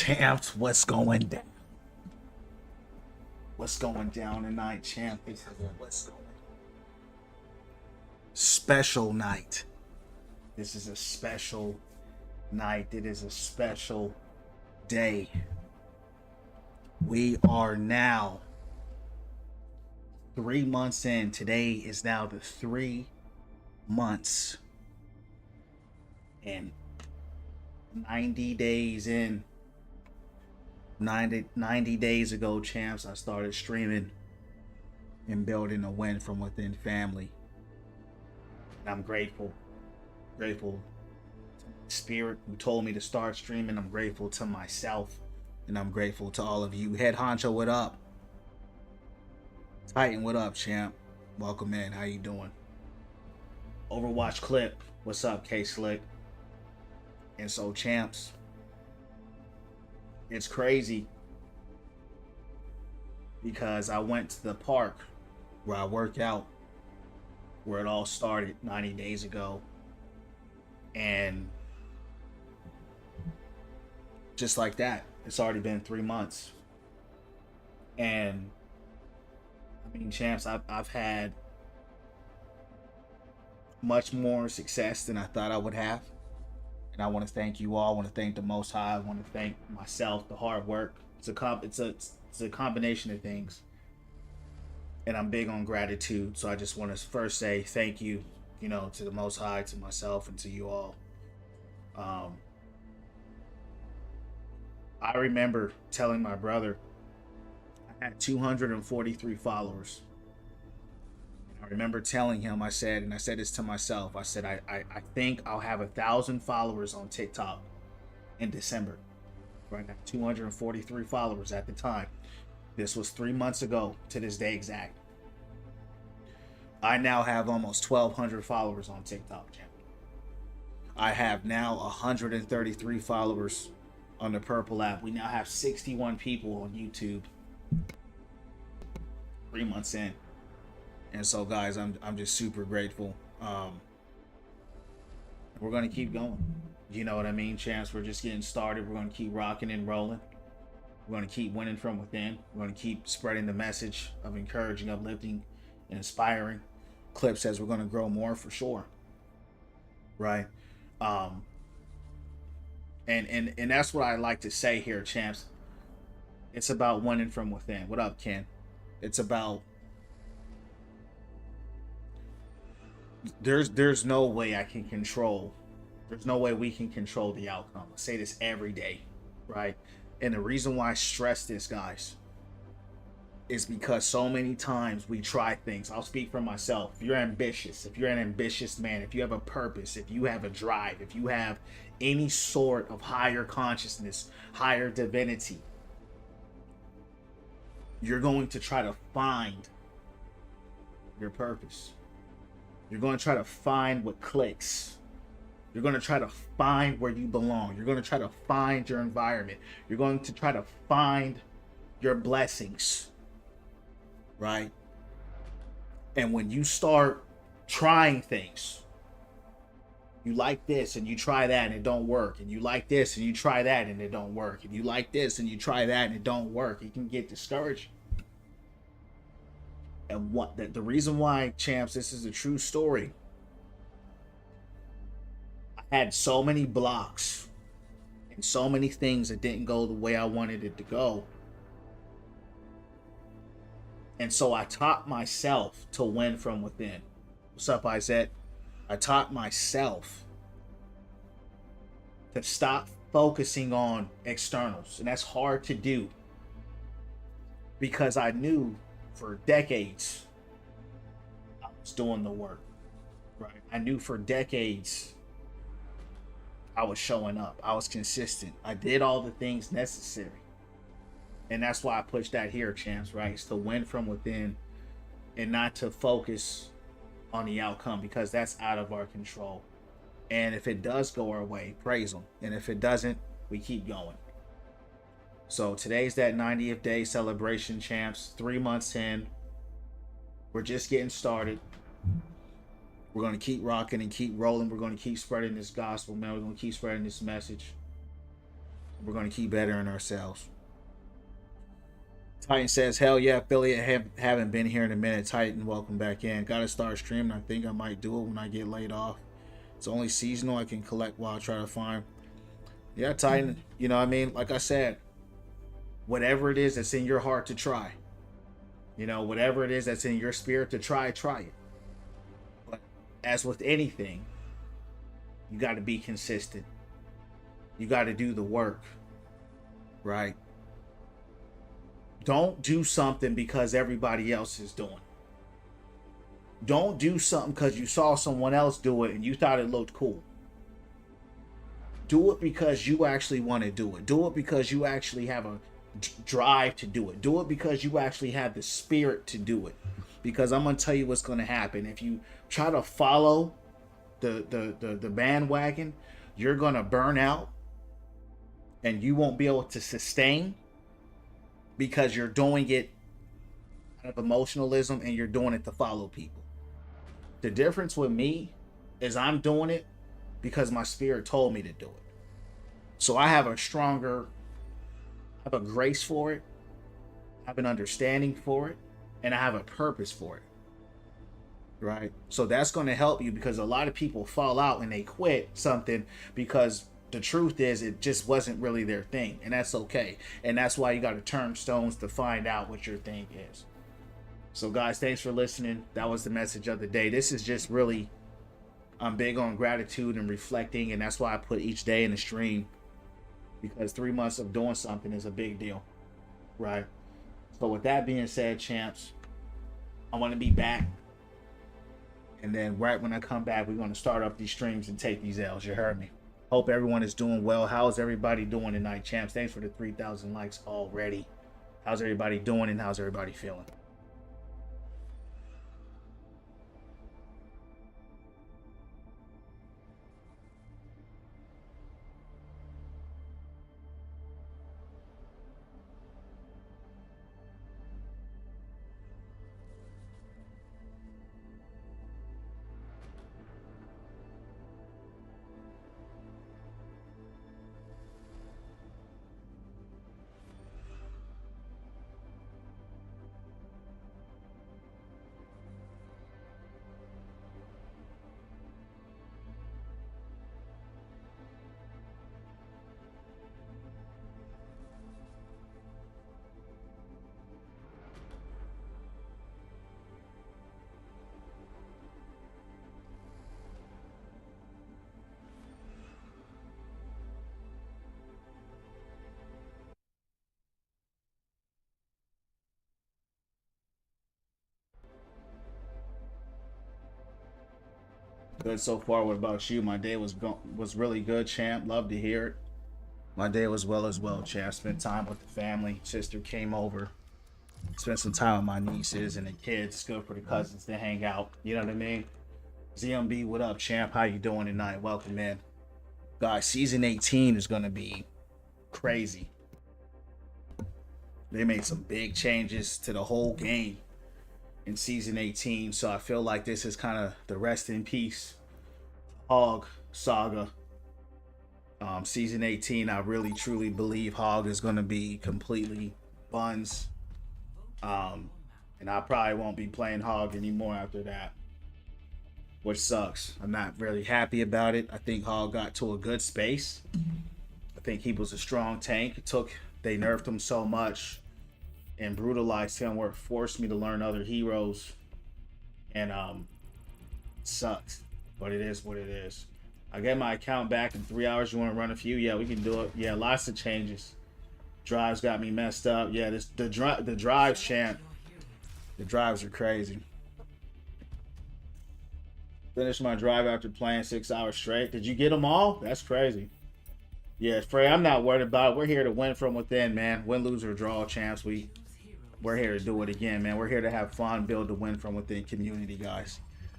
Champs, what's going down? What's going down tonight, champ? What's going Special night. This is a special night. It is a special day. We are now 3 months in. Today is now the 3 months and 90 days in. 90 days ago, champs, I started streaming and building a win from within family. And I'm grateful. Grateful to my spirit who told me to start streaming. I'm grateful to myself. And I'm grateful to all of you. Head Honcho, what up? Titan, what up, champ? Welcome in. How you doing? Overwatch clip. What's up, K Slick? And so, champs, it's crazy because I went to the park where I work out, where it all started 90 days ago. And just like that, it's already been 3 months. And I mean, champs, I've had much more success than I thought I would have. And I want to thank you all. I want to thank the Most High. I want to thank myself, the hard work. It's a combination of things. And I'm big on gratitude. So I just want to first say thank you, to the Most High, to myself, and to you all. I remember telling my brother I had 243 followers. I remember telling him, I said this to myself, I said, I think I'll have 1,000 followers on TikTok in December. Right now, 243 followers at the time. This was 3 months ago to this day exact. I now have almost 1,200 followers on TikTok, champ. I have now 133 followers on the Purple app. We now have 61 people on YouTube. 3 months in. And so, guys, I'm just super grateful. We're going to keep going. You know what I mean, champs? We're just getting started. We're going to keep rocking and rolling. We're going to keep winning from within. We're going to keep spreading the message of encouraging, uplifting, and inspiring. Clip says we're going to grow more for sure. Right? And that's what I like to say here, champs. It's about winning from within. What up, Ken? It's about there's no way I can control. There's no way we can control the outcome. I say this every day, right? And the reason why I stress this, guys, is because so many times we try things. I'll speak for myself. If you're ambitious, if you're an ambitious man, if you have a purpose, if you have a drive, if you have any sort of higher consciousness, higher divinity, you're going to try to find your purpose. You're going to try to find what clicks. You're going to try to find where you belong. You're going to try to find your environment. You're going to try to find your blessings, right? And when you start trying things, you like this and you try that and it don't work. And you like this and you try that and it don't work. And you like this and you try that and it don't work. You can get discouraged. And the reason why, champs, this is a true story. I had so many blocks and so many things that didn't go the way I wanted it to go. And so I taught myself to win from within. What's up, Isaac? I taught myself to stop focusing on externals. And that's hard to do because I knew for decades I was doing the work, right? I knew for decades I was showing up. I was consistent. I did all the things necessary. And that's why I push that here, champs, right? It's to win from within and not to focus on the outcome because that's out of our control. And if it does go our way, praise them. And if it doesn't, we keep going. So today's that 90th day celebration, champs. 3 months in. We're just getting started. We're going to keep rocking and keep rolling. We're going to keep spreading this gospel, man. We're going to keep spreading this message. We're going to keep bettering ourselves. Titan says, hell yeah, affiliate. Haven't been here in a minute. Titan, welcome back in. Got to start streaming. I think I might do it when I get laid off. It's only seasonal. I can collect while I try to find. Yeah, Titan, you know what I mean? Like I said, whatever it is that's in your heart to try, you know, whatever it is that's in your spirit to try, try it. But as with anything, you got to be consistent. You got to do the work, right? Don't do something because everybody else is doing. Don't do something because you saw someone else do it and you thought it looked cool. Do it because you actually want to do it. Do it because you actually have a drive to do it. Do it because you actually have the spirit to do it. Because I'm gonna tell you what's gonna happen. If you try to follow the bandwagon, you're gonna burn out and you won't be able to sustain because you're doing it out of emotionalism and you're doing it to follow people. The difference with me is I'm doing it because my spirit told me to do it. So I have a grace for it, I have an understanding for it, and I have a purpose for it. Right? So that's going to help you because a lot of people fall out and they quit something because the truth is it just wasn't really their thing, and that's okay. And that's why you got to turn stones to find out what your thing is. So guys, thanks for listening. That was the message of the day. This is just really, I'm big on gratitude and reflecting, and that's why I put each day in the stream, because 3 months of doing something is a big deal, right? So with that being said, champs, I want to be back, and then right when I come back, we're going to start up these streams and take these L's. You heard me. Hope everyone is doing well. How's everybody doing tonight, champs? Thanks for the 3,000 likes already. How's everybody doing and how's everybody feeling? Good so far. What about you? My day was really good, champ. Love to hear it. My day was well as well, champ. Spent time with the family. Sister came over. Spent some time with my nieces and the kids. It's good for the cousins to hang out. You know what I mean? ZMB, what up, champ? How you doing tonight? Welcome in. Guys, season 18 is going to be crazy. They made some big changes to the whole game in season 18, so I feel like this is kind of the rest in peace Hog saga. Season 18, I really truly believe Hog is going to be completely buns, and I probably won't be playing Hog anymore after that, which sucks. I'm not really happy about it. I think Hog got to a good space. I think he was a strong tank. They nerfed him so much and brutalized him where it forced me to learn other heroes, and sucks, but it is what it is. I get my account back in 3 hours. You want to run a few? Yeah, we can do it. Yeah, lots of changes. Drives got me messed up. Yeah, the drives, champ. The drives are crazy. Finished my drive after playing 6 hours straight. Did you get them all? That's crazy. Yeah, Frey, I'm not worried about it. We're here to win from within, man. Win, lose, or draw, champs. We're here to do it again, man. We're here to have fun, build the win from within community, guys.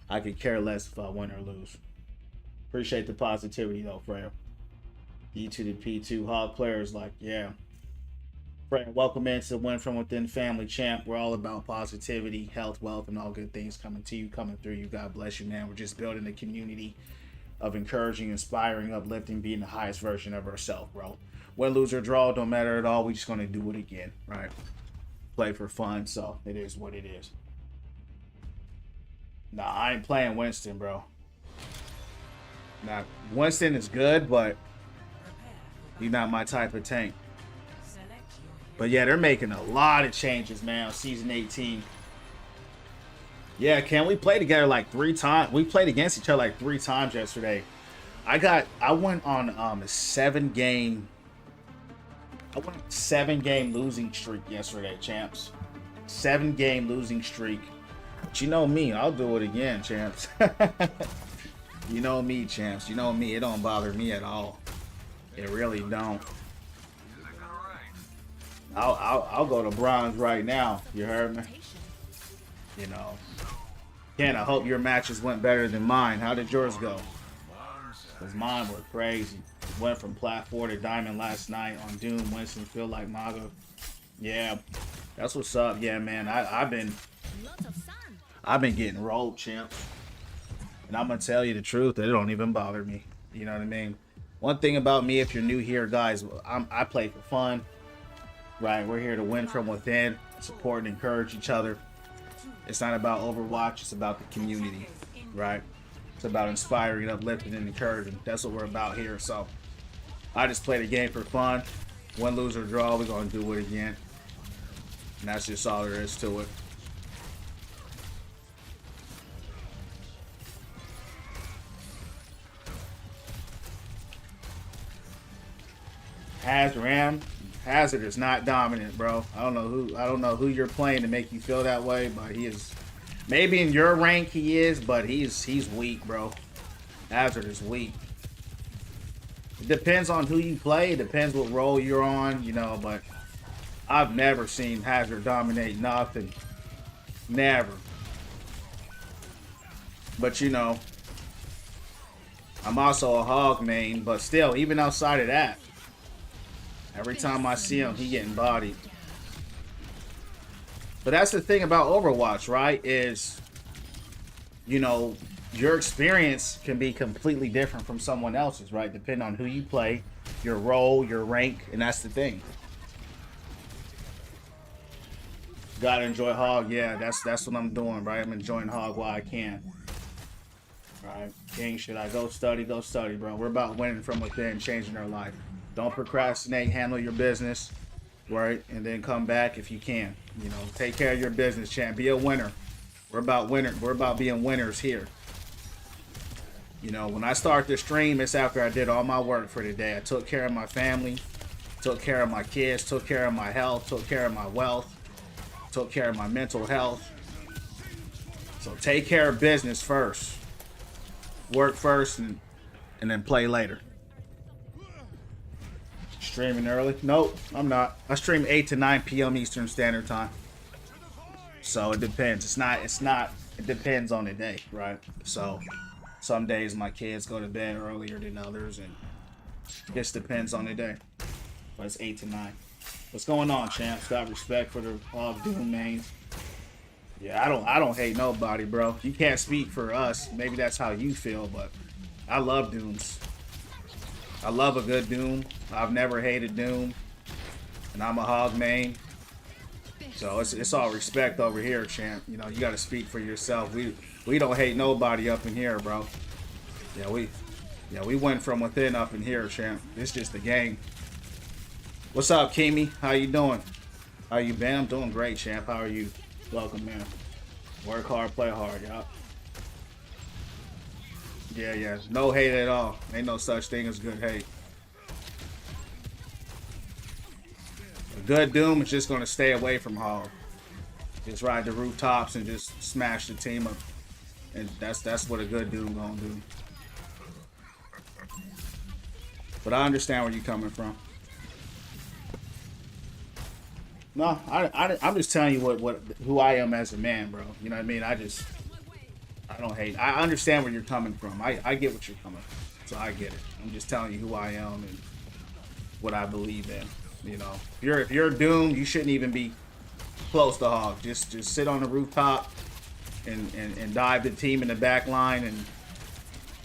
I could care less if I win or lose. Appreciate the positivity, though, Freya. E to the P2 Hog players, like, yeah. Freya, welcome into the Win From Within family, champ. We're all about positivity, health, wealth, and all good things coming to you, coming through you. God bless you, man. We're just building a community of encouraging, inspiring, uplifting, being the highest version of ourselves, bro. Win, lose, or draw, don't matter at all. We just gonna do it again, right? Play for fun, so it is what it is. Nah, I ain't playing Winston, bro. Nah, Winston is good, but he's not my type of tank. But yeah, they're making a lot of changes, man, on season 18. Yeah, can we play together like 3 times? We played against each other like 3 times yesterday. I went on a 7-game losing streak yesterday, champs. 7-game losing streak. But you know me, I'll do it again, champs. You know me, champs. You know me, it don't bother me at all. It really don't. I'll go to bronze right now. You heard me? You know. Ken, I hope your matches went better than mine. How did yours go? Because mine were crazy. Went from plat 4 to diamond last night on Doom. Winston feel like Maga. Yeah, that's what's up. Yeah, man. I've been getting rolled, champ. And I'm gonna tell you the truth, it don't even bother me. You know what I mean? One thing about me, if you're new here, guys, I play for fun. Right, we're here to win from within, support and encourage each other. It's not about Overwatch, it's about the community, right? It's about inspiring, uplifting, and encouraging. That's what we're about here. So I just play the game for fun. Win, lose, or draw, we're gonna do it again. And that's just all there is to it. Hazard is not dominant, bro. I don't know who you're playing to make you feel that way, but he is. Maybe in your rank he is, but he's weak, bro. Hazard is weak. It depends on who you play. It depends what role you're on, you know, but I've never seen Hazard dominate nothing. Never. But you know, I'm also a hog main, but still, even outside of that, every time I see him, he getting bodied. But that's the thing about Overwatch, right? Is, you know, your experience can be completely different from someone else's, right? Depending on who you play, your role, your rank, and that's the thing. Gotta enjoy hog. Yeah, that's what I'm doing, right? I'm enjoying hog while I can. Right? King, should I go study? Go study, bro. We're about winning from within, changing our life. Don't procrastinate, handle your business, right? And then come back if you can. You know, take care of your business, champ. Be a winner. We're about winner. We're about being winners here. You know, when I start the stream, it's after I did all my work for the day. I took care of my family, took care of my kids, took care of my health, took care of my wealth, took care of my mental health. So take care of business first. Work first and then play later. Streaming early? Nope, I'm not. I stream 8 to 9 p.m. Eastern Standard Time. So it depends. It depends on the day, right? So some days my kids go to bed earlier than others, and it just depends on the day. But it's 8 to 9. What's going on, champs? Got respect for the Doom mains. Yeah, I don't hate nobody, bro. You can't speak for us. Maybe that's how you feel, but I love Dooms. I love a good Doom. I've never hated Doom, and I'm a hog main. So it's all respect over here, champ. You know, you got to speak for yourself. We don't hate nobody up in here, bro. Yeah, we went from within up in here, champ. It's just the game. What's up, Kimi? How you doing? How you been? I'm doing great, champ. How are you? Welcome, man. Work hard, play hard, y'all. Yeah. No hate at all. Ain't no such thing as good hate. A good Doom is just gonna stay away from hog. Just ride the rooftops and just smash the team up. And that's what a good Doom gonna do. But I understand where you're coming from. No, I'm just telling you who I am as a man, bro. You know what I mean? I don't hate. I understand where you're coming from. I get what you're coming from. So I get it. I'm just telling you who I am and what I believe in. You know, if you're doomed, you shouldn't even be close to hog. Just sit on the rooftop and dive the team in the back line, and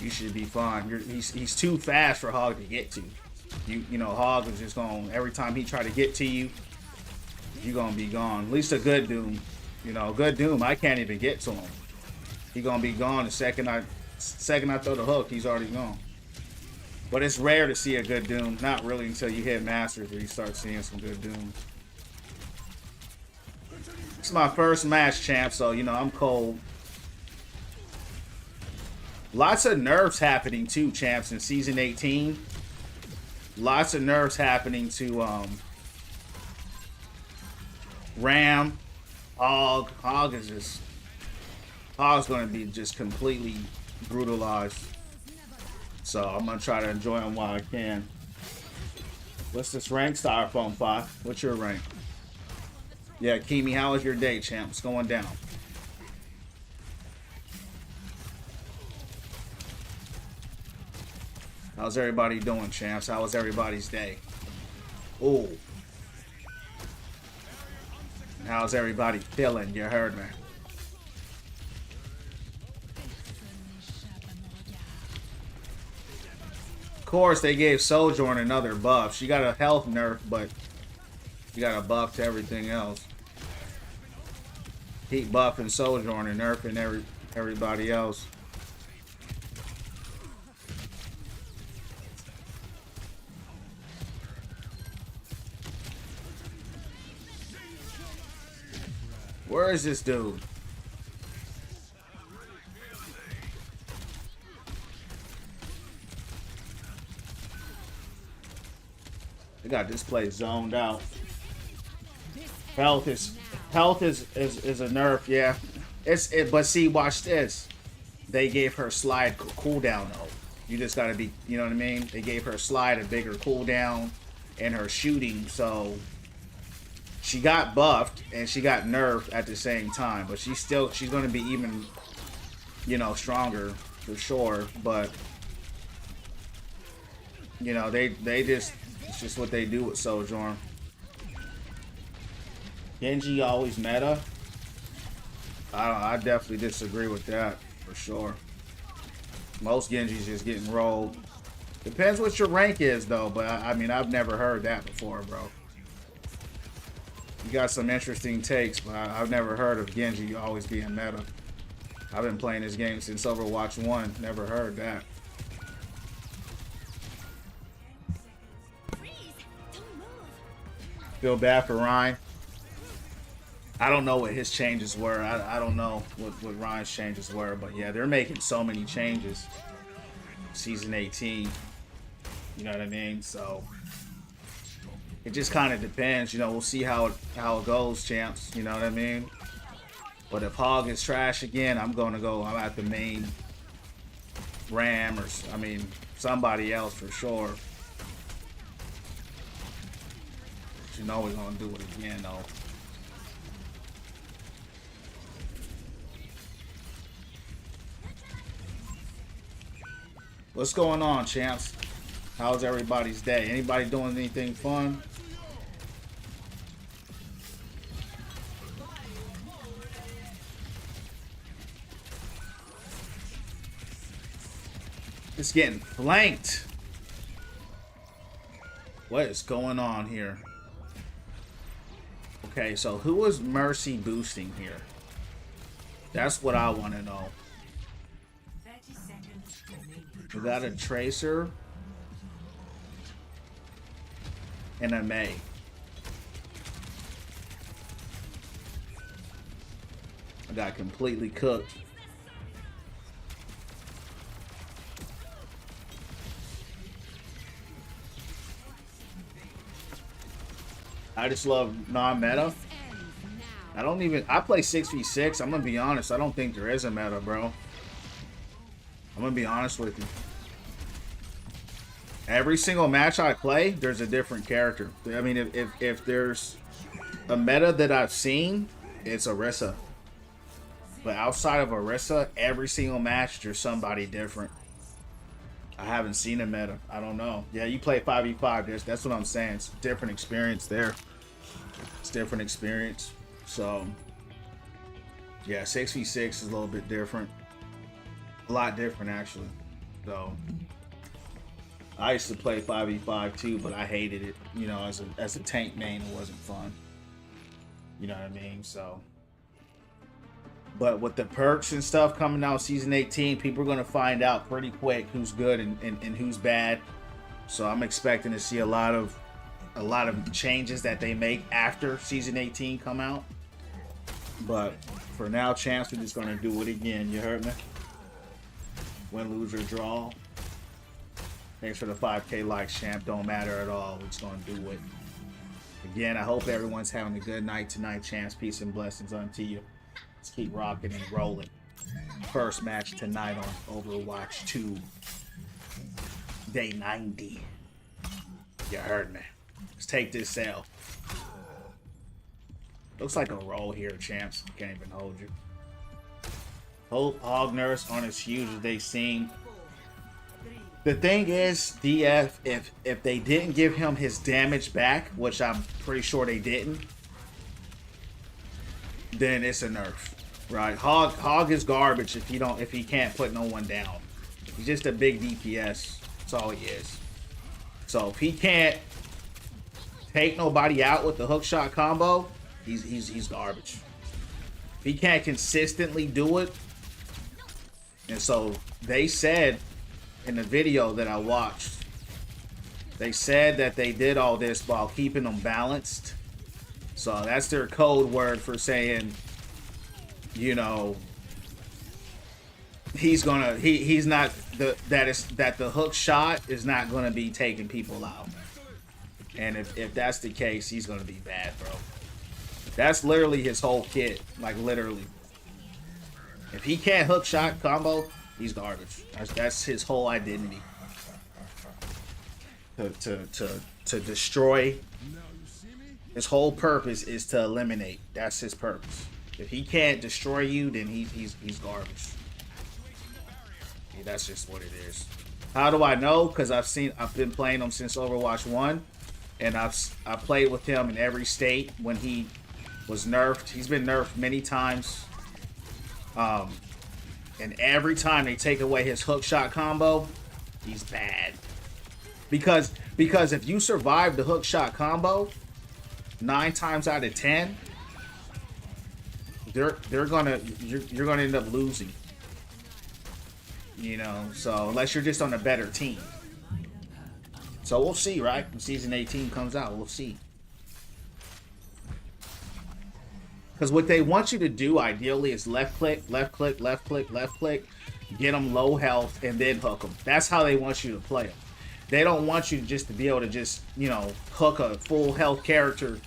you should be fine. He's too fast for hog to get to. You know, Hog is just going, every time he try to get to you, you're gonna be gone. At least a good Doom. You know, good Doom, I can't even get to him. He gonna be gone the second I throw the hook, he's already gone. But it's rare to see a good Doom. Not really until you hit Masters where you start seeing some good Dooms. It's my first match, champ, so you know I'm cold. Lots of nerfs happening too, champs, in season 18. Lots of nerfs happening to Ram, Hog. Hog's gonna be just completely brutalized. So I'm gonna try to enjoy him while I can. What's this rank? Styrofoam 5. What's your rank? Yeah, Kimi, how was your day, champ? What's going down? How's everybody doing, champs? How was everybody's day? Ooh. How's everybody feeling? You heard me. Of course, they gave Sojourn another buff. She got a health nerf, but she got a buff to everything else. Keep buffing Sojourn and nerfing everybody else. Where is this dude? They got this place zoned out. Health is a nerf, yeah. But see, watch this. They gave her slide cooldown though. You just gotta be, you know what I mean? They gave her slide a bigger cooldown and her shooting, so she got buffed and she got nerfed at the same time. But she's gonna be even, you know, stronger for sure. But you know, it's just what they do with Sojourn. Genji always meta. I definitely disagree with that for sure. Most Genji's just getting rolled. Depends what your rank is though, but I mean I've never heard that before, bro. You got some interesting takes, but I've never heard of Genji always being meta. I've been playing this game since Overwatch 1. Never heard that. Feel bad for Ryan. I don't know what his changes were. I don't know what Ryan's changes were, but yeah, they're making so many changes. Season 18. You know what I mean? So it just kind of depends. You know, we'll see how it goes, champs. You know what I mean? But if Hog is trash again, I'm at the main Ram, or I mean somebody else for sure. But you know we're gonna do it again though. What's going on, champs? How's everybody's day? Anybody doing anything fun? It's getting flanked. What is going on here? Okay, so who is Mercy boosting here? That's what I want to know. We got a Tracer and a Mei. I got completely cooked. I just love non-meta. I play 6v6. I'm gonna be honest, I don't think there is a meta, bro. I'm gonna be honest with you. Every single match I play, there's a different character. I mean, if there's a meta that I've seen, it's Orisa. But outside of Orisa, every single match, there's somebody different. I haven't seen a meta. I don't know. Yeah, you play 5v5. That's what I'm saying. It's a different experience there. It's a different experience. So, yeah, 6v6 is a little bit different. A lot different, actually. So, I used to play 5v5 too, but I hated it. You know, as a tank main, it wasn't fun. You know what I mean? So, but with the perks and stuff coming out season 18, people are gonna find out pretty quick who's good and who's bad. So I'm expecting to see a lot of changes that they make after season 18 come out. But for now, champs, we're just gonna do it again. You heard me? Win, lose, or draw. Thanks for the 5K likes, champ. Don't matter at all. We're just gonna do it. Again, I hope everyone's having a good night tonight, champs. Peace and blessings unto you. Let's keep rocking and rolling. First match tonight on Overwatch 2. Day 90. You heard me. Let's take this L. Looks like a roll here, champs. Can't even hold you. Hope Hog Nurse aren't as huge as they seem. The thing is, DF, if they didn't give him his damage back, which I'm pretty sure they didn't, then it's a nerf, right? Hog is garbage if he can't put no one down. He's just a big DPS. That's all he is. So if he can't take nobody out with the hook shot combo, he's garbage. If he can't consistently do it, and so they said in the video that I watched, they said that they did all this while keeping them balanced. So that's their code word for saying, you know, he's not that the hook shot is not gonna be taking people out. And if that's the case, he's gonna be bad, bro. That's literally his whole kit, like literally. If he can't hook shot combo, he's garbage. That's his whole identity. To destroy. His whole purpose is to eliminate. That's his purpose. If he can't destroy you, then he's garbage. Yeah, that's just what it is. How do I know? Because I've been playing him since Overwatch 1, and I played with him in every state when he was nerfed. He's been nerfed many times. And every time they take away his hook shot combo, he's bad. Because if you survive the hook shot combo, 9 times out of 10, you're gonna end up losing. You know, so unless you're just on a better team. So we'll see, right? When season 18 comes out, we'll see. Because what they want you to do ideally is left click, left click, left click, left click, get them low health, and then hook them. That's how they want you to play them. They don't want you just to be able to just, you know, hook a full health character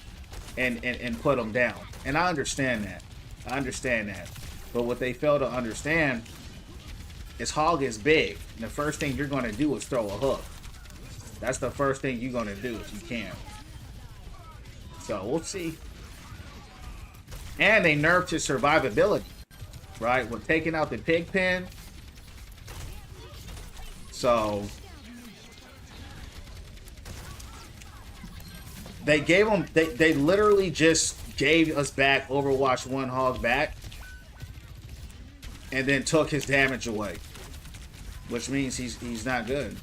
and put them down. And I understand that. I understand that. But what they fail to understand is Hog is big. And the first thing you're going to do is throw a hook. That's the first thing you're going to do if you can. So we'll see. And they nerfed his survivability, right? With taking out the pig pen. So they gave him, they literally just gave us back Overwatch 1 Hog back. And then took his damage away. Which means he's not good.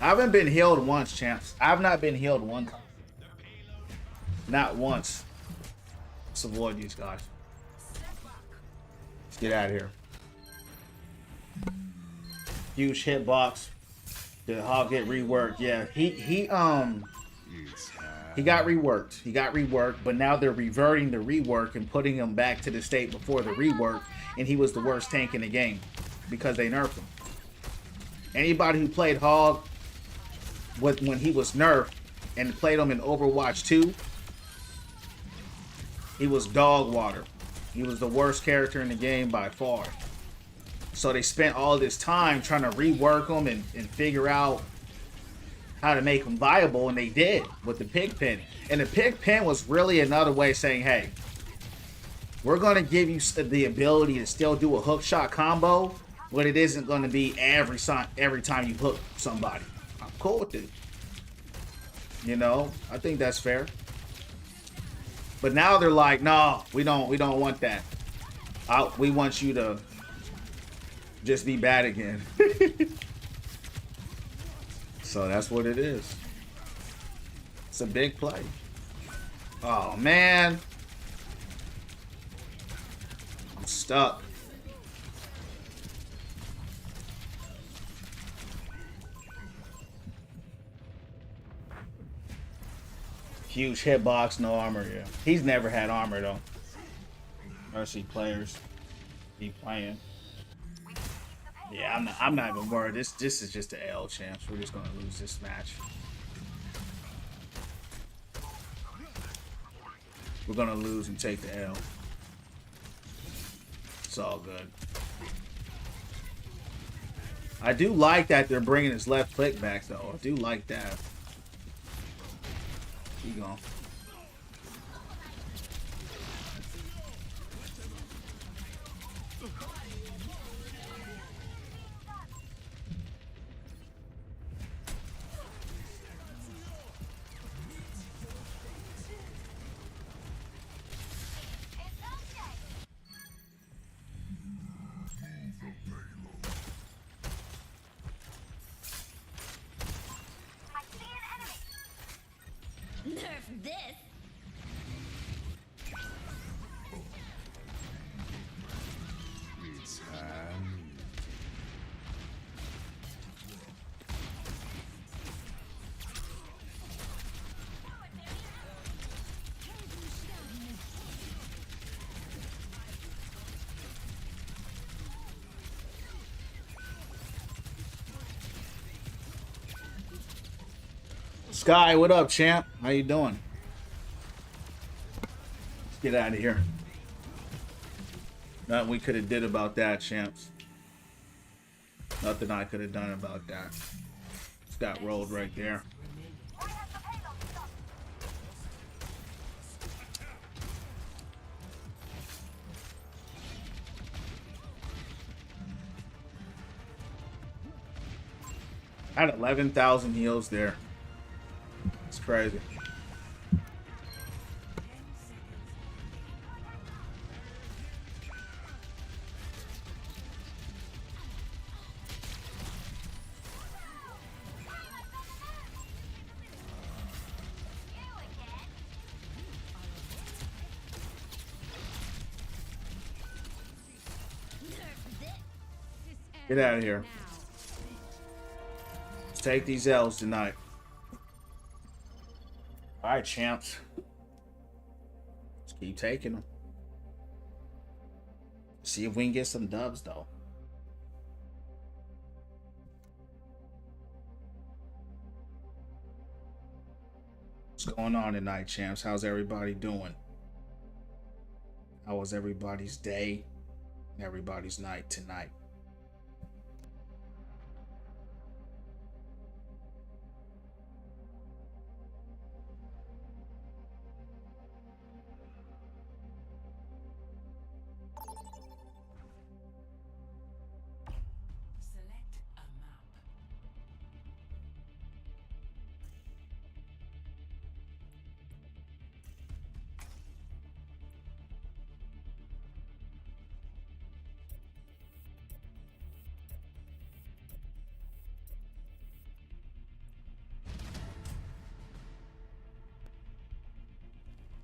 I haven't been healed once, champs. I've not been healed one time. Not once. Let's avoid these guys. Let's get out of here. Huge hitbox. Did Hog get reworked? Yeah, he got reworked. He got reworked, but now they're reverting the rework and putting him back to the state before the rework, and he was the worst tank in the game because they nerfed him. Anybody who played Hog when he was nerfed and played him in Overwatch 2, he was dog water. He was the worst character in the game by far. So they spent all this time trying to rework him and figure out how to make him viable, and they did with the pig pen. And the pig pen was really another way of saying, hey, we're going to give you the ability to still do a hook shot combo, but it isn't going to be every time you hook somebody. I'm cool with it. You know, I think that's fair. But now they're like, no, we don't want that. We want you to just be bad again. So that's what it is. It's a big play. Oh man. I'm stuck. Huge hitbox, no armor. Yeah, he's never had armor though. Mercy players be playing. Yeah, I'm not even worried. This is just an L chance. We're just gonna lose this match. We're gonna lose and take the L. It's all good. I do like that they're bringing his left click back though. I do like that. Keep going. Nerf this. Sky, what up, champ? How you doing? Let's get out of here. Nothing we could have did about that, champs. Nothing I could have done about that. Just got rolled right there. I had 11,000 heals there. It's crazy. Get out of here. Let's take these L's tonight. Alright, champs. Let's keep taking them. See if we can get some dubs, though. What's going on tonight, champs? How's everybody doing? How was everybody's day and everybody's night tonight?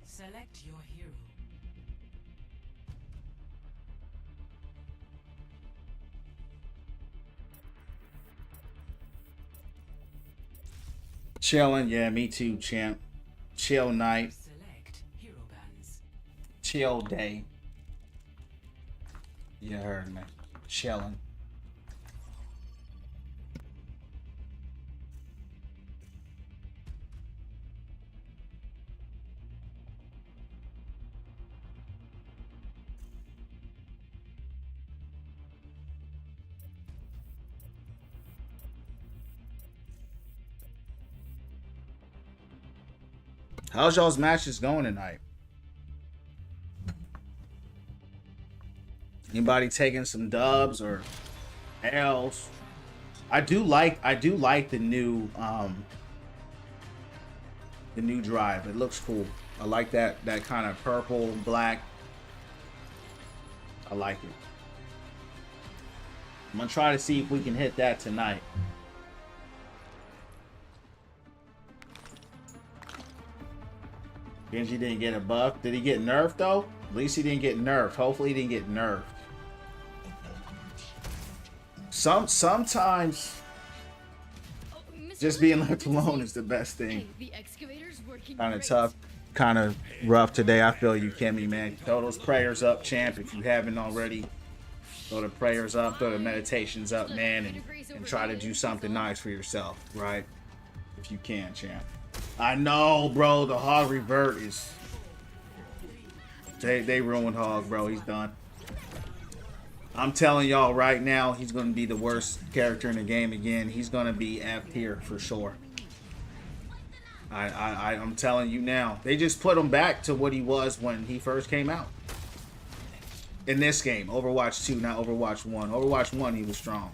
Select your hero. Chilling, yeah, me too, champ. Chill night, Select hero bands. chill day. You heard me. Chilling. How's y'all's matches going tonight? Anybody taking some dubs or L's? I do like the new drive. It looks cool. I like that kind of purple and black. I like it. I'm gonna try to see if we can hit that tonight. Genji didn't get a buff. Did he get nerfed though? At least he didn't get nerfed. Hopefully he didn't get nerfed. Sometimes Oh, Mr. just being Lee, left good to alone see is the best you. thing. Hey, the excavator's working Kind of great. tough, kind of rough today. I feel you, Kimmy, man. Throw those prayers up, champ, if you haven't already. Throw the prayers up, throw the meditations up, man, and try to do something nice for yourself, right? If you can, champ. I know, bro. The Hog revert is. They ruined Hog, bro. He's done. I'm telling y'all right now, he's going to be the worst character in the game again. He's going to be F tier for sure. I'm telling you now. They just put him back to what he was when he first came out. In this game, Overwatch 2, not Overwatch 1. Overwatch 1, he was strong.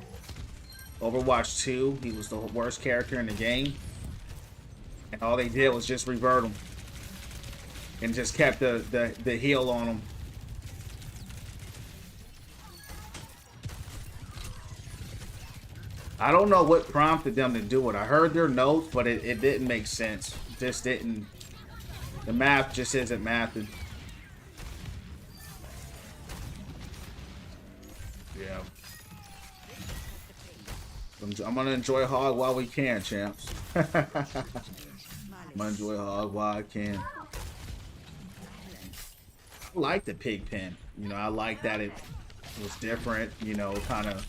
Overwatch 2, he was the worst character in the game. And all they did was just revert him. And just kept the heal on him. I don't know what prompted them to do it. I heard their notes, but it didn't make sense. It just didn't. The math just isn't mathing. Yeah. I'm gonna enjoy Hog while we can, champs. I'm gonna enjoy Hog while I can. I like the pig pen. You know, I like that it was different. You know, kind of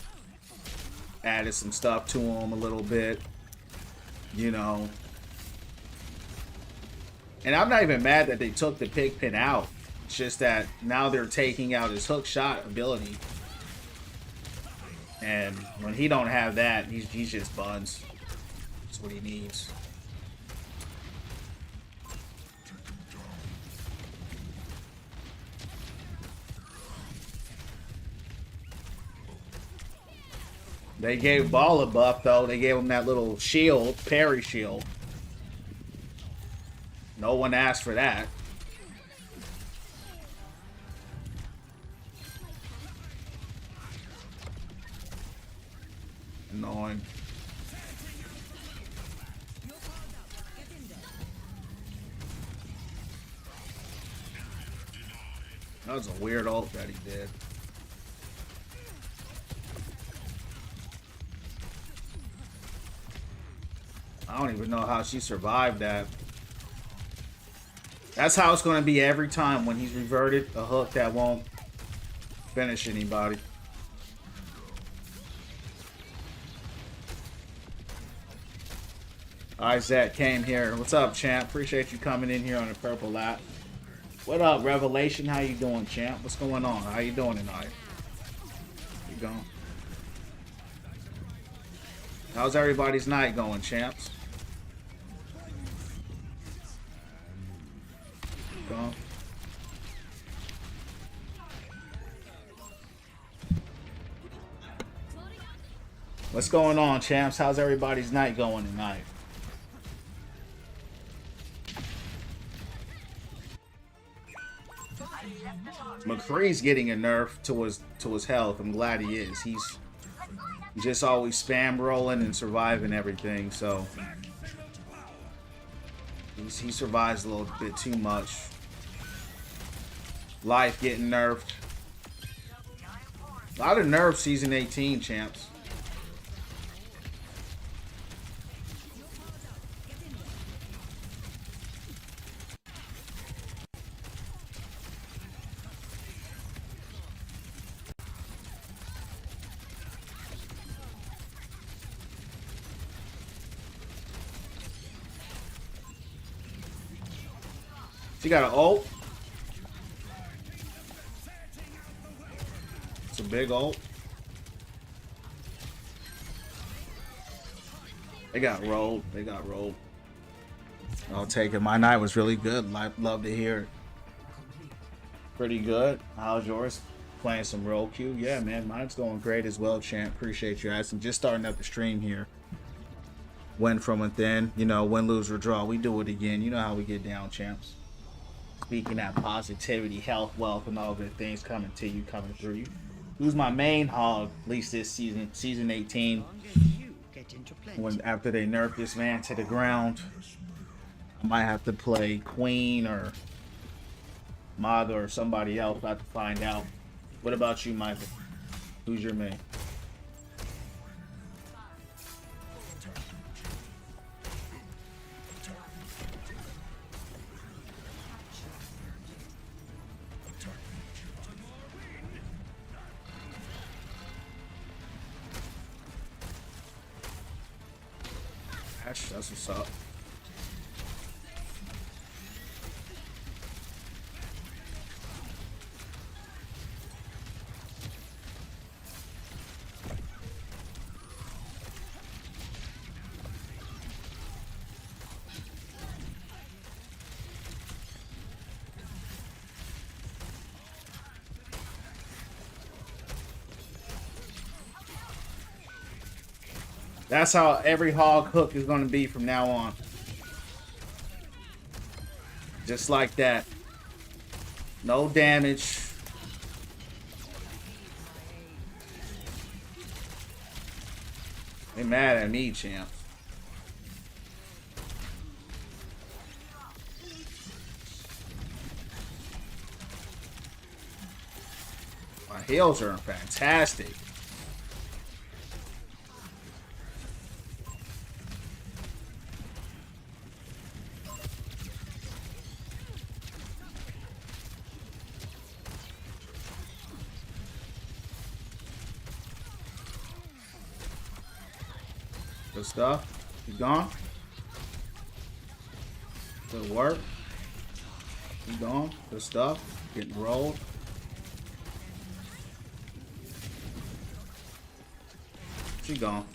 added some stuff to him a little bit. You know. And I'm not even mad that they took the pig pen out. It's just that now they're taking out his hook shot ability. And when he don't have that, he's just buns. That's what he needs. They gave Ball a buff though. They gave him that little shield, parry shield. No one asked for that. Annoying. That was a weird ult that he did. I don't even know how she survived that. That's how it's going to be every time when he's reverted. A hook that won't finish anybody. Isaac came here. What's up, champ? Appreciate you coming in here on the purple lap. What up, Revelation? How you doing, champ? What's going on? How you doing tonight? You going? How's everybody's night going, champs? Going? What's going on, champs? How's everybody's night going tonight? McCree's getting a nerf to his health. I'm glad he is. He's just always spam rolling and surviving everything, so he survives a little bit too much. Life getting nerfed. A lot of nerfs season 18, champs. She got an ult. It's a big ult. They got rolled. They got rolled. I'll take it. My night was really good. Love to hear it. Pretty good. How's yours? Playing some roll queue? Yeah, man. Mine's going great as well, champ. Appreciate you asking. Just starting up the stream here. Win from within. You know, win, lose, or draw. We do it again. You know how we get down, champs. Speaking that positivity, health, wealth, and all good things coming to you, coming through you. Who's my main hog, at least this season, season 18, when after they nerfed this man to the ground. I might have to play Queen or Maga or somebody else. I have to find out. What about you, Michael? Who's your main? That's what's up. That's how every hog hook is going to be from now on. Just like that. No damage. They mad at me, champ. My heals are fantastic. Good stuff. You gone? Good work. You gone? Good stuff. Getting rolled. She gone.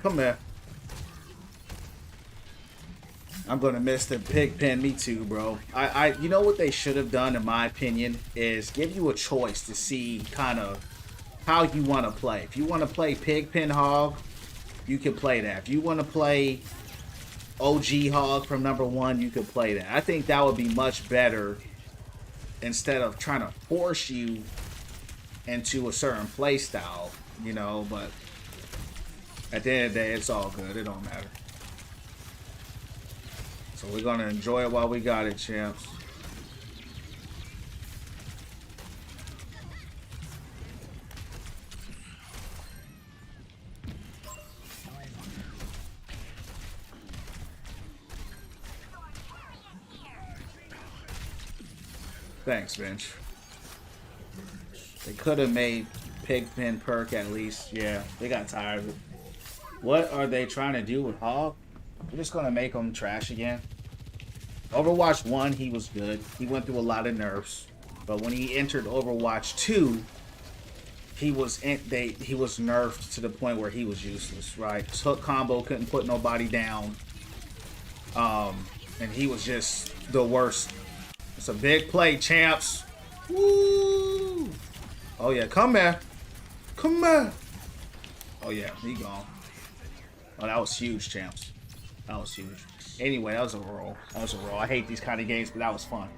Come here. I'm gonna miss the pig pen. Me too, bro. You know what they should have done, in my opinion, is give you a choice to see kind of how you want to play. If you want to play Pigpen Hog, you can play that. If you want to play OG Hog from #1, you can play that. I think that would be much better instead of trying to force you into a certain play style, you know, but at the end of the day, it's all good. It don't matter. So we're going to enjoy it while we got it, champs. Thanks, Bench. They could have made Pigpen perk at least. Yeah, they got tired of it. What are they trying to do with Hog? We're just going to make him trash again. Overwatch 1, he was good. He went through a lot of nerfs. But when he entered Overwatch 2, he was nerfed to the point where he was useless, right? His hook combo couldn't put nobody down. And he was just the worst. It's a big play, champs. Woo! Oh, yeah. Come here. Come here. Oh, yeah. He gone. Oh, that was huge, champs. That was huge. Anyway, that was a roll. That was a roll. I hate these kind of games, but that was fun.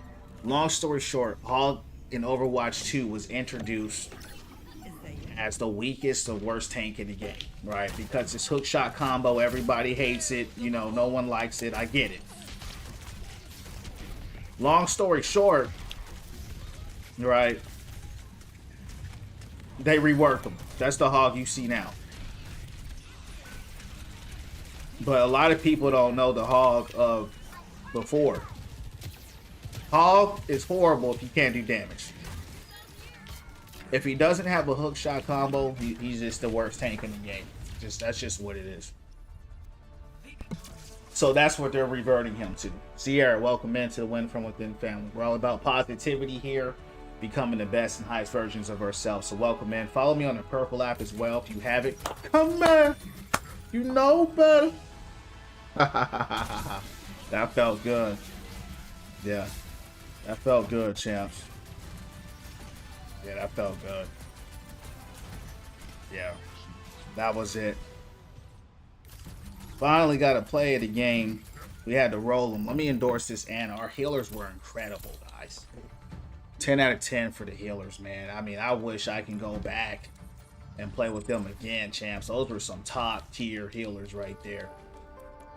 Long story short, Hog in Overwatch 2 was introduced as the weakest or worst tank in the game, right? Because this hook shot combo, everybody hates it. You know, no one likes it. I get it. Long story short, right? They reworked him. That's the Hog you see now. But a lot of people don't know the Hog of before. Hog is horrible if you can't do damage. If he doesn't have a hook shot combo, he's just the worst tank in the game. That's just what it is. So that's what they're reverting him to. Sierra, welcome into the Win From Within family. We're all about positivity here, becoming the best and highest versions of ourselves. So welcome in. Follow me on the Purple app as well if you have it. Come on. You know better. That felt good. Yeah. That felt good, champs. Yeah, that felt good. Yeah. That was it. Finally got to play the game. We had to roll them. Let me endorse this, and our healers were incredible, guys. 10 out of 10 for the healers, man. I mean, I wish I can go back and play with them again, champs. Those were some top tier healers right there.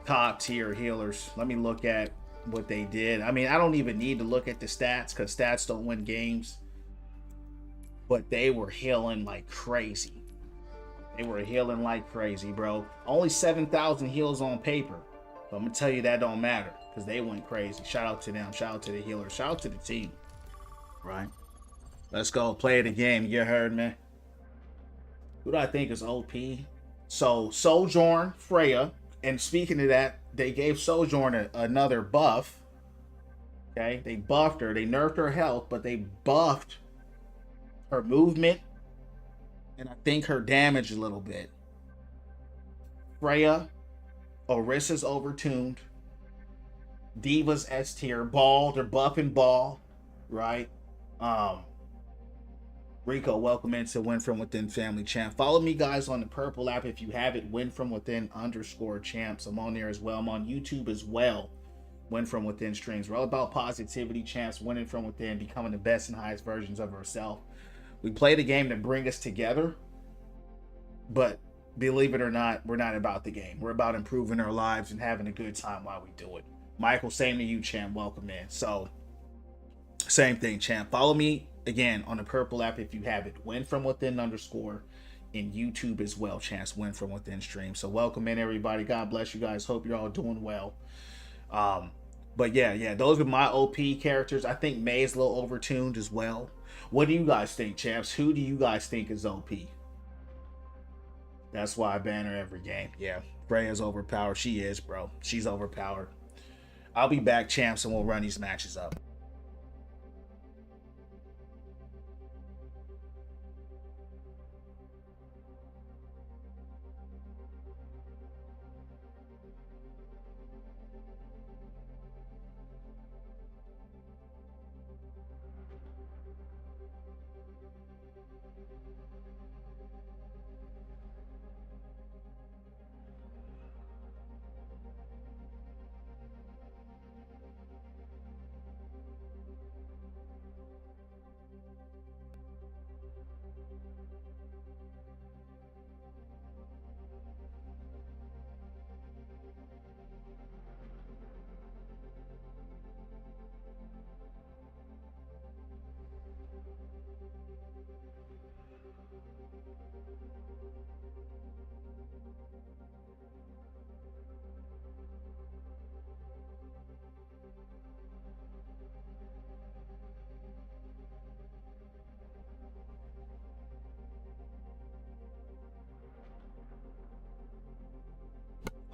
top tier healers. Let me look at what they did. I mean, I don't even need to look at the stats because stats don't win games. But they were healing like crazy. They were healing like crazy, bro. Only 7,000 heals on paper. But I'm going to tell you that don't matter because they went crazy. Shout out to them. Shout out to the healers. Shout out to the team. Right? Let's go play the game. You heard me? Who do I think is OP? So, Sojourn, Freya. And speaking of that, they gave Sojourn another buff. Okay? They buffed her. They nerfed her health, but they buffed her movement. And I think her damage a little bit. Freya. Orissa's overtuned. Diva's S tier. Ball. They're buffing Ball. Right? Rico, welcome into Win From Within Family Champ. Follow me, guys, on the Purple app if you have it. Win From Within _champs. I'm on there as well. I'm on YouTube as well. Win From Within streams. We're all about positivity, champs, winning from within, becoming the best and highest versions of ourselves. We play the game to bring us together, but believe it or not, we're not about the game. We're about improving our lives and having a good time while we do it. Michael, same to you, champ. Welcome in. So, same thing, champ. Follow me again on the Purple app if you have it. Win From Within _ in YouTube as well, champs. Win From Within stream. So welcome in, everybody. God bless you guys. Hope you're all doing well. But yeah, those are my OP characters. I think May is a little overtuned as well. What do you guys think, champs? Who do you guys think is OP? That's why I ban her every game. Yeah, Freya's overpowered. She is, bro. She's overpowered. I'll be back, champs, and we'll run these matches up.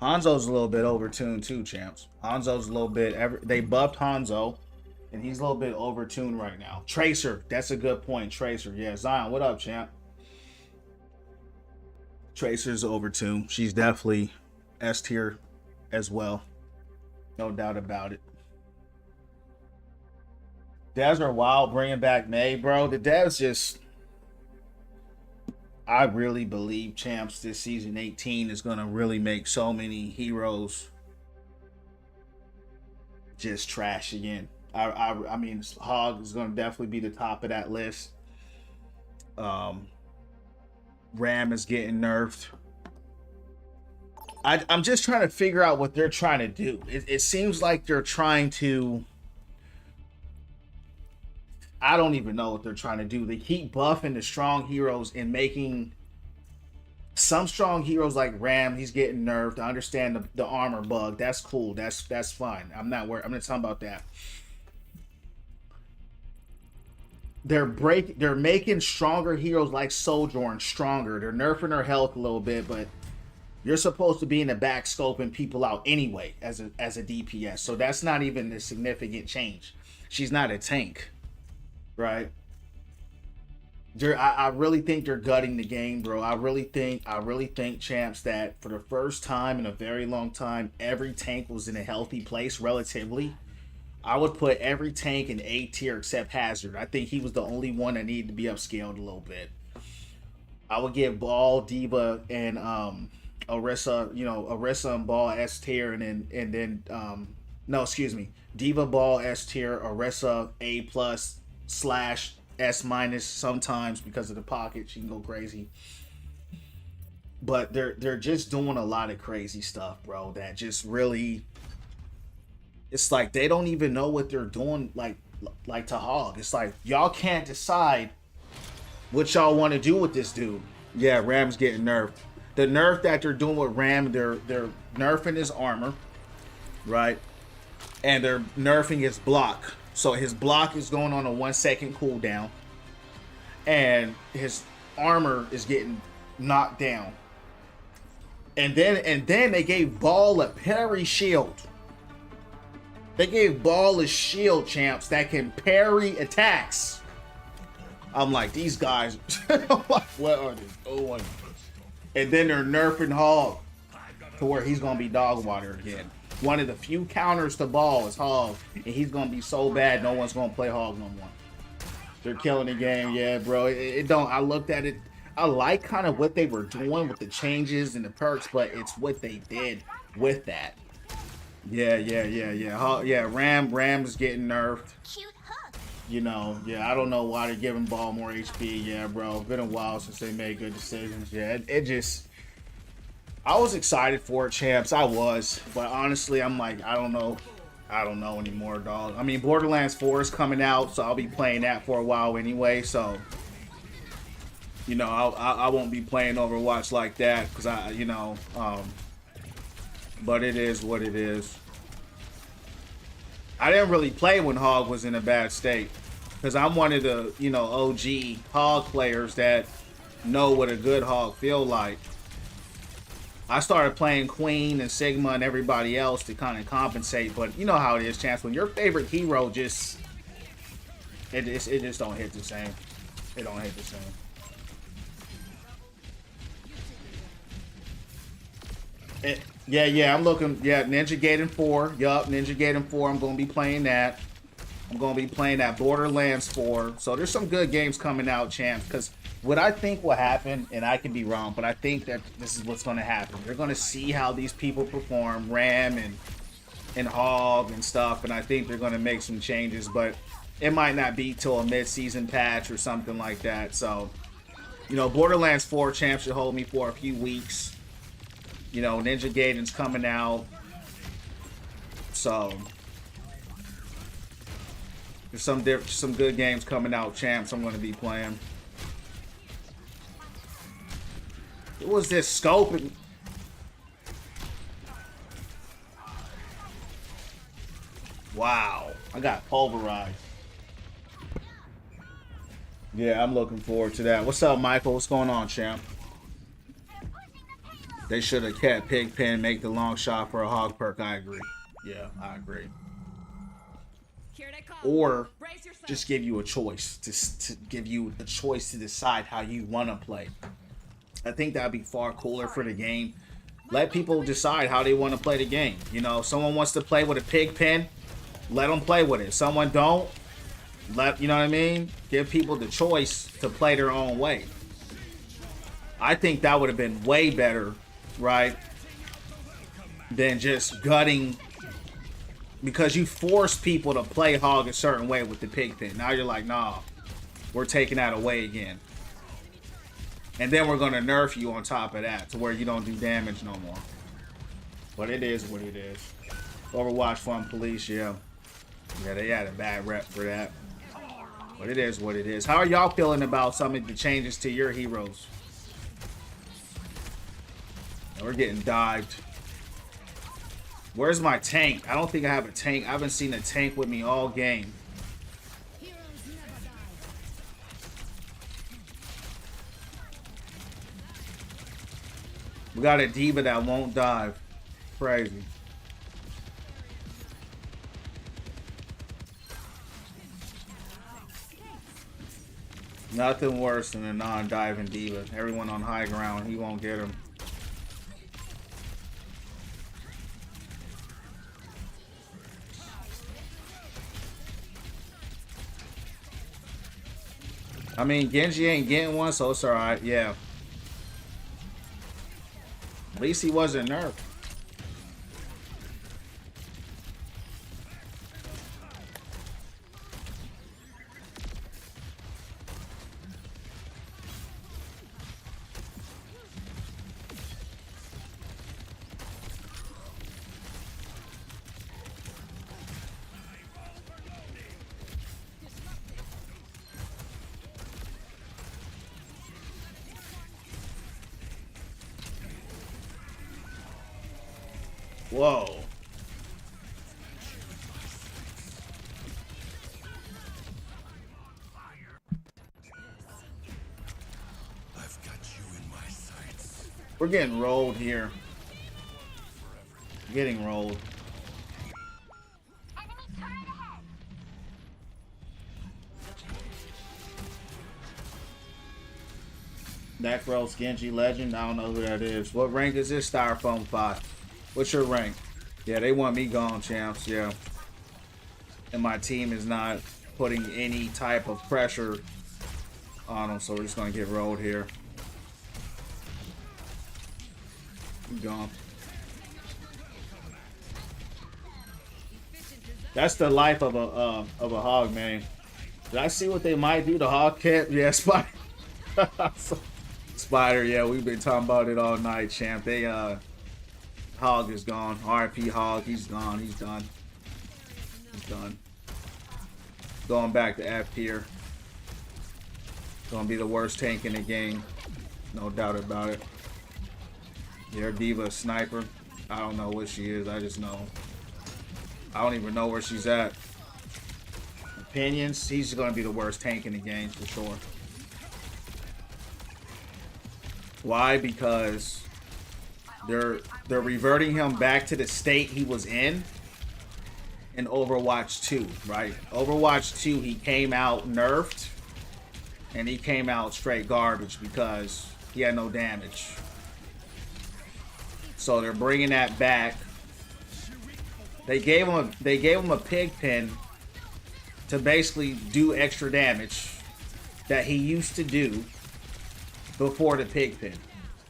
Hanzo's a little bit overtuned too, champs. Hanzo's a little bit. They buffed Hanzo, and he's a little bit overtuned right now. Tracer, that's a good point. Tracer, yeah. Zion, what up, champ? Tracer's overtuned. She's definitely S tier as well. No doubt about it. Devs are wild bringing back May, bro. The devs just... I really believe, champs, this season 18 is going to really make so many heroes just trash again. I mean, Hog is going to definitely be the top of that list. Ram is getting nerfed. I'm just trying to figure out what they're trying to do. It seems like they're trying to... I don't even know what they're trying to do. They keep buffing the strong heroes and making some strong heroes like Ram. He's getting nerfed. I understand the armor bug. That's cool. That's fine. I'm not worried. I'm not talking about that. They're making stronger heroes like Sojourn stronger. They're nerfing her health a little bit, but you're supposed to be in the back scoping people out anyway as a DPS. So that's not even a significant change. She's not a tank. Right. I really think they're gutting the game, bro. I really think, champs, that for the first time in a very long time, every tank was in a healthy place relatively. I would put every tank in A tier except Hazard. I think he was the only one that needed to be upscaled a little bit. I would give Ball, Diva, and Orisa, Orisa and Ball S tier, and then no, excuse me, Diva, Ball S tier, Orisa A+ / S- sometimes because of the pocket. She can go crazy. but they're just doing a lot of crazy stuff, bro. That just really, it's like they don't even know what they're doing. Like to Hog, it's like y'all can't decide what y'all want to do with this dude. Yeah, Ram's getting nerfed. The nerf that they're doing with Ram, they're nerfing his armor, right? And they're nerfing his block. So his block is going on a 1 second cooldown, and his armor is getting knocked down. And then they gave Ball a parry shield. They gave Ball a shield, champs, that can parry attacks. I'm like, these guys, what are they doing? And then they're nerfing Hog to where he's gonna be dog water again. One of the few counters to Ball is Hog, and he's gonna be so bad no one's gonna play Hog no more. They're killing the game, yeah, bro. It don't. I looked at it. I like kind of what they were doing with the changes and the perks, but it's what they did with that. Yeah. Yeah, Ram's getting nerfed. You know, yeah, I don't know why they're giving Ball more HP. Yeah, bro, been a while since they made good decisions. Yeah, it just, I was excited for it, champs. I was, but honestly, I'm like, I don't know anymore, dog. I mean, Borderlands 4 is coming out, so I'll be playing that for a while anyway. So, you know, I won't be playing Overwatch like that because but it is what it is. I didn't really play when Hog was in a bad state because I'm one of the, OG Hog players that know what a good Hog feel like. I started playing Queen and Sigma and everybody else to kind of compensate, but you know how it is, Chance. When your favorite hero it just don't hit the same. It don't hit the same. Yeah, I'm looking. Yeah, Ninja Gaiden 4. Yup, Ninja Gaiden 4. I'm going to be playing that. I'm going to be playing that Borderlands 4. So there's some good games coming out, champs. Because what I think will happen, and I can be wrong, but I think that this is what's going to happen. They're going to see how these people perform, Ram and Hog and stuff, and I think they're going to make some changes. But it might not be till a mid-season patch or something like that. So, Borderlands 4 champs should hold me for a few weeks. Ninja Gaiden's coming out. So there's some good games coming out, champs. I'm going to be playing. What was this scoping? Wow, I got pulverized. Yeah, I'm looking forward to that. What's up, Michael? What's going on, champ? They should have kept Pigpen, make the long shot for a Hog perk. I agree. Yeah, I agree. Or just give you a choice, to give you the choice to decide how you want to play. I think that'd be far cooler for the game. Let people decide how they want to play the game. If someone wants to play with a Pigpen, let them play with it. Someone don't, you know what I mean? Give people the choice to play their own way. I think that would have been way better, right, than just gutting, because you force people to play Hog a certain way with the Pigpen. Now you're like, nah, we're taking that away again. And then we're going to nerf you on top of that to where you don't do damage no more. But it is what it is. Overwatch Fun Police, yeah. Yeah, they had a bad rep for that. But it is what it is. How are y'all feeling about some of the changes to your heroes? We're getting dived. Where's my tank? I don't think I have a tank. I haven't seen a tank with me all game. We got a diva that won't dive. Crazy. Nothing worse than a non-diving diva. Everyone on high ground, he won't get him. I mean, Genji ain't getting one, so it's alright. Yeah. At least he wasn't nerfed. Whoa. I've got you in my sights. We're getting rolled here. Getting rolled. Necros, Genji Legend. I don't know who that is. What rank is this? Styrofoam 5. What's your rank? Yeah, they want me gone, champs. Yeah. And my team is not putting any type of pressure on them, so we're just going to get rolled here. Gone. That's the life of a hog, man. Did I see what they might do? The hog camp? Yeah, Spider. Spider, yeah, we've been talking about it all night, champ. They Hog is gone. RIP Hog, he's gone. He's done. He's done. Going back to F tier. Gonna be the worst tank in the game. No doubt about it. Yeah, Diva sniper. I don't know what she is. I just know. I don't even know where she's at. Opinions. He's gonna be the worst tank in the game for sure. Why? Because they're reverting him back to the state he was in Overwatch 2, right? Overwatch 2, he came out nerfed and he came out straight garbage because he had no damage. So they're bringing that back. They gave him a pig pin to basically do extra damage that he used to do before the pig pin.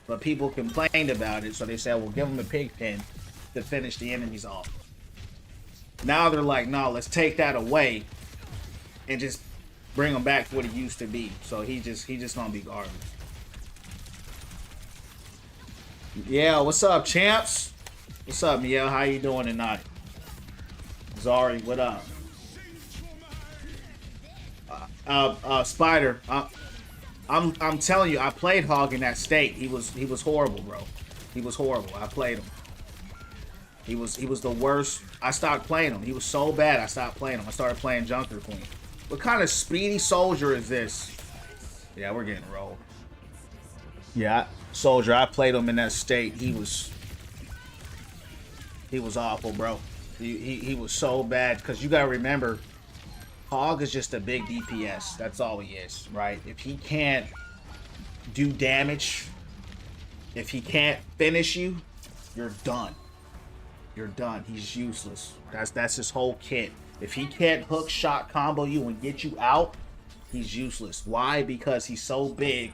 But people complained about it, so they said, well, give him a pig pin to finish the enemies off. Now they're like, no, let's take that away and just bring him back to what he used to be. So he just gonna be garbage. Yeah, what's up, champs? What's up, Miel? How you doing tonight? Zari, what up? Spider, I'm telling you, I played Hog in that state. He was horrible, bro. He was horrible. I played him. He was the worst. I stopped playing him. He was so bad. I stopped playing him. I started playing Junker Queen. What kind of speedy soldier is this? Yeah, we're getting rolled. Yeah, soldier. I played him in that state. He was awful, bro. He was so bad because you gotta remember, Hog is just a big DPS. That's all he is, right? If he can't do damage, if he can't finish you, you're done. You're done. He's useless. That's his whole kit. If he can't hook shot combo you and get you out, he's useless. Why? Because he's so big.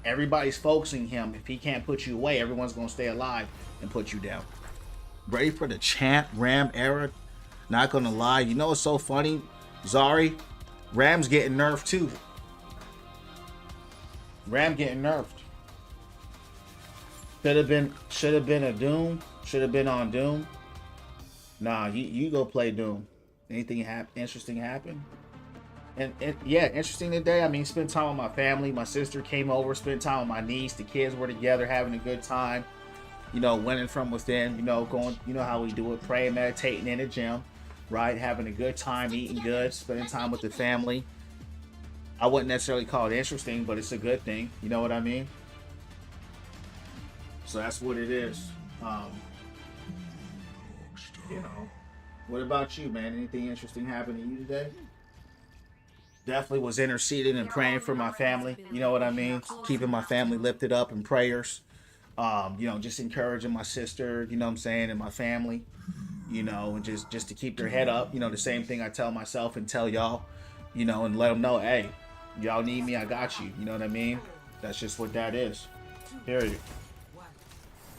Everybody's focusing him. If he can't put you away, everyone's gonna stay alive and put you down. Ready for the champ Ram era? Not gonna lie. You know what's so funny? Zari, Ram's getting nerfed too. Ram getting nerfed. Should have been a Doom. Should have been on Doom. Nah, you go play Doom. Anything interesting happen? And yeah, interesting today. I mean, spent time with my family. My sister came over, spent time with my niece. The kids were together, having a good time. You know, winning from within. You know, going. You know how we do it: praying, meditating in the gym, right? Having a good time, eating good, spending time with the family. I wouldn't necessarily call it interesting, but it's a good thing. You know what I mean? So that's what it is. You know, what about you, man? Anything interesting happen to you today? Definitely was interceding and praying for my family. You know what I mean? Keeping my family lifted up in prayers. You know, just encouraging my sister, you know what I'm saying, and my family, you know, and just to keep their head up. You know, the same thing I tell myself and tell y'all, you know, and let them know, hey, y'all need me, I got you. You know what I mean? That's just what that is. Period.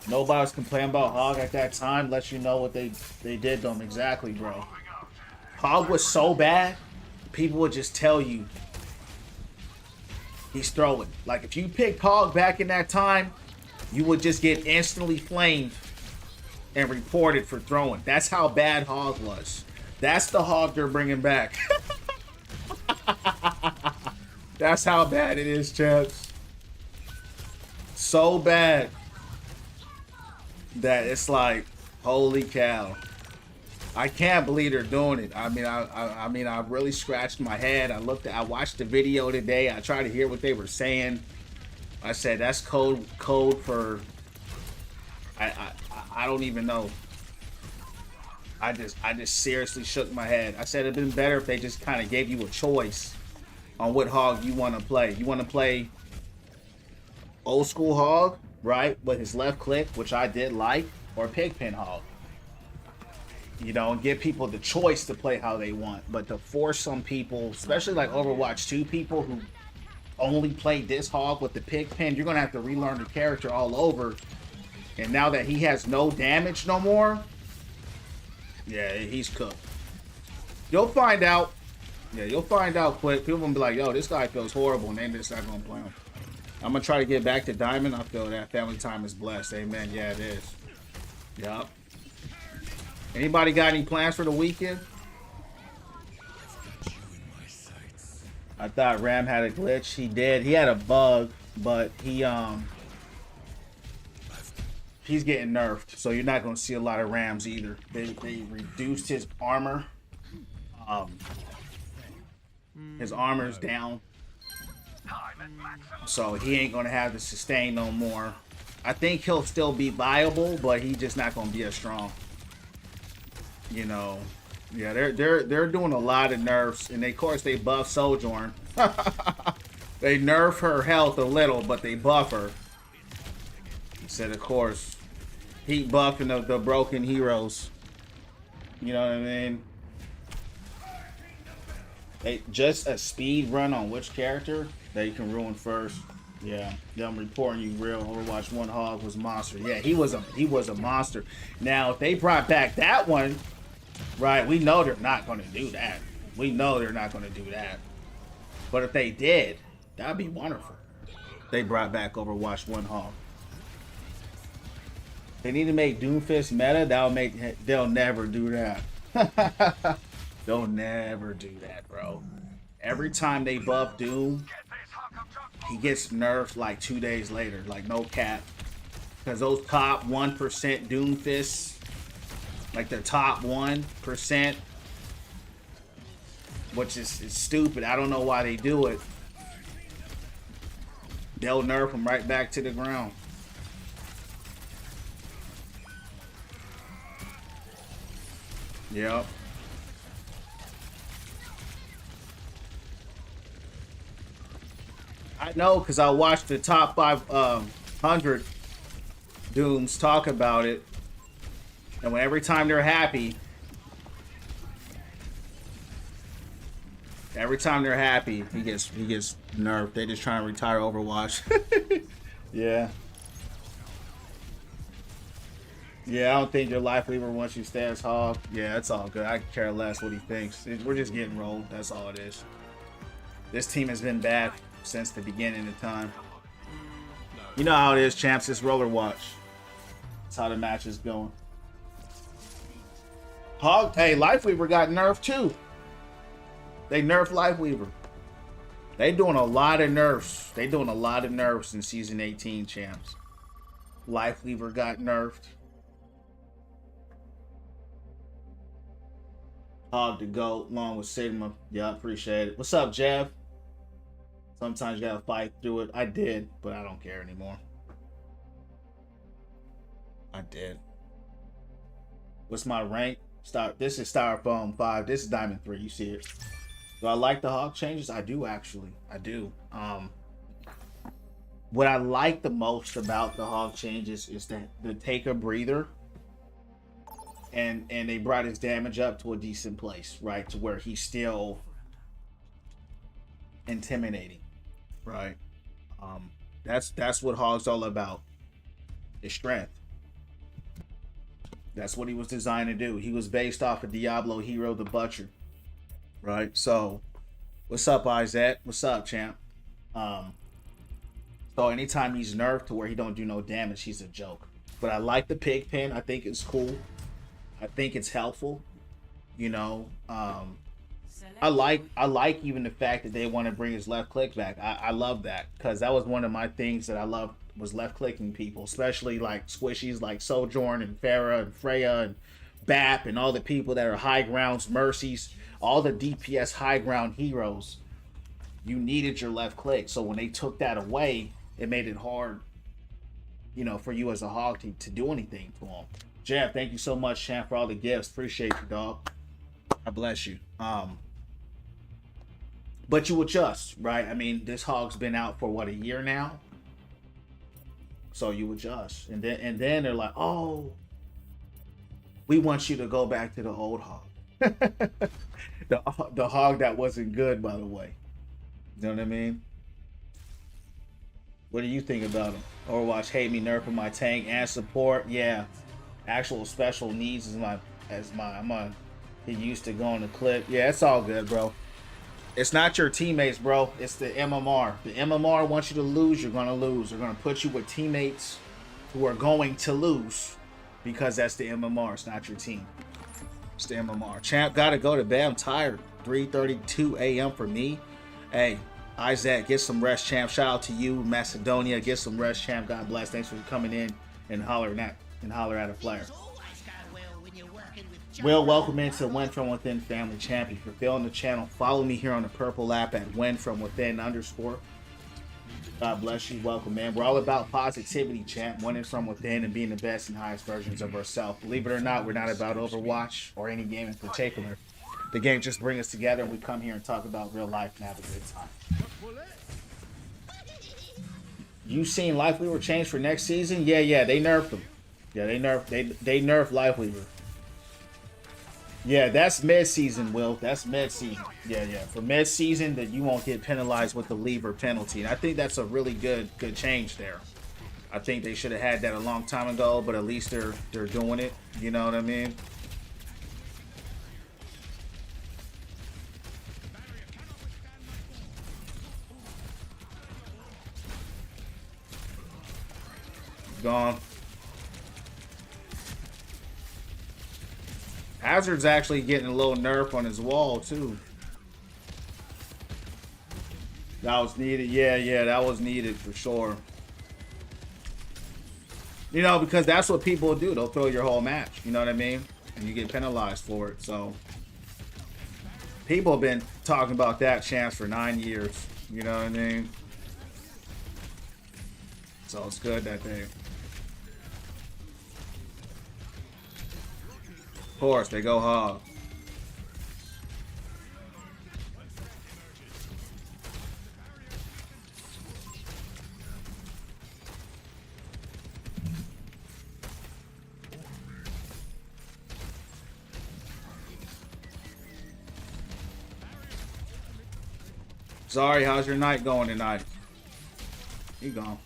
Nobody was complaining about Hog at that time. Lets you know what they did to him. Exactly, bro. Hog was so bad, people would just tell you he's throwing. Like, if you picked Hog back in that time, you would just get instantly flamed and reported for throwing. That's how bad Hog was. That's the Hog they're bringing back. That's how bad it is, chaps. So bad that it's like, Holy cow. I can't believe they're doing it. I mean, I really scratched my head. I watched the video today. I tried to hear what they were saying. I said that's code for I don't even know. I just seriously shook my head. I said it'd been better if they just kind of gave you a choice on what hog you want to play. You want to play old school hog, right, with his left click, which I did like, or pigpen hog. You know, and give people the choice to play how they want. But to force some people, especially like Overwatch 2 people who only played this hog with the pigpen, you're gonna have to relearn the character all over. And now that he has no damage no more, yeah, he's cooked. You'll find out. Yeah, you'll find out quick. People will be like, yo, this guy feels horrible, and they're just not gonna play him. I'm gonna try to get back to Diamond. I feel that family time is blessed. Amen. Yeah, it is. Yup. Anybody got any plans for the weekend? I thought Ram had a glitch. He did. He had a bug, but he's getting nerfed, so you're not going to see a lot of Rams either. They reduced his armor. His armor's down, so he ain't going to have the sustain no more. I think he'll still be viable, but he's just not going to be as strong. You know, yeah, they're doing a lot of nerfs, and of course they buff Sojourn. They nerf her health a little, but they buff her. Said, of course, heat buffing the broken heroes. You know what I mean? Hey, just a speed run on which character that you can ruin first. Yeah, I'm reporting you real. Overwatch 1 hog was monster. Yeah, he was a monster. Now, if they brought back that one, right, we know they're not going to do that. We know they're not going to do that. But if they did, that'd be wonderful. They brought back Overwatch 1 hog. They need to make Doomfist meta. They'll never do that. They'll never do that, bro. Every time they buff Doom, he gets nerfed like 2 days later, like no cap. Because those top 1% Doomfists, like the top 1%, which is stupid. I don't know why they do it. They'll nerf them right back to the ground. Yep. I know, because I watched the top 500 Dooms talk about it. And when every time they're happy, he gets nerfed. They just trying to retire Overwatch. Yeah. Yeah, I don't think your life leaver wants you stay as hog. Yeah, that's all good. I care less what he thinks. We're just getting rolled. That's all it is. This team has been bad since the beginning of time. You know how it is, champs. It's roller watch. That's how the match is going. Hog, hey, Lifeweaver got nerfed too. They nerfed Lifeweaver. They doing a lot of nerfs. They doing a lot of nerfs in season 18, champs. Lifeweaver got nerfed. Hog to go along with Sigma. Yeah, I appreciate it. What's up, Jeff? Sometimes you gotta fight through it. I did, but I don't care anymore. I did. What's my rank? This is Styrofoam 5. This is Diamond 3. You see it. Do I like the hog changes? I do, actually. I do. What I like the most about the hog changes is that the take a breather, and they brought his damage up to a decent place, right? To where he's still intimidating, right? That's what hog's all about. His strength. That's what he was designed to do. He was based off of Diablo Hero the Butcher, right? So, what's up, Isaac? What's up, champ? So anytime he's nerfed to where he don't do no damage, he's a joke. But I like the pig pen. I think it's cool. I think it's helpful. You know, I like even the fact that they want to bring his left click back. I love that, because that was one of my things that I loved was left clicking people, especially like squishies like Sojourn and Farah and Freya and Bap and all the people that are high grounds, Mercies, all the DPS high ground heroes. You needed your left click. So when they took that away, it made it hard, you know, for you as a hog to do anything to them. Jeff, thank you so much, champ, for all the gifts. Appreciate you, dog. God bless you. But you adjust, right? I mean, this hog's been out for what, a year now? So you adjust. And then they're like, oh, we want you to go back to the old hog. the hog that wasn't good, by the way. You know what I mean? What do you think about him? Overwatch hate me nerfing my tank and support. Yeah. Actual special needs I'm gonna get used to going to clip. Yeah, it's all good, bro. It's not your teammates, bro. It's the MMR. The MMR wants you to lose, you're gonna lose. They're gonna put you with teammates who are going to lose because that's the MMR. It's not your team. It's the MMR. Champ, gotta go to bed. I'm tired. 3:32 a.m. for me. Hey, Isaac, get some rest, champ. Shout out to you, Macedonia. Get some rest, champ. God bless. Thanks for coming in and holler at a player. Will, welcome into Win From Within family, champ. If you're feeling the channel, follow me here on the purple app at Win From Within _ God bless you. Welcome, man. We're all about positivity, champ. Winning from within and being the best and highest versions of ourselves. Believe it or not, we're not about Overwatch or any game in particular. The game just brings us together and we come here and talk about real life and have a good time. You seen Lifeweaver change for next season? Yeah, they nerfed them. Yeah, they nerfed Lifeweaver. Yeah, that's mid-season, Will. That's mid-season. Yeah. For mid-season, that you won't get penalized with the lever penalty. And I think that's a really good change there. I think they should have had that a long time ago, but at least they're doing it. You know what I mean? Gone. Hazard's actually getting a little nerf on his wall too. That was needed. Yeah, that was needed for sure. You know, because that's what people do. They'll throw your whole match. You know what I mean? And you get penalized for it. So people have been talking about that chance for 9 years. You know what I mean? So it's good that they... Of course, they go hog. Sorry, how's your night going tonight? He gone.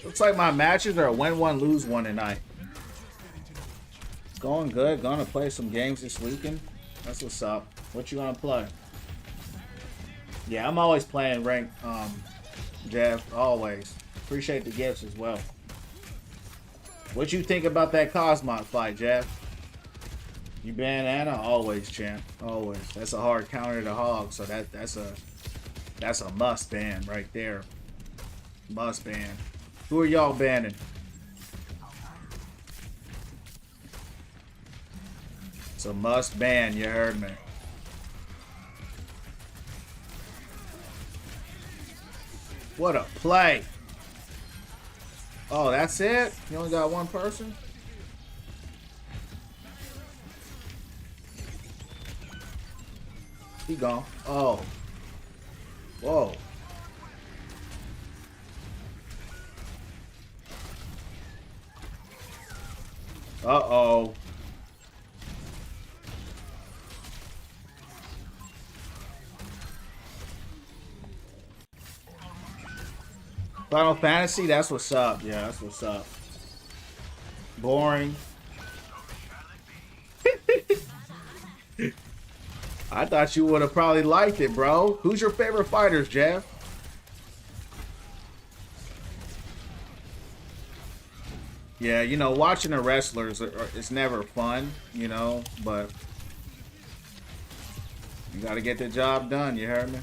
Looks like my matches are a win one, lose one tonight. It's going good. Gonna play some games this weekend. That's what's up. What you gonna play? Yeah, I'm always playing ranked, Jeff. Always. Appreciate the gifts as well. What you think about that Cosmot fight, Jeff? You ban Anna? Always, champ. Always. That's a hard counter to hog, so that's a must ban right there. Must ban. Who are y'all banning? It's a must ban, you heard me. What a play. Oh, that's it? You only got one person? He gone. Oh. Whoa. Uh-oh. Final Fantasy, that's what's up. Yeah, that's what's up. Boring. I thought you would have probably liked it, bro. Who's your favorite fighters, Jeff? Yeah, you know, watching the wrestlers, it's never fun, you know, but you got to get the job done, you heard me?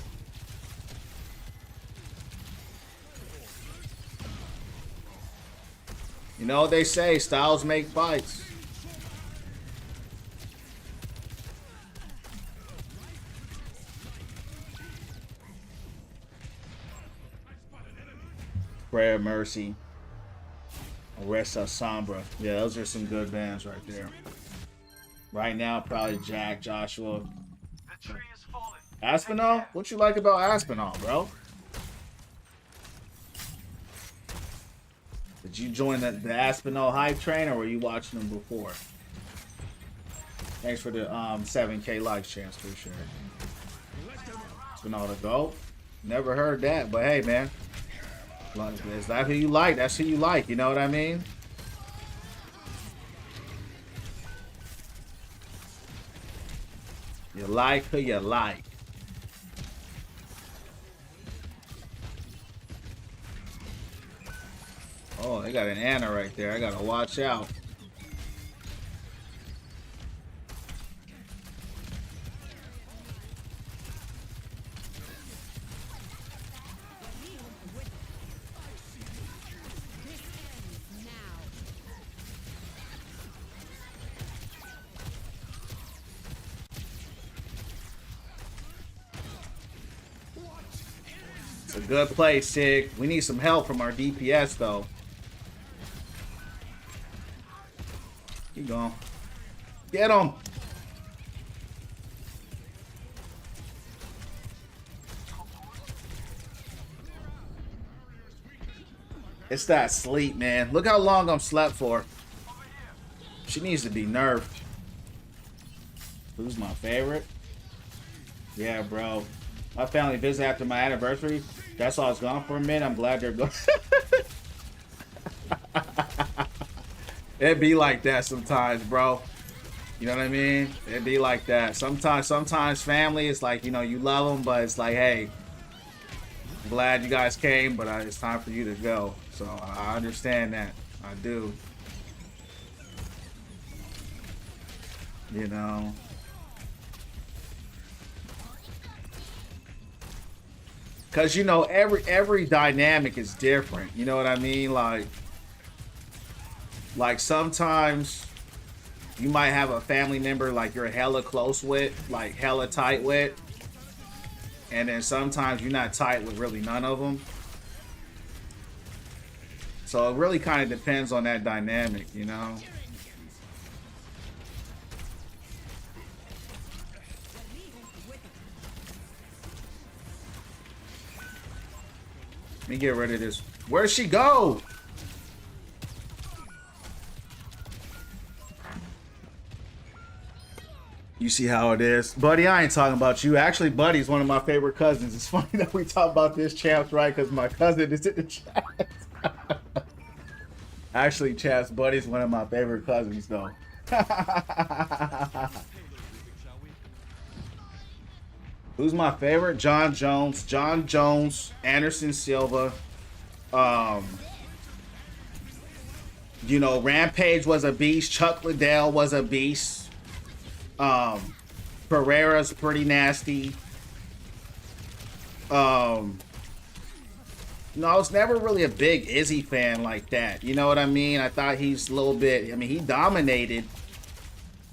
You know what they say, styles make fights. Prayer Mercy. Arresta Sombra. Yeah, those are some good bands right there. Right now, probably Jack, Joshua. Aspinall? What you like about Aspinall, bro? Did you join the Aspinall hype train, or were you watching them before? Thanks for the 7K likes, chance for sure. Aspinall to go. Never heard that, but hey, man. Is that who you like? That's who you like. You know what I mean? You like who you like. Oh, they got an Anna right there. I gotta watch out. It's a good play, Sig. We need some help from our DPS, though. Keep going. Get him! It's that sleep, man. Look how long I'm slept for. She needs to be nerfed. Who's my favorite? Yeah, bro. My family visit after my anniversary. That's why I was gone for a minute. I'm glad they're going. It'd be like that sometimes, bro. You know what I mean? It'd be like that. Sometimes family is like, you know, you love them, but it's like, hey, I'm glad you guys came, but it's time for you to go. So I understand that. I do. You know. Cause you know every dynamic is different. You know what I mean? Like sometimes you might have a family member like you're hella close with, like hella tight with, and then sometimes you're not tight with really none of them. So it really kind of depends on that dynamic, you know. Let me get rid of this. Where'd she go? You see how it is? Buddy, I ain't talking about you. Actually, Buddy's one of my favorite cousins. It's funny that we talk about this, champs, right? Because my cousin is in the chat. Actually, champs, Buddy's one of my favorite cousins, though. Who's my favorite? John Jones, Anderson Silva. You know, Rampage was a beast. Chuck Liddell was a beast. Pereira's pretty nasty. No, I was never really a big Izzy fan like that. You know what I mean? I thought he's a little bit, I mean, he dominated,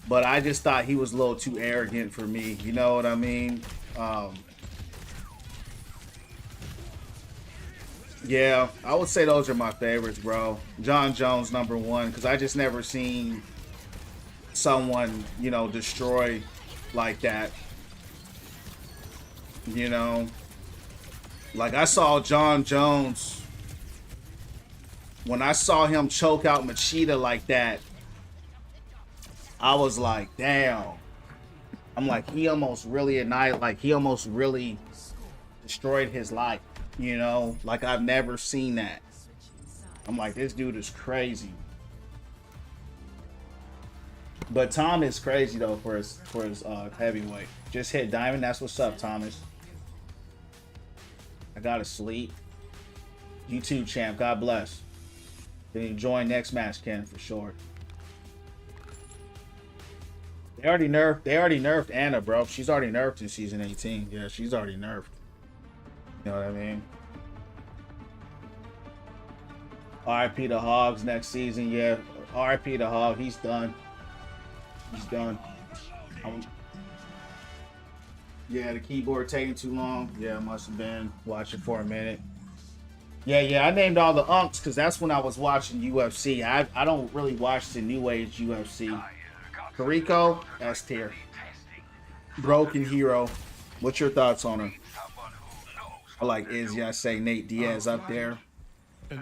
but I just thought he was a little too arrogant for me. You know what I mean? Yeah, I would say those are my favorites, bro. John Jones, #1, because I just never seen someone, you know, destroy like that. You know, like I saw John Jones, when I saw him choke out Machida like that, I was like, damn. I'm like, he almost really annihilated, like he almost really destroyed his life, you know? Like I've never seen that. I'm like, this dude is crazy. But Tom is crazy though for his heavyweight. Just hit diamond. That's what's up, Thomas. I gotta sleep. You too, champ. God bless. Then you join next match, Ken, for sure. They already nerfed Anna, bro. She's already nerfed in season 18. Yeah, she's already nerfed. You know what I mean? RIP to Hogs next season. Yeah, RIP to Hog. He's done. He's done. Yeah, the keyboard taking too long. Yeah, must have been watching for a minute. Yeah, I named all the unks because that's when I was watching UFC. I don't really watch the new age UFC. Kariko, S tier. Broken Hero. What's your thoughts on her? I like Izzy. I say Nate Diaz up there.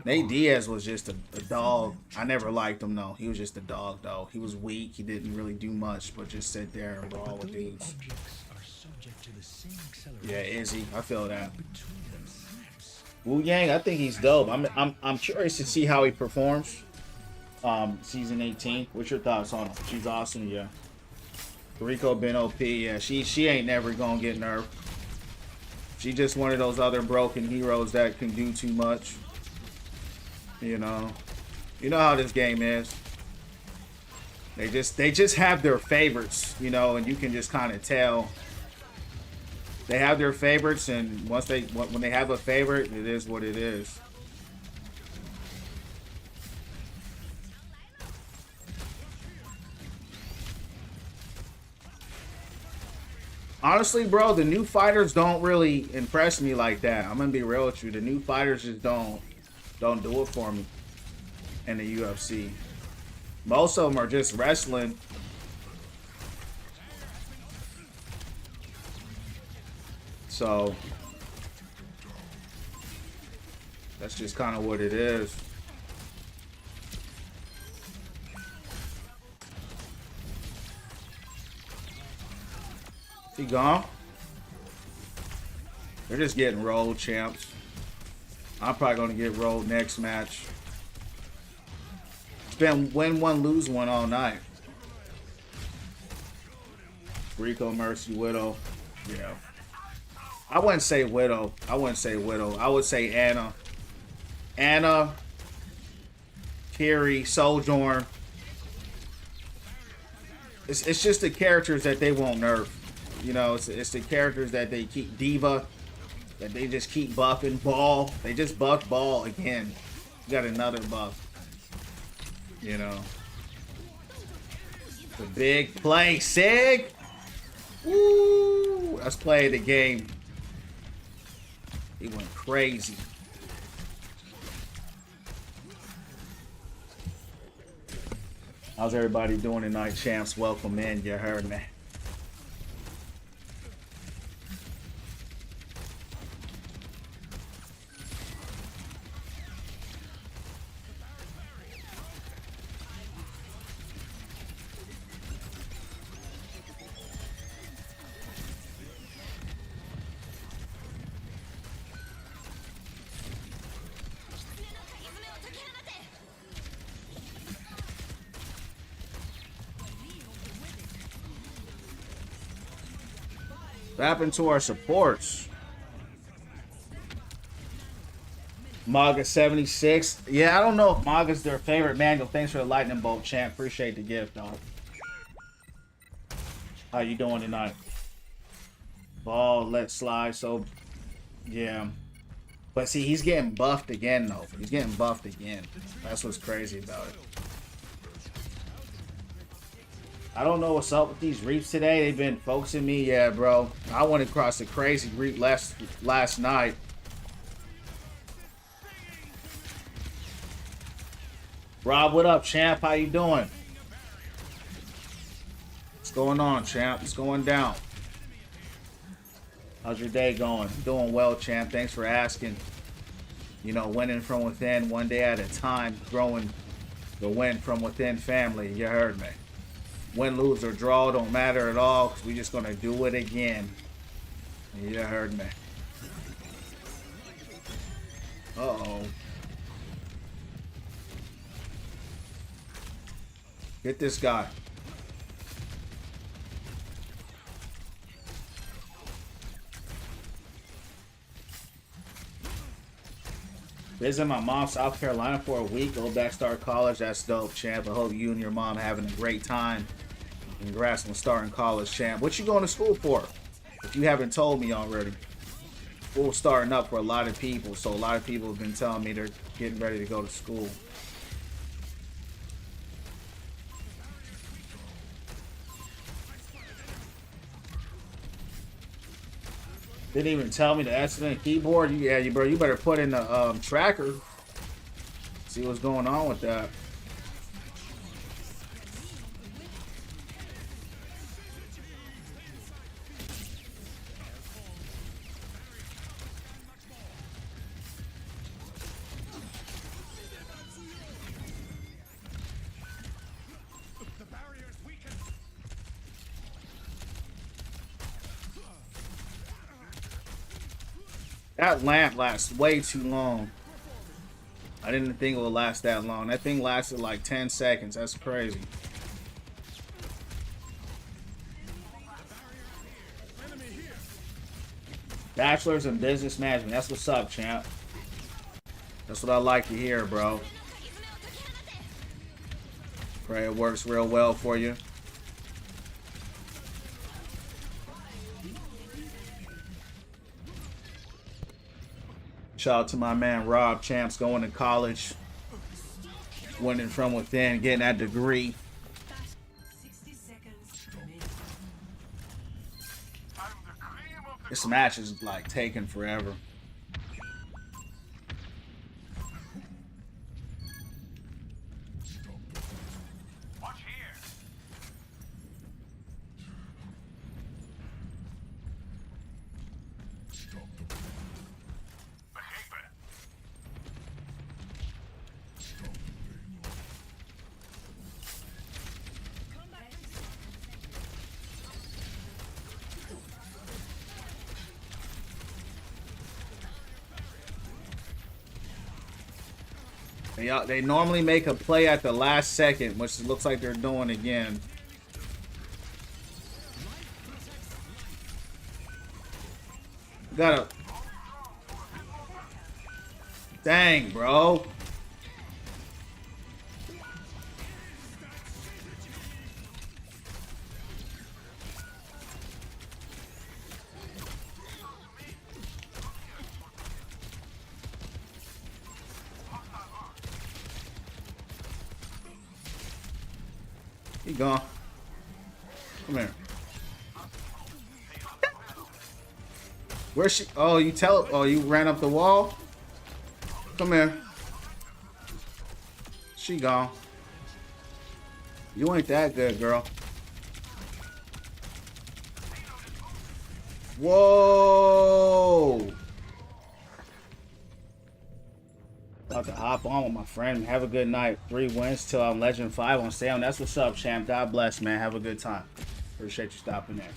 Nate Diaz was just a dog. I never liked him though. He was just a dog though. He was weak. He didn't really do much, but just sit there and brawl with dudes. Yeah, Izzy. I feel that. Wu Yang, I think he's dope. I'm curious to see how he performs. Season 18. What's your thoughts on him? She's awesome, yeah. Rico been OP, yeah. She ain't never gonna get nerfed. She just one of those other broken heroes that can do too much. You know how this game is. They just have their favorites, you know, and you can just kind of tell. They have their favorites, and when they have a favorite, it is what it is. Honestly, bro, the new fighters don't really impress me like that. I'm gonna be real with you. The new fighters just don't do it for me in the UFC. Most of them are just wrestling. So that's just kind of what it is. He gone? They're just getting rolled, champs. I'm probably going to get rolled next match. It's been win one, lose one all night. Rico, Mercy, Widow. Yeah. I wouldn't say Widow. I would say Anna. Anna, Carrie, Sojourn. It's just the characters that they won't nerf. You know, it's the characters that they keep. Diva, that they just keep buffing. Ball, they just buff Ball again. You got another buff. You know. The big play, Sig. Woo! Let's play the game. He went crazy. How's everybody doing tonight, champs? Welcome in. You heard me. What happened to our supports? Maga 76. Yeah, I don't know if Maga's their favorite. Manuel, thanks for the lightning bolt, champ. Appreciate the gift, dog. How you doing tonight? Ball, let slide. So, yeah. But see, he's getting buffed again, though. He's getting buffed again. That's what's crazy about it. I don't know what's up with these reaps today. They've been focusing me. Yeah, bro. I went across a crazy reap last night. Rob, what up, champ? How you doing? What's going on, champ? What's going down? How's your day going? Doing well, champ. Thanks for asking. You know, winning from within, one day at a time, growing the win from within family. You heard me. Win, lose, or draw don't matter at all, because we're just going to do it again. You heard me. Uh-oh. Get this guy. Visit my mom, South Carolina for a week. Go back, start college. That's dope, champ. I hope you and your mom having a great time. Congrats on starting college, champ. What you going to school for? If you haven't told me already. School starting up for a lot of people, so a lot of people have been telling me they're getting ready to go to school. Didn't even tell me the accident keyboard. Yeah, bro, you better put in the tracker. See what's going on with that. That lamp lasts way too long. I didn't think it would last that long. That thing lasted like 10 seconds. That's crazy. Bachelor's in Business Management. That's what's up, champ. That's what I like to hear, bro. Pray it works real well for you. Shout out to my man Rob, champs, going to college, winning from within, getting that degree. 60 seconds remaining. This match is like taking forever. Watch here. They normally make a play at the last second, which it looks like they're doing again. Gotta. Dang, bro. He gone. Come here. Where's she? Oh, you tell. Oh, you ran up the wall. Come here. She gone. You ain't that good, girl. Whoa. About to hop on with my friend. Have a good night. 3 wins till I'm Legend 5 on Sam. That's what's up, champ. God bless, man. Have a good time. Appreciate you stopping there.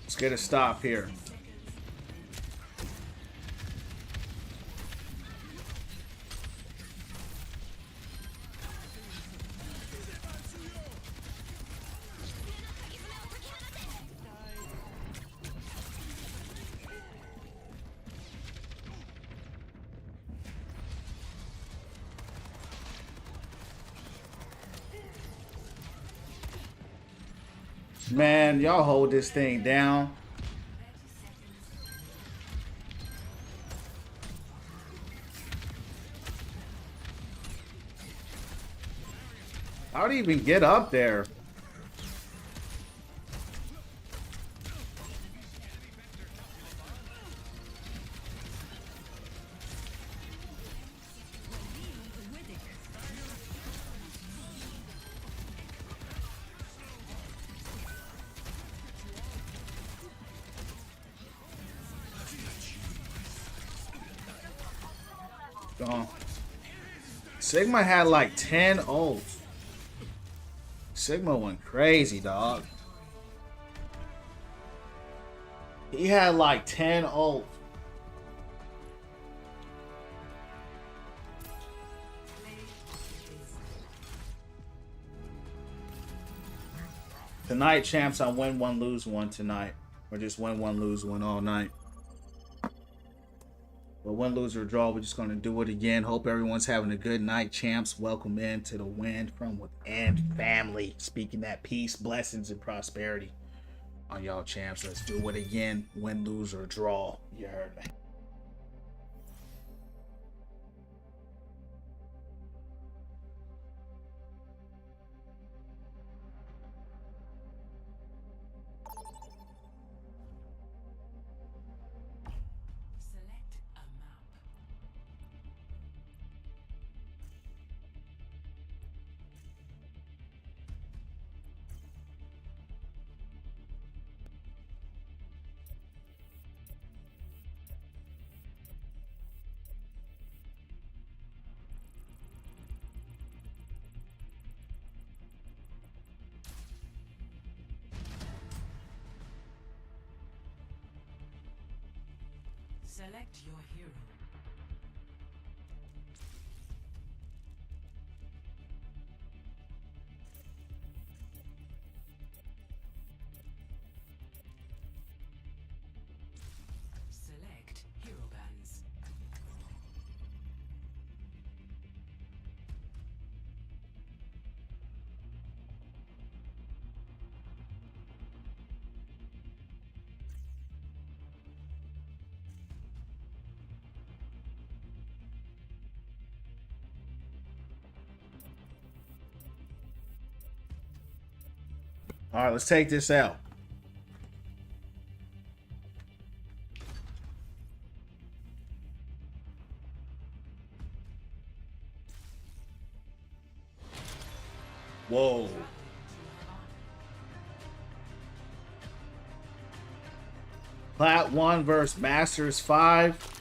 Let's get a stop here. Man, y'all hold this thing down. How do you even get up there? Gone. Sigma had like 10 ults. Sigma went crazy, dog. He had like 10 ults. Tonight, champs, I win one, lose one tonight. Or just win one, lose one all night. But win, lose, or draw, we're just going to do it again. Hope everyone's having a good night, champs. Welcome in to the Win From Within family. Speaking that peace, blessings, and prosperity on y'all, champs. Let's do it again. Win, lose, or draw. You heard me. Select a map. Select your hero. Select hero bands. All right, let's take this out. Whoa. Plat 1 versus Masters 5.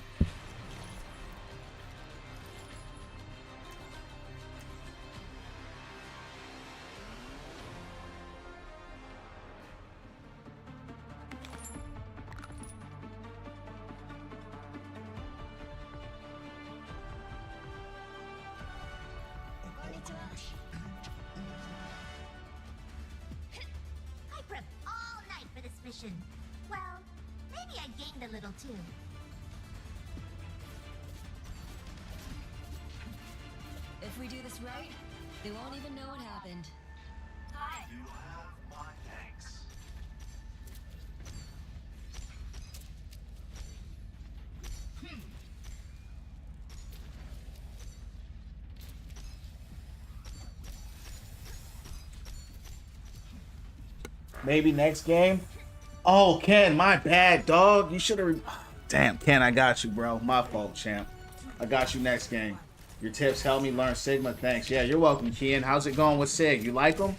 I prepped all night for this mission. Well, maybe I gained a little too. If we do this right, they won't even know what happened. Hi. You have my thanks. Maybe next game. Oh, Ken, my bad, dog. You should have. Damn, Ken, I got you, bro. My fault, champ. I got you next game. Your tips help me learn Sigma. Thanks. Yeah, you're welcome, Ken. How's it going with Sig? You like him?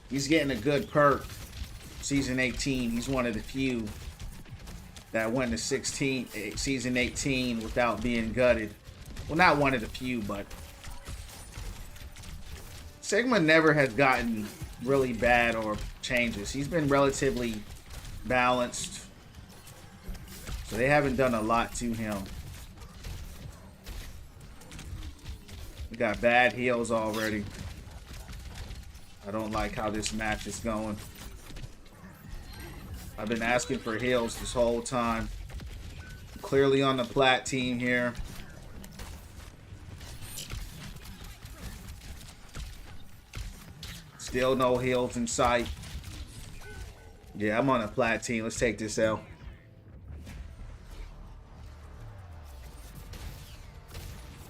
He's getting a good perk. Season 18. He's one of the few that went to season 18 without being gutted. Well, not one of the few, but Sigma never has gotten really bad or changes. He's been relatively balanced. So they haven't done a lot to him. We got bad heals already. I don't like how this match is going. I've been asking for heals this whole time. Clearly on the plat team here. Still no heals in sight. Yeah, I'm on a plat team. Let's take this L.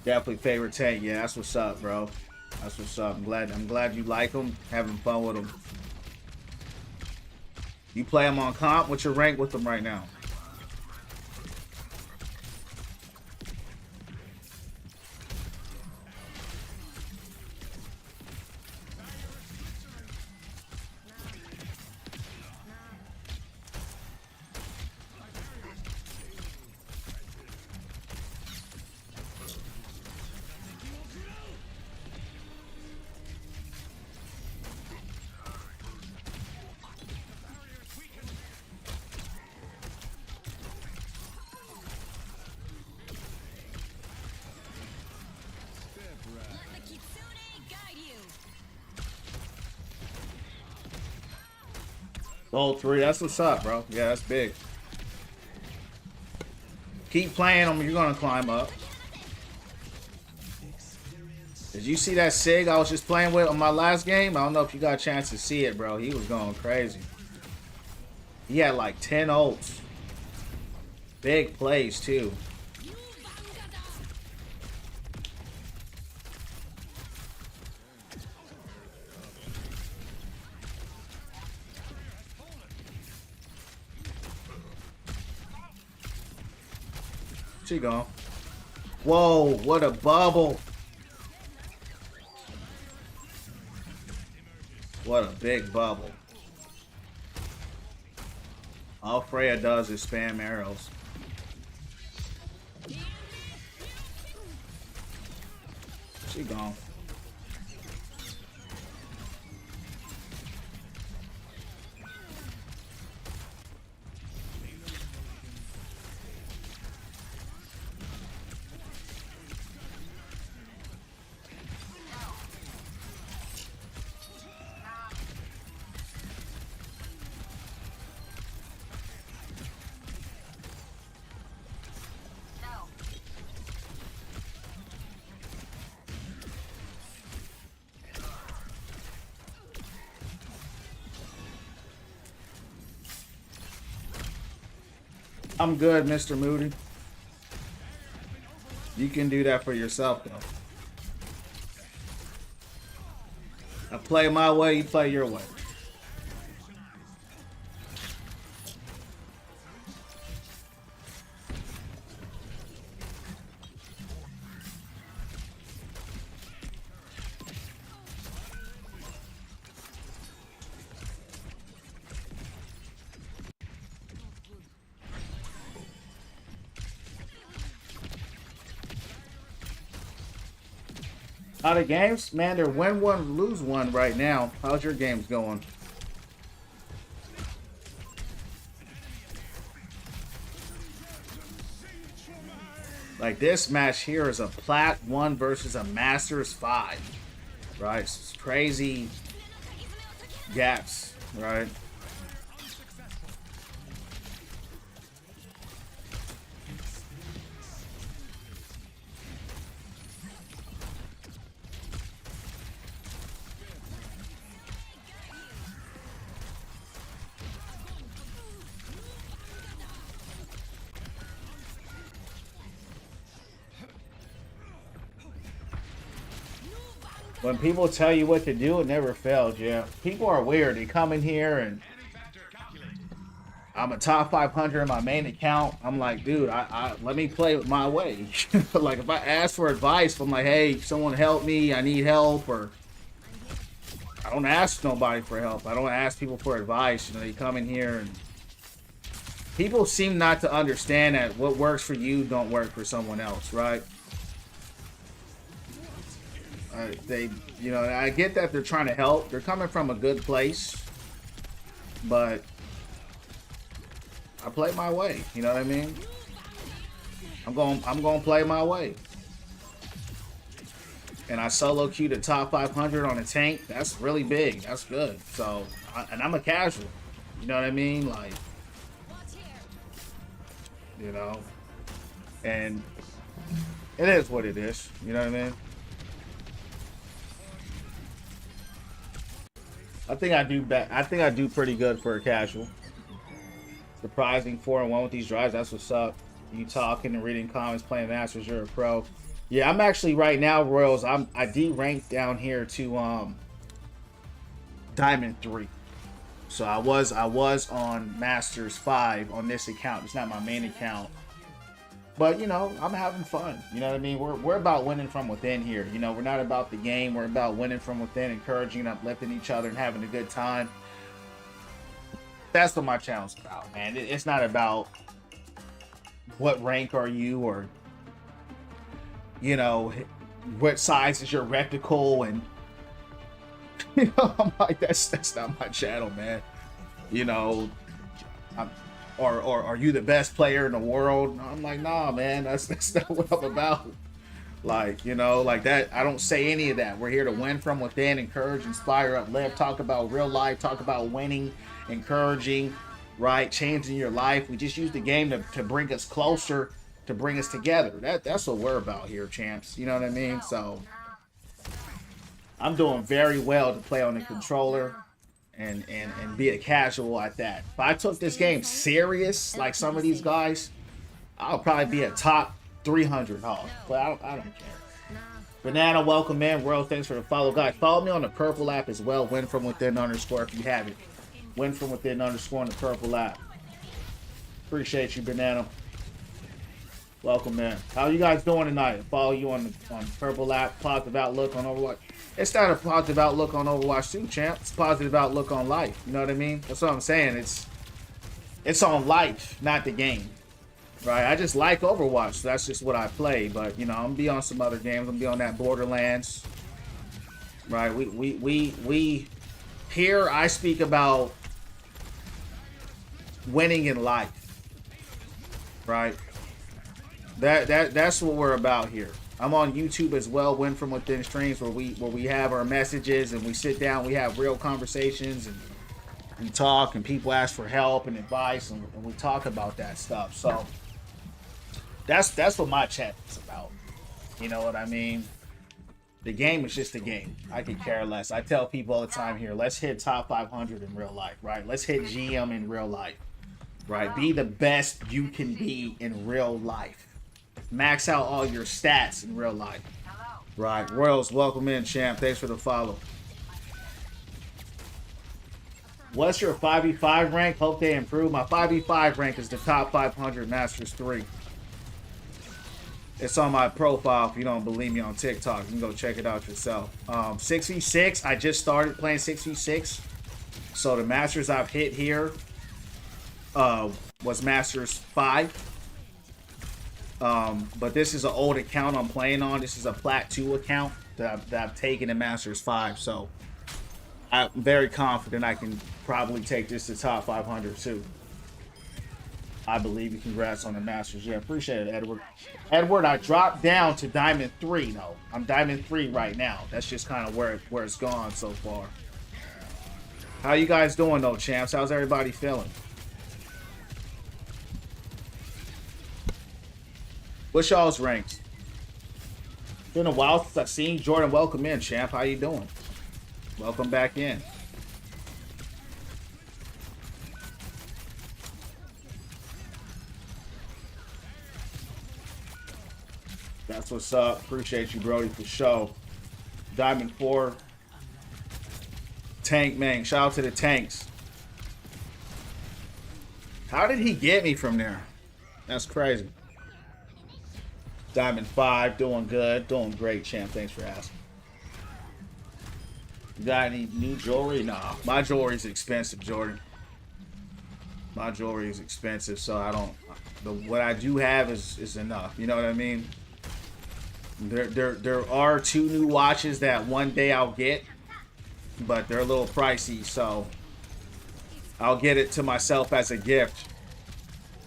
Definitely favorite tank. Yeah, that's what's up, bro. That's what's up. I'm glad you like him. Having fun with him. You play him on comp? What's your rank with him right now? Gold 3, that's what's up, bro. Yeah, that's big. Keep playing them, you're gonna climb up. Did you see that Sig I was just playing with on my last game? I don't know if you got a chance to see it, bro. He was going crazy. He had like 10 ults. Big plays, too. She gone. Whoa, what a bubble. What a big bubble. All Freya does is spam arrows. She gone. I'm good, Mr. Moody. You can do that for yourself, though. I play my way, you play your way. How the games? Man, they're win one, lose one right now. How's your games going? Like this match here is a Plat 1 versus a Masters 5. Right? It's crazy gaps, right? When people tell you what to do, it never fails, yeah. People are weird. They come in here and I'm a top 500 in my main account. I'm like, dude, let me play my way. Like, if I ask for advice, I'm like, hey, someone help me. I need help. Or I don't ask nobody for help. I don't ask people for advice. You know, you come in here and people seem not to understand that what works for you don't work for someone else, right? You know, I get that they're trying to help. They're coming from a good place, but I play my way. You know what I mean? I'm going to play my way. And I solo queued a top 500 on a tank. That's really big. That's good. So, and I'm a casual. You know what I mean? Like, you know, and it is what it is. You know what I mean? I think I do pretty good for a casual. Surprising 4-1 with these drives. That's what's up. You talking and reading comments, playing Masters. You're a pro. Yeah, I'm actually right now, Royals. I D-ranked down here to Diamond 3. So I was on Masters 5 on this account. It's not my main account. But, you know, I'm having fun. You know what I mean? We're about winning from within here. You know, we're not about the game. We're about winning from within, encouraging and uplifting each other and having a good time. That's what my channel's about, man. It's not about what rank are you or, you know, what size is your reticle. And, you know, I'm like, that's not my channel, man. You know, or are you the best player in the world? I'm like, nah, man, that's not what I'm about. Like, you know, like that. I don't say any of that. We're here to win from within, encourage, inspire, uplift, talk about real life, talk about winning, encouraging, right? Changing your life. We just use the game to bring us closer, to bring us together. That's what we're about here, champs. You know what I mean? So I'm doing very well to play on the controller and be a casual at that. If I took this game serious, like some of these guys, I'll probably be a top 300 hog, but I don't care. Banana, welcome in. World, thanks for the follow. Guys, follow me on the purple app as well. Win from within underscore if you have it. Win from within underscore on the purple app. Appreciate you, Banana. Welcome in. How you guys doing tonight? Follow you on purple app. Positive outlook on Overwatch. It's not a positive outlook on Overwatch too, champ. It's a positive outlook on life. You know what I mean? That's what I'm saying. It's on life, not the game. Right, I just like Overwatch. So that's just what I play. But you know, I'm gonna be on some other games. I'm gonna be on that Borderlands. Right, we here I speak about winning in life. Right, that's what we're about here. I'm on YouTube as well. Win from within streams where we have our messages and we sit down. We have real conversations and we talk and people ask for help and advice and we talk about that stuff. So. That's what my chat is about. You know what I mean? The game is just a game. I could care less. I tell people all the time here, let's hit top 500 in real life, right? Let's hit GM in real life, right? Be the best you can be in real life. Max out all your stats in real life. Right. Royals, welcome in, champ. Thanks for the follow. What's your 5v5 rank? Hope they improve. My 5v5 rank is the top 500 Masters 3. It's on my profile. If you don't believe me on TikTok, you can go check it out yourself. 6v6, I just started playing 6v6. So the Masters I've hit here was Masters 5. But this is an old account I'm playing on. This is a Plat 2 account that I've taken in Masters 5. So I'm very confident I can probably take this to top 500 too. I believe you. Congrats on the Masters. Yeah, appreciate it, Edward. Edward, I dropped down to Diamond 3, though. I'm Diamond 3 right now. That's just kind of where it's gone so far. How you guys doing, though, champs? How's everybody feeling? What's y'all's ranks? Been a while since I've seen Jordan. Welcome in, champ. How you doing? Welcome back in. That's what's up. Appreciate you, Brody, for show. Diamond 4. Tank, man. Shout out to the tanks. How did he get me from there? That's crazy. Diamond 5. Doing good. Doing great, champ. Thanks for asking. You got any new jewelry? Nah. My jewelry's expensive, Jordan. My jewelry is expensive, so I don't... what I do have is enough. You know what I mean? There are 2 new watches that one day I'll get, but they're a little pricey, so I'll get it to myself as a gift.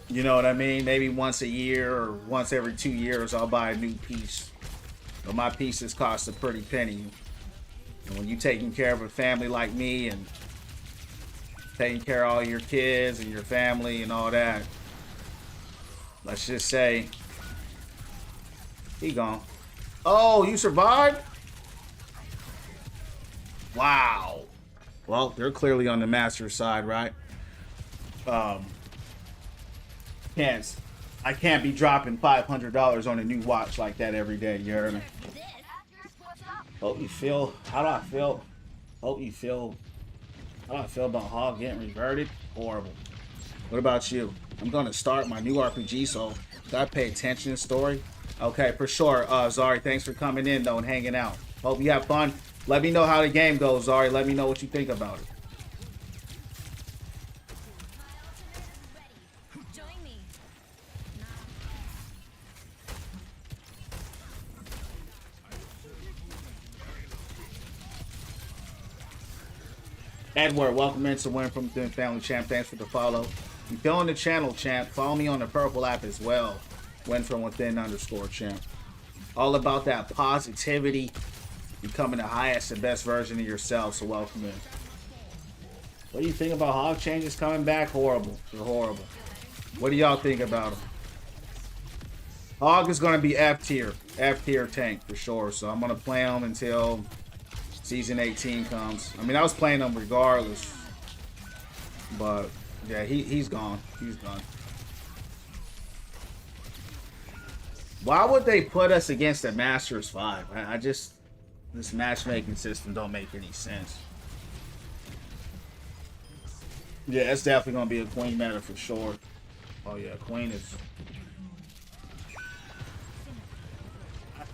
You know what I mean? Maybe once a year or once every 2 years I'll buy a new piece. But my pieces cost a pretty penny. And when you're taking care of a family like me and taking care of all your kids and your family and all that, let's just say he gone. Oh, you survived? Wow. Well, they're clearly on the master side, right? I can't be dropping $500 on a new watch like that every day. You heard me? Hope you feel. How do I feel? Hope you feel. How do I feel about Hog getting reverted? Horrible. What about you? I'm gonna start my new RPG, so gotta pay attention to the story. Okay, for sure. Zari, thanks for coming in though and hanging out. Hope you have fun. Let me know how the game goes, Zari. Let me know what you think about it. Join me. Edward, welcome into Win from Within Family, champ. Thanks for the follow. You feeling the channel, champ? Follow me on the purple app as well. Win from Within _ champ. All about that positivity, becoming the highest and best version of yourself. So welcome in. What do you think about Hog changes coming back? Horrible. They're horrible. What do y'all think about them? Hog is going to be F tier tank for sure. So I'm going to play him until season 18 comes. I mean, I was playing him regardless, but yeah, he's gone. He's gone. Why would they put us against the Masters 5? I just, this matchmaking system don't make any sense. Yeah, it's definitely gonna be a Queen meta for sure. Oh yeah, Queen is.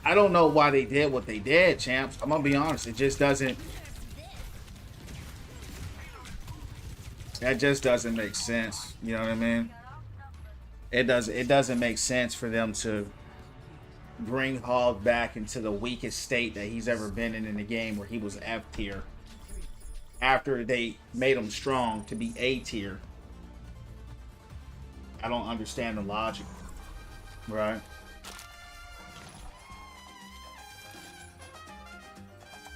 I don't know why they did what they did, champs. I'm gonna be honest. It just doesn't. That just doesn't make sense. You know what I mean? It doesn't make sense for them to bring Hog back into the weakest state that he's ever been in the game, where he was F tier, after they made him strong to be A tier. I don't understand the logic, right?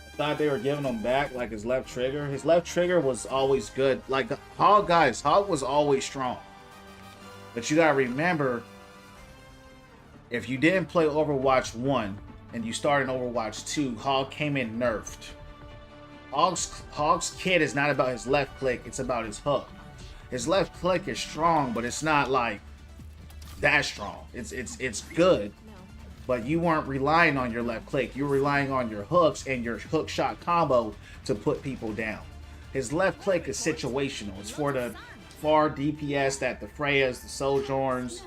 I thought they were giving him back like his left trigger. His left trigger was always good. Like Hog, guys, Hog was always strong. But you gotta remember, if you didn't play Overwatch 1 and you started in Overwatch 2, Hog came in nerfed. Hog's kit is not about his left click, it's about his hook. His left click is strong, but it's not like that strong. It's good, but you weren't relying on your left click. You were relying on your hooks and your hook shot combo to put people down. His left click is situational. It's for the far DPS that the Freyas, the Sojourns,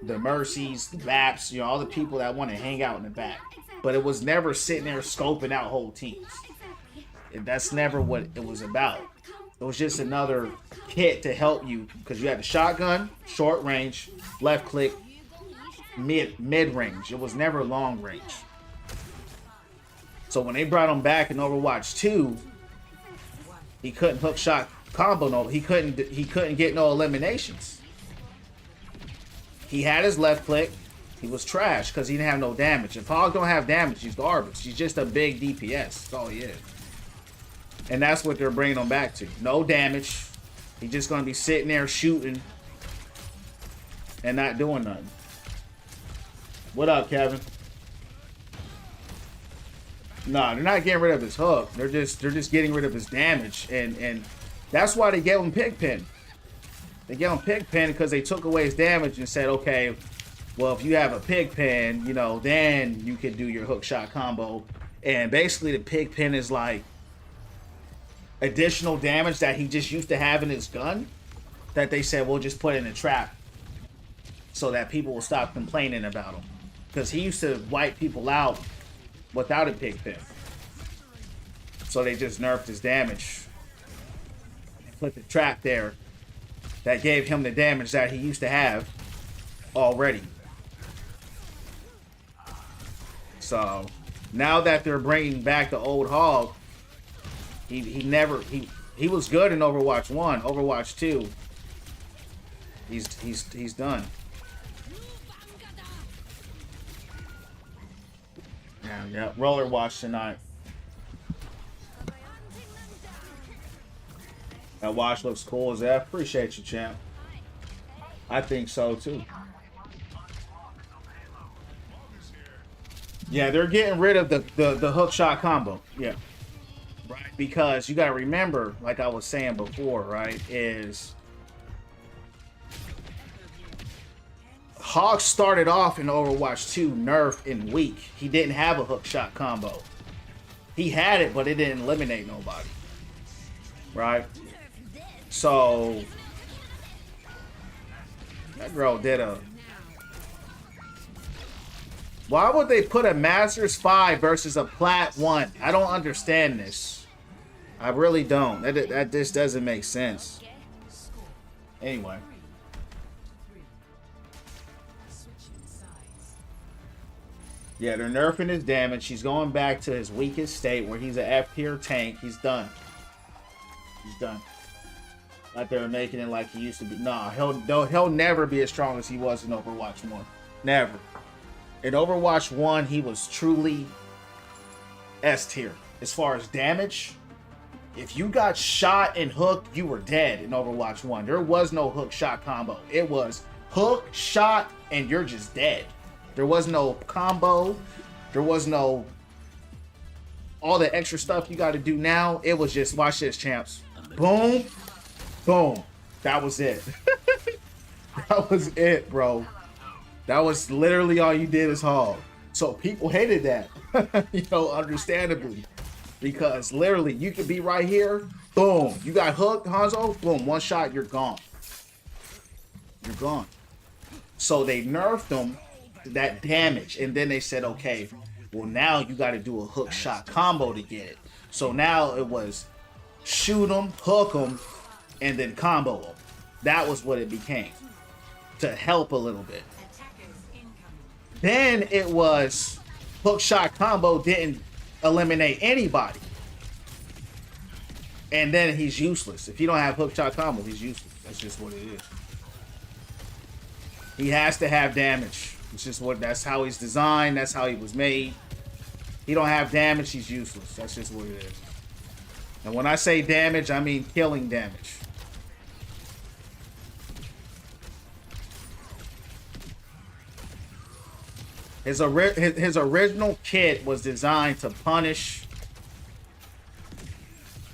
the Mercies, the Vaps, you know, all the people that want to hang out in the back. But it was never sitting there scoping out whole teams. That's never what it was about. It was just another kit to help you, because you had the shotgun, short range, left click, mid range. It was never long range. So when they brought him back in Overwatch 2, he couldn't hook shot combo no. He couldn't get no eliminations. He had his left click. He was trash because he didn't have no damage. If Hog don't have damage, he's garbage. He's just a big DPS. That's all he is. And that's what they're bringing him back to. No damage. He's just going to be sitting there shooting and not doing nothing. What up, Kevin? Nah, they're not getting rid of his hook. They're just getting rid of his damage, and that's why they gave him Pigpen. They gave him Pigpen because they took away his damage and said, okay, well, if you have a Pigpen, you know, then you could do your hook shot combo. And basically, the Pigpen is like additional damage that he just used to have in his gun, that they said, we'll just put in a trap so that people will stop complaining about him, because he used to wipe people out without a Pigpen. So they just nerfed his damage and put the trap there that gave him the damage that he used to have already. So now that they're bringing back the old Hog, he was good in Overwatch 1, Overwatch 2. He's done. Yeah, roller watch tonight. That watch looks cool as F. Appreciate you, champ. I think so too. Yeah, they're getting rid of the hook shot combo. Yeah. Right. Because you gotta remember, like I was saying before, right, is Hog started off in Overwatch 2 nerfed and weak. He didn't have a hook shot combo. He had it, but it didn't eliminate nobody. Right? So that girl did a... Why would they put a Masters 5 versus a Plat 1? I don't understand this. I really don't. That just doesn't make sense. Anyway. Yeah, they're nerfing his damage. He's going back to his weakest state where he's an F tier tank. He's done. He's done. Like they were making it like he used to be. Nah, he'll never be as strong as he was in Overwatch 1. Never. In Overwatch 1, he was truly S tier. As far as damage, if you got shot and hooked, you were dead in Overwatch 1. There was no hook shot combo. It was hook, shot, and you're just dead. There was no combo. There was no all the extra stuff you got to do now. It was just, watch this, champs. Boom, boom. That was it. That was it, bro. That was literally all you did is hog. So people hated that, you know, understandably. Because literally, you could be right here, boom. You got hooked, Hanzo, boom, one shot, you're gone. You're gone. So they nerfed them that damage, and then they said, okay, well now you got to do a hook shot combo to get it. So now it was shoot them, hook them, and then combo them. That was what it became to help a little bit. Then it was hook shot combo didn't eliminate anybody, and then he's useless. If you don't have hook shot combo, he's useless. That's just what it is. He has to have damage. It's just that's how he's designed. That's how he was made. He don't have damage, he's useless. That's just what it is. And when I say damage, I mean killing damage. His original kit was designed to punish.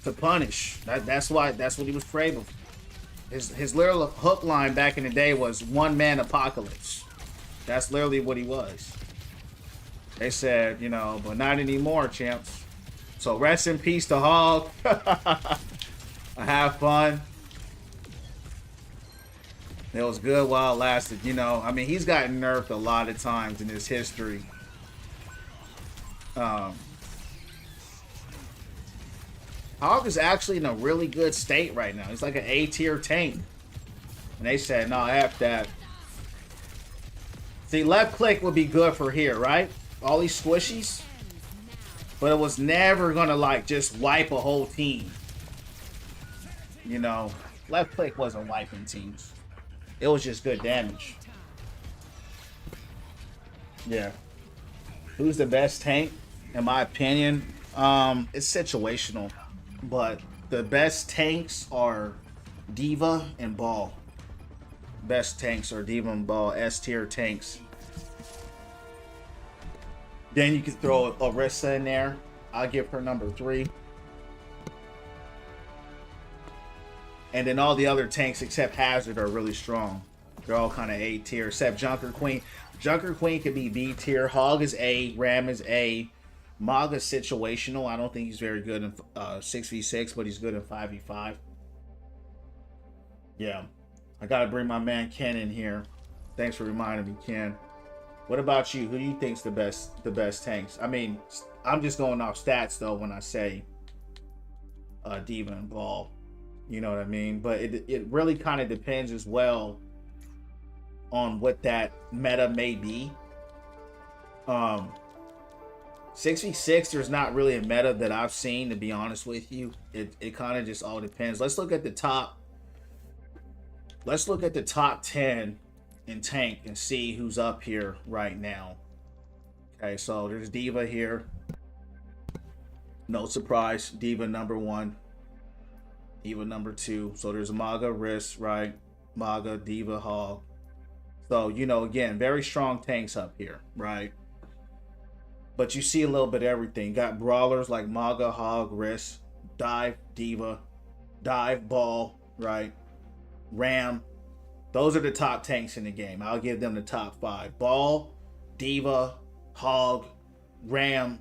That's what he was created for. His literal hook line back in the day was one man apocalypse. That's literally what he was. They said, you know, but not anymore, champs. So rest in peace to Hog. Have fun. It was good while it lasted, you know. I mean, he's gotten nerfed a lot of times in his history. Hog is actually in a really good state right now. He's like an A-tier tank. And they said, no, F that. See, left click would be good for here, right? All these squishies. But it was never gonna like just wipe a whole team. You know, left click wasn't wiping teams. It was just good damage. Yeah. Who's the best tank? In my opinion, it's situational. But the best tanks are Diva and Ball. Best tanks are Diva and Ball, S tier tanks. Then you can throw Orisa in there. I'll give her number 3. And then all the other tanks except Hazard are really strong. They're all kind of A tier, except Junker Queen. Junker Queen could be B tier. Hog is A. Ram is A. Mog is situational. I don't think he's very good in 6v6, but he's good in 5v5. Yeah. I got to bring my man Ken in here. Thanks for reminding me, Ken. What about you? Who do you think's the best tanks? I mean, I'm just going off stats, though, when I say Diva and Ball. You know what I mean? But it really kind of depends as well on what that meta may be. 6v6, there's not really a meta that I've seen, to be honest with you. It kind of just all depends. Let's look at the top 10 in tank and see who's up here right now. Okay, so there's Diva here. No surprise, Diva number 1. Diva number 2. So there's Maga, Riss, right? Maga, Diva, Hog. So, you know, again, very strong tanks up here, right? But you see a little bit of everything. Got brawlers like Maga, Hog, Riss, Dive, Diva, Dive, Ball, right? Ram. Those are the top tanks in the game. I'll give them the top 5. Ball, Diva, Hog, Ram.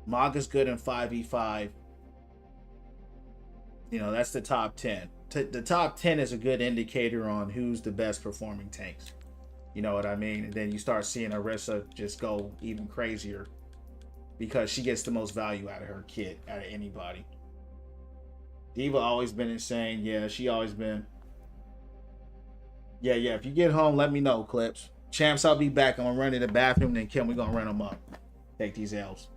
Maga's good in 5v5. You know, that's the top 10. The top 10 is a good indicator on who's the best performing tanks. You know what I mean? And then you start seeing Orisa just go even crazier because she gets the most value out of her kit, out of anybody. Diva always been insane. Yeah, she always been. Yeah. If you get home, let me know, Clips. Champs, I'll be back. I'm going to run to the bathroom, then Kim, we're going to run them up. Take these L's.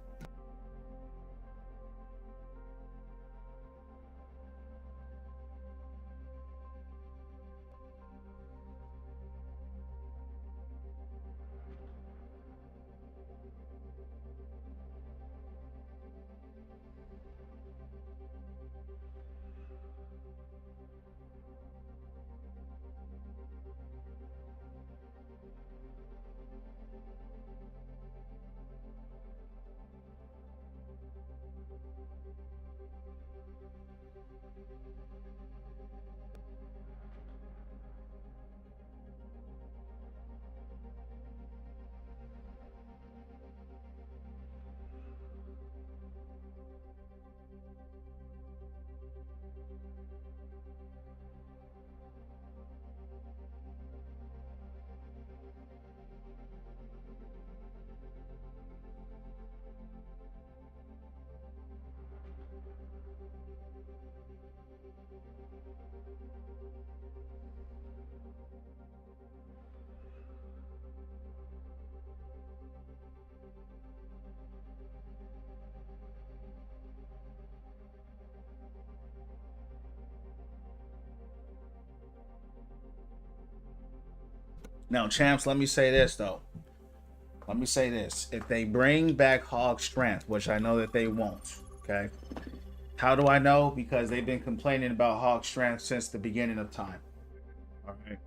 Now, champs, let me say this though. Let me say this. If they bring back Hog Strength, which I know that they won't, okay? How do I know? Because they've been complaining about Hog Strength since the beginning of time. All right.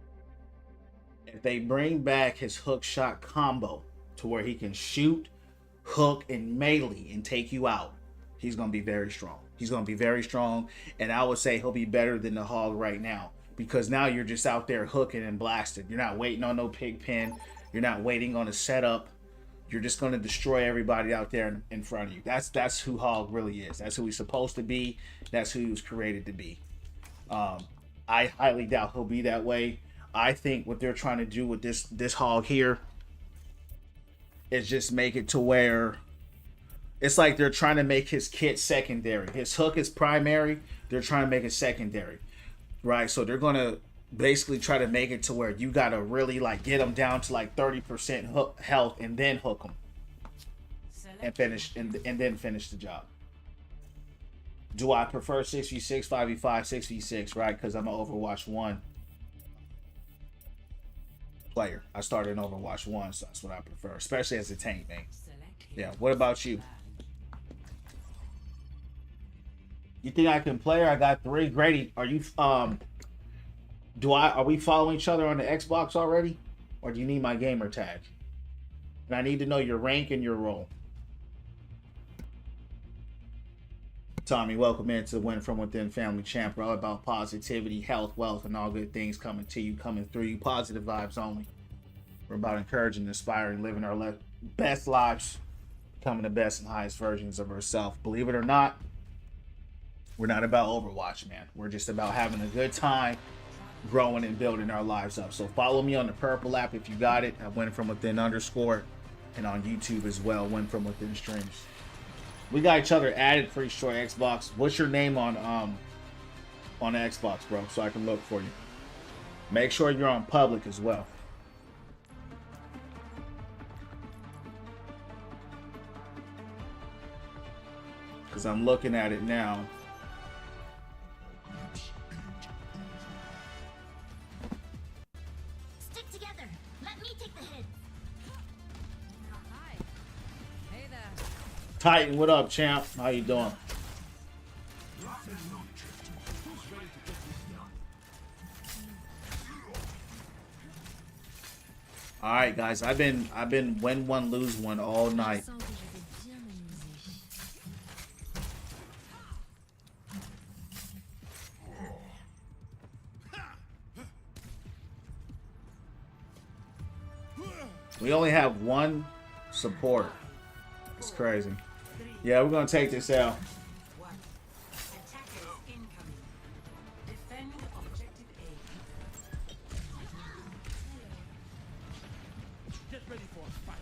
If they bring back his hook shot combo to where he can shoot, hook, and melee and take you out, he's going to be very strong. He's going to be very strong. And I would say he'll be better than the Hog right now. Because now you're just out there hooking and blasting. You're not waiting on no pig pen. You're not waiting on a setup. You're just going to destroy everybody out there in front of you. That's who Hog really is. That's who he's supposed to be. That's who he was created to be. I highly doubt he'll be that way. I think what they're trying to do with this Hog here is just make it to where it's like they're trying to make his kit secondary. His hook is primary. They're trying to make it secondary, right? So they're going to basically try to make it to where you got to really like get him down to like 30% health and then hook him and finish and then finish the job. Do I prefer 6v6, 5v5, 6v6, right? Because I'm an Overwatch 1 player. I started in Overwatch 1, so that's what I prefer, especially as a tank, man. Yeah, what about you? You think I can play her? I got 3. Grady, are you are we following each other on the Xbox already? Or do you need my gamer tag? And I need to know your rank and your role. Tommy, welcome into the Win From Within Family Champ. We're all about positivity, health, wealth, and all good things coming to you, coming through you. Positive vibes only. We're about encouraging, inspiring, living our best lives, becoming the best and highest versions of ourselves. Believe it or not, we're not about Overwatch, man. We're just about having a good time, growing and building our lives up. So follow me on the Purple app if you got it. I Win From Within _ and on YouTube as well, Win From Within streams. We got each other added for sure. Xbox. What's your name on the Xbox, bro? So I can look for you. Make sure you're on public as well. Because I'm looking at it now. Stick together. Let me take the hit. Hi. Hey there. Titan, what up, champ? How you doing? All right, guys. I've been win one, lose one all night. We only have one support. It's crazy. Yeah, we're gonna take this out. Attackers incoming. Defend objective A. Get ready for a fight.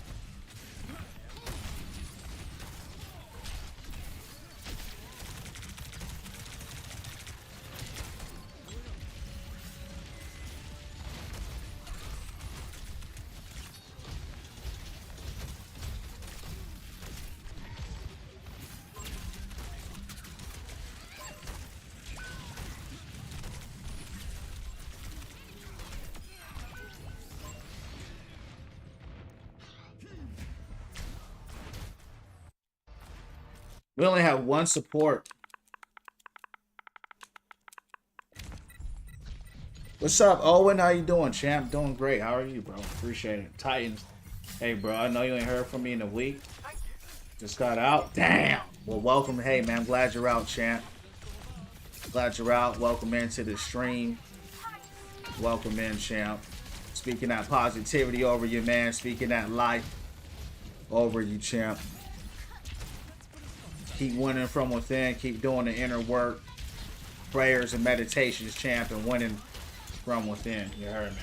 We only have one support. What's up, Owen? How you doing, champ? Doing great. How are you, bro? Appreciate it. Titans. Hey, bro. I know you ain't heard from me in a week. Just got out. Damn. Well, welcome. Hey, man. I'm glad you're out, champ. Glad you're out. Welcome into the stream. Welcome in, champ. Speaking that positivity over you, man. Speaking that life over you, champ. Keep winning from within. Keep doing the inner work. Prayers and meditations, champ, and winning from within. You heard me.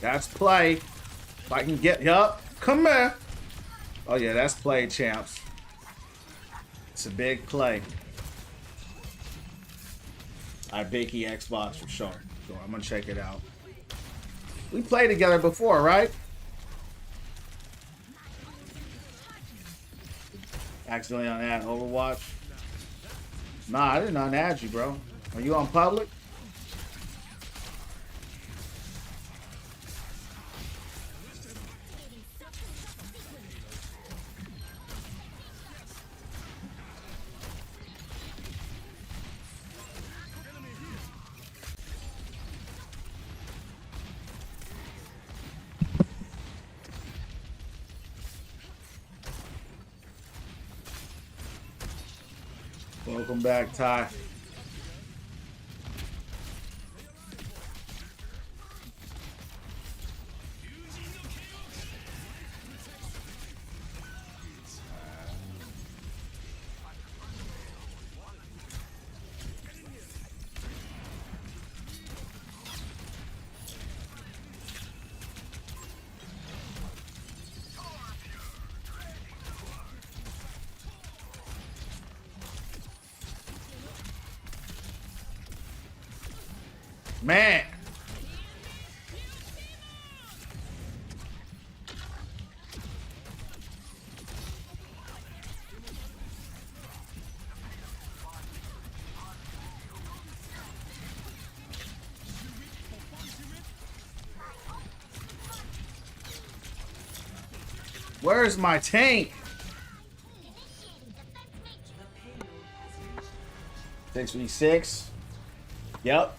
That's play. If I can get you up. Come here. Oh yeah, that's play, champs. It's a big play. I Vicky Xbox for sure. So I'm gonna check it out. We played together before, right? Accidentally on that Overwatch. Nah, I didn't unadd you, bro. Are you on public? Welcome back, Ty. Man. Where's my tank? 6v6. Yep.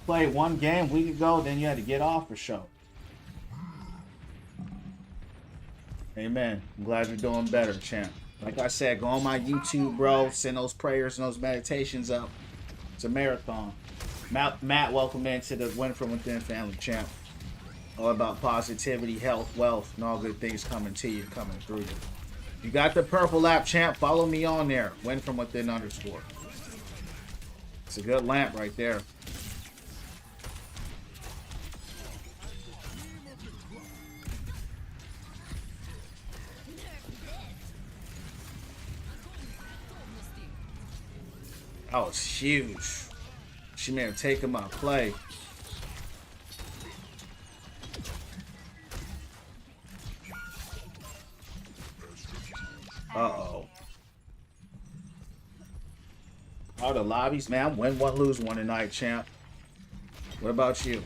Played one game a week ago, then you had to get off for sure. Amen. I'm glad you're doing better, champ. Like I said, go on my YouTube, bro. Send those prayers and those meditations up. It's a marathon. Matt, welcome into the Win From Within family, champ. All about positivity, health, wealth, and all good things coming to you, coming through you. You got the purple app, champ. Follow me on there. Win From Within _ It's a good lamp right there. Oh, it's huge. She may have taken my play. Uh-oh. All the lobbies, man. I'm win one, lose one tonight, champ. What about you?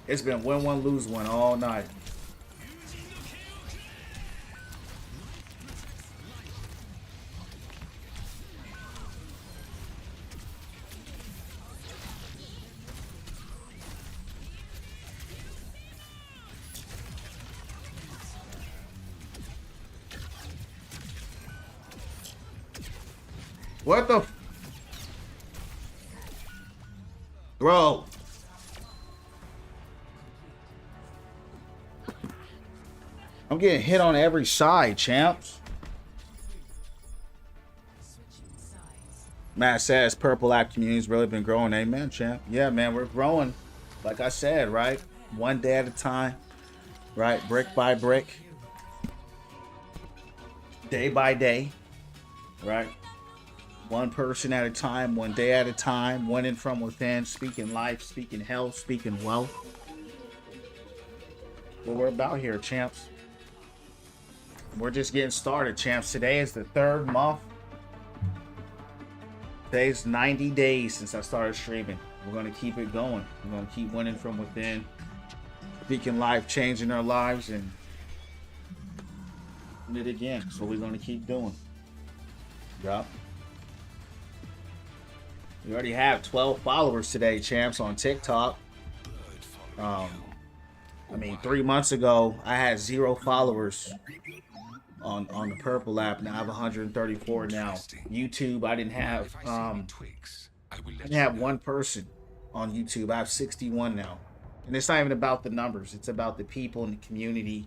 It's been win one, lose one all night. What the bro? I'm getting hit on every side, champs. Matt says purple app community's really been growing. Amen, champ. Yeah, man, we're growing. Like I said, right? One day at a time, right? Brick by brick, day by day, right? One person at a time, one day at a time, winning from within, speaking life, speaking health, speaking wealth. What we're about here, champs. We're just getting started, champs. Today is the 3rd month. Today's 90 days since I started streaming. We're going to keep it going. We're going to keep winning from within, speaking life, changing our lives, and it again. So we're going to keep doing. Yup. We already have 12 followers today, champs, on TikTok. I mean, 3 months ago, I had 0 followers on the purple app. Now I have 134 now. YouTube, I didn't have one person on YouTube. I have 61 now. And it's not even about the numbers. It's about the people in the community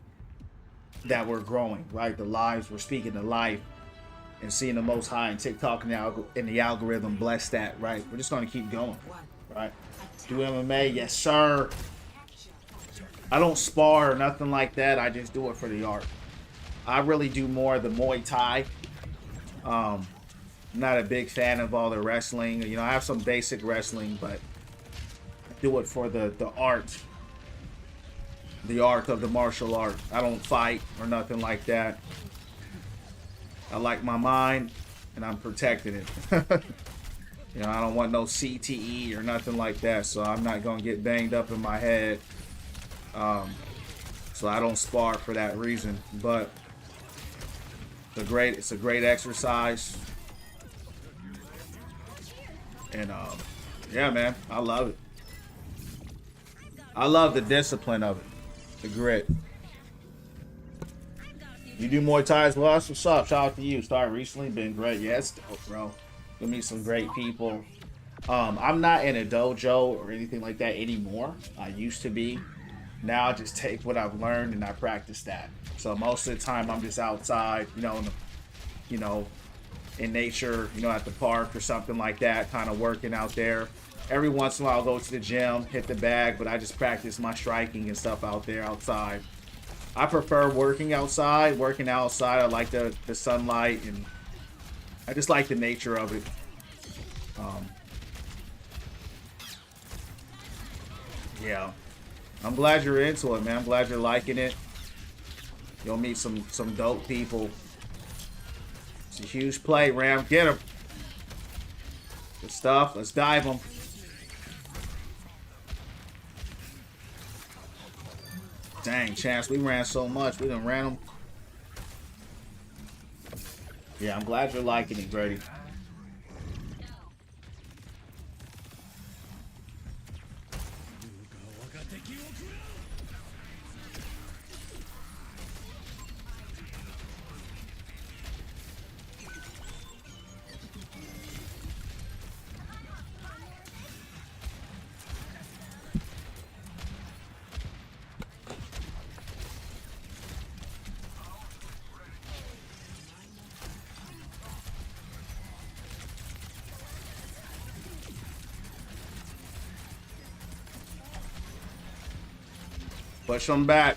that we're growing, right? The lives, we're speaking to life. And seeing the Most High and TikTok and the algorithm bless that, right? We're just going to keep going, right? Do MMA, yes, sir. I don't spar or nothing like that. I just do it for the art. I really do more of the Muay Thai. I'm not a big fan of all the wrestling. You know, I have some basic wrestling, but I do it for the art. The art of the martial art. I don't fight or nothing like that. I like my mind, and I'm protecting it. You know, I don't want no CTE or nothing like that, so I'm not gonna get banged up in my head. So I don't spar for that reason. But it's a great exercise, and yeah, man, I love it. I love the discipline of it, the grit. You do Muay Thai as well? That's what's up. Shout out to you. Started recently, been great. Yeah, it's dope, bro. You'll meet some great people. I'm not in a dojo or anything like that anymore. I used to be. Now I just take what I've learned and I practice that. So most of the time I'm just outside, in nature, at the park or something like that, kind of working out there. Every once in a while I'll go to the gym, hit the bag, but I just practice my striking and stuff out there outside. I prefer working outside. I like the sunlight, and I just like the nature of it. Yeah. I'm glad you're into it, man. I'm glad you're liking it. You'll meet some dope people. It's a huge play, Ram. Get him. Good stuff. Let's dive him. Dang, Chance, we ran so much. We done ran them. Yeah, I'm glad you're liking it, Grady. Push them back.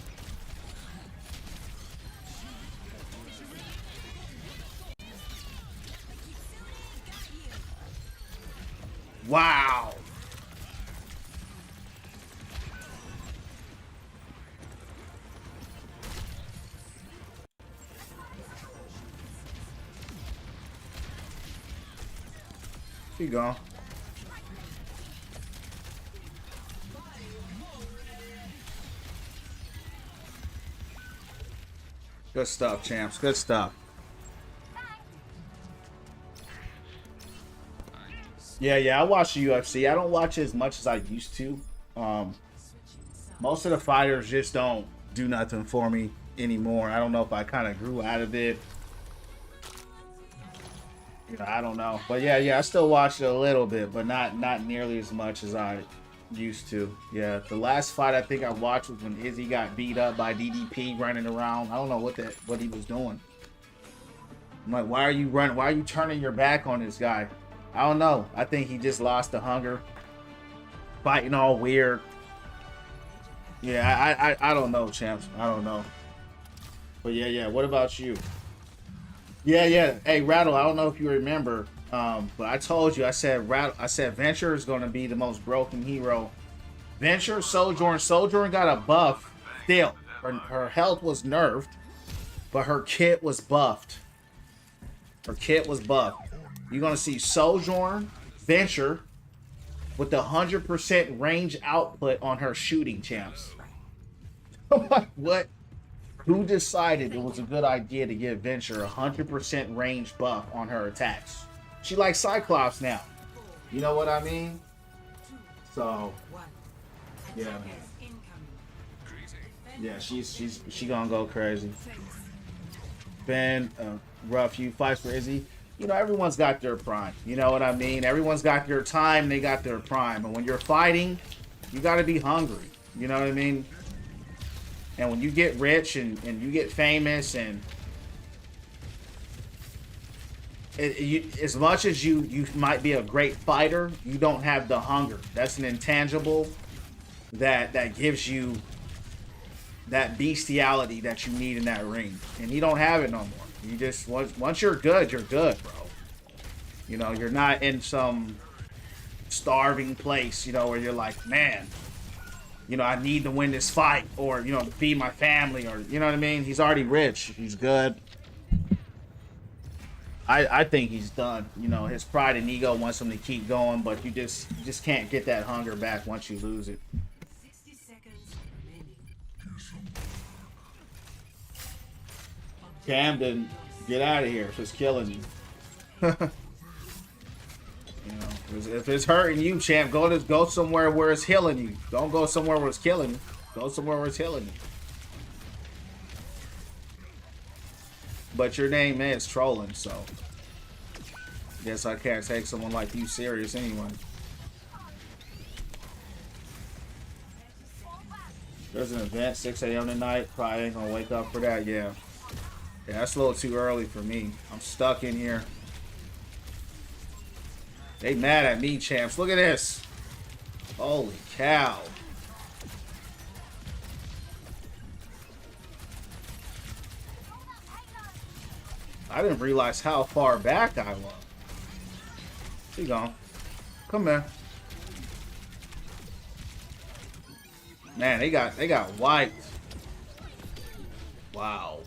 Wow. Keep going. Good stuff, champs. Good stuff. Yeah, I watch the UFC. I don't watch as much as I used to. Most of the fighters just don't do nothing for me anymore. I don't know if I kind of grew out of it. I don't know. But yeah, I still watch it a little bit, but not nearly as much as I used to. Yeah, the last fight I think I watched was when Izzy got beat up by DDP running around. I don't know what he was doing. I'm like, why are you running? Why are you turning your back on this guy? I don't know. I think he just lost the hunger. Fighting all weird. Yeah, I don't know, champs. I don't know. But yeah. What about you? Yeah. Hey, Rattle, I don't know if you remember, but I told you, I said Venture is going to be the most broken hero. Venture, Sojourn got a buff still. Her health was nerfed, but her kit was buffed. You're going to see Sojourn, Venture, with the 100% range output on her shooting, champs. What? Who decided it was a good idea to give Venture a 100% range buff on her attacks? She likes Cyclops now. You know what I mean? So, yeah, man. Yeah, she gonna go crazy. Ben, rough few fights for Izzy. Everyone's got their prime. You know what I mean? Everyone's got their time. They got their prime. And when you're fighting, you got to be hungry. You know what I mean? And when you get rich and you get famous and as much as you might be a great fighter, you don't have the hunger. That's an intangible that gives you that bestiality that you need in that ring, and he don't have it no more. You just once you're good, bro. You know, you're not in some starving place, you know, where you're like, man, you know, I need to win this fight, or, you know, feed my family, or, you know what I mean? He's already rich. He's good. I think he's done. You know, his pride and ego wants him to keep going, but you just can't get that hunger back once you lose it. 60 seconds remaining. Camden, get out of here if it's killing you. You know, if it's hurting you, champ, go somewhere where it's healing you. Don't go somewhere where it's killing you. Go somewhere where it's healing you. But your name is trolling, so guess I can't take someone like you serious anyway. There's an event 6 a.m. tonight. Probably ain't gonna wake up for that. Yeah, that's a little too early for me. I'm stuck in here. They mad at me, champs. Look at this. Holy cow. I didn't realize how far back I was. There you go. Come here. Man, they got wiped. Wow.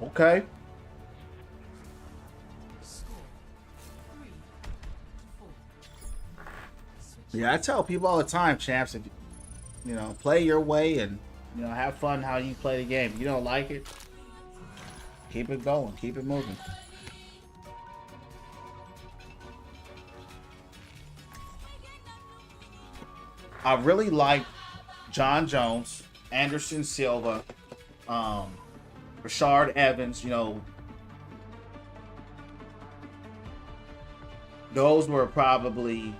Okay. Yeah, I tell people all the time, champs, if you know, play your way and, you know, have fun how you play the game. If you don't like it, keep it going, keep it moving. I really like John Jones, Anderson Silva, Rashard Evans, you know, those were probably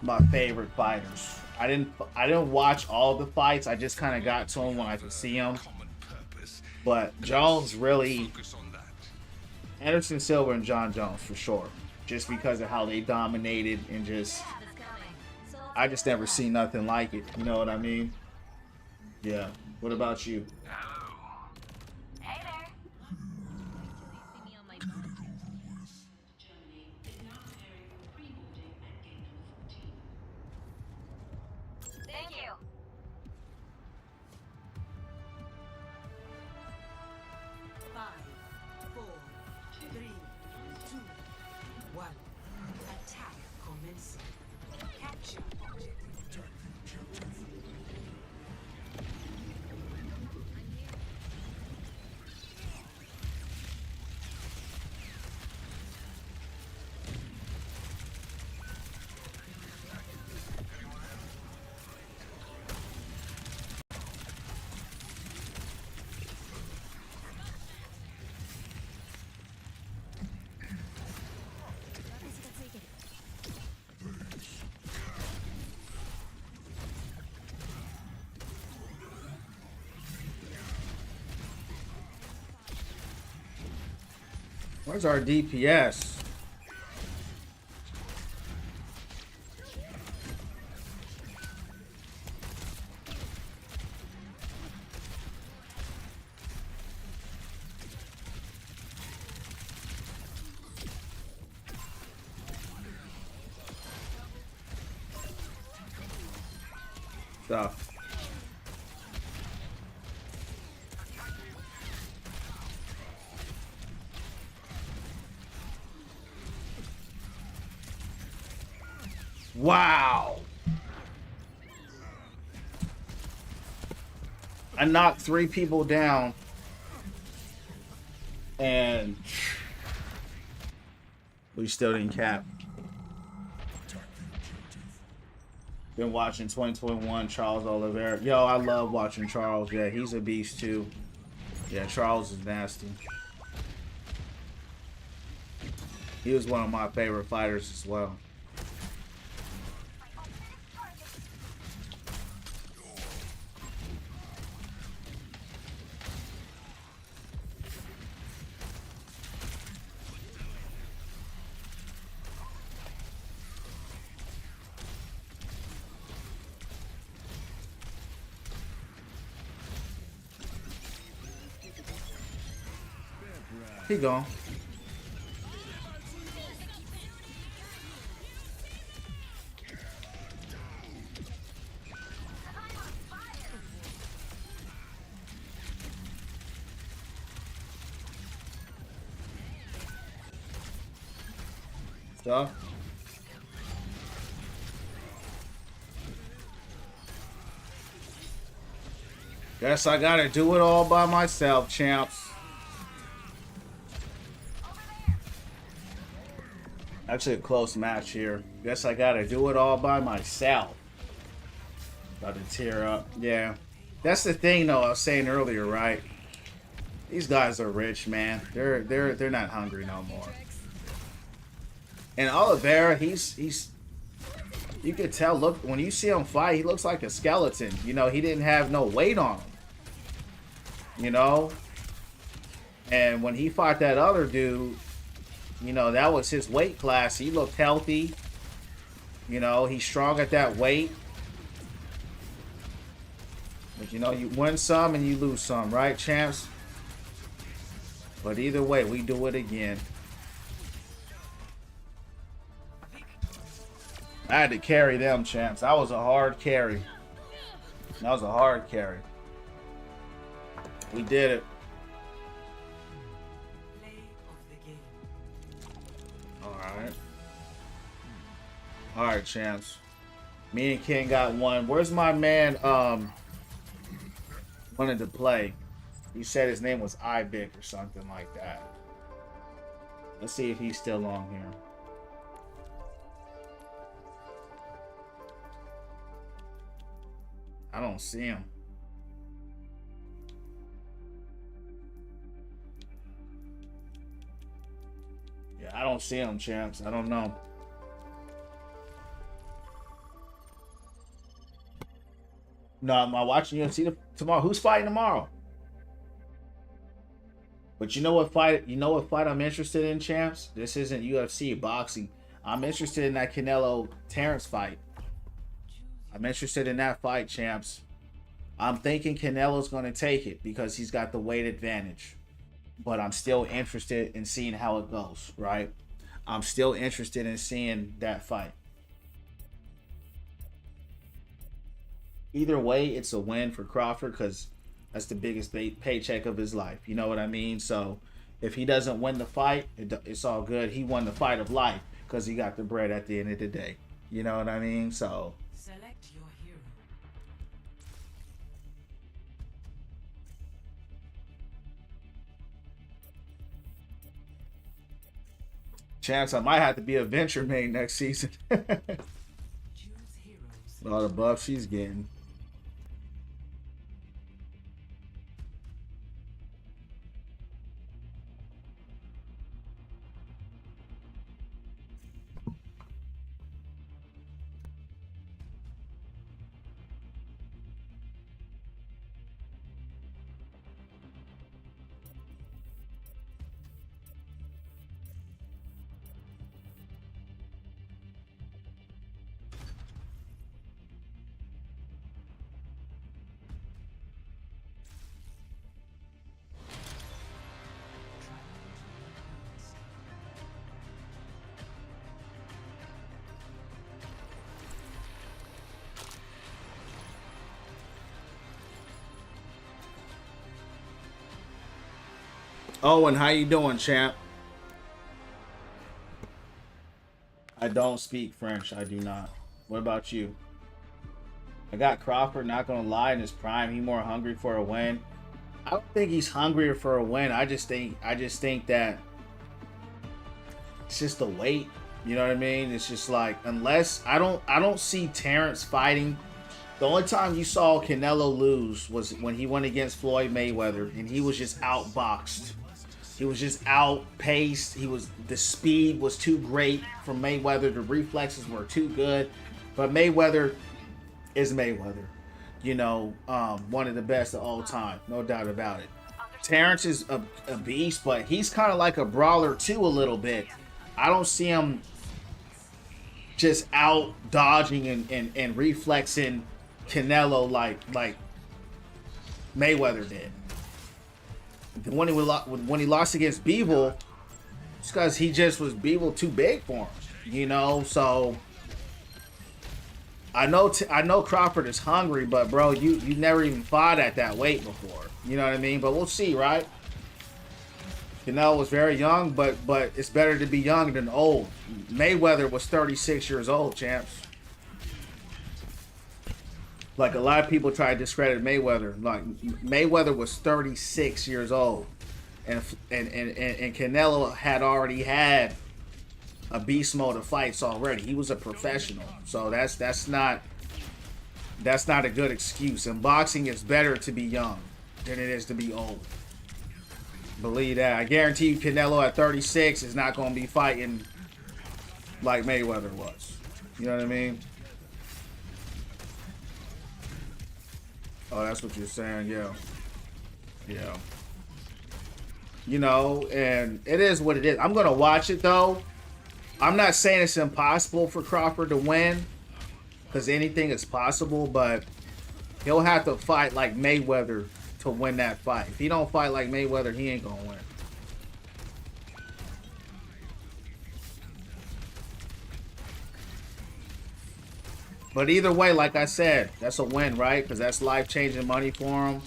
my favorite fighters. I didn't watch all the fights. I just kind of got to them when I could see them. But Jones really, Anderson Silva and John Jones for sure, just because of how they dominated and just, I just never seen nothing like it. You know what I mean? Yeah. What about you? Hey there. Thank you. 5, 4, 3, 2, 1. Attack commencing. Capture objective. Where's our DPS? Stuff. Wow. I knocked 3 people down and we still didn't cap. Been watching 2021 Charles Oliveira. Yo, I love watching Charles. Yeah, he's a beast too. Yeah, Charles is nasty. He was one of my favorite fighters as well. He gone. So. Guess I gotta do it all by myself, champs. Actually a close match here. Guess I gotta do it all by myself. About to tear up. Yeah. That's the thing though, I was saying earlier, right? These guys are rich, man. They're not hungry no more. And Oliveira, he's you could tell, look, when you see him fight, he looks like a skeleton. You know, he didn't have no weight on him. You know? And when he fought that other dude, you know, that was his weight class. He looked healthy. You know, he's strong at that weight. But, you know, you win some and you lose some, right, champs? But either way, we do it again. I had to carry them, champs. That was a hard carry. That was a hard carry. We did it. Alright. Alright, champs. Me and Ken got one. Where's my man wanted to play? He said his name was Ivic or something like that. Let's see if he's still on here. I don't see him. Yeah, I don't see him, champs. I don't know. No, am I watching UFC tomorrow? Who's fighting tomorrow? But you know what fight? You know what fight I'm interested in, champs? This isn't UFC boxing. I'm interested in that Canelo Terrence fight. I'm interested in that fight, champs. I'm thinking Canelo's going to take it because he's got the weight advantage. But I'm still interested in seeing how it goes, right? I'm still interested in seeing that fight. Either way, it's a win for Crawford because that's the biggest paycheck of his life. You know what I mean? So if he doesn't win the fight, it's all good. He won the fight of life because he got the bread at the end of the day. You know what I mean? So... Select your hero. Chance, I might have to be a venture main next season. Choose heroes. All the buffs she's getting. Owen, how you doing, champ? I don't speak French. I do not. What about you? I got Crawford, not gonna lie, in his prime. He more hungry for a win. I don't think he's hungrier for a win. I just think that it's just the weight. You know what I mean? It's just like, unless I don't see Terrence fighting. The only time you saw Canelo lose was when he went against Floyd Mayweather and he was just outboxed. He was just outpaced. The speed was too great for Mayweather. The reflexes were too good. But Mayweather is Mayweather. You know, one of the best of all time. No doubt about it. Terrence is a beast, but he's kind of like a brawler too a little bit. I don't see him just out dodging and reflexing Canelo like Mayweather did. When he lost against Beeble, it's because he just was Beeble too big for him, you know. So I know Crawford is hungry, but bro, you never even fought at that weight before, you know what I mean? But we'll see, right? Canelo was very young, but it's better to be young than old. Mayweather was 36 years old, champs. Like, a lot of people try to discredit Mayweather. Like, Mayweather was 36 years old, and Canelo had already had a beast mode of fights already. He was a professional, so that's not a good excuse. In boxing, it's better to be young than it is to be old. Believe that. I guarantee you, Canelo at 36 is not going to be fighting like Mayweather was. You know what I mean? Oh, that's what you're saying, yeah. Yeah. You know, and it is what it is. I'm going to watch it, though. I'm not saying it's impossible for Crawford to win, because anything is possible, but he'll have to fight like Mayweather to win that fight. If he don't fight like Mayweather, he ain't going to win. But either way, like I said, that's a win, right? Because that's life-changing money for him.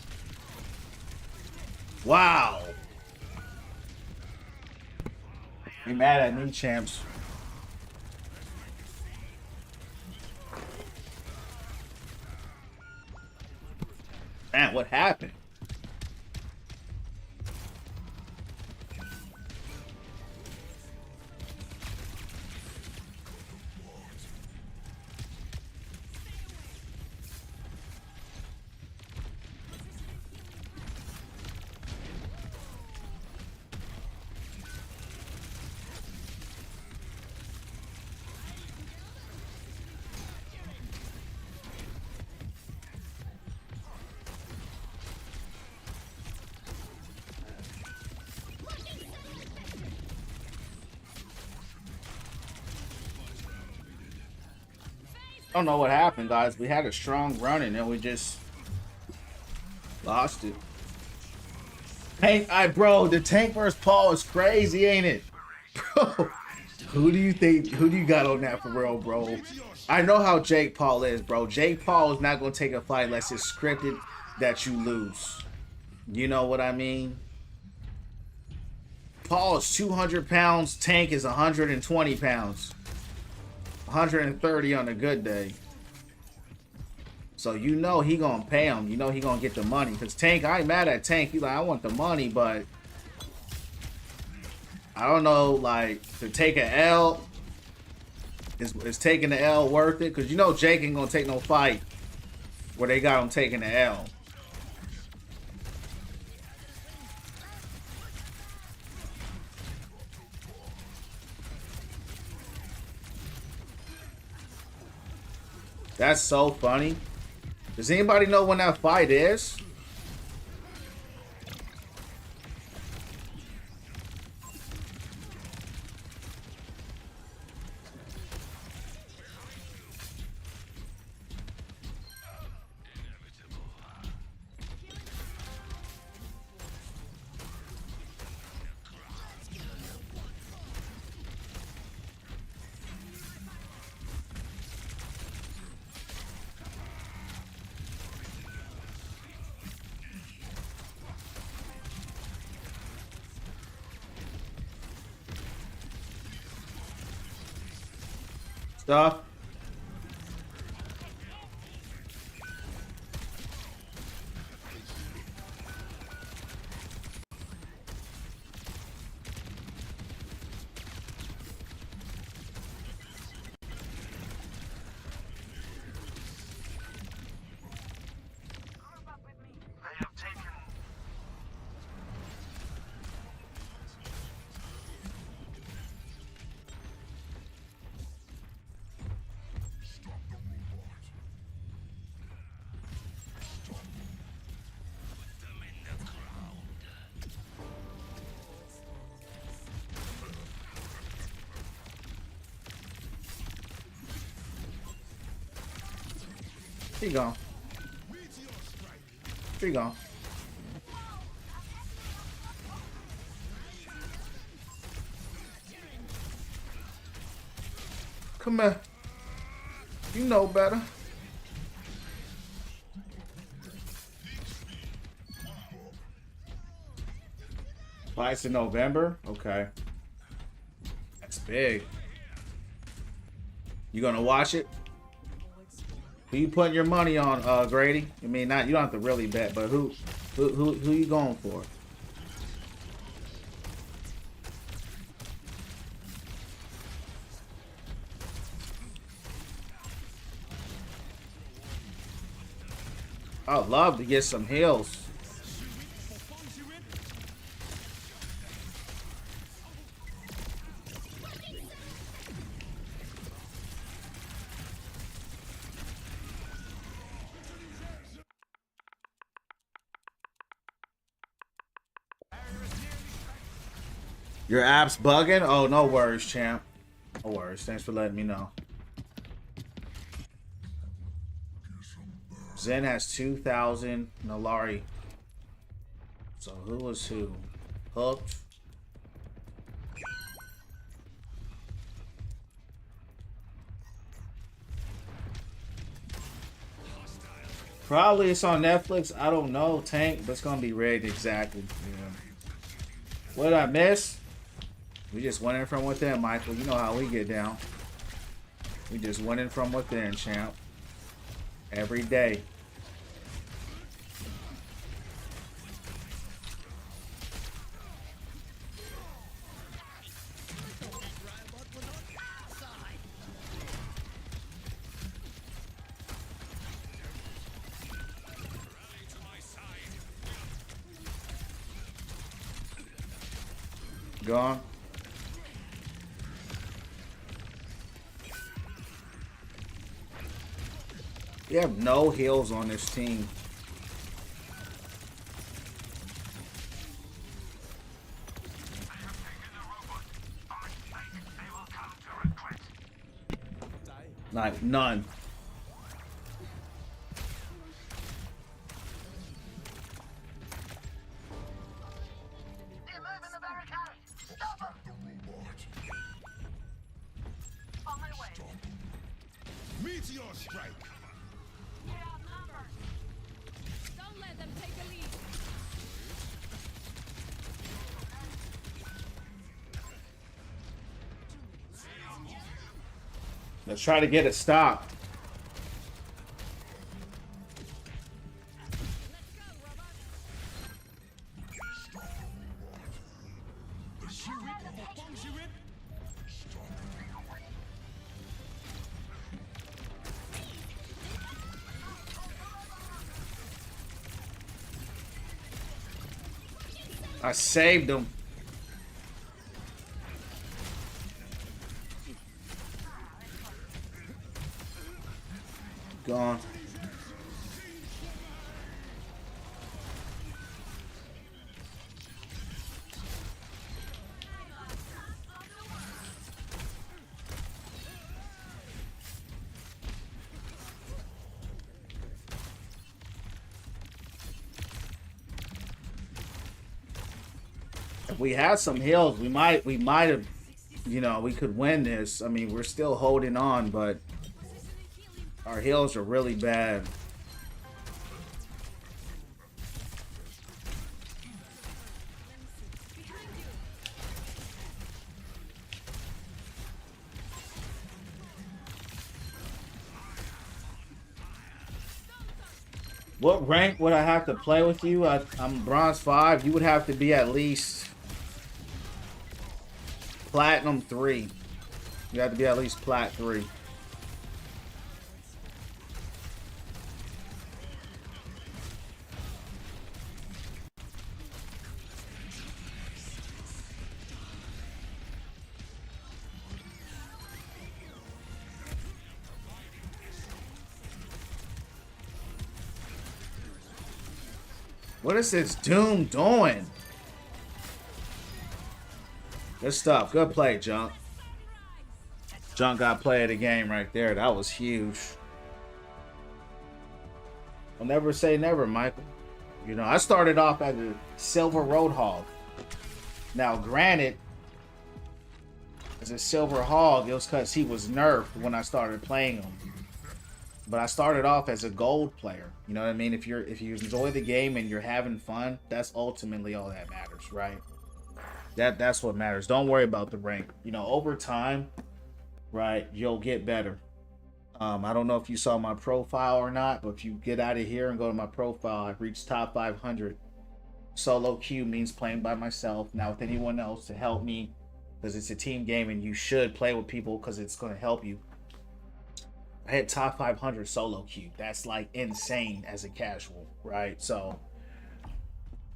Wow. Be mad at me, champs. Man, what happened? I don't know what happened, guys. We had a strong run and then we just lost it. Bro, the tank versus Paul is crazy, ain't it? Bro, who do you got on that for real, bro? I know how Jake Paul is, bro. Jake Paul is not going to take a fight unless it's scripted that you lose. You know what I mean? Paul is 200 pounds. Tank is 120 pounds. 130 on a good day. So you know he gonna pay him. You know he gonna get the money. Because Tank, I ain't mad at Tank. He's like, I want the money, but I don't know, like, to take an L, is taking the L worth it? Because you know Jake ain't gonna take no fight where they got him taking the L. That's so funny. Does anybody know when that fight is? Stuff. She gone. She gone. Come here. You know better. Fights in November? Okay. That's big. You gonna watch it? Who you putting your money on, Grady? I mean, not you don't have to really bet, but who you going for? I'd love to get some heals. Your app's bugging? Oh, no worries, champ. No worries. Thanks for letting me know. Zen has 2,000. Nalari. So who was who? Hooked. Probably it's on Netflix. I don't know, Tank, but it's gonna be rigged exactly. Yeah. What did I miss? We just went in from within, Michael. You know how we get down. We just went in from within, champ. Every day. Gone. We have no heals on this team. Like none. Meteor strike. Don't let them take the lead. Let's try to get it stopped. I saved him. Gone. If we had some heals, we might have, you know, we could win this. I mean, we're still holding on, but our heals are really bad. What rank would I have to play with you? I'm bronze 5. You would have to be at least platinum 3. You have to be at least plat 3. What is this Doom doing? Good stuff. Good play, Junk. Junk got play of the game right there. That was huge. I'll never say never, Michael. You know, I started off as a Silver Roadhog. Now, granted, As a Silver Hog, it was because he was nerfed when I started playing him. But I started off as a gold player. You know what I mean? If you enjoy the game and you're having fun, that's ultimately all that matters, right? That's what matters. Don't worry about the rank. You know, over time, right, you'll get better. I don't know if you saw my profile or not, but if you get out of here and go to my profile, I've reached top 500. Solo queue means playing by myself, not with anyone else to help me, because it's a team game and you should play with people because it's going to help you. I hit top 500 solo queue. That's like insane as a casual, right? So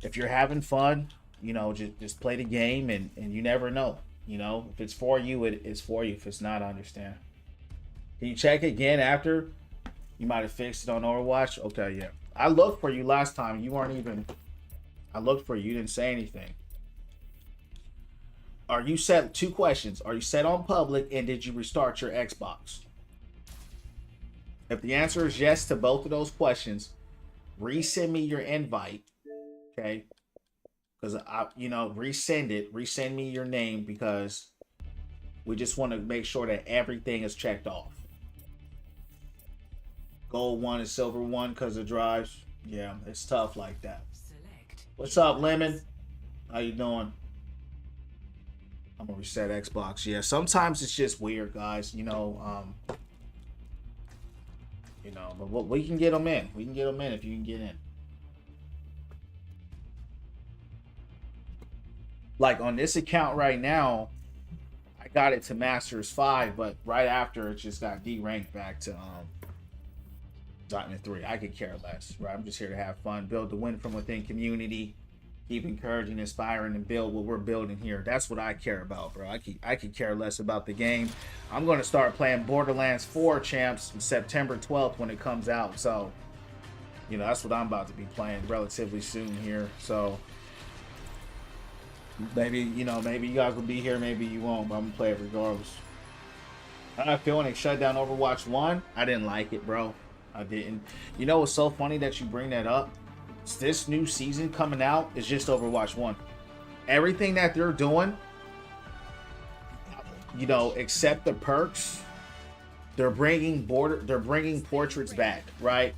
if you're having fun, you know, just play the game, and you never know. You know, if it's for you, it is for you. If it's not, I understand. Can you check again after? You might have fixed it on Overwatch. Okay, yeah. I looked for you last time. You weren't even... I looked for you. You didn't say anything. Are you set? 2 questions. Are you set on public, and did you restart your Xbox? If the answer is yes to both of those questions, resend me your invite. Okay? Because resend it. Resend me your name, because we just want to make sure that everything is checked off. Gold 1 and silver 1 because of drives. Yeah, it's tough like that. What's up, Lemon? How you doing? I'm gonna reset Xbox. Yeah, sometimes it's just weird, guys. But we can get them in. We can get them in if you can get in. Like on this account right now, I got it to Masters 5, but right after it just got D-ranked back to Diamond 3. I could care less, right? I'm just here to have fun, build the win from within community, keep encouraging, inspiring, and build what we're building here. That's what I care about, bro. I could care less about the game. I'm going to start playing Borderlands 4 champs September 12th when it comes out. So, that's what I'm about to be playing relatively soon here. So, maybe you guys will be here, maybe you won't, but I'm going to play it regardless. I feel when they shut down Overwatch 1, I didn't like it, bro. I didn't. You know what's so funny that you bring that up? This new season coming out is just Overwatch 1. Everything that they're doing, except the perks, they're bringing portraits back, right?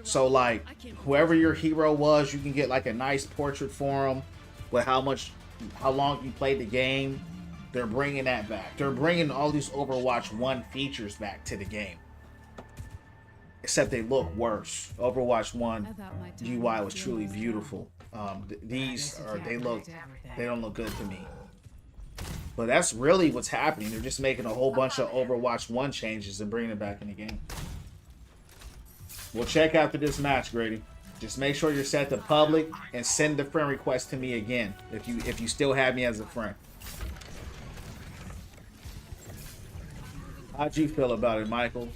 So like whoever your hero was, you can get like a nice portrait for them with how long you played the game. They're bringing that back. They're bringing all these Overwatch 1 features back to the game. Except they look worse. Overwatch 1 UI was truly beautiful. They don't look good to me. But that's really what's happening. They're just making a whole bunch of Overwatch 1 changes and bringing it back in the game. We'll check after this match, Grady. Just make sure you're set to public and send the friend request to me again if you still have me as a friend. How'd you feel about it, Michael?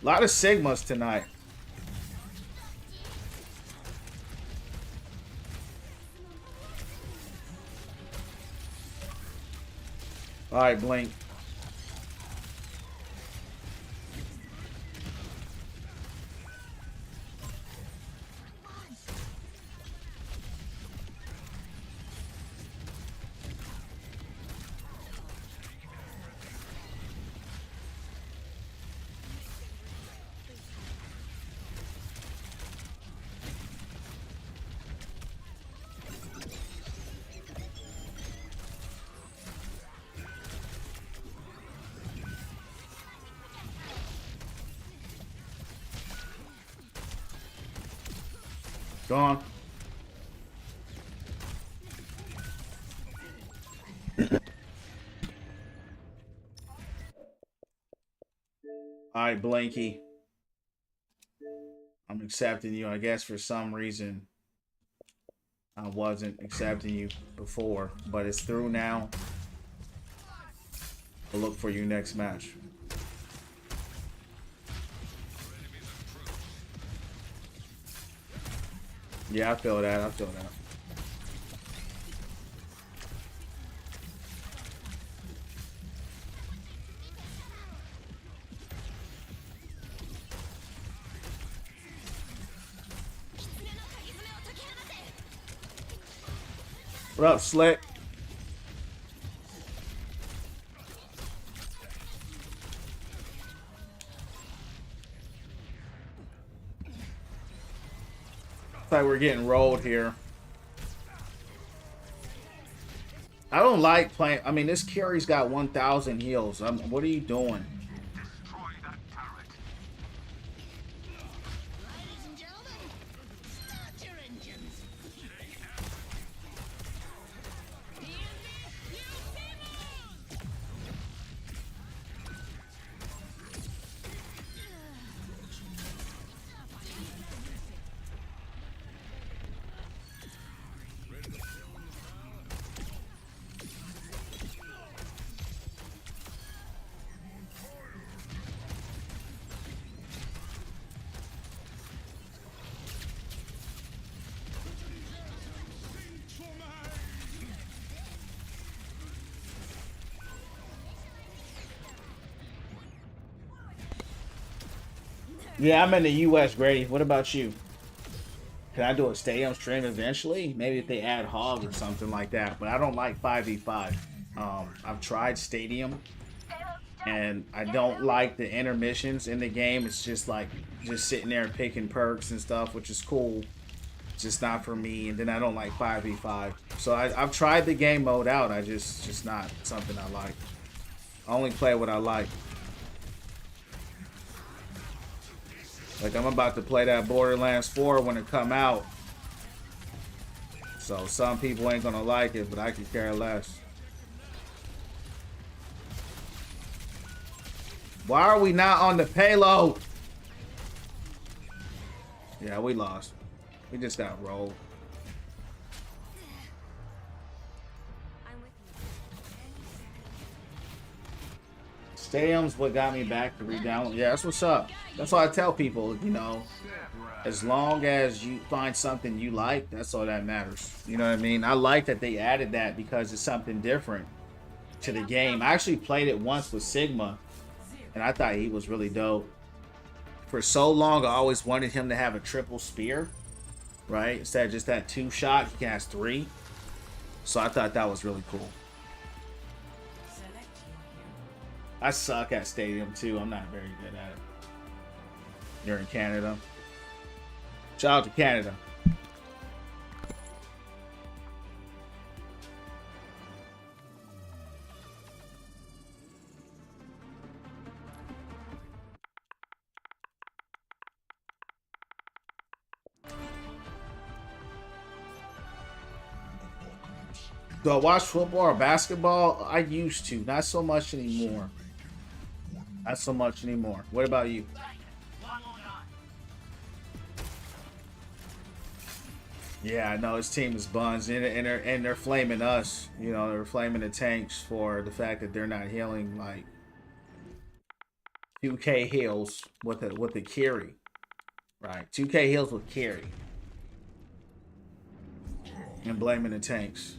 A lot of Sigmas tonight. All right, Blink. Go on. Alright, Blanky. I'm accepting you. I guess for some reason I wasn't accepting you before, but it's through now. I'll look for you next match. Yeah, I feel that. I feel that. What up, Slick? Looks like we're getting rolled here. I don't like playing. I mean, this carry's got 1,000 heals. What are you doing? Yeah, I'm in the U.S., Grady. What about you? Can I do a stadium stream eventually? Maybe if they add hog or something like that. But I don't like 5v5. I've tried stadium, and I don't like the intermissions in the game. It's just like just sitting there picking perks and stuff, which is cool. It's just not for me. And then I don't like 5v5. So I've tried the game mode out. I just not something I like. I only play what I like. Like, I'm about to play that Borderlands 4 when it come out. So some people ain't gonna like it, but I could care less. Why are we not on the payload? Yeah, we lost. We just got rolled. Stadium's what got me back to re-download. Yeah, that's what's up. That's why I tell people, you know, as long as you find something you like, that's all that matters. You know what I mean? I like that they added that because it's something different to the game. I actually played it once with Sigma, and I thought he was really dope. For so long, I always wanted him to have a triple spear, right? Instead of just that 2-shot, he has 3. So I thought that was really cool. I suck at stadium too. I'm not very good at it. You're in Canada. Shout out to Canada. Do I watch football or basketball? I used to. Not so much anymore. Not so much anymore. What about you? Yeah, I know his team is buns, and they're flaming us. You know, they're flaming the tanks for the fact that they're not healing like 2K heals with the carry, right? 2K heals with carry, and blaming the tanks.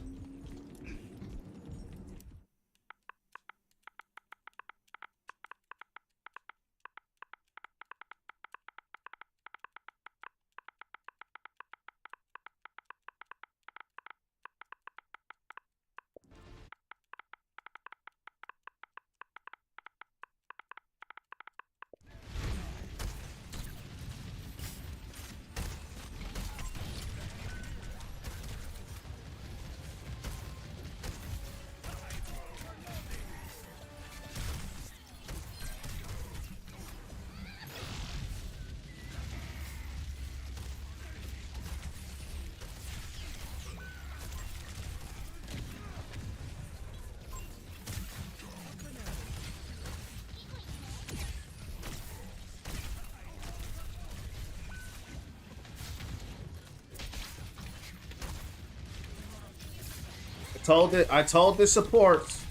I told the supports,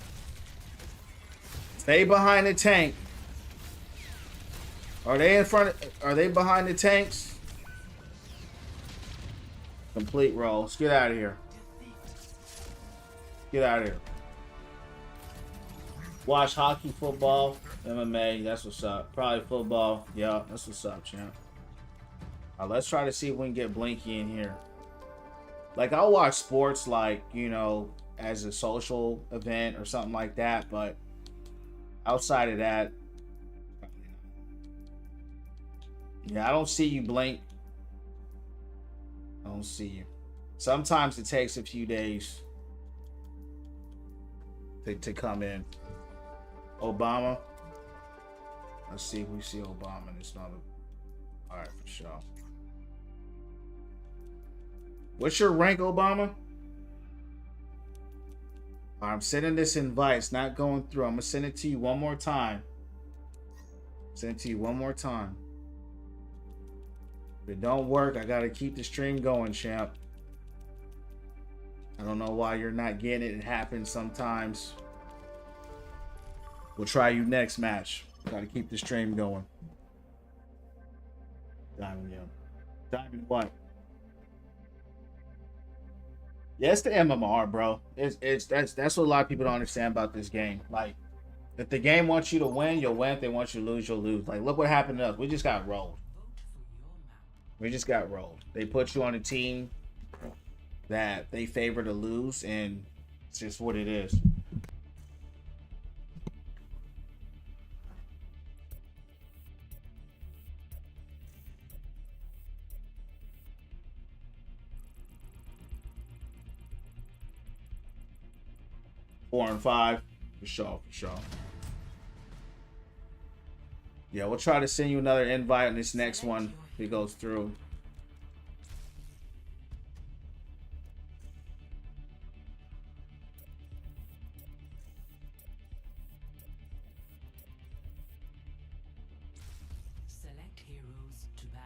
stay behind the tank. Are they in front? Are they behind the tanks? Complete rolls. Get out of here. Get out of here. Watch hockey, football, MMA. That's what's up. Probably football. Yeah, that's what's up, champ. Let's try to see if we can get Blinky in here. Like I'll watch sports like, you know, as a social event or something like that, but outside of that, probably not. Yeah, I don't see you, Blink. I don't see you. Sometimes it takes a few days to come in. Obama. Let's see if we see Obama. It's not a... All right, for sure. What's your rank, Obama? I'm sending this invite. It's not going through. I'm going to send it to you one more time. Send it to you one more time. If it don't work, I got to keep the stream going, champ. I don't know why you're not getting it. It happens sometimes. We'll try you next match. Got to keep the stream going. Diamond, yeah. Diamond what? Yeah, it's the MMR, bro. That's what a lot of people don't understand about this game. Like, if the game wants you to win, you'll win. If they want you to lose, you'll lose. Like, look what happened to us. We just got rolled. We just got rolled. They put you on a team that they favor to lose, and it's just what it is. Four and five, for sure, for sure. Yeah, we'll try to send you another invite on this next one if it goes through. Select heroes to ban.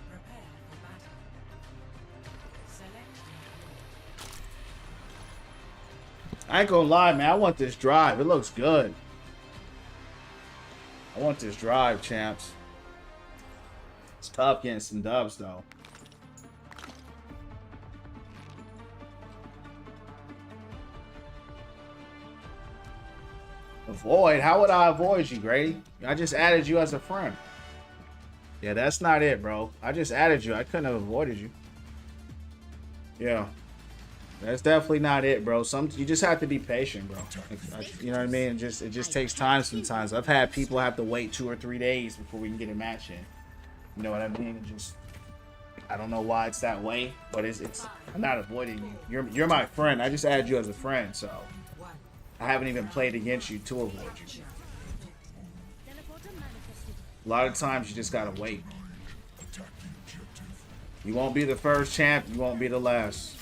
Prepare for battle. Select your hero. I ain't gonna lie, man. I want this drive. It looks good. I want this drive, champs. It's tough getting some dubs, though. Avoid? How would I avoid you, Grady? I just added you as a friend. Yeah, that's not it, bro. I just added you. I couldn't have avoided you. Yeah. That's definitely not it, bro. You just have to be patient, bro. You know what I mean? It just takes time sometimes. I've had people have to wait 2 or 3 days before we can get a match in. You know what I mean? I don't know why it's that way, but it's I'm not avoiding you. You're my friend. I just added you as a friend, so I haven't even played against you to avoid you. A lot of times you just gotta wait. You won't be the first champ. You won't be the last.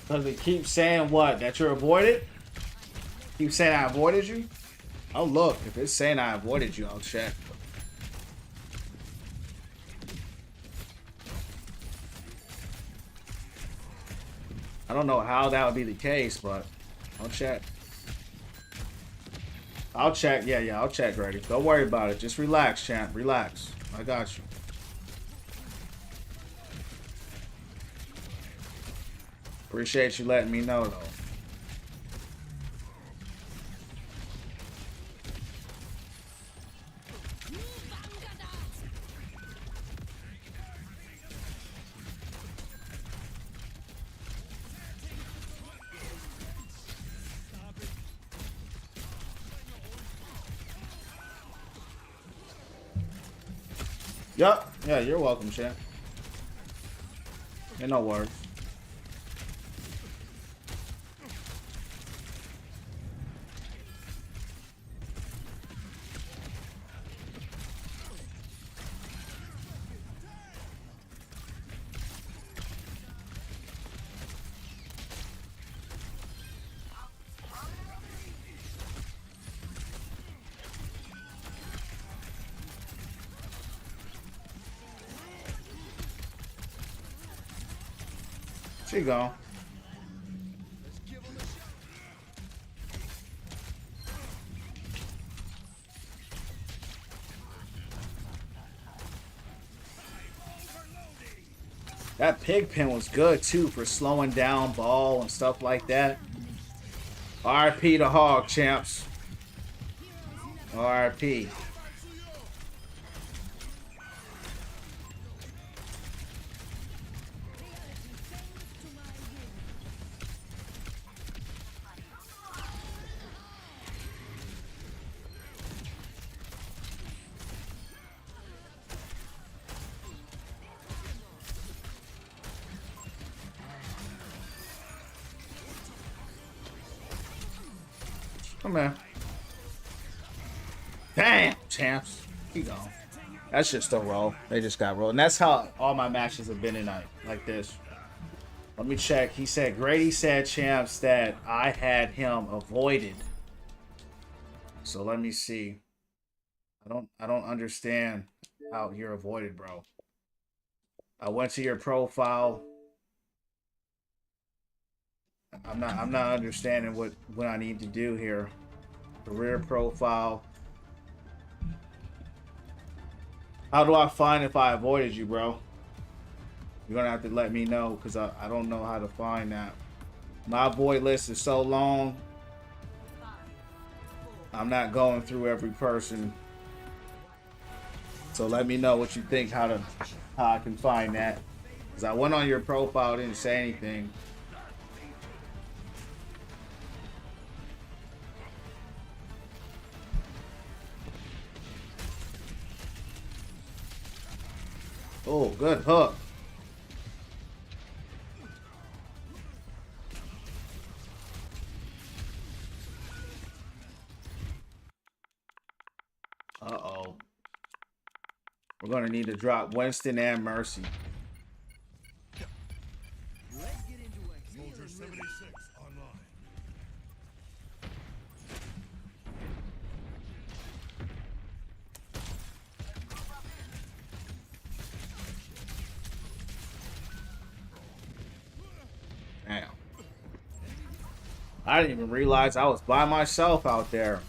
Does it keep saying what? That you're avoided? Keep saying I avoided you? Oh, look. If it's saying I avoided you, I'll check. I don't know how that would be the case, but I'll check. I'll check. Yeah, I'll check, Grady. Don't worry about it. Just relax, champ. Relax. I got you. Appreciate you letting me know, though. Yup. Yeah, you're welcome, champ. Ain't no worries. She gone. That pig pen was good too for slowing down ball and stuff like that. RP the hog, champs. RP. Come on. Damn, champs. Keep going. That's just a roll. They just got rolled. And that's how all my matches have been tonight. Like this. Let me check. He said, Grady said, champs, that I had him avoided. So let me see. I don't understand how you're avoided, bro. I went to your profile. I'm not understanding what I need to do here. Career profile. How do I find if I avoided you, bro? You're gonna have to let me know because I don't know how to find that. My avoid list is so long. I'm not going through every person. So let me know what you think, how I can find that. Because I went on your profile, didn't say anything. Oh, good hook. Uh-oh. We're going to need to drop Winston and Mercy. Soldier 76 online. Damn. I didn't even realize I was by myself out there.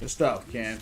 Good stuff, Ken.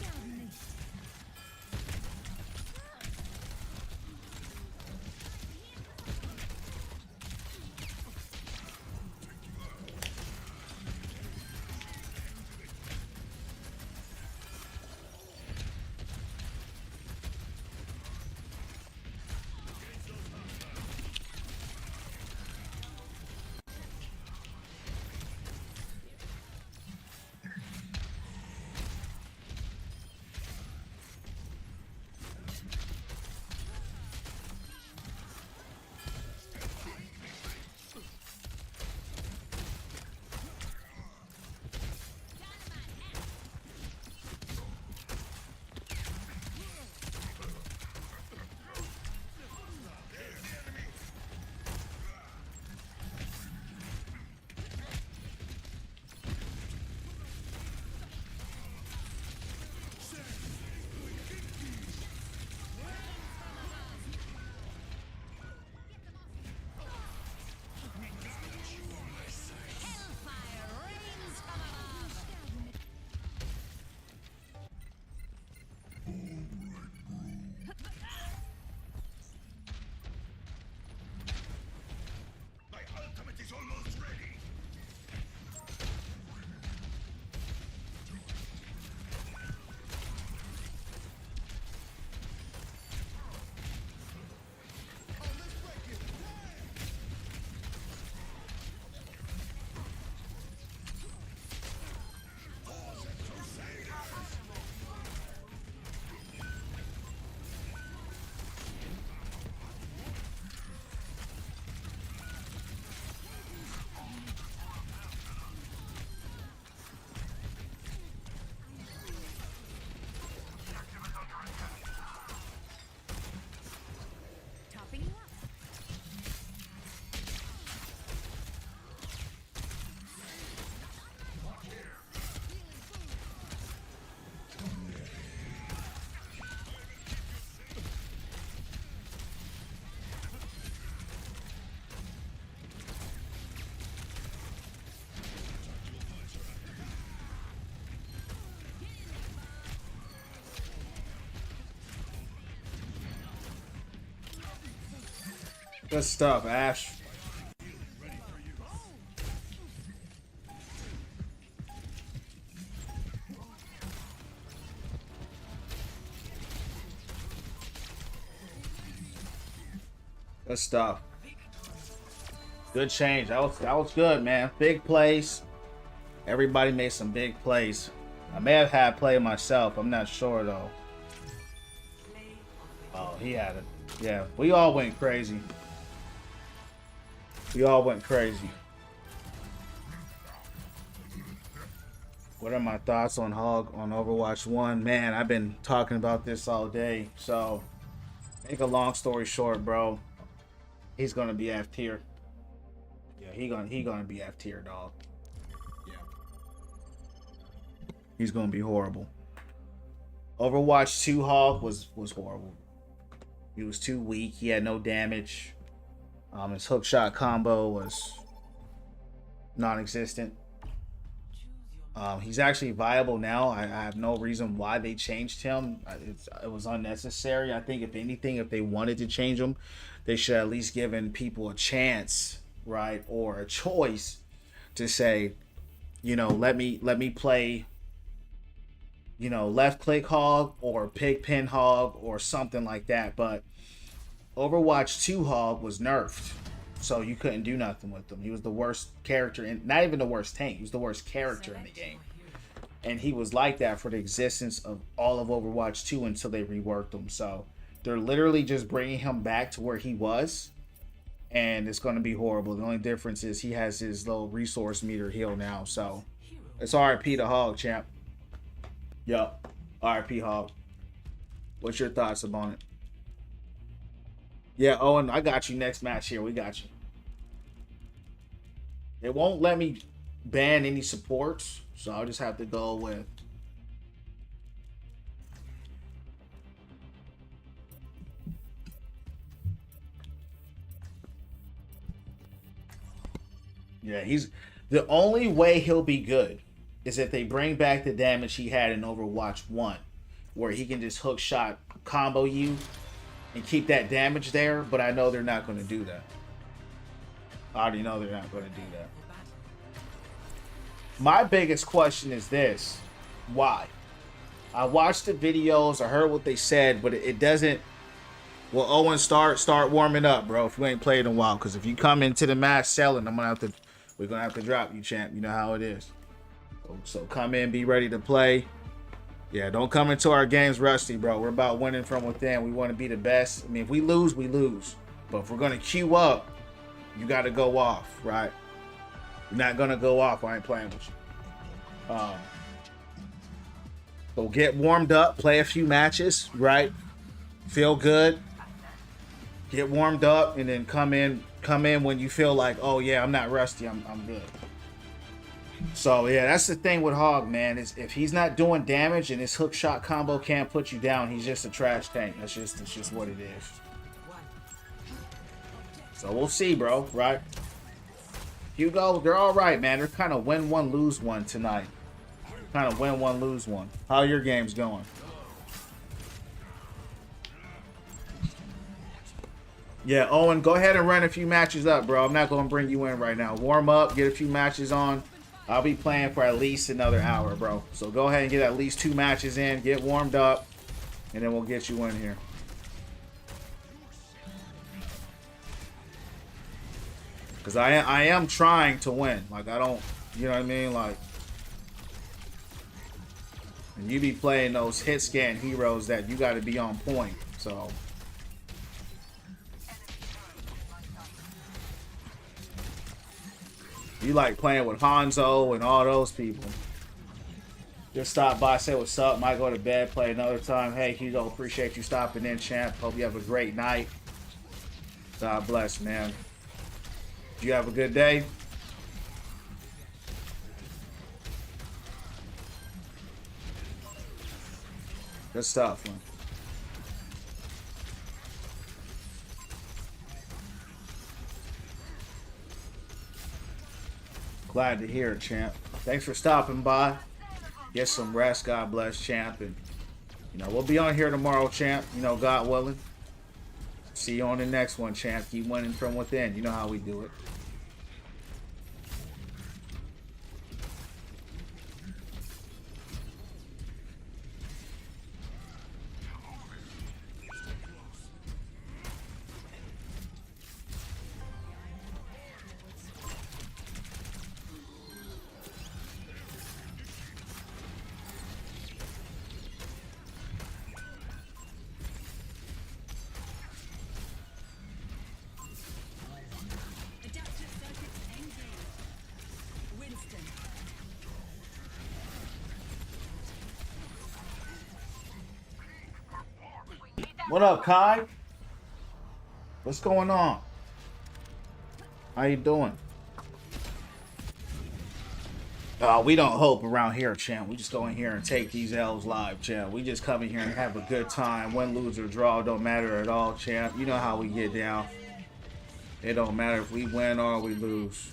Good stuff, Ash. Good stuff. Good change. That was good, man. Big plays. Everybody made some big plays. I may have had play myself. I'm not sure though. Oh, he had it. Yeah, we all went crazy. We all went crazy. What are my thoughts on Hog on Overwatch 1? Man, I've been talking about this all day. So, make a long story short, bro. He's gonna be F tier. Yeah, he gonna be F tier, dog. Yeah. He's gonna be horrible. Overwatch 2 Hog was horrible. He was too weak. He had no damage. His hook shot combo was non-existent. He's actually viable now. I have no reason why they changed him. It was unnecessary. I think if anything, if they wanted to change him, they should at least given people a chance, right, or a choice to say, you know, let me play, you know, left click Hog or pig pin Hog or something like that. But Overwatch 2 Hog was nerfed, so you couldn't do nothing with him. He was the worst character, and not even the worst tank. He was the worst character in the game, and he was like that for the existence of all of Overwatch 2 until they reworked him. So they're literally just bringing him back to where he was, and it's going to be horrible. The only difference is he has his little resource meter heal now. So it's RIP to Hog, champ. Yup, RIP Hog. What's your thoughts about it? Yeah, Owen, I got you next match here. We got you. It won't let me ban any supports, so I'll just have to go with... Yeah, he's... The only way he'll be good is if they bring back the damage he had in Overwatch 1, where he can just hook shot combo you and keep that damage there, but I know they're not going to do that. I already know they're not going to do that. My biggest question is this. Why? I watched the videos, I heard what they said, but it doesn't... Well, Owen, start warming up, bro, if you ain't played in a while, because if you come into the match selling, we're going to have to drop you, champ. You know how it is. So come in, be ready to play. Yeah, don't come into our games rusty, bro. We're about winning from within. We want to be the best. I mean, if we lose, we lose. But if we're going to queue up, you got to go off, right? You're not going to go off. I ain't playing with you. So get warmed up, play a few matches, right? Feel good. Get warmed up, and then come in when you feel like, oh, yeah, I'm not rusty. I'm good. So yeah, that's the thing with Hog, man. Is if he's not doing damage and his hook shot combo can't put you down, he's just a trash tank. That's just what it is. So we'll see, bro. Right? Hugo, they're all right, man. They're kind of win one, lose one tonight. Kind of win one, lose one. How are your games going? Yeah, Owen, go ahead and run a few matches up, bro. I'm not going to bring you in right now. Warm up, get a few matches on. I'll be playing for at least another hour, bro. So go ahead and get at least 2 matches in, get warmed up, and then we'll get you in here. Because I am trying to win. Like, I don't, you know what I mean? Like, and you be playing those hit scan heroes that you got to be on point. So... You like playing with Hanzo and all those people. Just stop by, say what's up. Might go to bed, play another time. Hey, Hugo, appreciate you stopping in, champ. Hope you have a great night. God bless, man. You have a good day. Good stuff, man. Glad to hear it, champ. Thanks for stopping by. Get some rest. God bless, champ. And, you know, we'll be on here tomorrow, champ. You know, God willing. See you on the next one, champ. Keep winning from within. You know how we do it. Adaptive circuits engaged. Winston. What up, Kai? What's going on? How you doing? We don't hope around here, champ. We just go in here and take these L's live, champ. We just come in here and have a good time. Win, lose, or draw, don't matter at all, champ. You know how we get down. It don't matter if we win or we lose.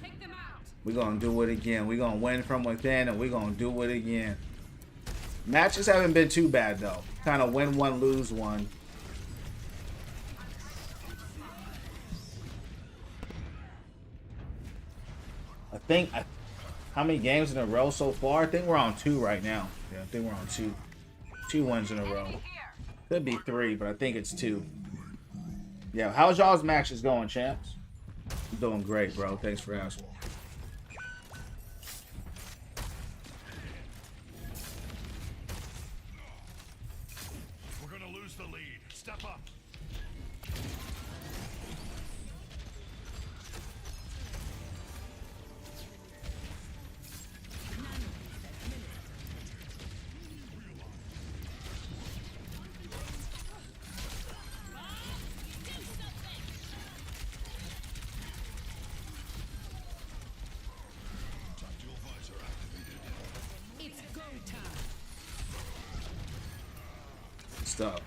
We're going to do it again. We're going to win from within, and we're going to do it again. Matches haven't been too bad, though. Kind of win one, lose one. How many games in a row so far? I think we're on 2 right now. Yeah, I think we're on 2. 2 wins in a row. Could be 3, but I think it's 2. Yeah, how's y'all's matches going, champs? I'm doing great, bro. Thanks for asking. We're gonna lose the lead. Step up. It's go time. Stop.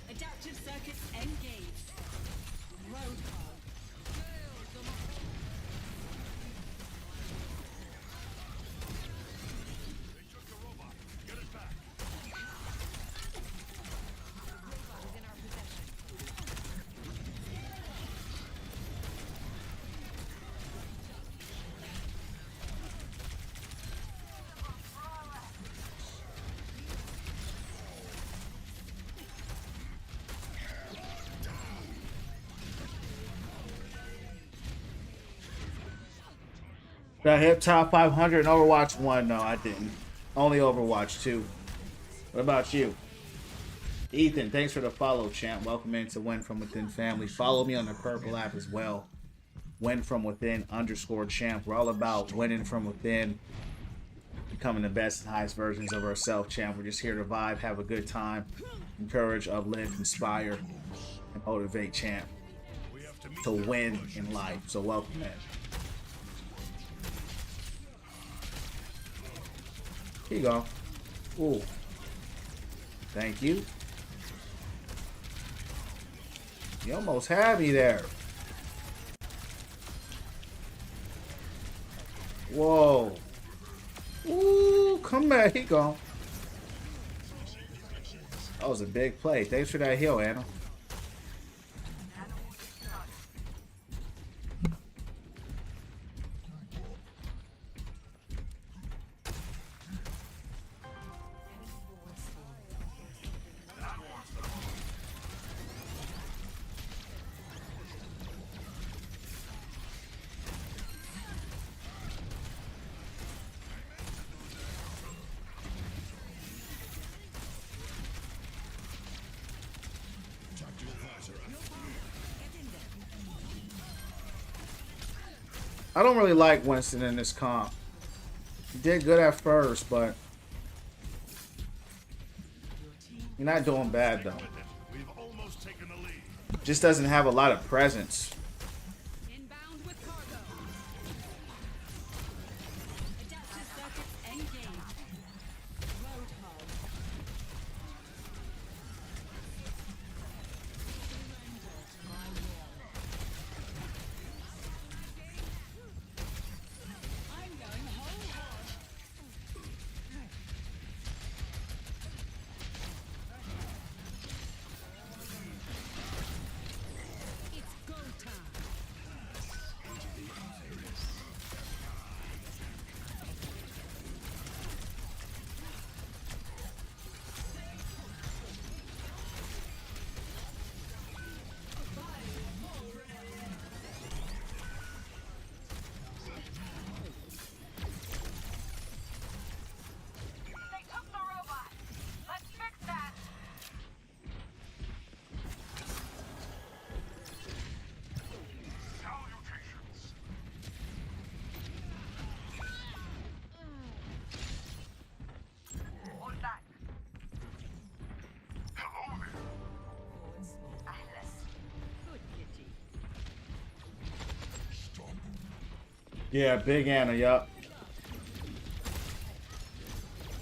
Adaptive circuits engaged. Road call. They took the robot. Get it back. Did I hit top 500 in Overwatch 1? No, I didn't. Only Overwatch 2. What about you? Ethan, thanks for the follow, champ. Welcome into Win From Within family. Follow me on the Purple app as well. Win From Within _champ. We're all about winning from within. Becoming the best and highest versions of ourselves, champ. We're just here to vibe, have a good time. Encourage, uplift, inspire, and motivate, champ. To win in life. So welcome, man. Here you go. Ooh. Thank you. You almost had me there. Whoa. Ooh, come back. Here you go. That was a big play. Thanks for that heal, Anna. I don't really like Winston in this comp. He did good at first, but you're not doing bad though. We've almost taken the lead. Just doesn't have a lot of presence. Inbound with cargo. Yeah, Big Anna, yup.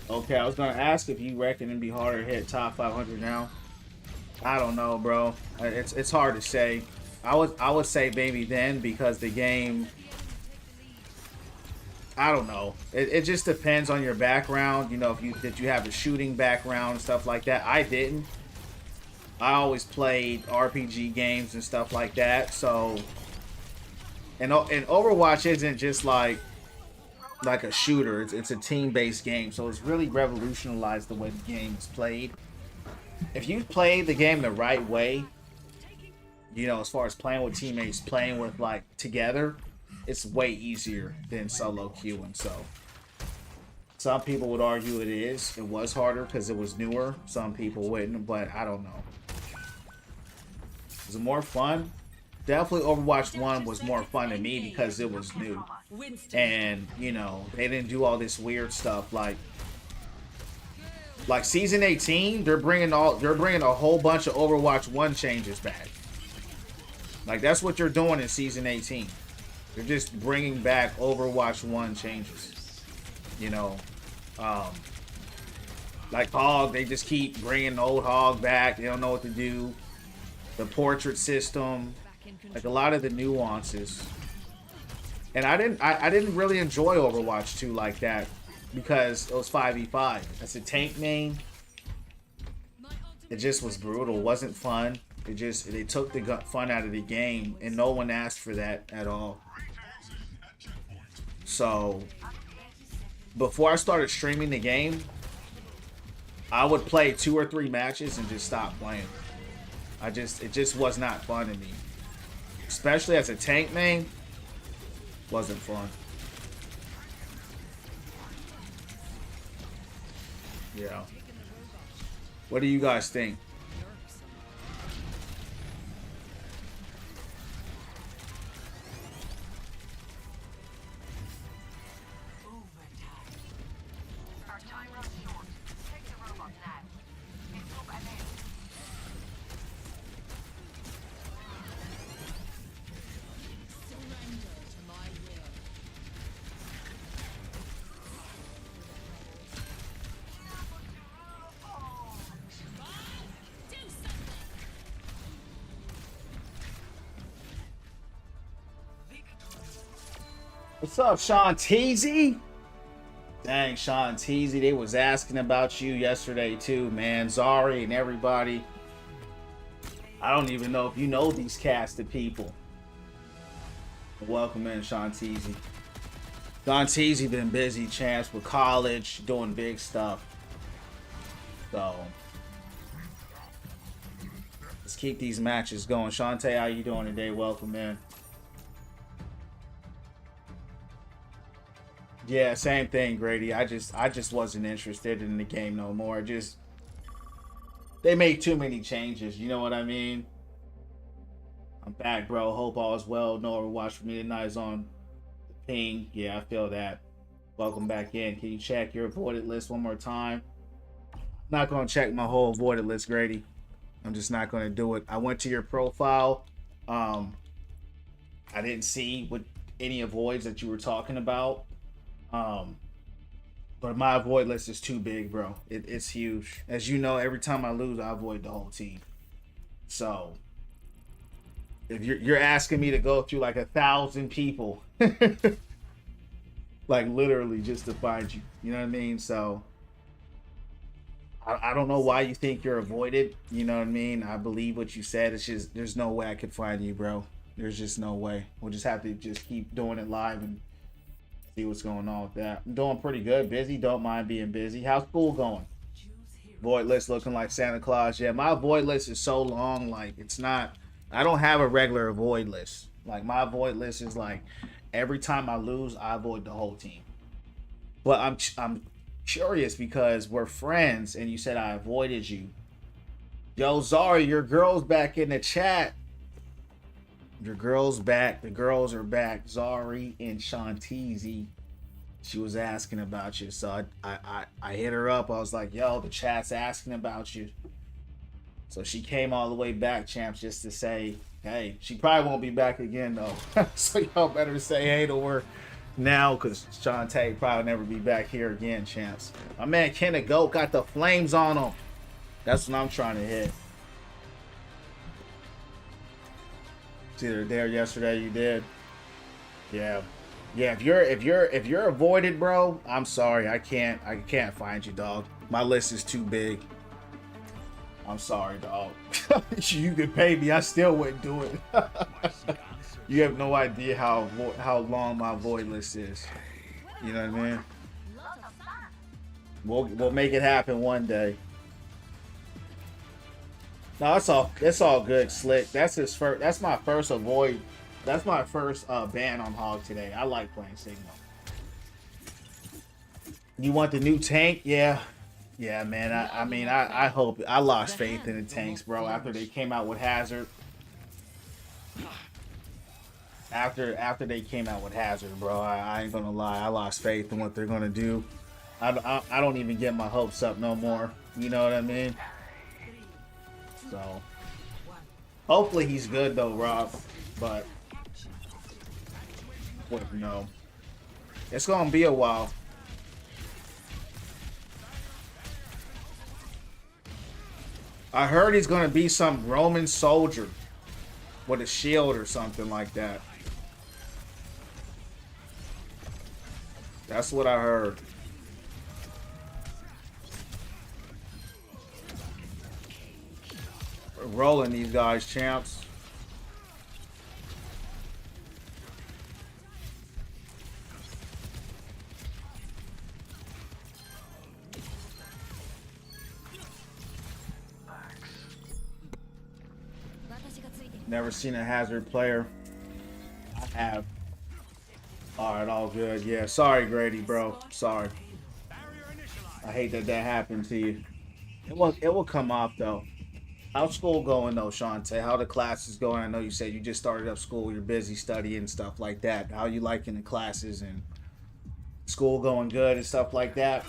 Okay, I was gonna ask if you reckon it'd be harder to hit top 500 now. I don't know, bro. It's hard to say. I would say maybe then because the game. I don't know. It just depends on your background. You know, if you have a shooting background and stuff like that. I didn't. I always played RPG games and stuff like that. So, and Overwatch isn't just like a shooter. It's a team-based game. So it's really revolutionized the way the game is played. If you play the game the right way, you know, as far as playing with teammates, playing with like together, it's way easier than solo queuing. So some people would argue it is. It was harder because it was newer. Some people wouldn't, but I don't know. Was it more fun? Definitely Overwatch 1 was more fun to me because it was new. And, you know, they didn't do all this weird stuff like season 18, they're bringing a whole bunch of Overwatch 1 changes back. Like that's what you're doing in season 18. They're just bringing back Overwatch 1 changes. You know, like Hog, they just keep bringing the old Hog back. They don't know what to do. The portrait system, like a lot of the nuances. And I didn't really enjoy Overwatch 2 like that because it was 5v5. That's a tank main. It just was brutal. It wasn't fun. They took the fun out of the game, and no one asked for that at all. So before I started streaming the game, I would play 2 or 3 matches and just stop playing. It just was not fun to me. Especially as a tank main, wasn't fun. Yeah. What do you guys think? Our time runs short. Take the robot now. It's up ahead. Surrender to my will. Do something. What's up, Sean Teasy? Dang, Sean Teasy, they was asking about you yesterday too, man. Zari and everybody. I don't even know if you know these cast of people. Welcome in, Sean Teasy. Sean Teasy been busy, champs, with college, doing big stuff. So let's keep these matches going. Shantae, how you doing today? Welcome in. Yeah, same thing, Grady. I just wasn't interested in the game no more. They made too many changes. You know what I mean? I'm back, bro. Hope all is well. No Overwatch for me tonight is on the ping. Yeah, I feel that. Welcome back in. Can you check your avoided list one more time? I'm not gonna check my whole avoided list, Grady. I'm just not gonna do it. I went to your profile. I didn't see what any avoids that you were talking about. But my avoid list is too big, bro. It's huge. As you know, every time I lose, I avoid the whole team. So if you're asking me to go through like 1,000 people, like literally just to find you, you know what I mean? So I don't know why you think you're avoided. You know what I mean? I believe what you said. It's just there's no way I could find you, bro. There's just no way. We'll just have to just keep doing it live and see what's going on with that. I'm doing pretty good. Busy. Don't mind being busy. How's school going? Void list looking like Santa Claus. Yeah, my void list is so long. Like it's not. I don't have a regular avoid list. Like my avoid list is like every time I lose, I avoid the whole team. But I'm curious because we're friends, and you said I avoided you. Yo, Zari, your girl's back in the chat. Your girl's back. The girls are back. Zari and Shantizi. She was asking about you. So I hit her up. I was like, yo, the chat's asking about you. So she came all the way back, champs, just to say, hey, she probably won't be back again, though. So y'all better say hey to her. now because Shantae probably never be back here again, champs. My man Kenna Goat got the flames on him. That's what I'm trying to hit. It's either there yesterday you did. Yeah. Yeah, if you're avoided, bro, I'm sorry. I can't find you, dog. My list is too big. I'm sorry, dog. You could pay me, I still wouldn't do it. You have no idea how long my void list is. You know what I mean? We'll make it happen one day. No, it's all good, Slick. That's his first. That's my first avoid. That's my first ban on Hog today. I like playing Signal. You want the new tank? Yeah, yeah, man. I hope. I lost faith in the tanks, bro. After they came out with Hazard. After they came out with Hazard, bro, I ain't gonna lie. I lost faith in what they're gonna do. I don't even get my hopes up no more. You know what I mean? So, hopefully he's good though, Rob. But, no. It's gonna be a while. I heard he's gonna be some Roman soldier with a shield or something like that. That's what I heard. We're rolling these guys, champs. Never seen a Hazard player. I have. Alright, all good. Yeah, sorry, Grady, bro. Sorry. I hate that happened to you. It will come off, though. How's school going, though, Shantae? How the classes going? I know you said you just started up school. You're busy studying and stuff like that. How you liking the classes and school going good and stuff like that?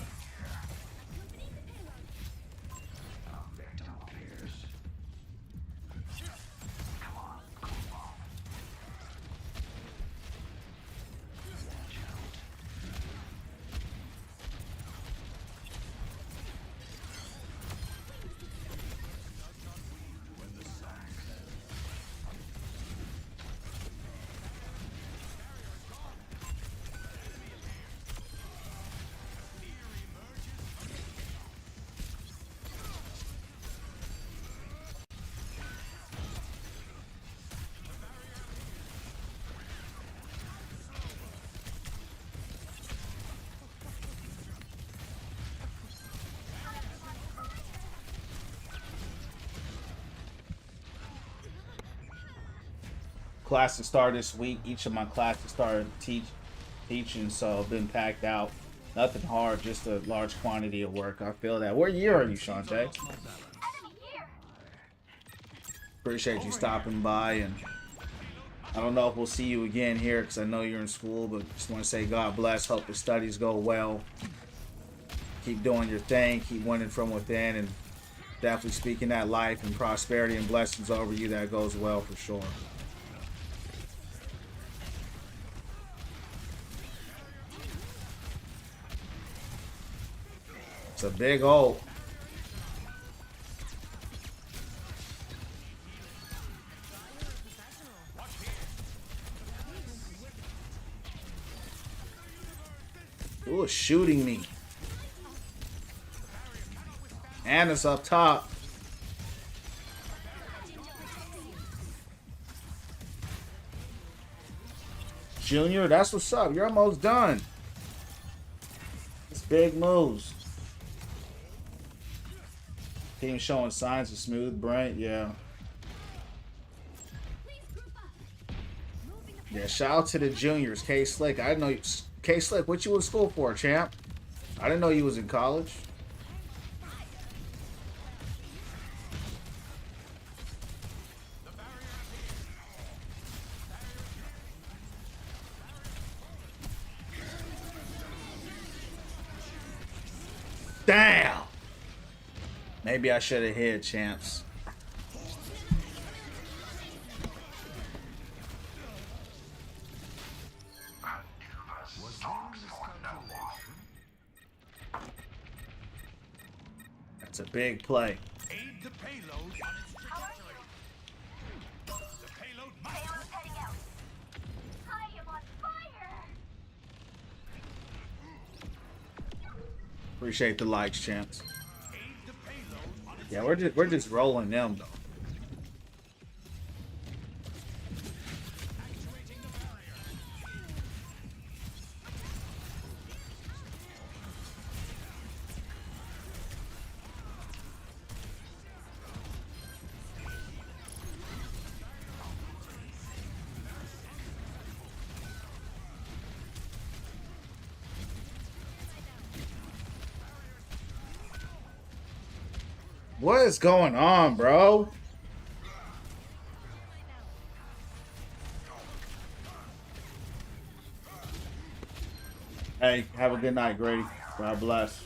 Classes start this week. Each of my classes started teaching, so I've been packed out. Nothing hard, just a large quantity of work. I feel that. What year are you, Shantae? Appreciate you stopping by, and I don't know if we'll see you again here because I know you're in school, but just want to say God bless. Hope the studies go well. Keep doing your thing. Keep winning from within, and definitely speaking that life and prosperity and blessings over you. That goes well for sure. It's a big ult. Who is shooting me? And it's up top. Junior, that's what's up. You're almost done. It's big moves. Team showing signs of smooth brain, yeah. Yeah, shout out to the juniors, K Slick. I didn't know you, K Slick, what you in school for, champ? I didn't know you was in college. Damn. Maybe I should have hit, champs. It's a big play. Aid the payload on its trajectory. The payload must Payload's heading out. I am on fire! Appreciate the likes, champs. aid the payload on its Yeah, we're just rolling them though. activating the barrier. What is going on, bro? Hey, have a good night, Grady. God bless.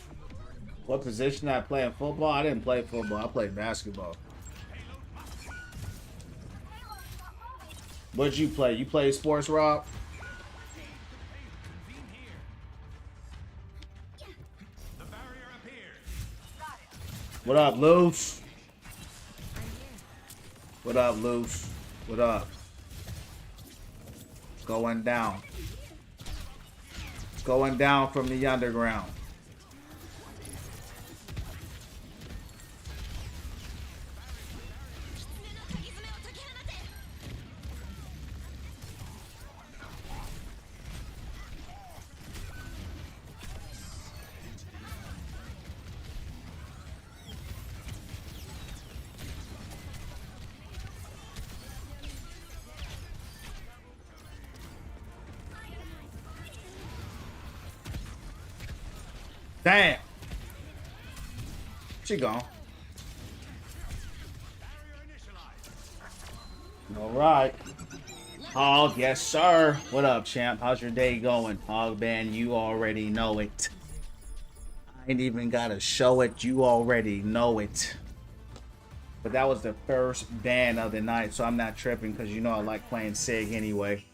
What position I play in football? I didn't play football. I played basketball. What'd you play? You played sports, Rob? Convene here. The barrier appears. What up, Loose? What up, Loose? What up? It's going down. It's going down from the underground. Damn. She gone. All right. Hog, yes, sir. What up, champ? How's your day going? Hog band, you already know it. I ain't even gotta show it. You already know it. But that was the first ban of the night, so I'm not tripping because you know I like playing SIG anyway.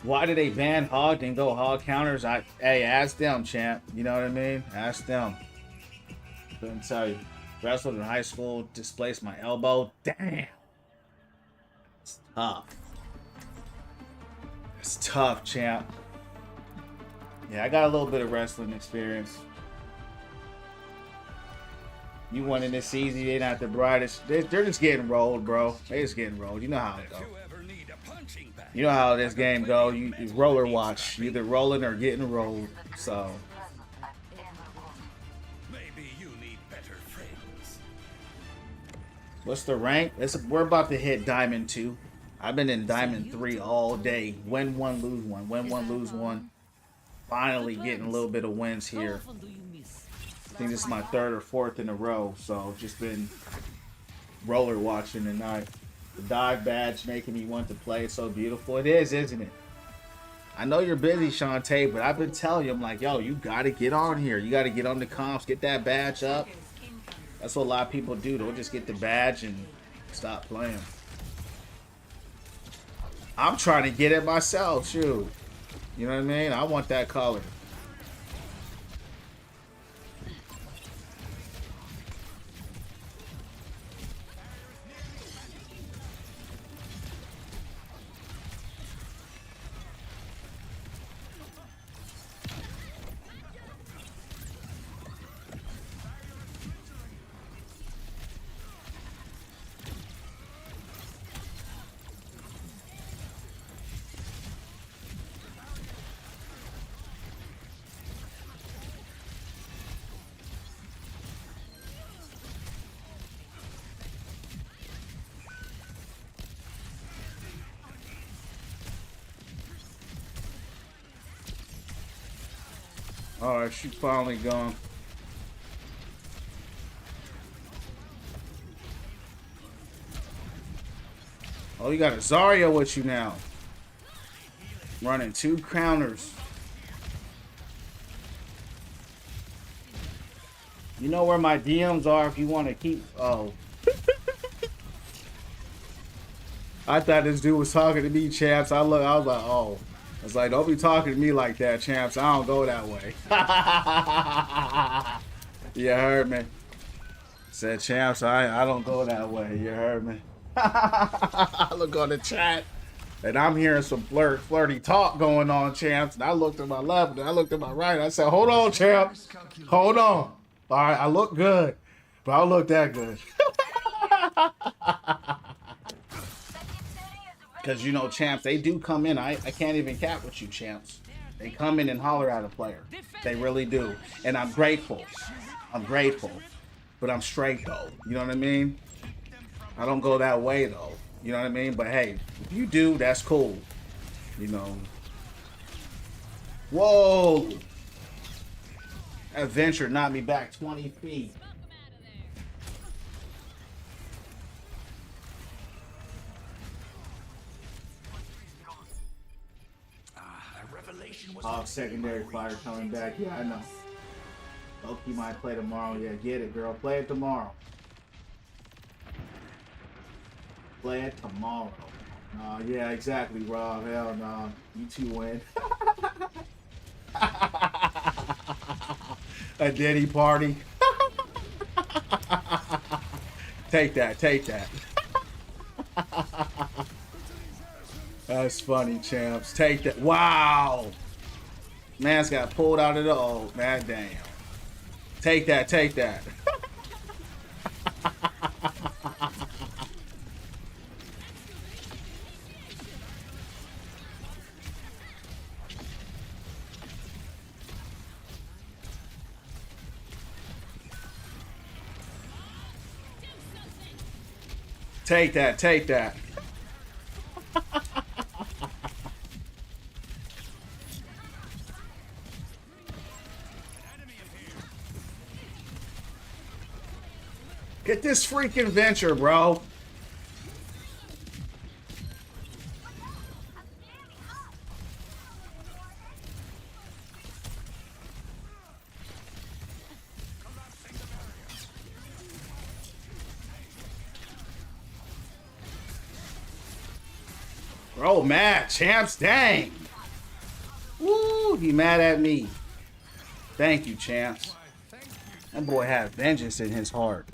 Why did they ban Hog and go Hog counters? Hey, ask them, champ. You know what I mean? Ask them. Couldn't tell you. Wrestled in high school, displaced my elbow. Damn. It's tough. It's tough, champ. Yeah, I got a little bit of wrestling experience. You winning this easy, they're not the brightest. They're just getting rolled, bro. They just getting rolled. You know how it goes. You know how this game go. You roller watch. You either rolling or getting rolled. So Maybe you need better friends. what's the rank? We're about to hit Diamond 2. I've been in Diamond 3 all day. Win one, lose one. Win one, lose one. Finally getting a little bit of wins here. I think this is my third or fourth in a row. So just been roller watching tonight. The dog badge making me want to play. It's so beautiful. It is, isn't it? I know you're busy, Shantae, but I've been telling you, I'm like, yo, you got to get on here. You got to get on the comps, get that badge up. That's what a lot of people do. They'll just get the badge and stop playing. I'm trying to get it myself, shoot. You know what I mean? I want that color. Alright, she's finally gone. Oh, you got a Zarya with you now. Running 2 counters. You know where my DMs are if you want to keep... Oh. I thought this dude was talking to me, chaps. I was like, oh. was like, don't be talking to me like that, champs. I don't go that way. You heard me. Said, champs, I don't go that way. You heard me. Look on the chat. And I'm hearing some flirty talk going on, champs. And I looked to my left and I looked to my right. I said, hold on, champs. Hold on. All right, I look good, but I don't look that good. Because, you know, champs, they do come in. I can't even cap with you, champs. They come in and holler at a player. They really do. And I'm grateful. I'm grateful. But I'm straight, though. You know what I mean? I don't go that way, though. You know what I mean? But, hey, if you do, that's cool. You know. Whoa! That venture knocked me back 20 feet. Oh, secondary fire coming back. Yeah, I know. Loki might play tomorrow. Yeah, get it, girl. Play it tomorrow. Play it tomorrow. Yeah, exactly, Rob. Hell no. You two win. A Diddy party. Take that. Take that. That's funny, champs. Take that. Wow. Man's got pulled out of the old. Man, damn. Take that. Take that. Take that. Take that. Get this freaking venture, bro. Bro, mad. Champs, dang. Woo, he mad at me. Thank you, champs. That boy had vengeance in his heart.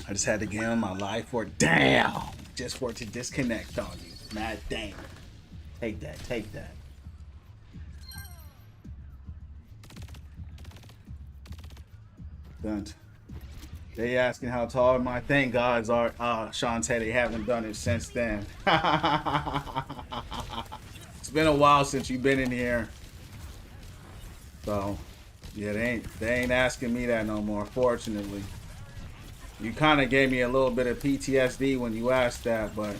I just had to give him my life for it. Damn. Just for it to disconnect on you. Mad damn. Take that. Take that. Done. They asking how tall my thank gods are. Shantae, they haven't done it since then. It's been a while since you've been in here. So, yeah, they ain't asking me that no more, fortunately. You kind of gave me a little bit of PTSD when you asked that, but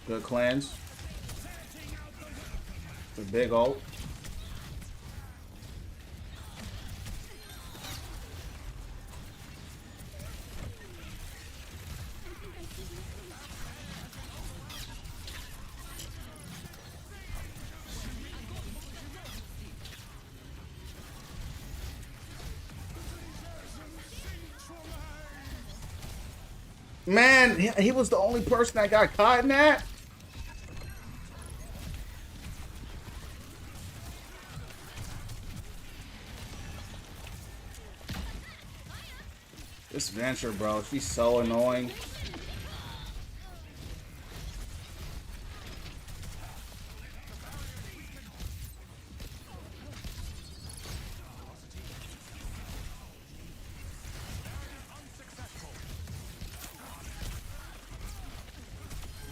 good cleanse. It's a big ult. Man, he was the only person that got caught in that? This Venture, bro, she's so annoying.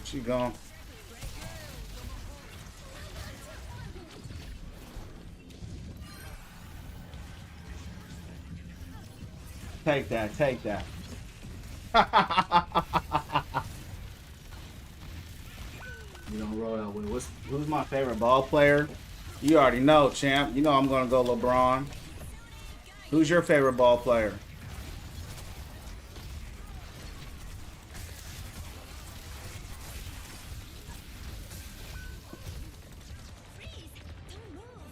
She gone. Take that, take that. You don't roll that way. Who's my favorite ball player? You already know, champ. You know I'm gonna go LeBron. Who's your favorite ball player?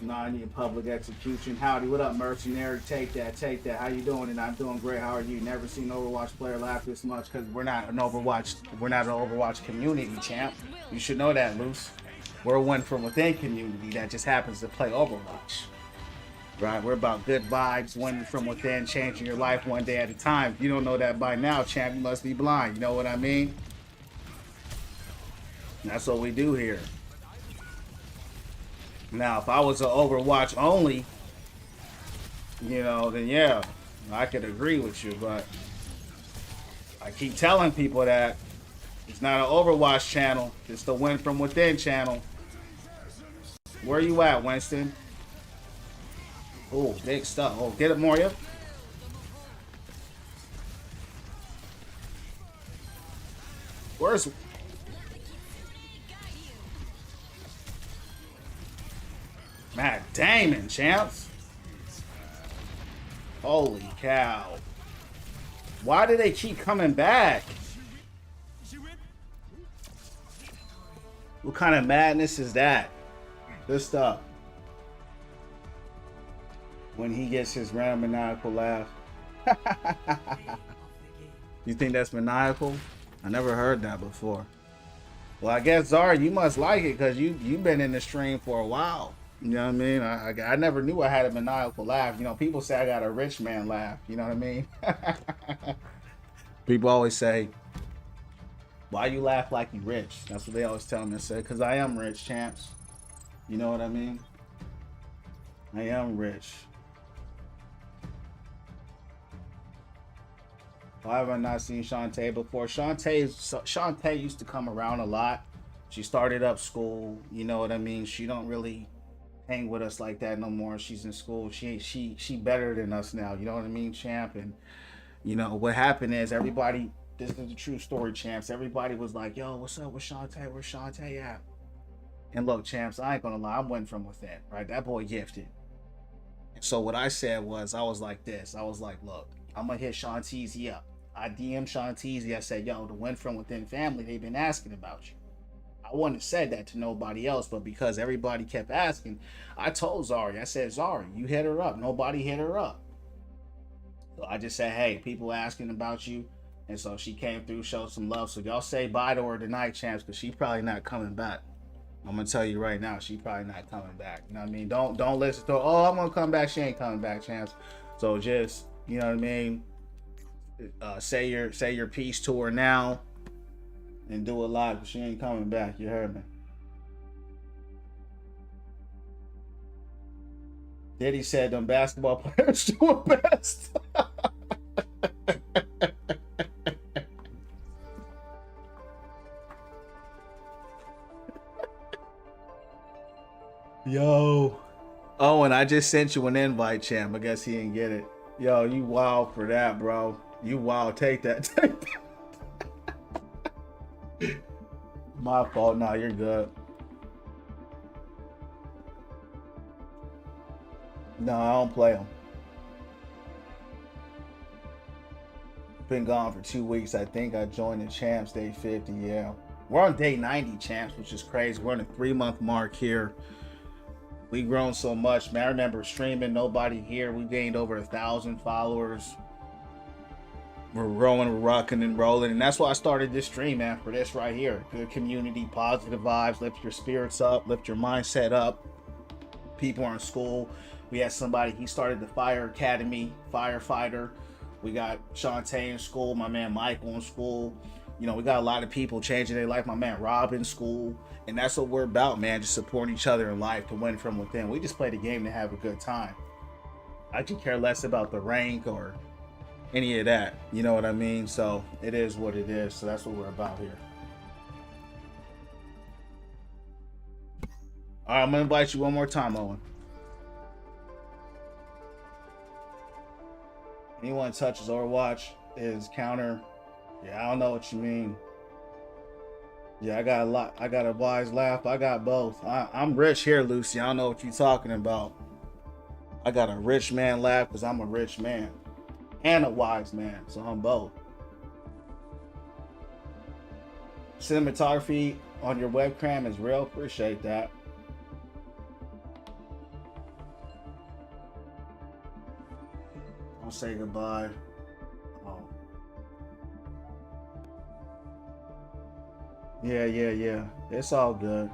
90 in public execution. Howdy, what up, mercenary? Take that, take that. How you doing? And I'm doing great. How are you? Never seen an Overwatch player laugh this much because we're not an Overwatch community, champ. You should know that, Loose. We're a one from within community that just happens to play Overwatch. Right? We're about good vibes, one from within, changing your life one day at a time. If you don't know that by now, champ, you must be blind. You know what I mean? That's what we do here. Now, if I was an Overwatch only, you know, then yeah, I could agree with you. But I keep telling people that it's not an Overwatch channel. It's the Win From Within channel. Where you at, Winston? Oh, big stuff. Oh, get it, Moria. Where's... Matt Damon, champs. Holy cow. Why do they keep coming back? What kind of madness is that? This stuff. When he gets his random maniacal laugh. You think that's maniacal? I never heard that before. Well, I guess, Zara, you must like it because you've been in the stream for a while. You know what I mean? I never knew I had a maniacal laugh. You know, people say I got a rich man laugh. You know what I mean? People always say, why you laugh like you rich? That's what they always tell me to say. Because I am rich, champs. You know what I mean? I am rich. Why have I not seen Shantae before? Shantae used to come around a lot. She started up school. You know what I mean? She don't really hang with us like that no more. She's in school. She better than us now. You know what I mean, champ? And you know what happened is everybody. This is the true story, champs. Everybody was like, "Yo, what's up with Shantae? Where's Shantae at?" And look, champs, I ain't gonna lie. I'm Win From Within, right? That boy gifted. And so what I said was, I was like this. I was like, look, I'm gonna hit Shanteezy up. I DM Shanteezy. I said, yo, the Win From Within family, they've been asking about you. I wouldn't have said that to nobody else, but because everybody kept asking, I told Zari. I said, Zari, you hit her up. Nobody hit her up. So I just said, hey, people asking about you. And so she came through, showed some love. So y'all say bye to her tonight, champs, because she's probably not coming back. I'm gonna tell you right now, she probably not coming back. You know what I mean? Don't listen to her. Oh, I'm gonna come back. She ain't coming back, champs. So just, you know what I mean? Say your piece to her now and do it live, because she ain't coming back. You heard me? Diddy said them basketball players doing best. Yo. Oh, and I just sent you an invite, champ. I guess he didn't get it. Yo, you wild for that, bro. You wild. Take that. Take that. My fault. Nah, you're good. No, I don't play them. Been gone for 2 weeks. I think I joined the champs day 50. Yeah. We're on day 90, champs, which is crazy. We're on a 3-month mark here. We've grown so much, man. I remember streaming, nobody here. We gained over 1,000 followers. We're growing, we're rocking and rolling. And that's why I started this stream, man, for this right here. Good community, positive vibes, lift your spirits up, lift your mindset up. People are in school. We had somebody, he started the Fire Academy, firefighter. We got Shantae in school, my man Michael in school. You know, we got a lot of people changing their life. My man Rob in school. And that's what we're about, man. Just supporting each other in life to win from within. We just play the game to have a good time. I could care less about the rank or any of that. You know what I mean? So it is what it is. So that's what we're about here. All right, I'm going to invite you one more time, Owen. Anyone touches Overwatch is counter. Yeah, I don't know what you mean. Yeah, I got a lot. I got a wise laugh. I got both. I'm rich here, Lucy. I don't know what you're talking about. I got a rich man laugh because I'm a rich man. And a wise man. So I'm both. Cinematography on your webcam is real. Appreciate that. gonna say goodbye. Oh. Yeah. It's all good.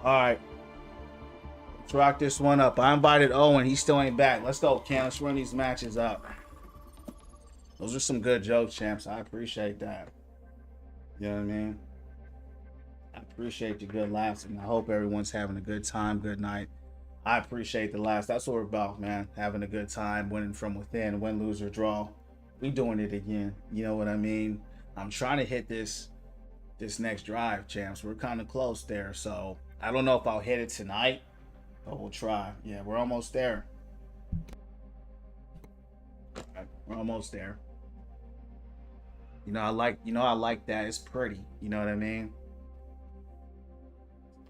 All right. Let's rock this one up. I invited Owen. He still ain't back. Let's go, Cam. Let's run these matches up. Those are some good jokes, champs. I appreciate that. You know what I mean? I appreciate the good laughs, and I hope everyone's having a good time, good night. I appreciate the laughs. That's what we're about, man. Having a good time, winning from within, win, lose, or draw. We doing it again. You know what I mean? I'm trying to hit this next drive, champs. We're kind of close there, so I don't know if I'll hit it tonight, but we'll try. Yeah, we're almost there. We're almost there. I like that. It's pretty. You know what I mean?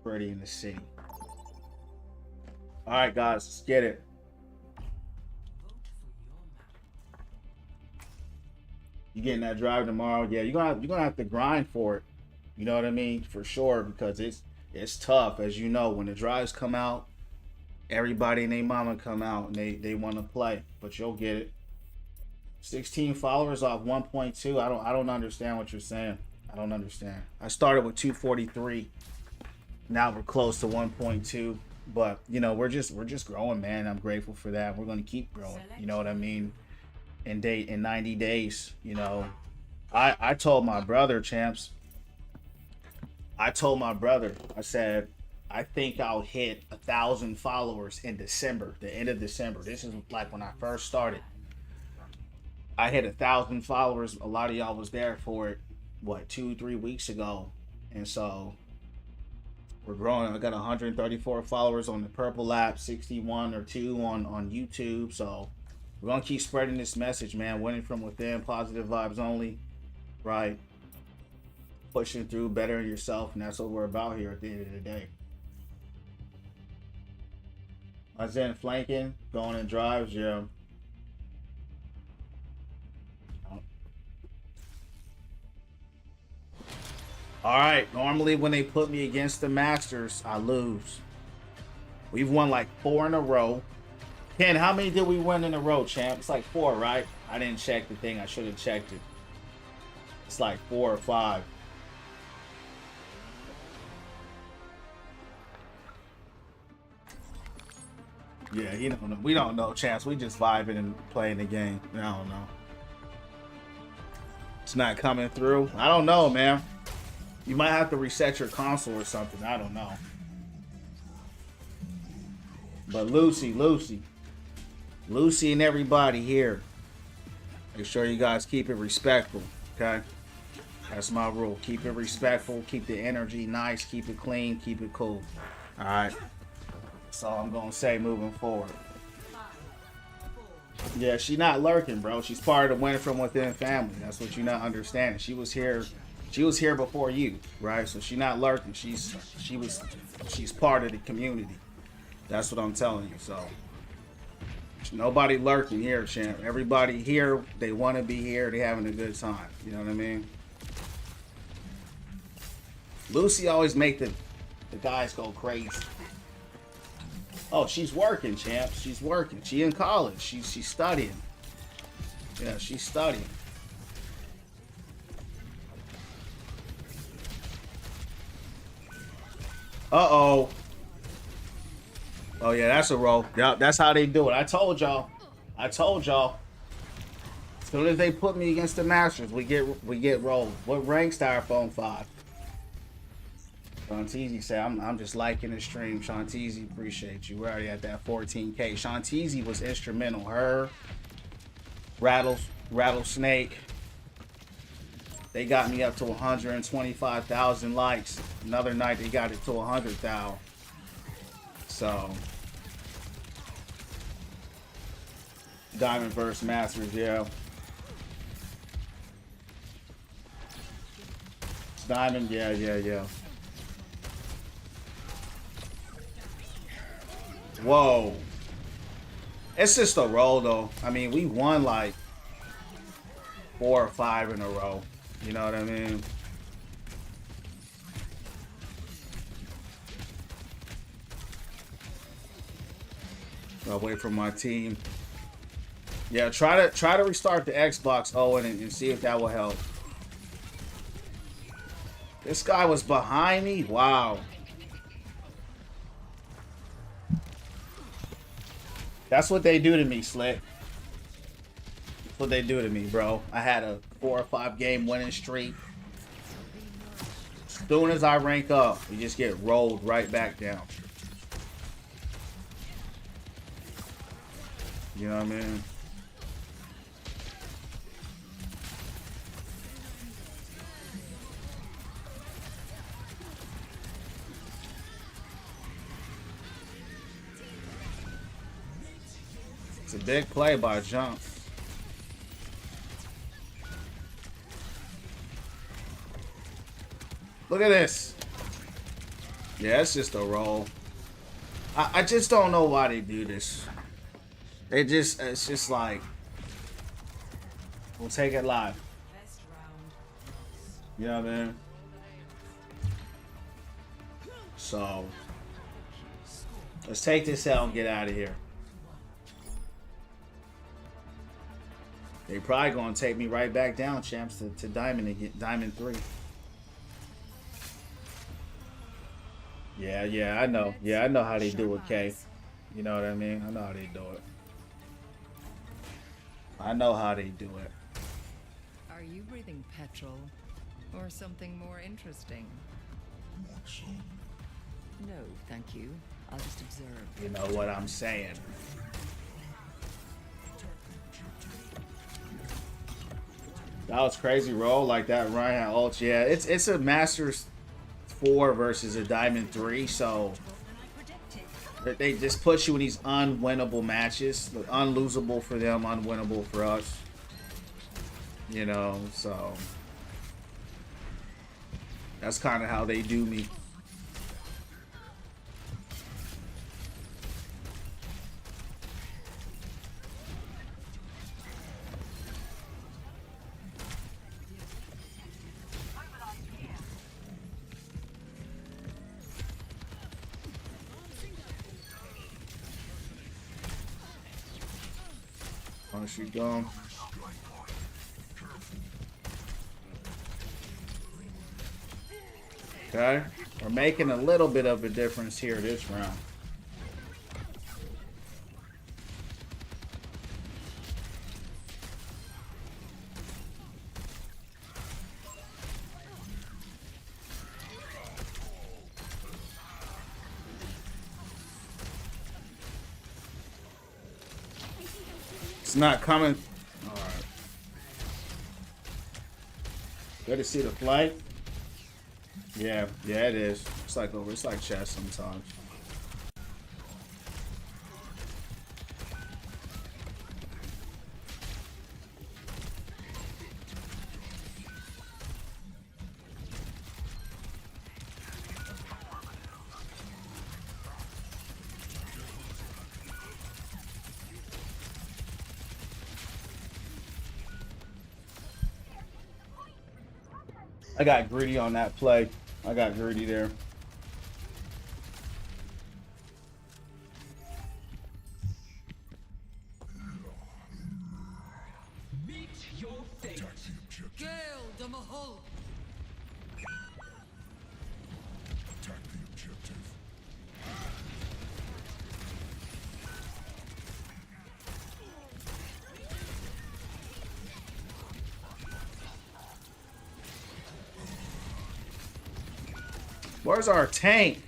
Pretty in the city. All right, guys, let's get it. You getting that drive tomorrow? Yeah, you're gonna have to grind for it. You know what I mean? For sure, because it's tough, as you know. When the drives come out, everybody and their mama come out and they want to play, but you'll get it. 16 followers off 1.2. I don't understand what you're saying. I don't understand. I started with 243. Now we're close to 1.2. But we're just growing, man. I'm grateful for that. We're gonna keep growing. You know what I mean? In 90 days, I told my brother, champs. I said, I think I'll hit 1,000 followers in December, the end of December. This is like when I first started. I hit 1,000 followers. A lot of y'all was there for it, 2-3 weeks ago. And so we're growing. I got 134 followers on the Purple app, 61 or 2 on YouTube. So we're gonna keep spreading this message, man. Winning from within, positive vibes only, right? Pushing through, bettering yourself, and that's what we're about here at the end of the day. I was in flanking, going in drives, yeah. All right, normally when they put me against the Masters, I lose. We've won like 4 in a row. Ken, how many did we win in a row, champ? It's like 4, right? I didn't check the thing. I should have checked it. It's like 4 or 5. Yeah, we don't know, champs. We just vibing and playing the game. I don't know. It's not coming through. I don't know, man. You might have to reset your console or something. I don't know. But Lucy and everybody here, make sure you guys keep it respectful, okay? That's my rule. Keep it respectful. Keep the energy nice. Keep it clean. Keep it cool. All right? That's all I'm going to say moving forward. Yeah, she not lurking, bro. She's part of the Winning from Within family. That's what you're not understanding. She was here before you, right? So she's not lurking. She's part of the community. That's what I'm telling you. So nobody lurking here, champ. Everybody here, they want to be here. They having a good time. You know what I mean? Lucy always make the guys go crazy. Oh, she's working, champ. She's working. She in college. She's studying. Yeah, she's studying. Uh-oh. Oh, yeah, that's a roll. Yep, that's how they do it. I told y'all. As soon as they put me against the Masters, we get rolled. What rank's Styrofoam 5? Shantizi said, I'm just liking the stream. Shantizi, appreciate you. We're already at that 14K. Shantizi was instrumental. Her, Rattlesnake. They got me up to 125,000 likes. Another night they got it to 100,000. So Diamond vs Masters, yeah. Diamond, yeah. Whoa. It's just a roll, though. I mean, we won like 4 or 5 in a row. You know what I mean? Away from my team. Yeah, try to restart the Xbox, Owen, and see if that will help. This guy was behind me. Wow. That's what they do to me, Slick. That's what they do to me, bro. I had a 4 or 5 game winning streak. As soon as I rank up, you just get rolled right back down. You know what I mean? It's a big play by Jump. Look at this. Yeah, it's just a roll. I just don't know why they do this. It's just like, we'll take it live. You know what I mean? So, let's take this out and get out of here. They probably gonna take me right back down, champs, to Diamond again, Diamond 3. Yeah, I know. Yeah, I know how they do it, Kay. You know what I mean? I know how they do it. I know how they do it. Are you breathing petrol or something more interesting? No, thank you. I'll just observe. You know what I'm saying? That was crazy roll like that. Ryan ult. Yeah, it's a Masters 4 versus a Diamond 3, so they just put you in these unwinnable matches. Unlosable for them, unwinnable for us. You know, so that's kind of how they do me. Oh, she's gone. Okay, we're making a little bit of a difference here this round. It's not coming. All right. Good to see the flight. Yeah, it is. It's like chess sometimes. I got greedy on that play. I got greedy there. Meet your fate. Gale de Mahul! Attack the objective. Where's our tank?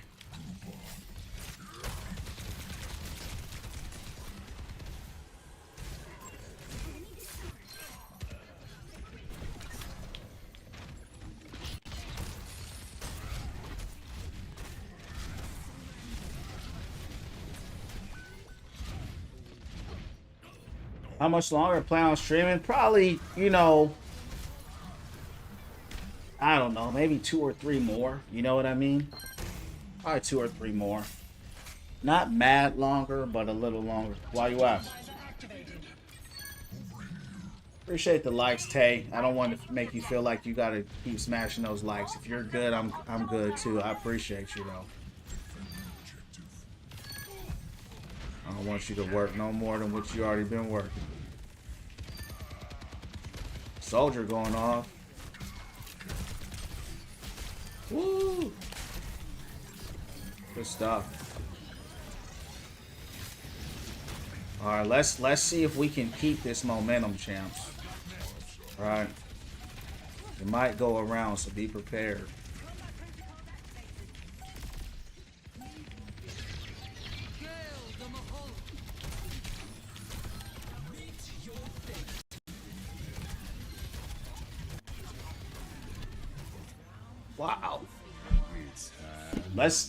How much longer I plan on streaming? Probably, you know, I don't know, maybe 2 or 3 more. You know what I mean? Probably 2 or 3 more. Not mad longer, but a little longer. Why you ask? Appreciate the likes, Tay. I don't want to make you feel like you gotta keep smashing those likes. If you're good, I'm good too. I appreciate you though. I want you to work no more than what you already been working. Soldier going off. Woo! Good stuff. All right, let's see if we can keep this momentum, champs. All right. It might go around, so be prepared. Wow.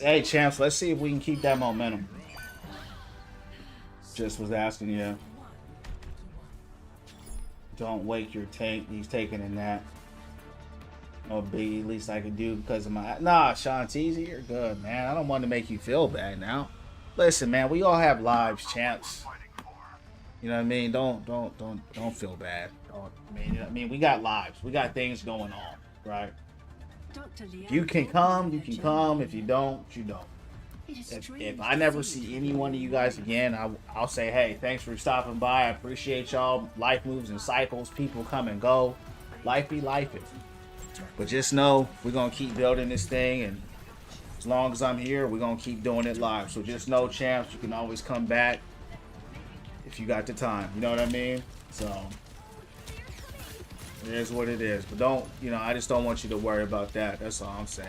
Hey champs, let's see if we can keep that momentum. Just was asking you. Don't wake your tank. He's taking a nap. No biggie, at least I can do because of my... Nah, Shantizi, you're good, man. I don't want to make you feel bad now. Listen, man, we all have lives, champs. You know what I mean? Don't feel bad. I mean, we got lives. We got things going on, right? If you can come, you can come. If you don't, you don't. If I never see any one of you guys again, I'll say, hey, thanks for stopping by. I appreciate y'all. Life moves in cycles. People come and go. Life be lifing. But just know we're going to keep building this thing. And as long as I'm here, we're going to keep doing it live. So just know, champs, you can always come back if you got the time. You know what I mean? So it is what it is. But don't, I just don't want you to worry about that. That's all I'm saying.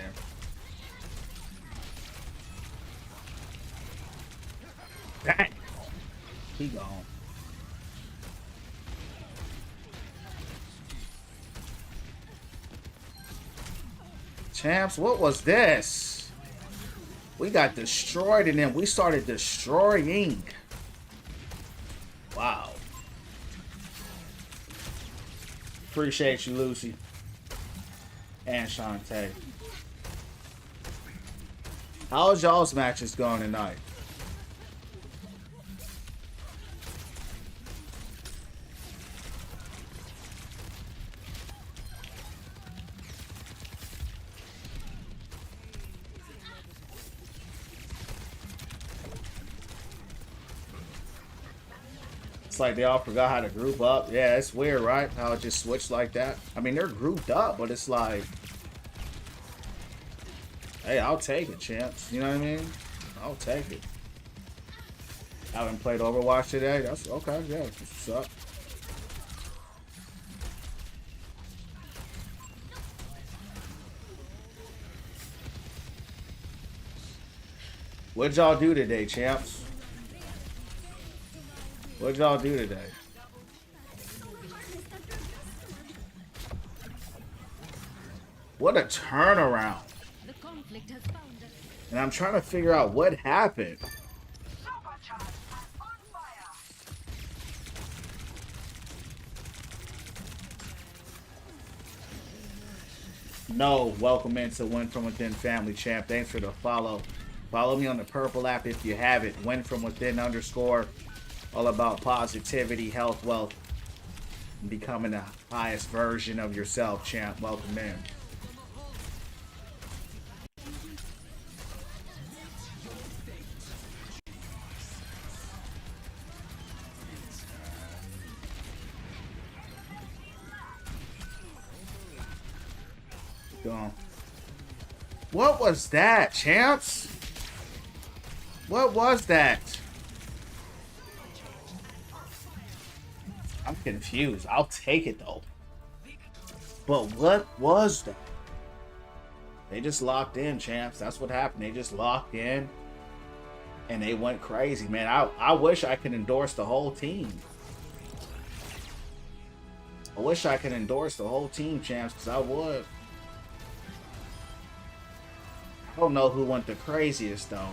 Dang. He gone. Champs, what was this? We got destroyed and then we started destroying. Wow. Appreciate you, Lucy. And Shantae. How's y'all's matches going tonight? It's like they all forgot how to group up. Yeah, it's weird, right? How it just switched like that. I mean, they're grouped up, but it's like, hey, I'll take it, champs. You know what I mean? I'll take it. I haven't played Overwatch today. That's okay. Yeah, what's up? What'd y'all do today, champs? What'd y'all do today? What a turnaround. And I'm trying to figure out what happened. No, welcome into Win From Within Family, champ. Thanks for the follow. Follow me on the purple app if you have it. Win From Within _ all about positivity, health, wealth, and becoming the highest version of yourself, champ. Welcome in. Go. What was that, champs? What was that? I'm confused. I'll take it though. But what was that? They just locked in, champs. That's what happened. They just locked in and they went crazy, man. I wish I could endorse the whole team. I wish I could endorse the whole team, champs, because I would. I don't know who went the craziest though.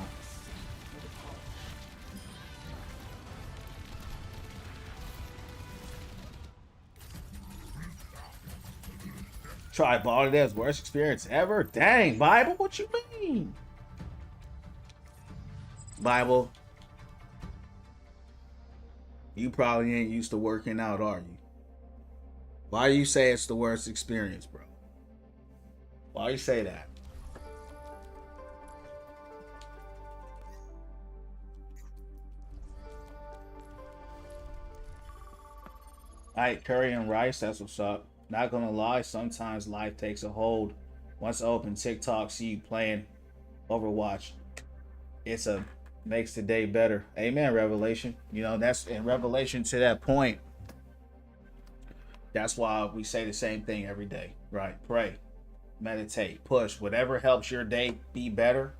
Try ball it as worst experience ever. Dang, Bible, what you mean? Bible, you probably ain't used to working out, are you? Why do you say it's the worst experience, bro? Why you say that? All right, curry and rice. That's what's up. Not gonna lie, sometimes life takes a hold. Once I open TikTok, see you playing Overwatch, it's a makes the day better. Amen. Revelation. You know that's in Revelation to that point. That's why we say the same thing every day, right? Pray, meditate, push. Whatever helps your day be better,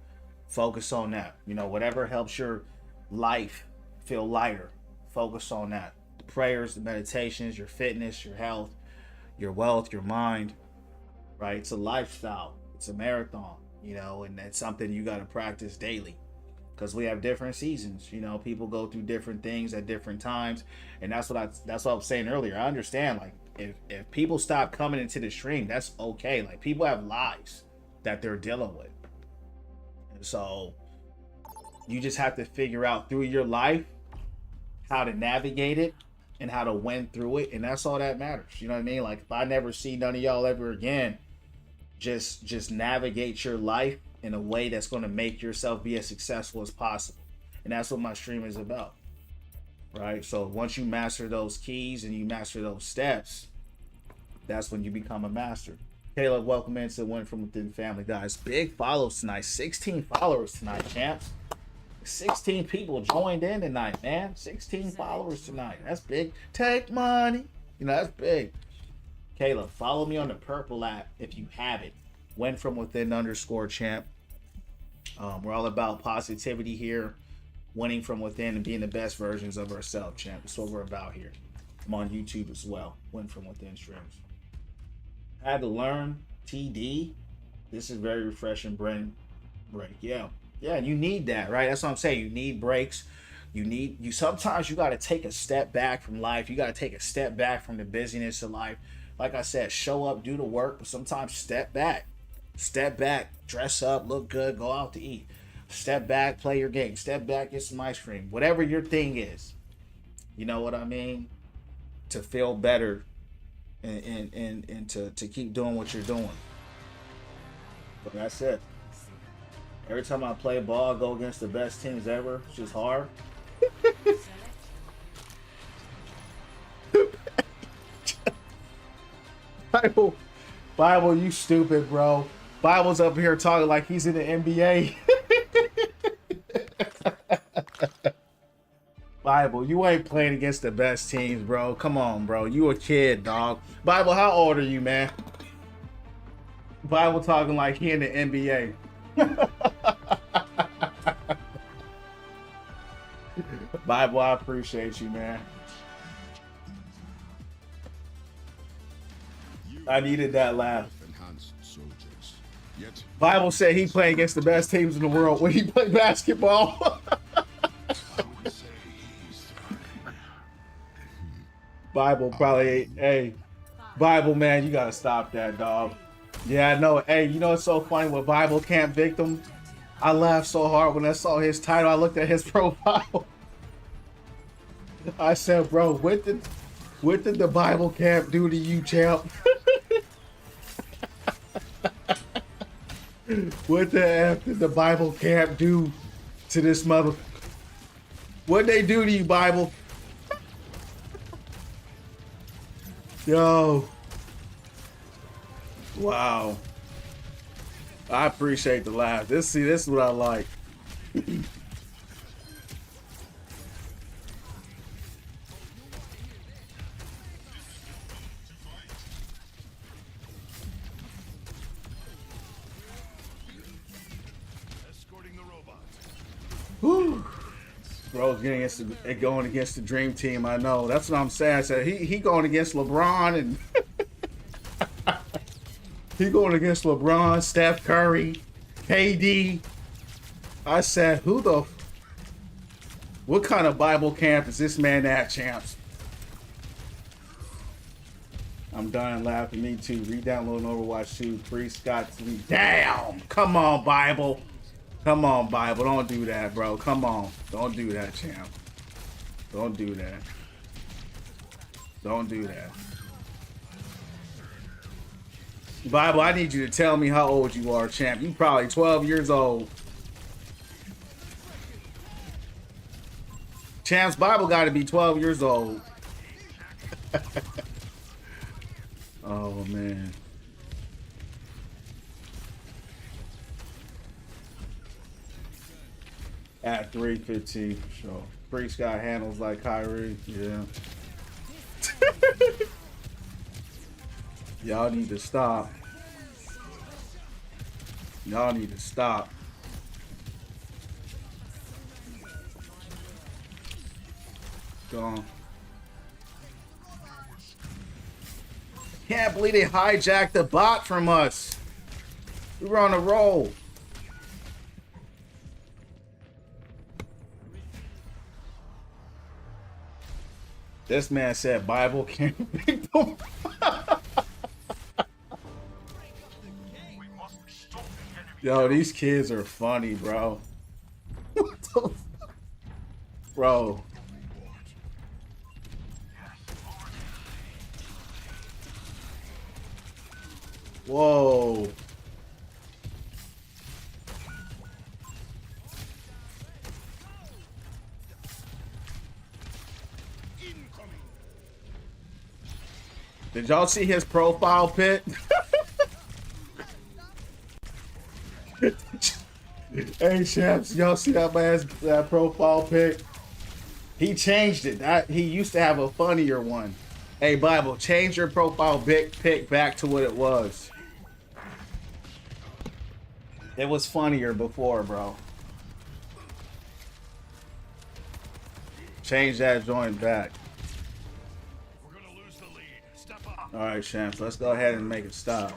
focus on that. You know, whatever helps your life feel lighter, focus on that. The prayers, the meditations, your fitness, your health, your wealth, your mind, right? It's a lifestyle. It's a marathon, you know, and that's something you got to practice daily because we have different seasons. You know, people go through different things at different times, and that's what I was saying earlier. I understand, like, if people stop coming into the stream, that's okay. Like, people have lives that they're dealing with, and so you just have to figure out through your life how to navigate it and how to win through it, and that's all that matters. You know what I mean? Like, if I never see none of y'all ever again, just navigate your life in a way that's going to make yourself be as successful as possible, and that's what my stream is about, right? So once you master those keys and you master those steps, that's when you become a master. Caleb, welcome into Win From Within family, guys. Big follows tonight. 16 followers tonight, champs. 16 people joined in tonight, man. 16 followers tonight. That's big. Take money. You know, that's big. Caleb, follow me on the purple app if you have it. Win From Within _champ. We're all about positivity here, winning from within and being the best versions of ourselves, champ. That's what we're about here. I'm on YouTube as well. Win From Within streams. Had to learn TD. This is very refreshing brain break. Yeah, you need that, right? That's what I'm saying. You need breaks. You sometimes you got to take a step back from life. You got to take a step back from the busyness of life. Like I said, show up, do the work, but sometimes step back, dress up, look good, go out to eat. Step back, play your game. Step back, get some ice cream. Whatever your thing is, you know what I mean? To feel better and to keep doing what you're doing. But that's it. Every time I play ball, I go against the best teams ever. It's just hard. Bible, you stupid, bro. Bible's up here talking like he's in the NBA. Bible, you ain't playing against the best teams, bro. Come on, bro. You a kid, dog. Bible, how old are you, man? Bible talking like he in the NBA. Bible, I appreciate you, man. I needed that laugh. Bible said he playing against the best teams in the world when he played basketball. Bible probably, hey, Bible, man, you gotta stop that, dog. Yeah, I know. Hey, you know what's so funny with Bible Camp Victim? I laughed so hard when I saw his title. I looked at his profile. I said, bro, what did the Bible Camp do to you, champ? What the F did the Bible Camp do to this mother? What'd they do to you, Bible? Yo. Wow. I appreciate the laugh. This is what I like. Escorting the robot. Whew. Bro's going against the dream team. I know. That's what I'm saying. I said he going against LeBron and he going against LeBron, Steph Curry, KD. I said, what kind of Bible camp is this man at, champs? I'm done laughing. Me too. Re-downloading Overwatch 2. Priest got to be down. Come on, Bible. Come on, Bible. Don't do that, bro. Come on. Don't do that, champ. Don't do that. Don't do that. Bible, I need you to tell me how old you are, champ. You probably 12 years old. Champ's Bible got to be 12 years old. Oh man. At 3:15 for sure. Priest got handles like Kyrie. Yeah. Y'all need to stop. Y'all need to stop. Go on. Can't believe they hijacked the bot from us. We were on a roll. This man said Bible can't beat them. Yo, these kids are funny, bro. What the fuck? Bro. Whoa. Did y'all see his profile pic? Hey, champs, y'all see that man's that profile pic? He changed it. He used to have a funnier one. Hey, Bible, change your profile pic back to what it was. It was funnier before, bro. Change that joint back. We're gonna lose the lead. Step up. All right, champs, let's go ahead and make it stop.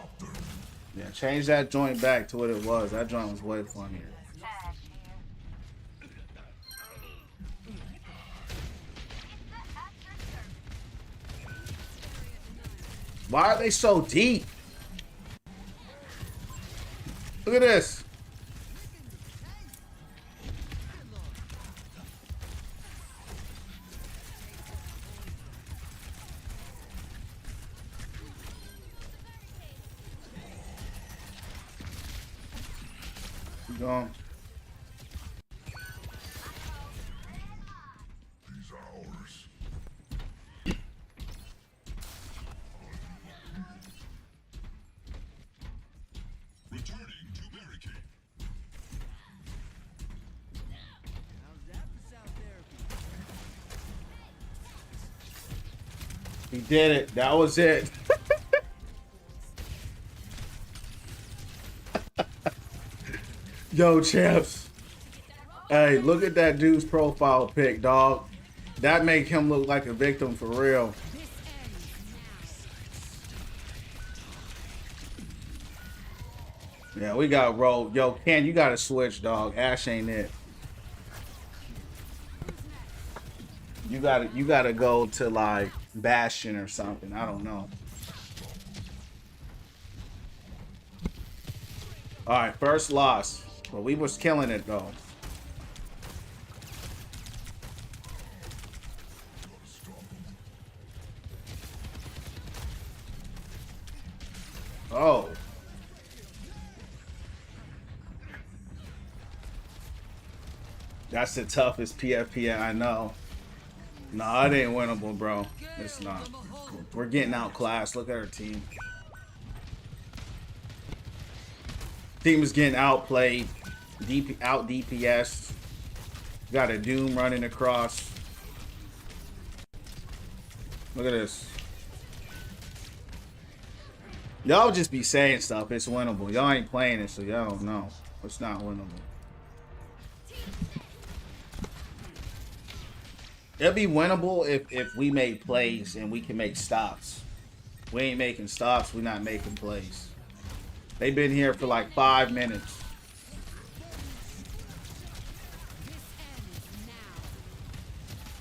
Yeah, change that joint back to what it was. That joint was way funnier. Ash here. Why are they so deep? Look at this. Keep going. These are ours. Returning to barricade. He did it. That was it. Yo, champs. Hey, look at that dude's profile pic, dog. That make him look like a victim for real. Yeah, we got rolled. Yo, Ken, you gotta switch, dog. Ash ain't it. You gotta go to like Bastion or something. I don't know. All right, first loss, but we was killing it though. Oh. That's the toughest PFP I know. Nah, it ain't winnable, bro. It's not. We're getting outclassed. Look at our team. Team is getting outplayed. Out DPS. Got a Doom running across. Look at this. Y'all just be saying stuff. It's winnable. Y'all ain't playing it, so y'all don't know. It's not winnable. It'll be winnable if we make plays and we can make stops. We ain't making stops. We're not making plays. They've been here for like 5 minutes.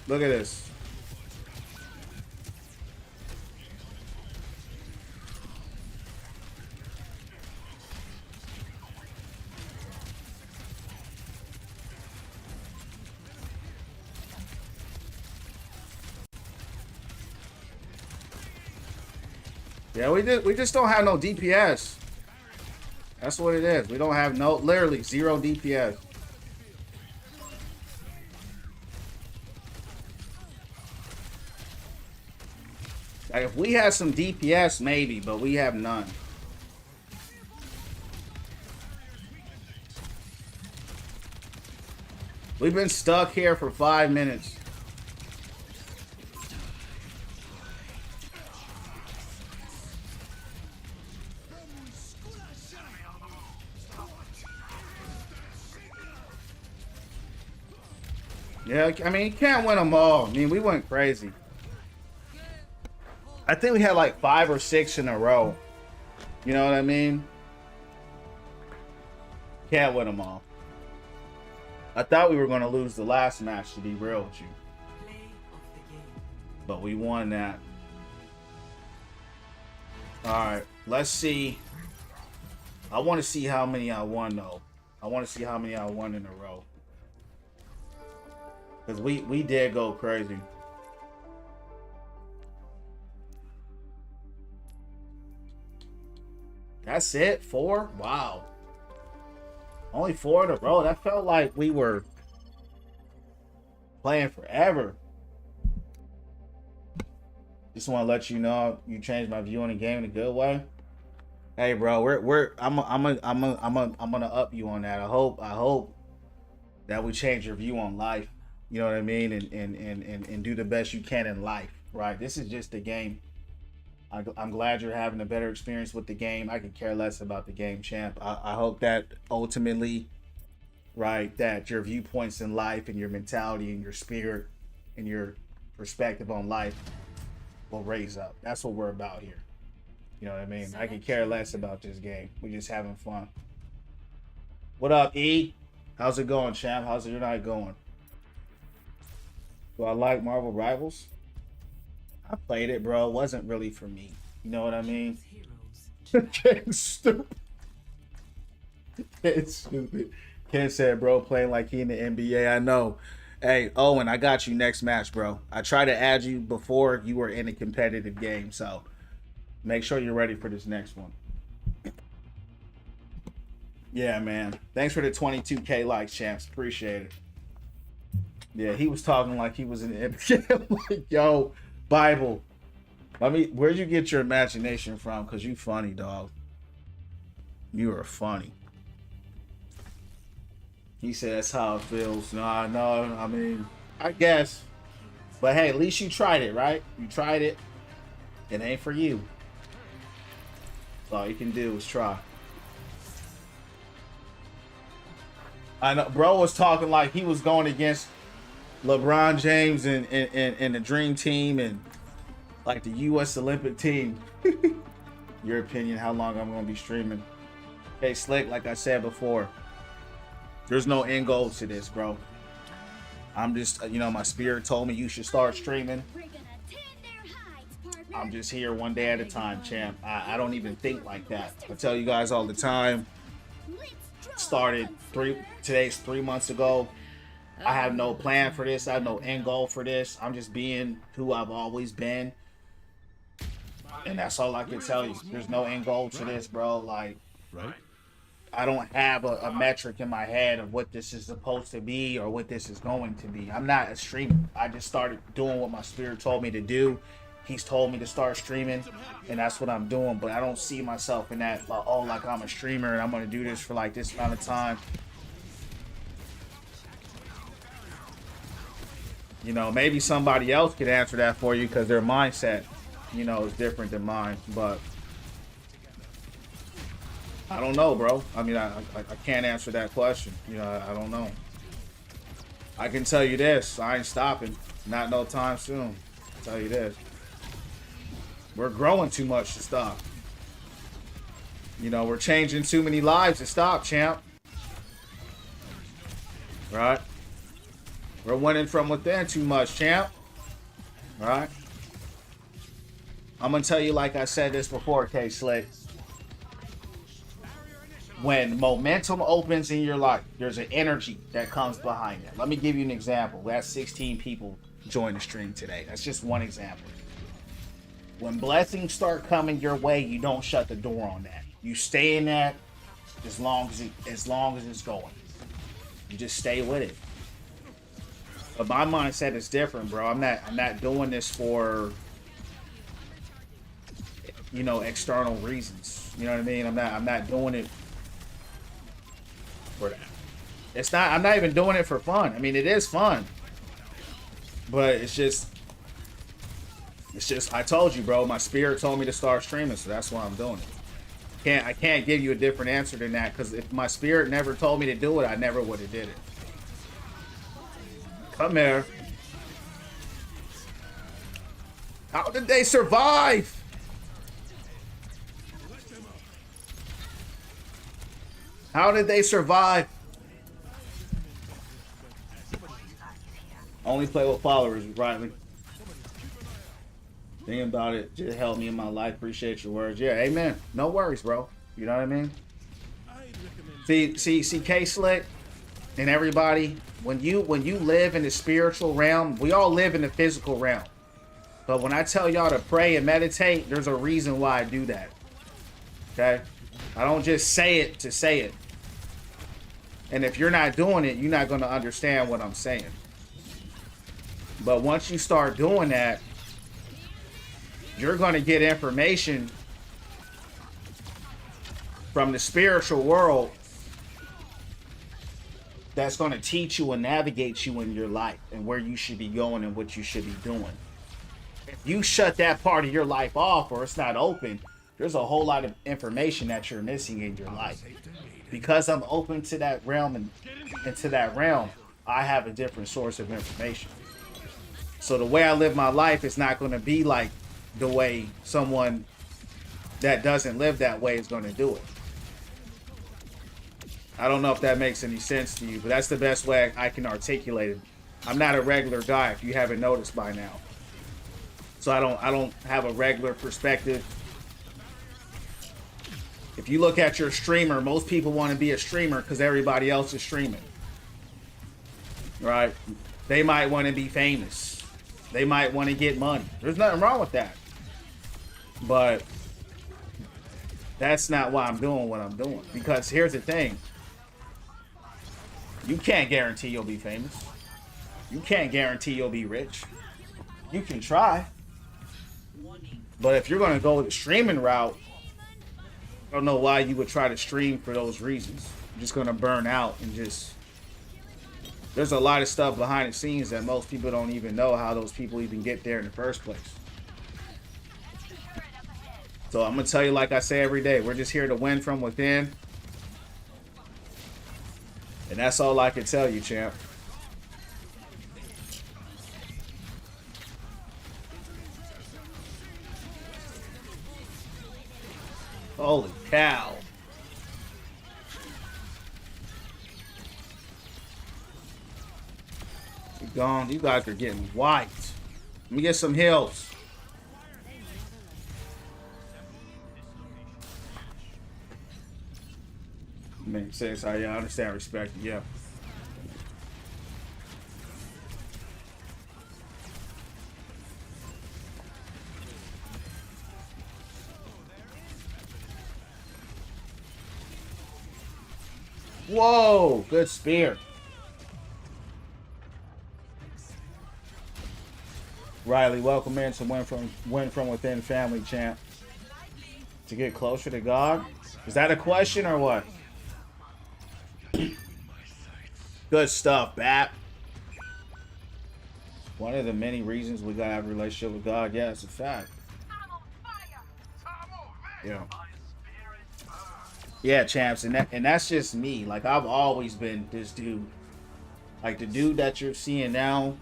Look at this. Yeah, we just don't have no DPS. That's what it is. We don't have literally 0 DPS. Like, if we had some DPS, maybe, but we have none. We've been stuck here for 5 minutes. Yeah, I mean, you can't win them all. I mean, we went crazy. I think we had like 5 or 6 in a row. You know what I mean? Can't win them all. I thought we were going to lose the last match, to be real with you. But we won that. Alright, let's see. I want to see how many I won, though. I want to see how many I won in a row. Because we did go crazy. That's it? 4? Wow. Only 4 in a row. That felt like we were playing forever. Just want to let you know you changed my view on the game in a good way. Hey, bro, I'm gonna up you on that. I hope that we change your view on life. You know what I mean? And do the best you can in life, right? This is just a game. I'm glad you're having a better experience with the game. I could care less about the game, champ. I hope that ultimately, right, that your viewpoints in life and your mentality and your spirit and your perspective on life will raise up. That's what we're about here. You know what I mean? I could care less about this game. We're just having fun. What up, E? How's it going, champ? How's your night going? Do I like Marvel Rivals? I played it, bro. It wasn't really for me. You know what I mean? It's stupid. It's stupid. Ken said, bro, playing like he in the NBA. I know. Hey, Owen, I got you next match, bro. I tried to add you before you were in a competitive game, so make sure you're ready for this next one. Yeah, man. Thanks for the 22K likes, champs. Appreciate it. Yeah, he was talking like he was in the NBA. I'm like, yo, Bible. Where'd you get your imagination from? Because you funny, dog. You are funny. He said that's how it feels. No, I mean, I guess. But hey, at least you tried it, right? You tried it. It ain't for you. So all you can do is try. I know, bro was talking like he was going against LeBron James and the Dream Team and like the U.S. Olympic team. Your opinion, how long I'm going to be streaming? Hey, Slick, like I said before, there's no end goal to this, bro. I'm just, you know, my spirit told me you should start streaming. I'm just here one day at a time, champ. I don't even think like that. I tell you guys all the time. Started today's 3 months ago. I have no plan for this. I have no end goal for this. I'm just being who I've always been. And that's all I can tell you. There's no end goal to this, bro. Like, I don't have a metric in my head of what this is supposed to be or what this is going to be. I'm not a streamer. I just started doing what my spirit told me to do. He's told me to start streaming, and that's what I'm doing. But I don't see myself in that, like I'm a streamer and I'm going to do this for like this amount of time. You know, maybe somebody else could answer that for you because their mindset, you know, is different than mine. But I don't know, bro. I mean, I can't answer that question. You know, I don't know. I can tell you this. I ain't stopping. Not no time soon. I'll tell you this. We're growing too much to stop. You know, we're changing too many lives to stop, champ. Right? We're winning from within too much, champ. Right? I'm going to tell you like I said this before, K-Slick. When momentum opens in your life, there's an energy that comes behind it. Let me give you an example. We had 16 people join the stream today. That's just one example. When blessings start coming your way, you don't shut the door on that. You stay in that as long as it's going. You just stay with it. But my mindset is different, bro. I'm not doing this for you know, external reasons. You know what I mean? I'm not doing it for that. It's not, I'm not even doing it for fun. I mean, it is fun. But it's just I told you, bro, my spirit told me to start streaming, so that's why I'm doing it. I can't give you a different answer than that, because if my spirit never told me to do it, I never would have did it. Come here. How did they survive? How did they survive? Only play with followers, Riley. Thinking about it just helped me in my life. Appreciate your words. Yeah, amen. No worries, bro. You know what I mean? See, K-Slick and everybody, when you live in the spiritual realm, we all live in the physical realm. But when I tell y'all to pray and meditate, there's a reason why I do that. Okay? I don't just say it to say it. And if you're not doing it, you're not going to understand what I'm saying. But once you start doing that, you're going to get information from the spiritual world that's going to teach you and navigate you in your life and where you should be going and what you should be doing. If you shut that part of your life off or it's not open, there's a whole lot of information that you're missing in your life. Because I'm open to that realm and into that realm, I have a different source of information. So the way I live my life is not going to be like the way someone that doesn't live that way is going to do it. I don't know if that makes any sense to you, but that's the best way I can articulate it. I'm not a regular guy, if you haven't noticed by now. So I don't have a regular perspective. If you look at your streamer, most people want to be a streamer because everybody else is streaming. Right? They might want to be famous. They might want to get money. There's nothing wrong with that. But that's not why I'm doing what I'm doing. Because here's the thing. You can't guarantee you'll be famous. You can't guarantee you'll be rich. You can try. But if you're going to go the streaming route, I don't know why you would try to stream for those reasons. You're just going to burn out and just... There's a lot of stuff behind the scenes that most people don't even know how those people even get there in the first place. So I'm going to tell you, like I say every day, we're just here to win from within. And that's all I can tell you, champ. Holy cow. You're gone. You guys are getting wiped. Let me get some heals. Makes sense. I understand, respect. Yeah. Whoa, good spear. Riley, welcome in to win from within family, champ. To get closer to God? Is that a question or what? Good stuff, Bap. One of the many reasons we gotta have a relationship with God. Yeah, it's a fact. Yeah. Yeah, champs, and that's just me. Like, I've always been this dude. Like, the dude that you're seeing now,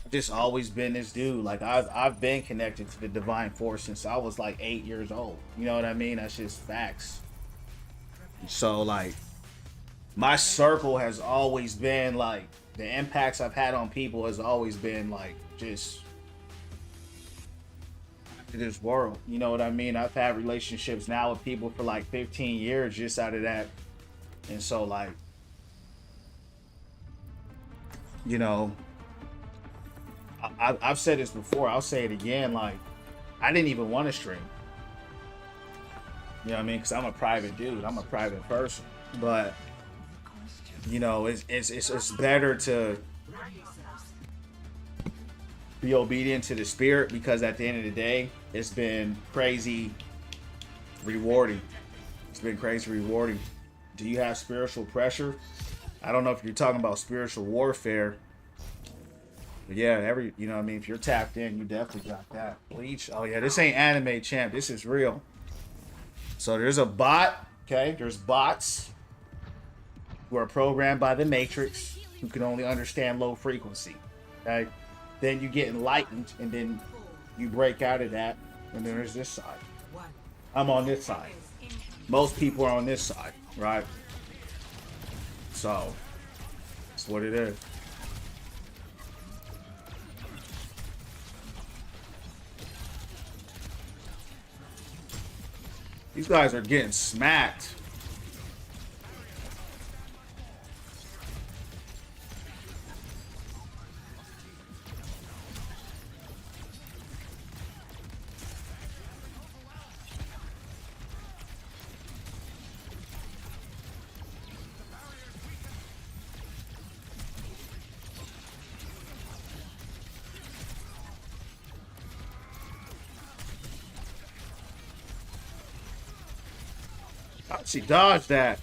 I've just always been this dude. Like, I've been connected to the divine force since I was like 8 years old. You know what I mean? That's just facts. So, like, my circle has always been like, the impacts I've had on people has always been like just to this world. You know what I mean? I've had relationships now with people for like 15 years just out of that. And so, like, you know, I've said this before, I'll say it again, like, I didn't even want to stream. You know what I mean? Because I'm a private dude. I'm a private person. But, you know, it's better to be obedient to the spirit, because at the end of the day, it's been crazy rewarding. It's been crazy rewarding. Do you have spiritual pressure? I don't know if you're talking about spiritual warfare. But yeah, you know what I mean, if you're tapped in, you definitely got that. Bleach. Oh yeah, this ain't anime, champ. This is real. So there's a bot, okay? There's bots who are programmed by the Matrix who can only understand low frequency. Okay? Then you get enlightened, and then you break out of that, and then there's this side. I'm on this side. Most people are on this side, right? So that's what it is. These guys are getting smacked. How'd she dodge that?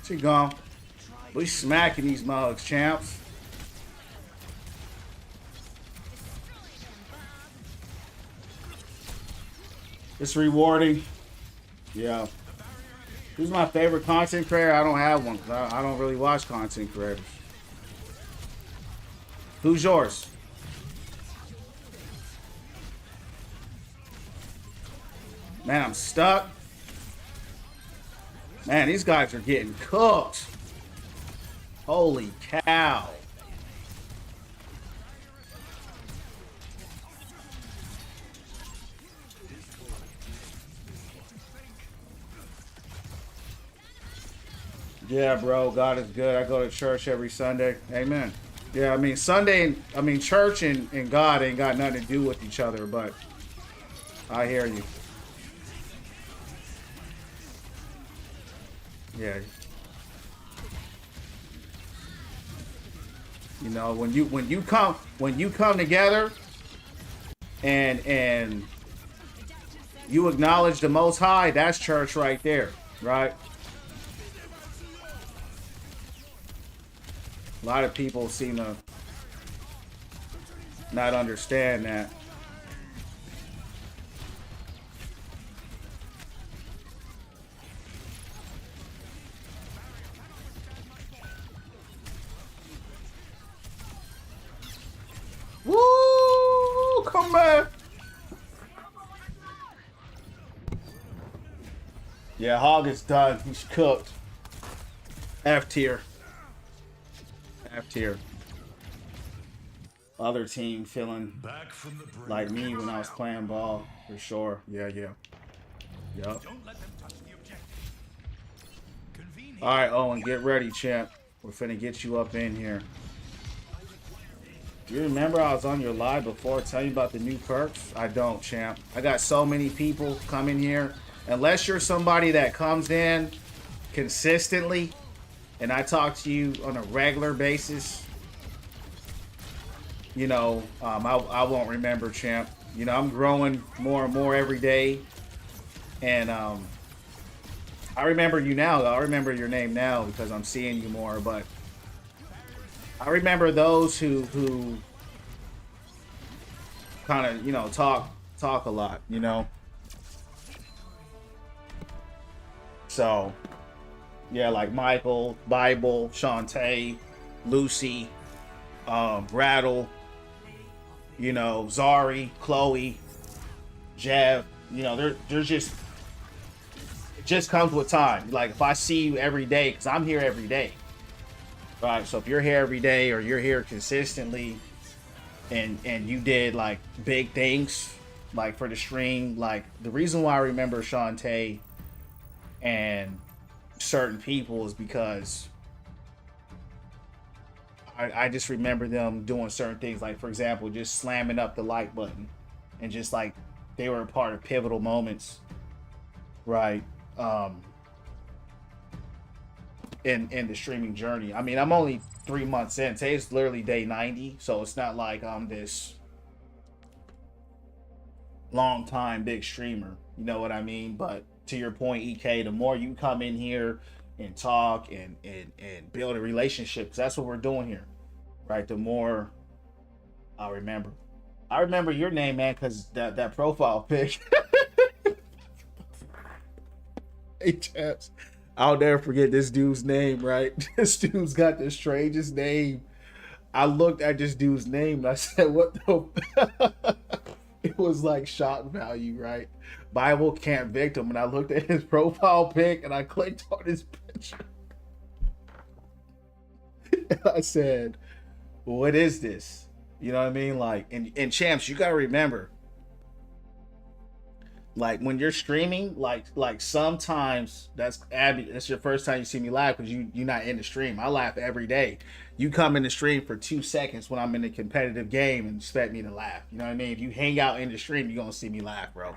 She gone. We smacking these mugs, champs. It's rewarding. Yeah. Who's my favorite content creator? I don't have one, 'cause I don't really watch content creators. Who's yours? Man, I'm stuck. Man, these guys are getting cooked. Holy cow. Yeah, bro, God is good. I go to church every Sunday. Amen. Yeah, I mean, church and God ain't got nothing to do with each other, but I hear you. Yeah. You know, when you come together and you acknowledge the Most High, that's church right there, right? A lot of people seem to not understand that. Woo! Come back. Yeah, Hog is done. He's cooked. F tier. F tier. Other team feeling Back from the brink. like me when I was playing ball, for sure. Yeah. Yup. Don't let them touch the objective. Convenient. All right, Owen, get ready, champ. We're finna get you up in here. Do you remember I was on your live before telling you about the new perks? I don't, champ. I got so many people coming here. Unless you're somebody that comes in consistently and I talk to you on a regular basis, you know, I won't remember, champ. You know, I'm growing more and more every day. And I remember you now, though. I remember your name now because I'm seeing you more. But I remember those who kind of, you know, talk a lot, you know. So, yeah, like Michael, Bible, Shantae, Lucy, Rattle, you know, Zari, Chloe, Jeff. You know, there's just, it just comes with time. Like, if I see you every day, because I'm here every day, right? So if you're here every day or you're here consistently, and you did like big things like for the stream, like the reason why I remember Shantae and certain people is because I just remember them doing certain things, like for example, just slamming up the like button, and just like they were a part of pivotal moments, right? In the streaming journey. I mean, I'm only 3 months in. Today's literally day 90, so it's not like I'm this long time big streamer. You know what I mean? But to your point, EK, the more you come in here and talk and build a relationship, because that's what we're doing here, right? The more I remember. I remember your name, man, because that profile pic. Hey, chaps. I'll never forget this dude's name, right? This dude's got the strangest name. I looked at this dude's name and I said, what the? It was like shock value, right? Bible Camp Victim. And I looked at his profile pic and I clicked on his picture. And I said, what is this? You know what I mean? Like, and champs, you got to remember, like when you're streaming, like sometimes that's Abby, that's your first time you see me laugh because you're not in the stream. I laugh every day. You come in the stream for 2 seconds when I'm in a competitive game and expect me to laugh. You know what I mean? If you hang out in the stream, you're gonna see me laugh, bro.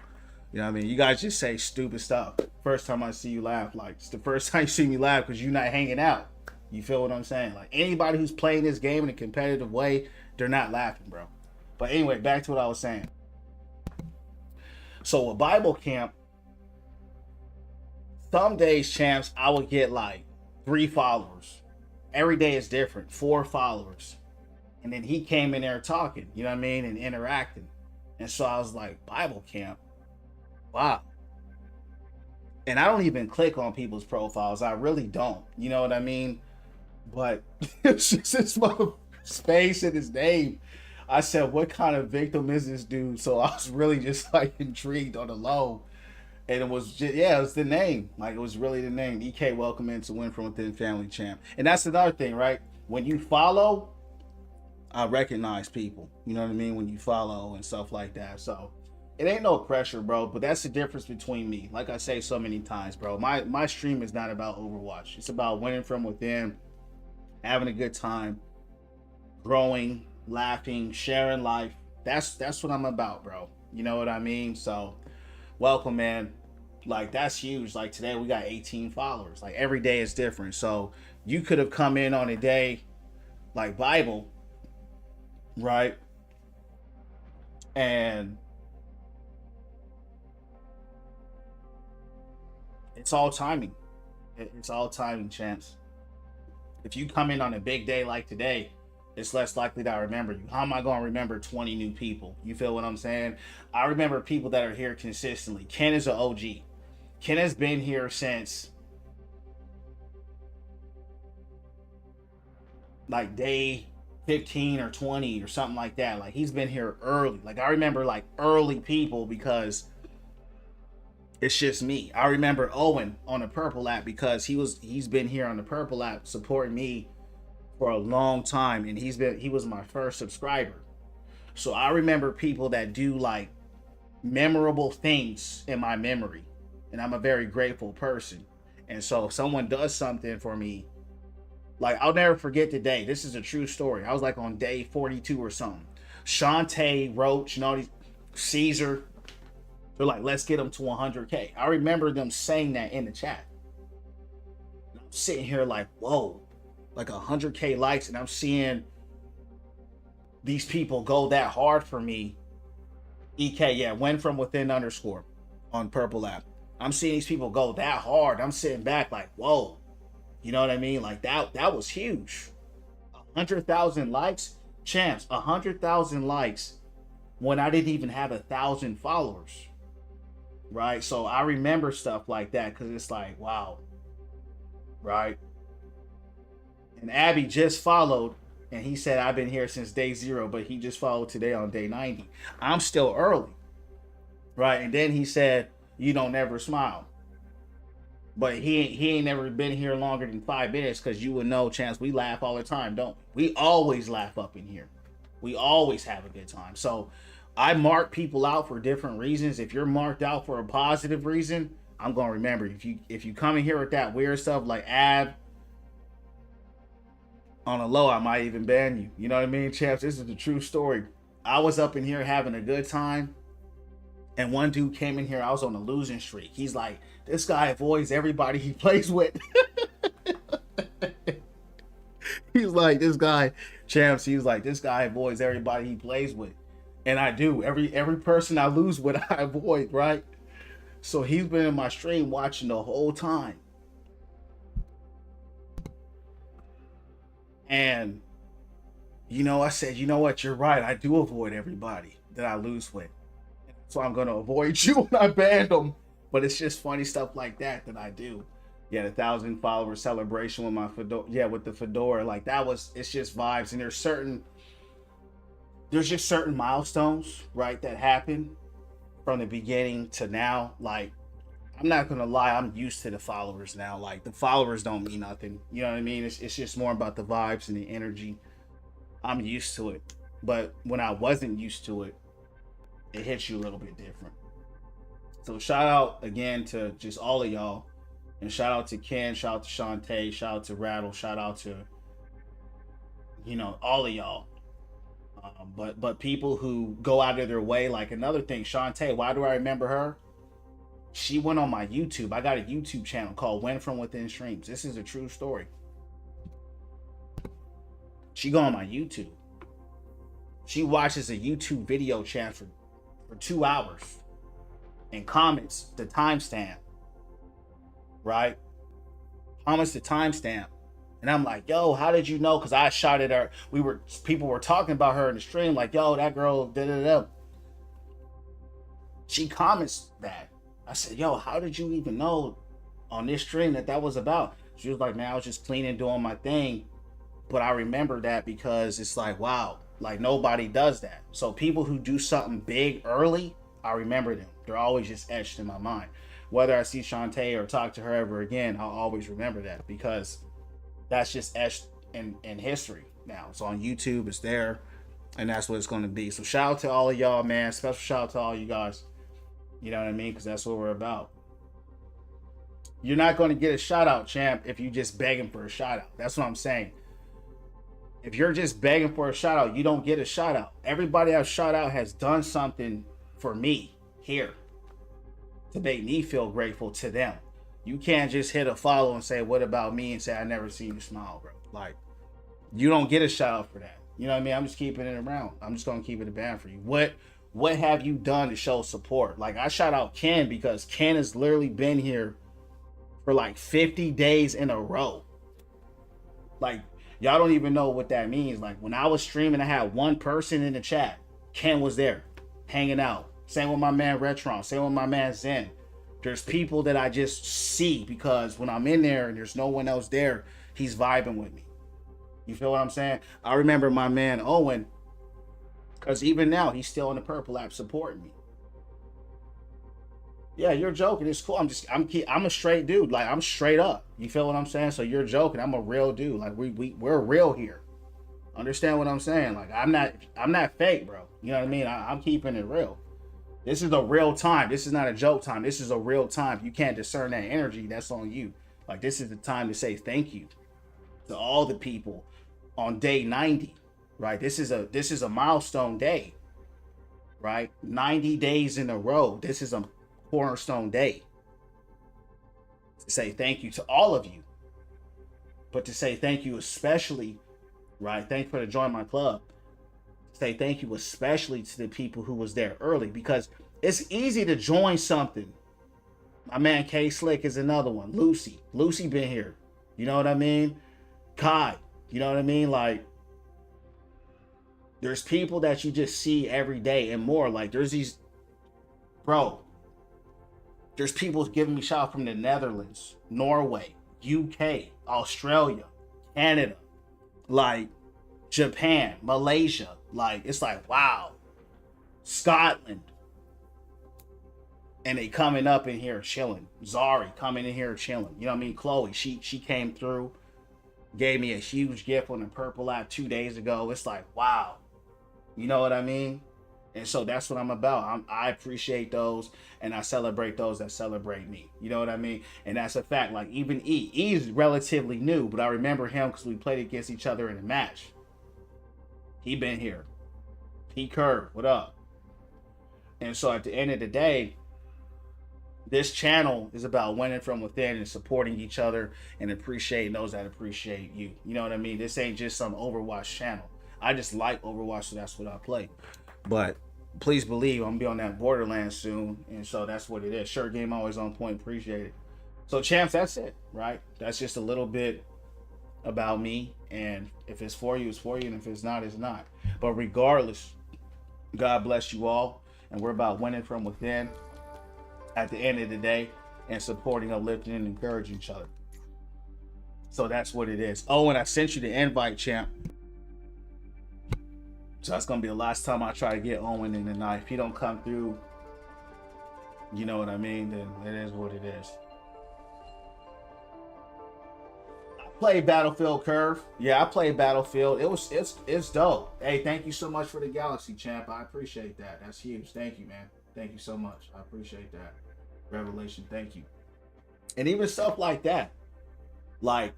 You know what I mean? You guys just say stupid stuff. First time I see you laugh, like it's the first time you see me laugh because you're not hanging out. You feel what I'm saying? Like anybody who's playing this game in a competitive way, they're not laughing, bro. But anyway, back to what I was saying. So a Bible camp, some days, champs, I would get like 3 followers. Every day is different, 4 followers. And then he came in there talking, you know what I mean, and interacting. And so I was like, Bible camp, wow. And I don't even click on people's profiles. I really don't, you know what I mean? But it's just this motherfucker's face and his name. I said, what kind of victim is this dude? So I was really just like intrigued on the low. And it was just, yeah, it was the name. Like it was really the name. EK, welcome into Win From Within Family Champ. And that's another thing, right? When you follow, I recognize people. You know what I mean? When you follow and stuff like that. So it ain't no pressure, bro. But that's the difference between me. Like I say so many times, bro. My stream is not about Overwatch. It's about winning from within, having a good time, growing, laughing, sharing life. That's what I'm about, bro. You know what I mean? So welcome, man. Like that's huge. Like today we got 18 followers. Like every day is different. So you could have come in on a day like Bible, right? And it's all timing. It's all timing, champs. If you come in on a big day like today, it's less likely that I remember you. How am I going to remember 20 new people? You feel what I'm saying? I remember people that are here consistently. Ken is an OG. Ken has been here since like day 15 or 20 or something like that. Like he's been here early. Like I remember like early people because it's just me. I remember Owen on the Purple app because he's been here on the Purple app supporting me for a long time, and he was my first subscriber. So I remember people that do like memorable things in my memory, and I'm a very grateful person. And so if someone does something for me, like I'll never forget the day. This is a true story. I was like on day 42 or something. Shantae, Roach, you know, Caesar, they're like, let's get them to 100K. I remember them saying that in the chat. And I'm sitting here like, whoa, like 100K likes, and I'm seeing these people go that hard for me. EK, yeah, win from within _ on Purple app. I'm seeing these people go that hard. I'm sitting back like, whoa, you know what I mean? Like that was huge. 100,000 likes, champs. 100,000 likes when I didn't even have 1,000 followers, right? So I remember stuff like that because it's like, wow, right? And Abby just followed, and he said, I've been here since day 0, but he just followed today on day 90. I'm still early, right? And then he said, you don't ever smile. But he ain't never been here longer than 5 minutes, because you would know, chance, we laugh all the time, don't we? We always laugh up in here. We always have a good time. So I mark people out for different reasons. If you're marked out for a positive reason, I'm gonna remember. If you come in here with that weird stuff like Ab, on a low, I might even ban you. You know what I mean, champs? This is the true story. I was up in here having a good time, and one dude came in here. I was on a losing streak. He's like, this guy avoids everybody he plays with. He's like, this guy, champs. He's like, this guy avoids everybody he plays with, and I do. Every person I lose with, I avoid, right? So he's been in my stream watching the whole time, and I said, you know what? You're right. I do avoid everybody that I lose with, so I'm gonna avoid you when I banned them. But it's just funny stuff like that I do. Yeah, the 1,000 follower celebration with my fedora. Yeah, with the fedora, like that was. It's just vibes, and there's just certain milestones, right, that happen from the beginning to now. Like, I'm not gonna lie, I'm used to the followers now. Like, the followers don't mean nothing. You know what I mean? It's just more about the vibes and the energy. I'm used to it. But when I wasn't used to it, it hits you a little bit different. So shout out again to just all of y'all. And shout out to Ken, shout out to Shantae, shout out to Rattle, shout out to, all of y'all. But people who go out of their way, like another thing, Shantae, why do I remember her? She went on my YouTube. I got a YouTube channel called Win From Within Streams. This is a true story. She go on my YouTube. She watches a YouTube video chat for 2 hours and comments the timestamp, right? Comments the timestamp. And I'm like, yo, how did you know? Because I shot at her. People were talking about her in the stream, like, yo, that girl, da-da-da. She comments that. I said, yo, how did you even know on this stream that was about? She was like, man, I was just cleaning, doing my thing. But I remember that because it's like, wow, like nobody does that. So people who do something big early, I remember them. They're always just etched in my mind. Whether I see Shantae or talk to her ever again, I'll always remember that because that's just etched in history now. So on YouTube, it's there, and that's what it's going to be. So shout out to all of y'all, man. Special shout out to all you guys. You know what I mean? Because that's what we're about. You're not going to get a shout out, champ, if you just begging for a shout out. That's what I'm saying. If you're just begging for a shout out, you don't get a shout out. Everybody I've shout out has done something for me here to make me feel grateful to them. You can't just hit a follow and say, what about me? And say, I never seen you smile, bro. Like, you don't get a shout out for that. You know what I mean? I'm just keeping it around. I'm just going to keep it a band for you. What have you done to show support? Like, I shout out Ken because Ken has literally been here for like 50 days in a row. Like, y'all don't even know what that means. Like, when I was streaming, I had one person in the chat. Ken was there, hanging out. Same with my man Retron. Same with my man Zen. There's people that I just see because when I'm in there and there's no one else there, he's vibing with me. You feel what I'm saying? I remember my man Owen, because even now he's still in the Purple app supporting me. Yeah, you're joking. It's cool. I'm a straight dude. Like, I'm straight up. You feel what I'm saying? So you're joking. I'm a real dude. Like, we're real here. Understand what I'm saying? Like, I'm not fake, bro. You know what I mean? I'm keeping it real. This is a real time. This is not a joke time. This is a real time. You can't discern that energy. That's on you. Like, this is the time to say thank you to all the people on day 90, right? This is a milestone day, right? 90 days in a row. This is a cornerstone day. To say thank you to all of you. But to say thank you especially, right? Thank you for joining my club. Say thank you especially to the people who was there early, because it's easy to join something. My man K Slick is another one. Lucy been here. You know what I mean? Kai, you know what I mean? Like, there's people that you just see every day and more. Like, there's these, bro, there's people giving me shout from the Netherlands, Norway, UK, Australia, Canada, like Japan, Malaysia. Like, it's like, wow. Scotland. and they coming up in here chilling. Zari coming in here chilling. You know what I mean? Chloe, she came through, gave me a huge gift on the purple app 2 days ago. It's like, wow. You know what I mean? And so that's what I'm about. I appreciate those, and I celebrate those that celebrate me. You know what I mean? And that's a fact. Like even E's relatively new, but I remember him because we played against each other in a match. He been here. He curved. What up? And so at the end of the day, this channel is about winning from within and supporting each other and appreciating those that appreciate you. You know what I mean? This ain't just some Overwatch channel. I just like Overwatch, so that's what I play. But please believe I'm gonna be on that Borderlands soon, and so that's what it is. Sure, game always on point. Appreciate it. So champs, that's it, right? That's just a little bit about me, and if it's for you, it's for you, and if it's not, it's not. But regardless, God bless you all, and we're about winning from within at the end of the day, and supporting, uplifting, and encouraging each other. So that's what it is. Oh, and I sent you the invite, champ. So that's gonna be the last time I try to get Owen in the night. If he don't come through, you know what I mean, then it is what it is. I played Battlefield Curve. Yeah, I played Battlefield. It's dope. Hey, thank you so much for the Galaxy, champ. I appreciate that. That's huge. Thank you, man. Thank you so much. I appreciate that. Revelation, thank you. And even stuff like that. Like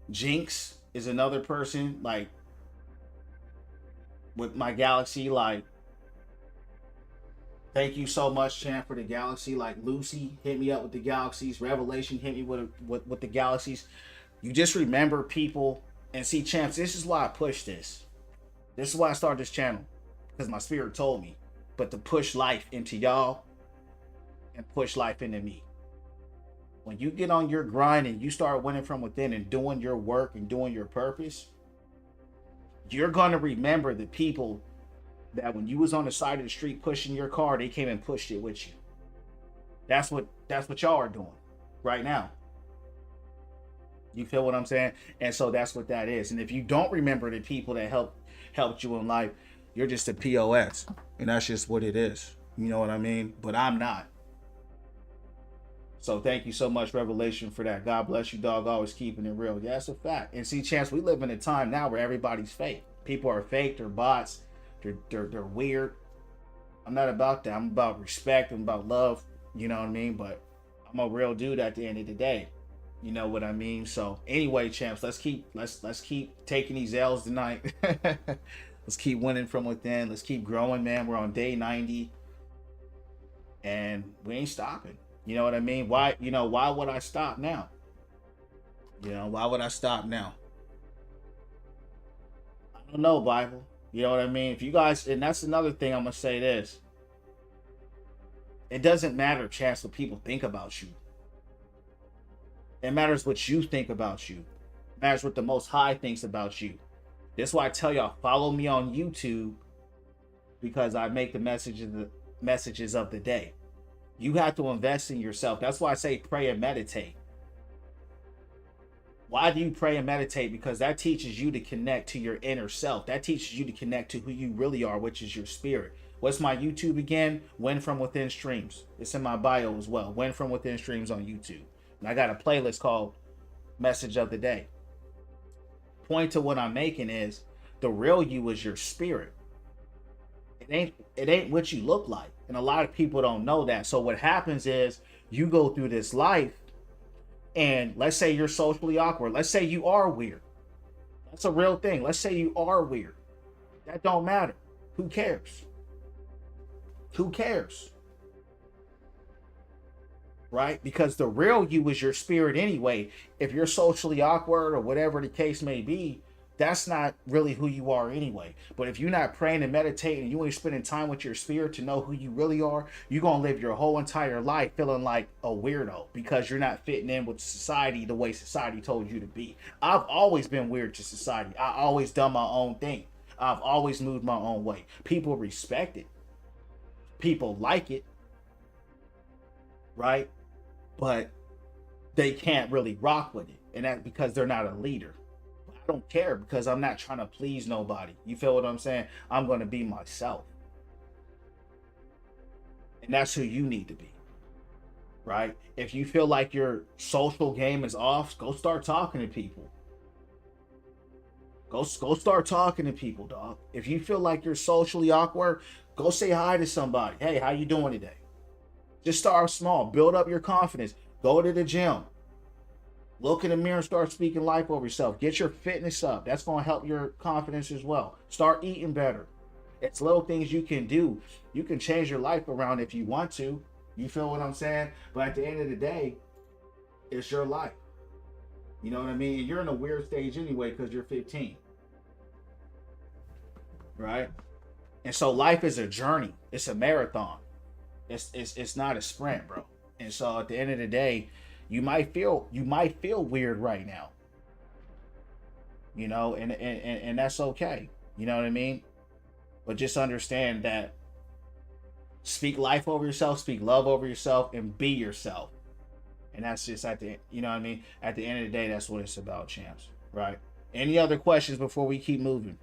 Jinx is another person, like with my Galaxy, like thank you so much, champ, for the Galaxy. Like Lucy hit me up with the Galaxies. Revelation hit me with the Galaxies. You just remember people, and see, champs, this is why I push this. This is why I started this channel, because my spirit told me. But to push life into y'all and push life into me. When you get on your grind and you start winning from within and doing your work and doing your purpose, you're going to remember the people that when you was on the side of the street pushing your car, they came and pushed it with you. That's what y'all are doing right now. You feel what I'm saying? And so that's what that is. And if you don't remember the people that helped you in life, you're just a POS. And that's just what it is. You know what I mean? But I'm not. So thank you so much, Revelation, for that. God bless you, dog. Always keeping it real. Yeah, that's a fact. And see, Chance, we live in a time now where everybody's fake. People are fake. They're bots. They're weird. I'm not about that. I'm about respect. I'm about love. You know what I mean? But I'm a real dude at the end of the day. You know what I mean? So anyway, champs, let's keep taking these L's tonight. Let's keep winning from within. Let's keep growing, man. We're on day 90, and we ain't stopping. You know what I mean? Why would I stop now? Why would I stop now? I don't know, Bible. You know what I mean? If you guys, and that's another thing I'm gonna say this. It doesn't matter, Chance, what people think about you. It matters what you think about you. It matters what the Most High thinks about you. That's why I tell y'all, follow me on YouTube, because I make the messages of the day. You have to invest in yourself. That's why I say pray and meditate. Why do you pray and meditate? Because that teaches you to connect to your inner self. That teaches you to connect to who you really are, which is your spirit. What's my YouTube again? Win From Within Streams. It's in my bio as well. Win From Within Streams on YouTube. And I got a playlist called Message of the Day. Point to what I'm making is the real you is your spirit. It ain't what you look like. And a lot of people don't know that. So what happens is you go through this life, and let's say you're socially awkward. Let's say you are weird. That's a real thing. Let's say you are weird. That don't matter. Who cares? Who cares? Right? Because the real you is your spirit anyway. If you're socially awkward or whatever the case may be, that's not really who you are anyway. But if you're not praying and meditating, and you ain't spending time with your spirit to know who you really are, you're going to live your whole entire life feeling like a weirdo because you're not fitting in with society the way society told you to be. I've always been weird to society. I always done my own thing. I've always moved my own way. People respect it. People like it. Right? But they can't really rock with it. And that's because they're not a leader. I don't care, because I'm not trying to please nobody. You feel what I'm saying? I'm going to be myself. And that's who you need to be. right? If you feel like your social game is off, go start talking to people. Go start talking to people, dog. If you feel like you're socially awkward, go say hi to somebody. Hey, how you doing today? Just start small. Build up your confidence. Go to the gym. Look in the mirror and start speaking life over yourself. Get your fitness up. That's going to help your confidence as well. Start eating better. It's little things you can do. You can change your life around if you want to. You feel what I'm saying? But at the end of the day, it's your life. You know what I mean? You're in a weird stage anyway because you're 15. Right? And so life is a journey. It's a marathon. It's not a sprint, bro. And so at the end of the day, you might feel weird right now. You know, and that's okay. You know what I mean? But just understand that speak life over yourself, speak love over yourself, and be yourself. And that's just you know what I mean? At the end of the day, that's what it's about, champs. Right? Any other questions before we keep moving?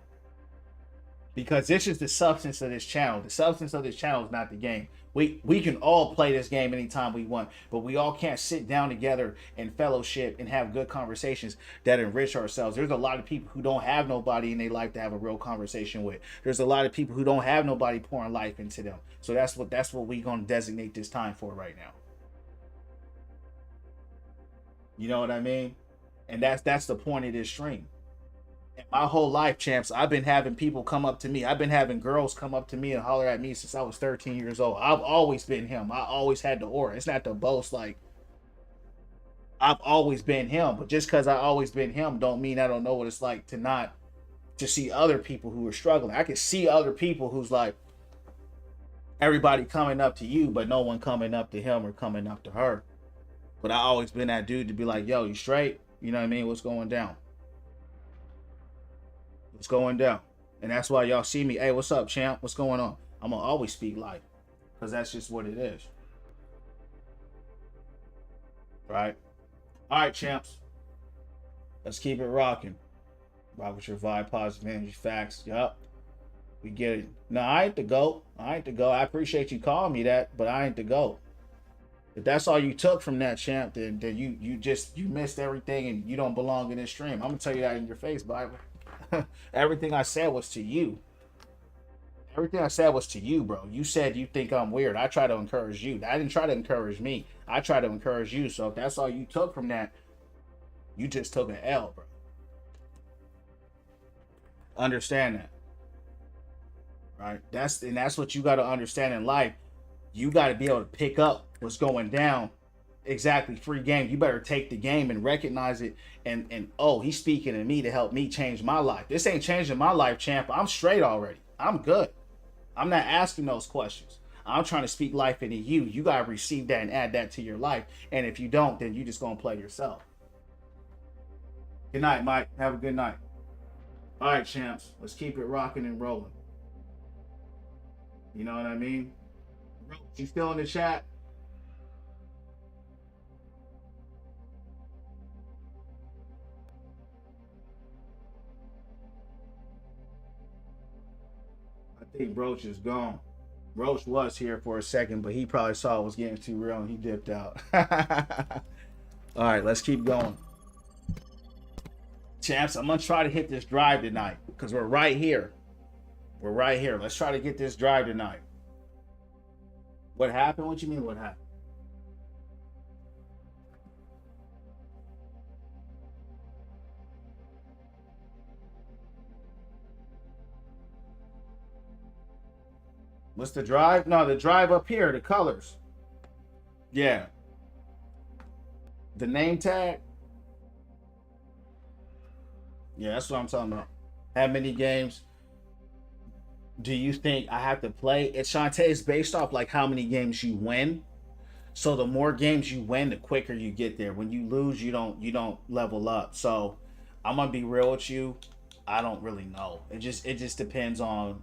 Because this is the substance of this channel. The substance of this channel is not the game. We can all play this game anytime we want, but we all can't sit down together and fellowship and have good conversations that enrich ourselves. There's a lot of people who don't have nobody in their life to have a real conversation with. There's a lot of people who don't have nobody pouring life into them. So that's what we're gonna designate this time for right now. You know what I mean? And that's the point of this stream. My whole life, champs, I've been having people come up to me. I've been having girls come up to me and holler at me since I was 13 years old. I've always been him. I always had the aura. It's not to boast like I've always been him. But just because I always been him don't mean I don't know what it's like to see other people who are struggling. I can see other people who's like everybody coming up to you, but no one coming up to him or coming up to her. But I always been that dude to be like, yo, you straight? You know what I mean? What's going down? What's going down? And that's why y'all see me. Hey, what's up, champ? What's going on? I'm gonna always speak life because that's just what it is. Right? All right, champs. Let's keep it rocking. Rock with your vibe, positive energy, facts. Yup. We get it. No, I ain't the GOAT. I ain't the GOAT. I appreciate you calling me that, but I ain't the GOAT. If that's all you took from that, champ, then you missed everything and you don't belong in this stream. I'm gonna tell you that in your face, Bible. Everything I said was to you. Everything I said was to you, bro. You said you think I'm weird. I try to encourage you. I didn't try to encourage me. I try to encourage you. So if that's all you took from that, you just took an L, bro. Understand that. Right? That's what you got to understand in life. You got to be able to pick up what's going down. Exactly, free game. You better take the game and recognize it. And oh, he's speaking to me to help me change my life. This ain't changing my life, champ. I'm straight already. I'm good. I'm not asking those questions. I'm trying to speak life into you. You got to receive that and add that to your life. And if you don't, then you just going to play yourself. Good night, Mike. Have a good night. All right, champs. Let's keep it rocking and rolling. You know what I mean? You still in the chat? I think Roach is gone. Roach was here for a second, but he probably saw it was getting too real and he dipped out. All right, let's keep going. Champs, I'm going to try to hit this drive tonight because we're right here. We're right here. Let's try to get this drive tonight. What happened? What you mean what happened? What's the drive? No, the drive up here, the colors. Yeah. The name tag. Yeah, that's what I'm talking about. How many games do you think I have to play? It's Shantae is based off like how many games you win. So the more games you win, the quicker you get there. When you lose, you don't level up. So I'm gonna be real with you. I don't really know. It just depends on,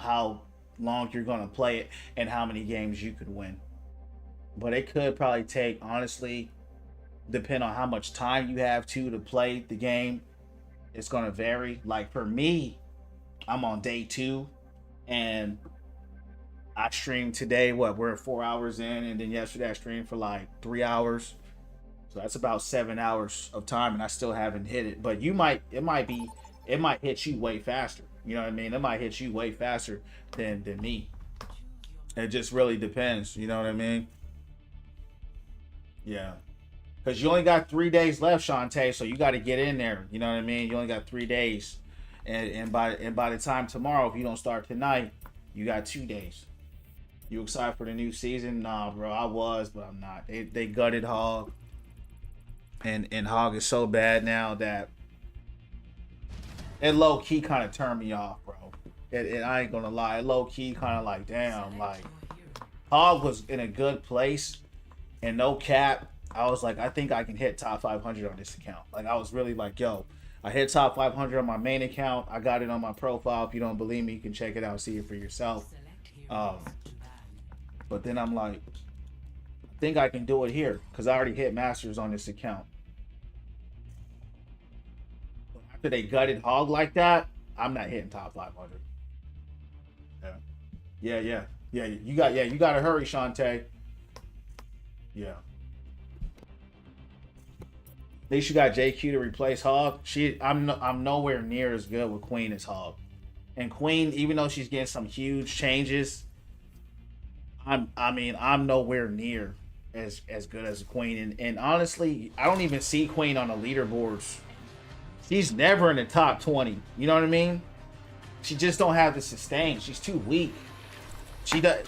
how long you're gonna play it and how many games you could win. But it could probably take, honestly, depend on how much time you have to play the game. It's gonna vary. Like for me, I'm on day 2 and I streamed today. What, we're 4 hours in, and then yesterday I streamed for like 3 hours. So that's about 7 hours of time, and I still haven't hit it. But it might hit you way faster. You know what I mean? It might hit you way faster than me. It just really depends. You know what I mean? Yeah. Because you only got 3 days left, Shantae, so you got to get in there. You know what I mean? You only got 3 days, and by the time tomorrow, if you don't start tonight, you got 2 days. You excited for the new season? Nah, bro, I was, but I'm not. They gutted Hog, and Hog is so bad now that it low key kind of turned me off, bro. I ain't gonna lie, it low key kind of like, damn, like Hog was in a good place, and no cap. I was like, I think I can hit top 500 on this account. Like, I was really like, yo, I hit top 500 on my main account. I got it on my profile. If you don't believe me, you can check it out, see it for yourself. But then I'm like, I think I can do it here because I already hit masters on this account. After they gutted Hog like that, I'm not hitting top 500. Yeah. You got to hurry, Shantae. Yeah. At least you got JQ to replace Hog. I'm nowhere near as good with Queen as Hog. And Queen, even though she's getting some huge changes, I'm nowhere near as good as Queen. And honestly, I don't even see Queen on the leaderboards. She's never in the top 20. You know what I mean? She just don't have the sustain. She's too weak. She does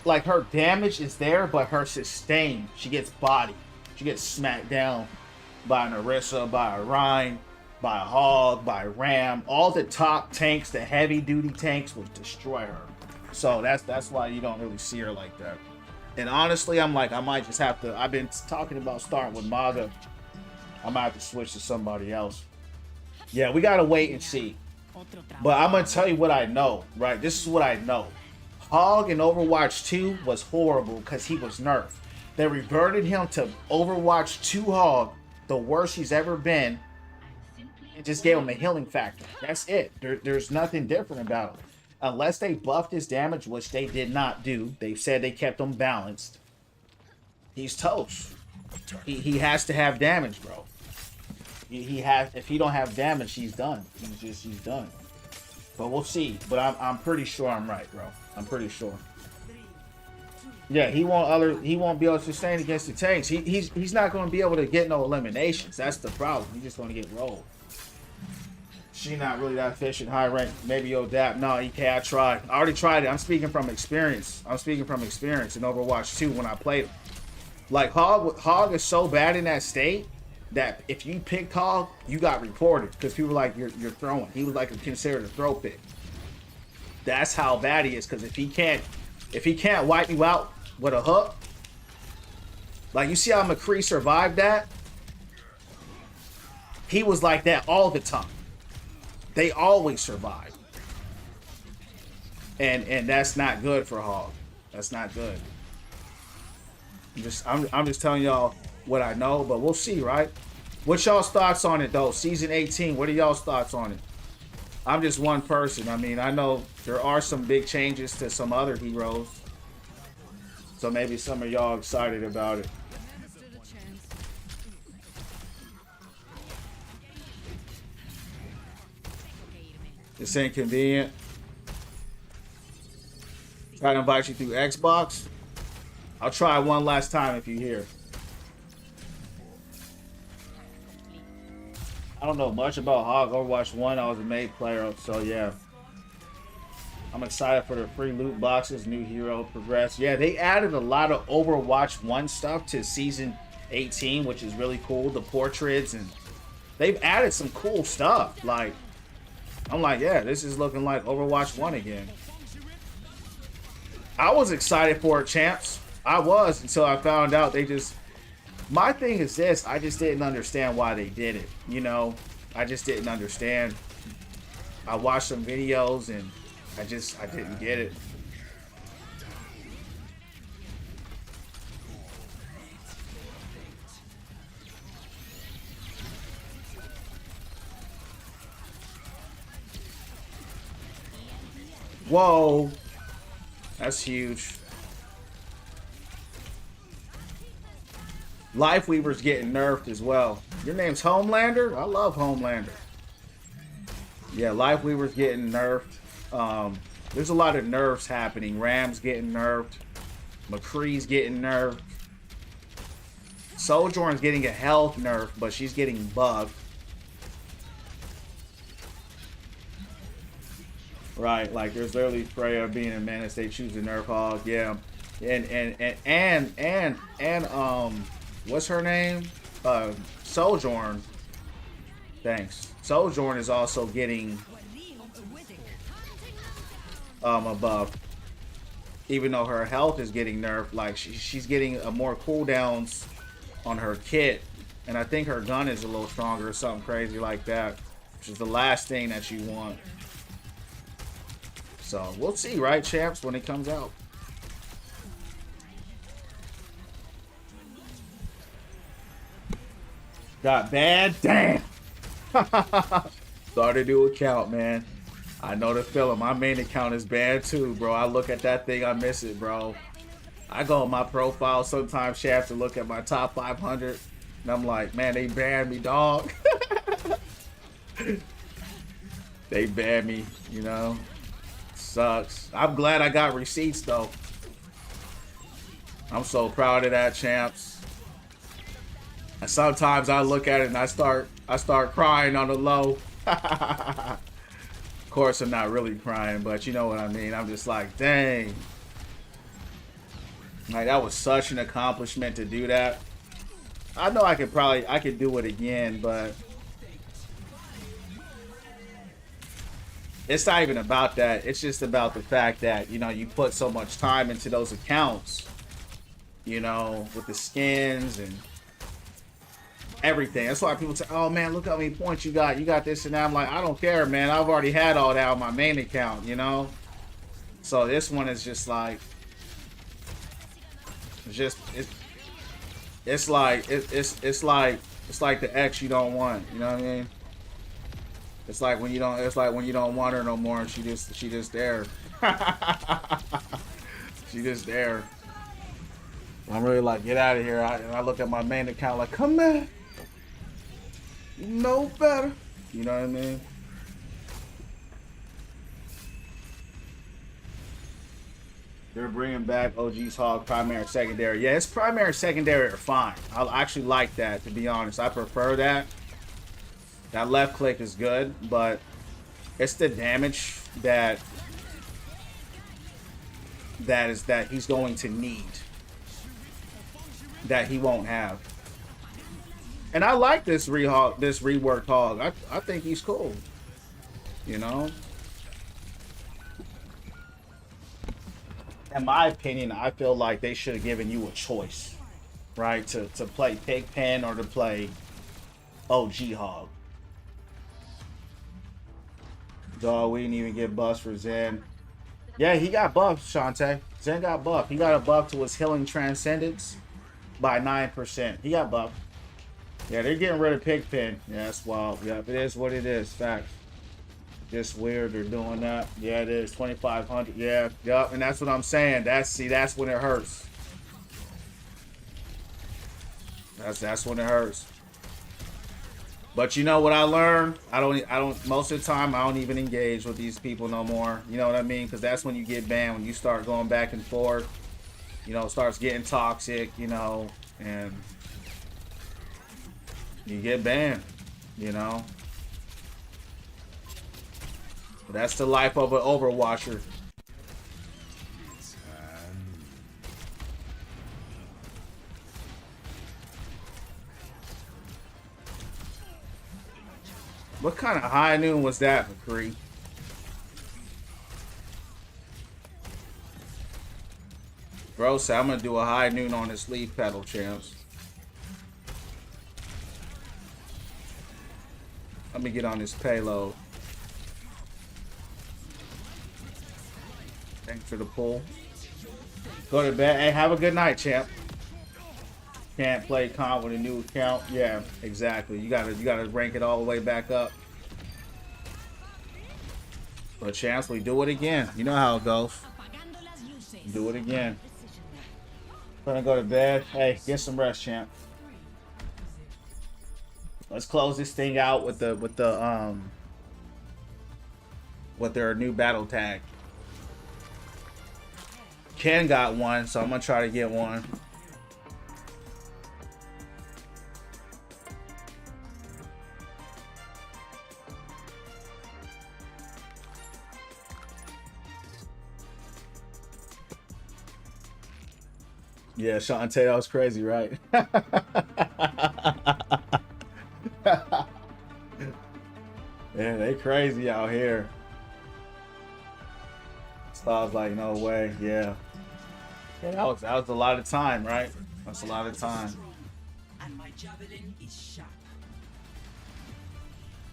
like her damage is there, but her sustain, she gets bodied. She gets smacked down by an Orisa, by a Rhine, by a Hog, by a Ram. All the top tanks, the heavy duty tanks, will destroy her. So that's why you don't really see her like that. And honestly, I'm like, I might just have to. I've been talking about starting with Maga. I might have to switch to somebody else. Yeah, we gotta wait and see. But I'm gonna tell you what I know, right? This is what I know. Hog in Overwatch 2 was horrible because he was nerfed. They reverted him to Overwatch 2 Hog, the worst he's ever been, and just gave him a healing factor. That's it. There's nothing different about him. Unless they buffed his damage, which they did not do. They said they kept him balanced. He's toast. He has to have damage, bro. He has. If he don't have damage, he's done. He's done. But we'll see. But I'm pretty sure I'm right, bro. I'm pretty sure. Yeah, he won't be able to sustain against the tanks. He's not going to be able to get no eliminations. That's the problem. He's just going to get rolled. She not really that efficient, high rank. Maybe you'll adapt. No, EK, I tried. I already tried it. I'm speaking from experience. in Overwatch 2 when I played him. Like, Hog is so bad in that state that if you picked Hog, you got reported because people were like, you're throwing. He was like considered a throw pick. That's how bad he is. Because if he can't wipe you out with a hook, like you see how McCree survived that. He was like that all the time. They always survive. And that's not good for Hog. That's not good. I'm just telling y'all what I know, but we'll see, right? What's y'all's thoughts on it though? Season 18, what are y'all's thoughts on it? I'm just one person. I mean, I know there are some big changes to some other heroes. So maybe some of y'all excited about it. It's inconvenient. Try to invite you through Xbox. I'll try one last time if you're here. I don't know much about Hog. Overwatch 1, I was a main player, so yeah. I'm excited for the free loot boxes, new hero progress. Yeah, they added a lot of Overwatch 1 stuff to Season 18, which is really cool. The portraits, and they've added some cool stuff. Like, I'm like, yeah, this is looking like Overwatch 1 again. I was excited for it, champs. I was until I found out they just... My thing is this, I just didn't understand why they did it. You know, I just didn't understand. I watched some videos and I didn't get it. Whoa. That's huge. Lifeweaver's getting nerfed as well. Your name's Homelander? I love Homelander. Yeah, Lifeweaver's getting nerfed. There's a lot of nerfs happening. Ram's getting nerfed. McCree's getting nerfed. Sojourn's getting a health nerf, but she's getting bugged. Right, like there's literally Freya being a menace. They choose a nerf hog, yeah. And what's her name? Sojourn. Thanks. Sojourn is also getting a buff. Even though her health is getting nerfed, like she's getting more cooldowns on her kit, and I think her gun is a little stronger or something crazy like that, which is the last thing that you want. So we'll see, right, champs, when it comes out. Got banned? Damn. Started a new account, man. I know the feeling. My main account is banned too, bro. I look at that thing, I miss it, bro. I go on my profile sometimes, champs, to look at my top 500, and I'm like, man, they banned me, dog. They banned me, you know. Sucks. I'm glad I got receipts though. I'm so proud of that, champs. And sometimes I look at it and I start crying on the low. Of course I'm not really crying, but you know what I mean. I'm just like, dang. Like that was such an accomplishment to do that. I know I could do it again, but it's not even about that. It's just about the fact that, you know, you put so much time into those accounts, you know, with the skins and everything. That's why people say, oh man, look how many points you got. You got this and that. I'm like, I don't care, man. I've already had all that on my main account, you know? So this one is just like, it's like the ex you don't want, you know what I mean? It's like when you don't want her no more and she just there. She just there. I'm really like, get out of here. I look at my main account like, come back. You know better. You know what I mean? They're bringing back OG's Hog primary and secondary. Yeah, it's primary and secondary are fine. I actually like that, to be honest. I prefer that. That left click is good, but it's the damage that he's going to need that he won't have. And I like this reworked hog. I think he's cool. You know? In my opinion, I feel like they should have given you a choice, right? To play Pigpen or to play OG Hog. Dog, we didn't even get buffs for Zen. Yeah, he got buffed, Shantae. Zen got buffed. He got a buff to his healing transcendence by 9%. He got buffed. Yeah, they're getting rid of Pigpen. Yeah, that's wild. Yeah, it is what it is. Facts. Just weird they're doing that. Yeah, it is. 2,500. Yeah, yup. And that's what I'm saying. That's when it hurts. That's when it hurts. But you know what I learned? I don't most of the time I don't even engage with these people no more. You know what I mean? Because that's when you get banned, when you start going back and forth. You know, it starts getting toxic, you know, and you get banned, you know. But that's the life of an Overwatcher. What kind of high noon was that, McCree? Bro said, I'm going to do a high noon on this leaf pedal, champs. Let me get on this payload. Thanks for the pull. Go to bed. Hey, have a good night, champ. Can't play comp with a new account. Yeah, exactly. You gotta rank it all the way back up. But chance, we do it again. You know how it goes. Do it again. Gonna go to bed. Hey, get some rest, champ. Let's close this thing out with their new battle tag. Ken got one, so I'm gonna try to get one. Yeah, Shantae, that was crazy, right? Yeah, they crazy out here. So I was like, no way, yeah. Yeah, that was a lot of time, right? That's a lot of time. And my javelin is sharp.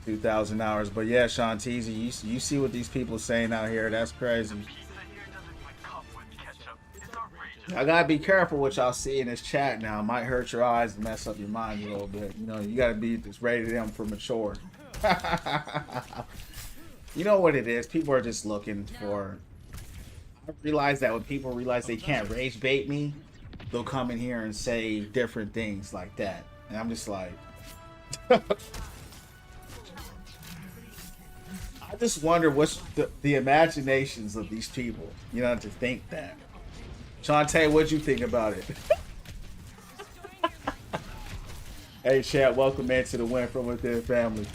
2,000 hours, but yeah, Shanteezy, you see what these people saying out here? That's crazy. I gotta be careful what y'all see in this chat now. It might hurt your eyes and mess up your mind a little bit. You know, you gotta be just rated M for mature. You know what it is? People are just looking for. I realize that when people realize they can't rage bait me, they'll come in here and say different things like that, and I'm just like. I just wonder what's the imaginations of these people, you know, to think that. Shantae, what'd you think about it? Hey, chat, welcome into the Win From Within family.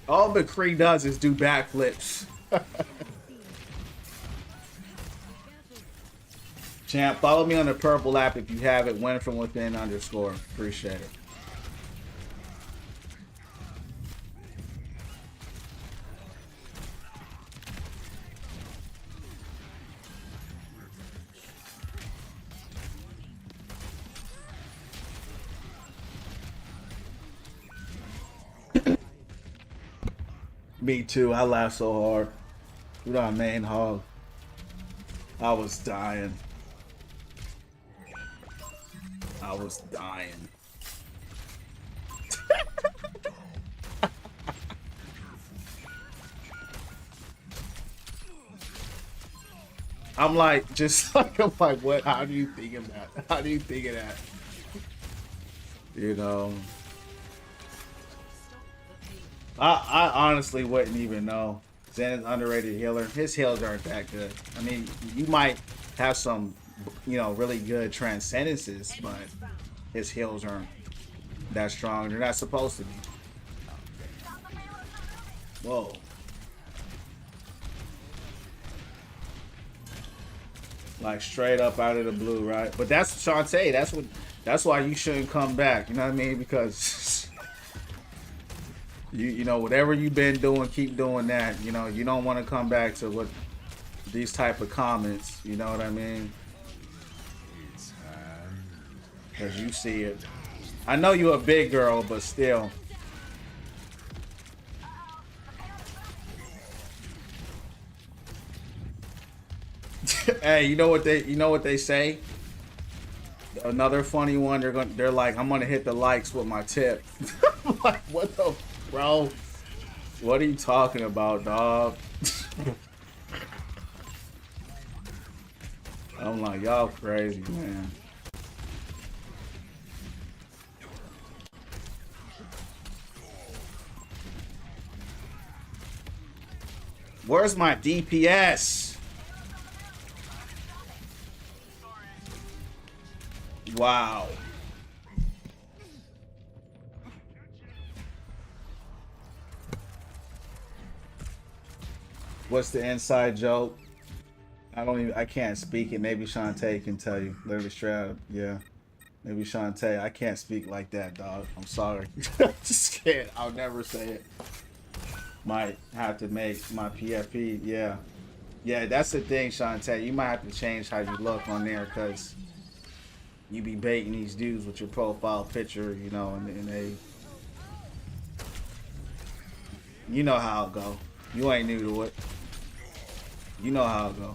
All McCree does is do backflips. Champ, follow me on the purple app if you have it. Win From Within _ Appreciate it. Me too. I laughed so hard. With our main hog. I was dying. I was dying. I'm like, just like, I'm like, what? How do you think of that? How do you think of that? You know, I honestly wouldn't even know. Zen is underrated healer. His heals aren't that good. I mean, you might have some, you know, really good transcendences, but his heals aren't that strong. They're not supposed to be. Whoa. Like straight up out of the blue, right? But that's Shantae. That's why you shouldn't come back. You know what I mean? Because you know, whatever you've been doing, keep doing that. You know, you don't want to come back to what these type of comments. You know what I mean? Because you see it. I know you're a big girl, but still. Hey, you know what they say? Another funny one. They're like, I'm gonna hit the likes with my tip. I'm like, what the, bro? What are you talking about, dog? I'm like, y'all crazy, man. Where's my DPS? Wow. What's the inside joke? I can't speak it. Maybe Shantae can tell you. Literally straight up. Yeah. Maybe Shantae. I can't speak like that, dog. I'm sorry. Just can't. I'll never say it. Might have to make my PFP. Yeah. Yeah, that's the thing, Shantae. You might have to change how you look on there, because you be baiting these dudes with your profile picture, you know, and they, you know how it go. You ain't new to it. You know how it go.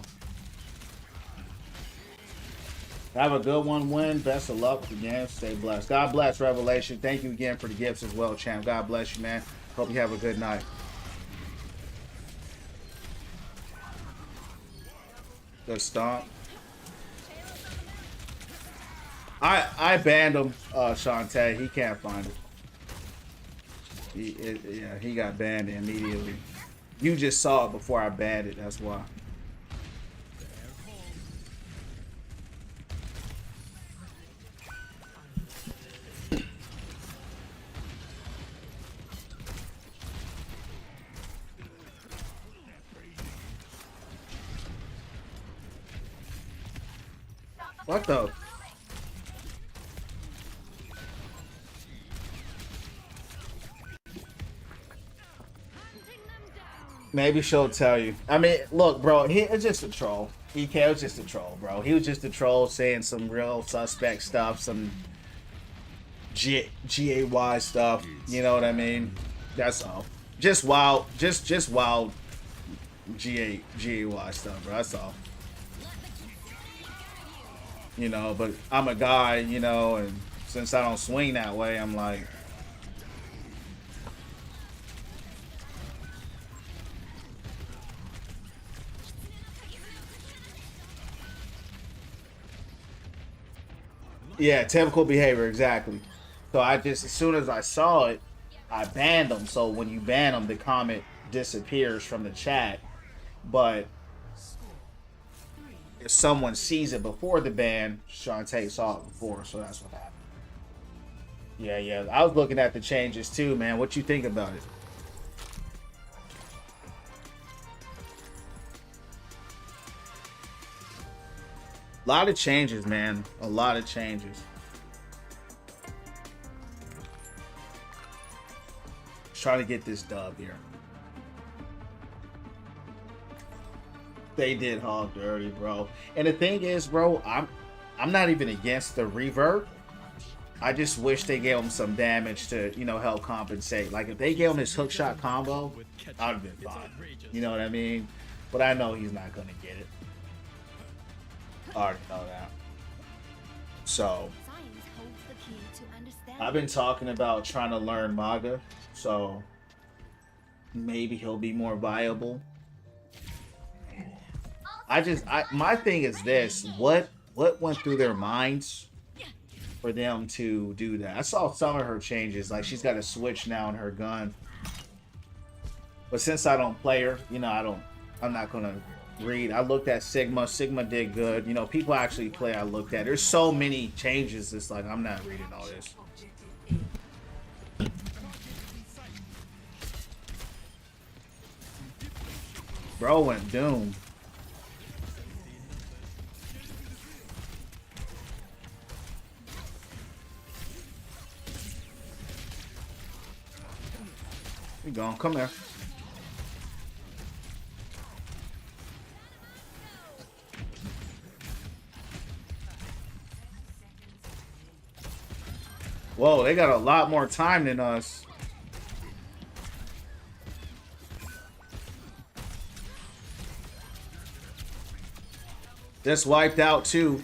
Have a good one. Win. Best of luck again. Stay blessed. God bless, Revelation. Thank you again for the gifts as well, champ. God bless you, man. Hope you have a good night. Good stomp. I banned him, Shantae. He can't find it. Yeah, he got banned immediately. You just saw it before I banned it. That's why. What the? Maybe she'll tell you. I mean, look, bro, it's just a troll. EK was just a troll, bro. He was just a troll saying some real suspect stuff, some GAY stuff. You know what I mean? That's all. Just wild, just wild GAY stuff, bro. That's all. You know, but I'm a guy, you know, and since I don't swing that way, I'm like, yeah, typical behavior, exactly. So I just, as soon as I saw it, I banned them. So when you ban them, the comment disappears from the chat. But if someone sees it before the ban, Shantae saw it before, so that's what happened. Yeah. I was looking at the changes too, man. What you think about it? A lot of changes, man. A lot of changes. Just trying to get this dub here. They did hog dirty, bro. And the thing is, bro, I'm not even against the revert. I just wish they gave him some damage to, you know, help compensate. Like if they gave him his hook shot combo, I'd have been fine. You know what I mean? But I know he's not gonna get it. I already know that. So I've been talking about trying to learn Maga, so maybe he'll be more viable. My thing is this: what went through their minds for them to do that? I saw some of her changes, like she's got a switch now in her gun. But since I don't play her, you know, I'm not gonna read. I looked at Sigma. Sigma did good. You know, people actually play. I looked at. There's so many changes. It's like I'm not reading all this. Bro went Doom. You going? Come here. Whoa, they got a lot more time than us. Just wiped out too.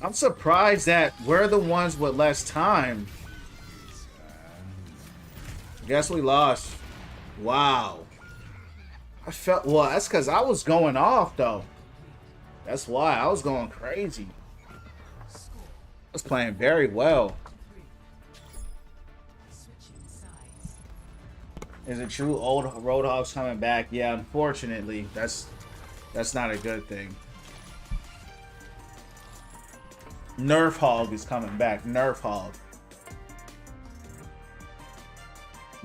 I'm surprised that we're the ones with less time. Guess we lost. Wow. I felt, well, that's because I was going off, though. That's why I was going crazy. I was playing very well. Is it true old Roadhog's coming back? Yeah, unfortunately, that's not a good thing. Nerf Hog is coming back. Nerf Hog.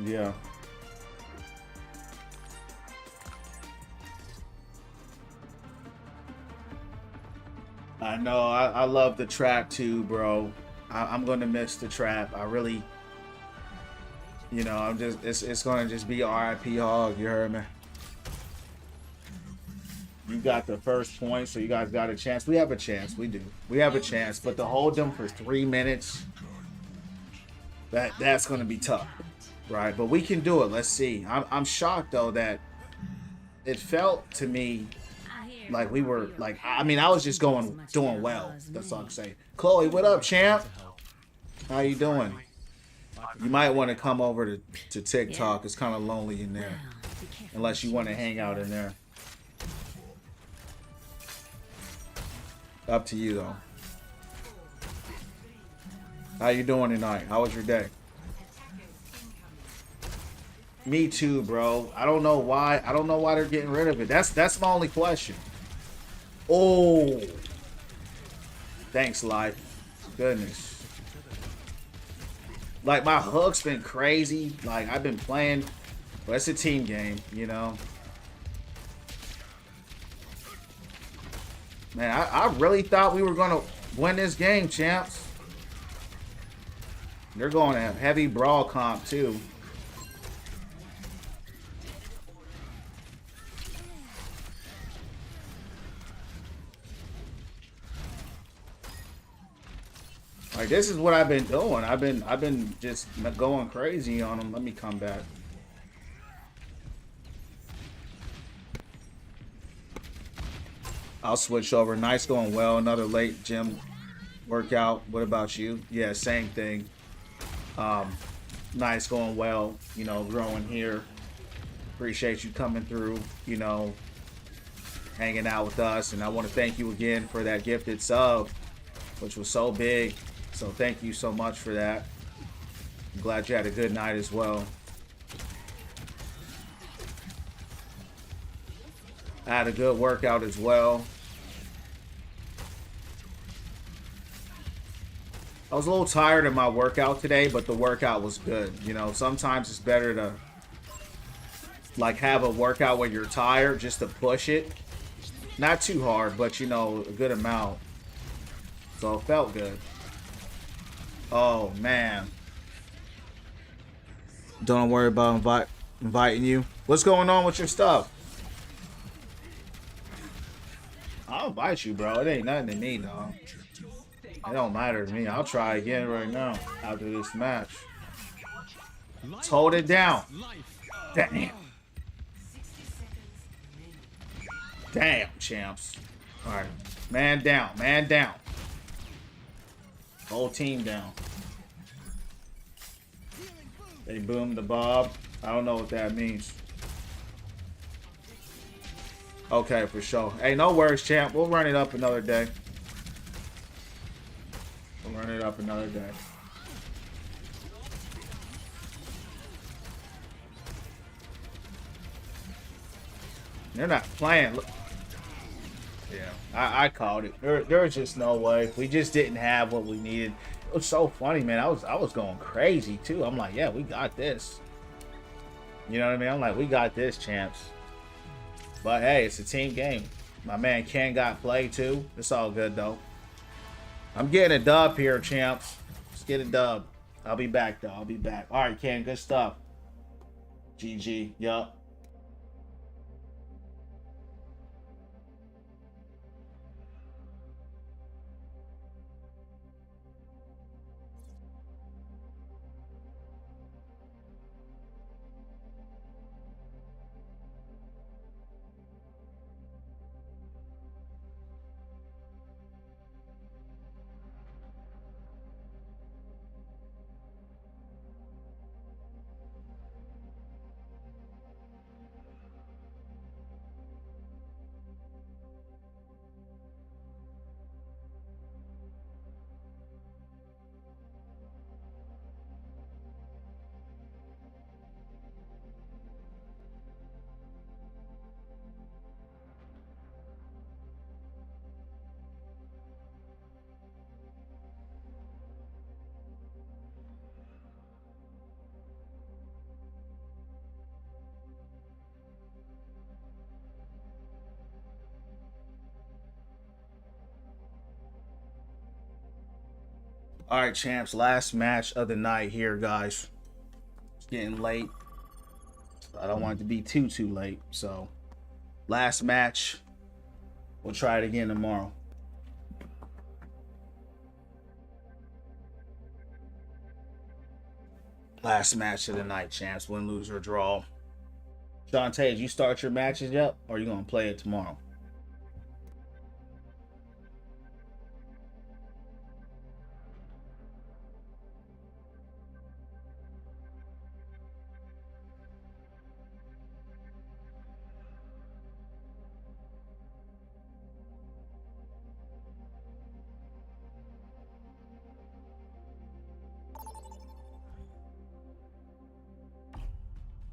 Yeah. I know. I love the trap too, bro. I'm gonna miss the trap. I really, you know, I'm just it's gonna just be RIP Hog. You heard me? You got the first point, so you guys got a chance. We have a chance. We do. We have a chance, but to hold them for 3 minutes, that's gonna be tough, right? But we can do it. Let's see. I'm shocked though that it felt to me like we were like I mean I was just doing well. That's all I can say. Chloe, what up, champ? How you doing? You might want to come over to TikTok. It's kind of lonely in there, unless you want to hang out in there. Up to you though. How you doing tonight? How was your day? Me too, bro. I don't know why. I don't know why they're getting rid of it. That's my only question. Oh, thanks, life. Goodness. Like my hook's been crazy. Like I've been playing, but it's a team game, you know. Man, I really thought we were gonna win this game, champs. They're going to have heavy brawl comp too. Like this is what I've been doing. I've been just going crazy on them. Let me come back. I'll switch over. Nice going well. Another late gym workout. What about you? Yeah, same thing. Nice going well. You know, growing here. Appreciate you coming through. You know, hanging out with us. And I want to thank you again for that gifted sub, which was so big. So thank you so much for that. I'm glad you had a good night as well. I had a good workout as well. I was a little tired of my workout today, but the workout was good. You know, sometimes it's better to like have a workout when you're tired just to push it. Not too hard, but you know, a good amount. So it felt good. Oh man. Don't worry about inviting you. What's going on with your stuff? I'll invite you, bro. It ain't nothing to me, dog. It don't matter to me. I'll try again right now after this match. Let's hold it down. Damn. Damn, champs. All right. Man down. Man down. Whole team down. They boomed the Bob. I don't know what that means. Okay, for sure. Hey, no worries, champ. We'll run it up another day. We'll run it up another day. They're not playing. Look. Yeah, I called it. There was just no way. We just didn't have what we needed. It was so funny, man. I was going crazy too. I'm like, yeah, we got this. You know what I mean? I'm like, we got this, champs. But hey, it's a team game. My man Ken got played too. It's all good though. I'm getting a dub here, champs. Let's get a dub. I'll be back though. I'll be back. All right, Ken, good stuff. GG. Yup. All right, champs. Last match of the night here, guys. It's getting late. I don't want it to be too late. So, last match. We'll try it again tomorrow. Last match of the night, champs. Win, lose, or draw. Shantae, did you start your matches yet? Or are you going to play it tomorrow?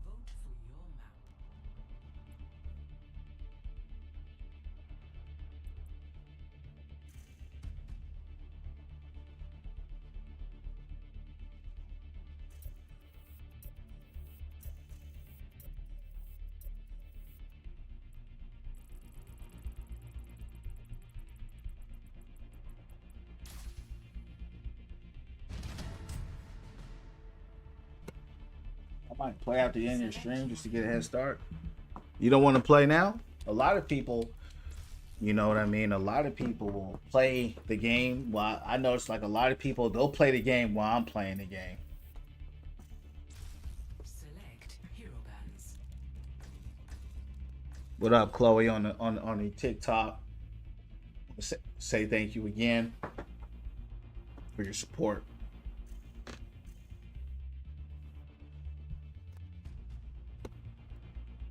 Vote for your map. I might play after the end of your stream just to get a head start. You don't want to play now? A lot of people, you know what I mean? A lot of people will play the game while I notice like a lot of people, they'll play the game while I'm playing the game. Select hero bands. What up, Chloe on the TikTok? Say thank you again for your support.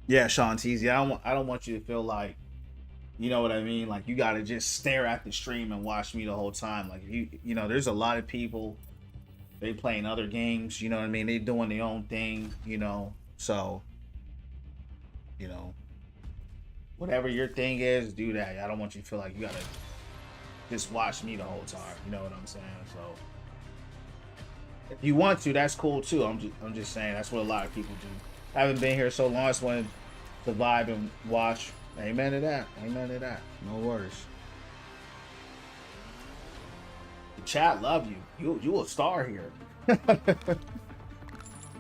Yeah, Sean Teasy, I don't want you to feel like, you know what I mean? Like you gotta just stare at the stream and watch me the whole time. Like you know, there's a lot of people, they playing other games, you know what I mean? They doing their own thing, you know. So, you know, whatever your thing is, do that. I don't want you to feel like you gotta just watch me the whole time. You know what I'm saying? So if you want to, that's cool too. I'm just saying that's what a lot of people do. I haven't been here so long, I just wanted to vibe and watch. Amen to that. Amen to that. No worries. The chat love you. You a star here.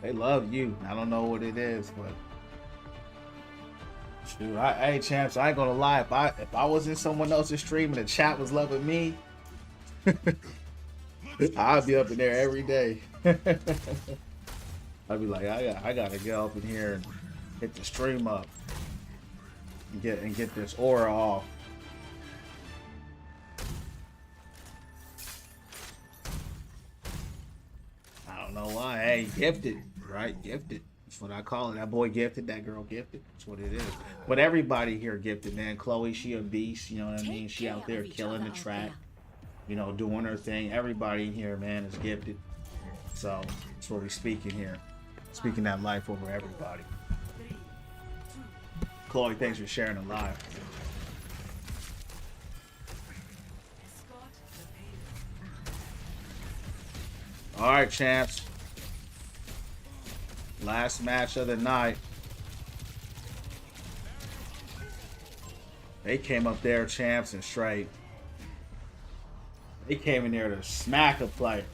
They love you. I don't know what it is, but shoot, hey champs, I ain't gonna lie. If I was in someone else's stream and the chat was loving me, I'd be up in there every day. I'd be like, I gotta get up in here and hit the stream up and get this aura off. I don't know why. Hey, gifted, right? Gifted. That's what I call it. That boy gifted, that girl gifted. That's what it is. But everybody here gifted, man. Chloe, she a beast. You know what I mean? She out there killing the track. You know, doing her thing. Everybody in here, man, is gifted. So that's what we're speaking here. Speaking that life over everybody. Chloe, thanks for sharing the live. Escort the payload. All right, champs. Last match of the night. They came up there, champs, and straight. They came in there to smack a player.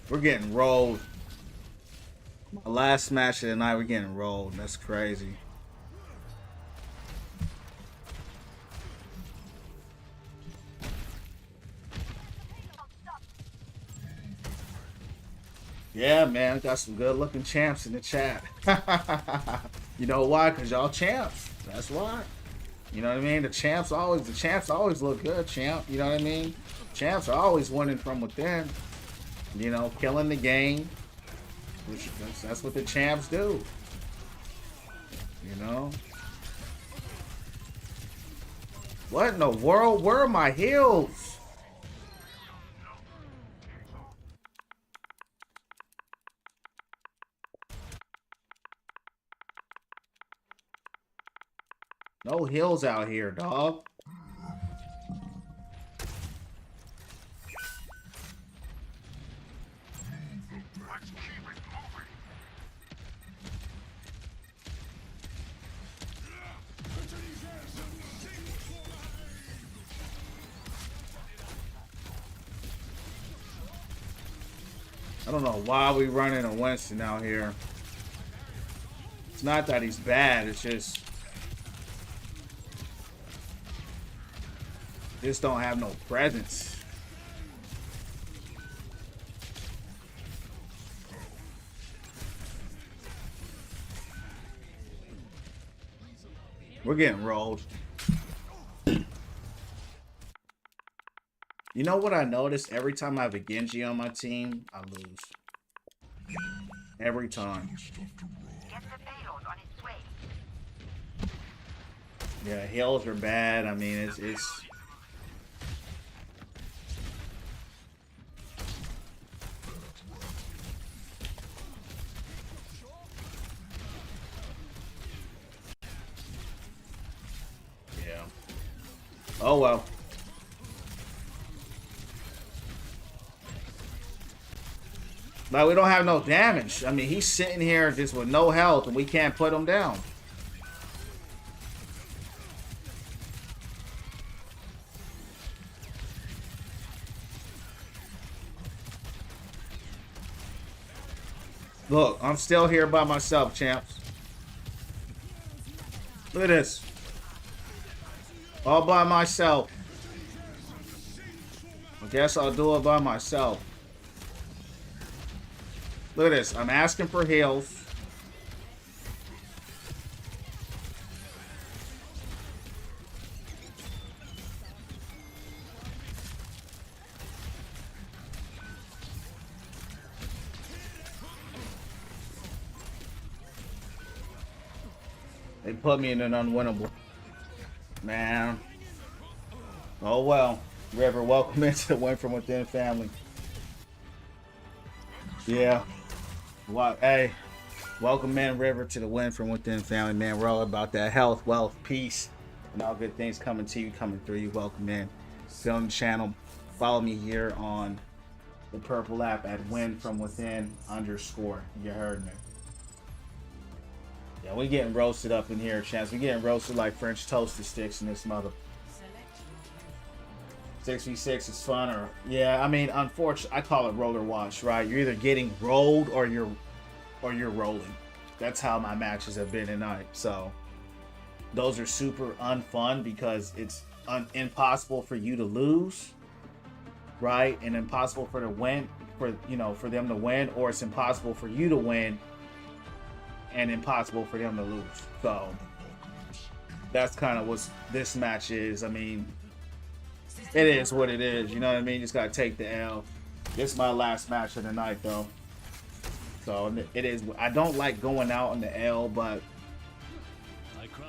We're getting rolled. My last match of the night, we're getting rolled. That's crazy. Yeah, man, got some good looking champs in the chat. You know why? Because y'all champs. That's why. You know what I mean? The champs always look good, champ. You know what I mean? Champs are always winning from within. You know, killing the game. That's what the champs do. You know? What in the world? Where are my heals? No heals out here, dog. don't know why we running a Winston out here. It's not that he's bad. It's just don't have no presence. We're getting rolled. You know what I noticed? Every time I have a Genji on my team, I lose. Every time. Get the payload on its way. Yeah, heals are bad. I mean, it's yeah. Oh well. Like, we don't have no damage. I mean, he's sitting here just with no health, and we can't put him down. Look, I'm still here by myself, champs. Look at this. All by myself. I guess I'll do it by myself. Look at this. I'm asking for heals. They put me in an unwinnable. Man. Oh well. River, welcome into the Win From Within family. Yeah. Well, hey, welcome in, River, to the Win From Within family, man. We're all about that health, wealth, peace, and all good things coming to you, coming through you. Welcome in. Stay on the channel. Follow me here on the purple app at Win From Within _ You heard me. Yeah, we getting roasted up in here, Chance. We getting roasted like French toasted sticks in this mother. 6v6 is fun, or yeah, I mean, unfortunately, I call it roller wash, right? You're either getting rolled or you're rolling. That's how my matches have been tonight. So those are super unfun because it's impossible for you to lose, right? And impossible for them to win, or it's impossible for you to win and impossible for them to lose. So that's kind of what this match is. I mean, it is what it is, you know what I mean? Just gotta take the L. This is my last match of the night, though. So it is. I don't like going out on the L, but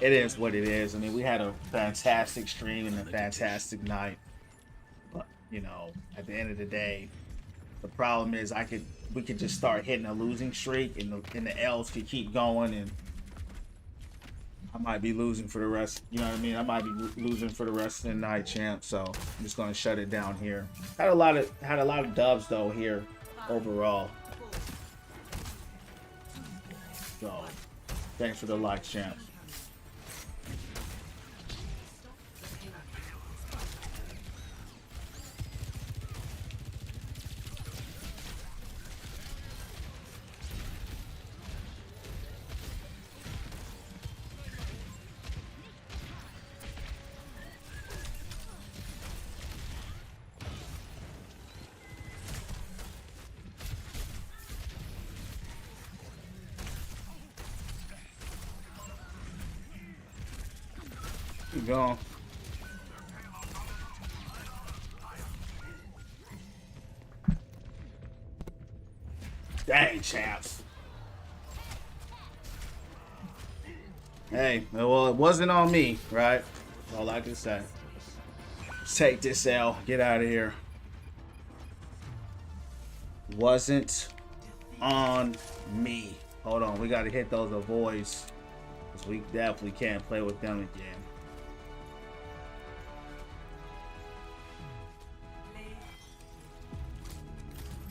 it is what it is. I mean, we had a fantastic stream and a fantastic night, but you know, at the end of the day, the problem is we could just start hitting a losing streak, and the L's could keep going, and I might be losing for the rest. You know what I mean? I might be losing for the rest of the night, champ. So I'm just gonna shut it down here. Had a lot of dubs though here overall. So thanks for the like, champ. Keep going. Dang, champs. Hey, well, it wasn't on me, right? That's all I can say. Let's take this L. Get out of here. Wasn't on me. Hold on, we got to hit those avoids, because we definitely can't play with them again.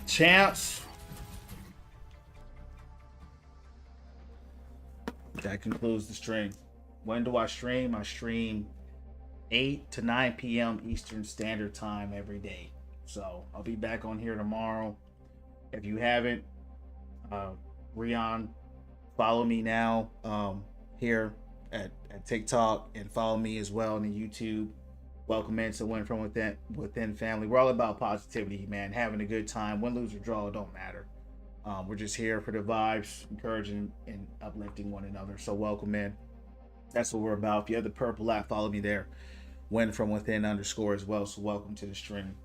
Champs. That concludes the stream. When do I stream? I stream 8 to 9 p.m. Eastern Standard Time every day. So I'll be back on here tomorrow. If you haven't, Rion, follow me now here at TikTok, and follow me as well on the YouTube. Welcome into Win From Within family. We're all about positivity, man. Having a good time. Win, lose, or draw, it don't matter. We're just here for the vibes, encouraging and uplifting one another. So welcome in. That's what we're about. If you have the purple app, follow me there. Win From Within _ as well. So welcome to the stream.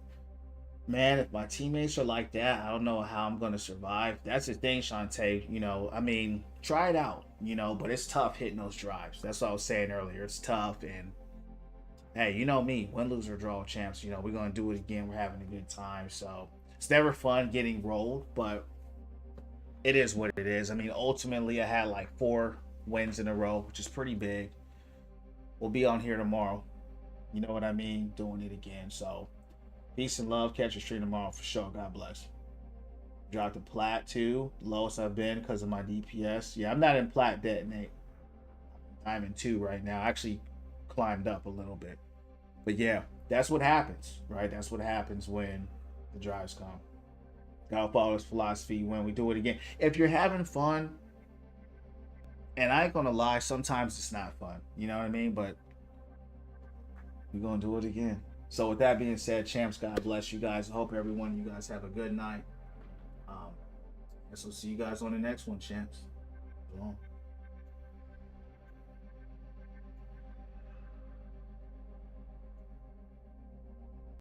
Man, if my teammates are like that, I don't know how I'm going to survive. That's the thing, Shantae. You know, I mean, try it out, you know, but it's tough hitting those drives. That's what I was saying earlier. It's tough. And hey, you know me, win, lose, or draw champs. You know, we're going to do it again. We're having a good time. So it's never fun getting rolled, but it is what it is. I mean, ultimately, I had like 4 wins in a row, which is pretty big. We'll be on here tomorrow. You know what I mean? Doing it again. So peace and love. Catch a stream tomorrow for sure. God bless. Dropped a plat too. Lowest I've been because of my DPS. Yeah, I'm not in plat detonate. I'm in Diamond 2 right now. I actually climbed up a little bit. But yeah, that's what happens, right? That's what happens when the drives come. Gotta follow this philosophy when we do it again. If you're having fun, and I ain't gonna lie, sometimes it's not fun. You know what I mean? But we're gonna do it again. So with that being said, champs, God bless you guys. I hope every one of you guys have a good night. I guess we'll see you guys on the next one, champs. Shalom.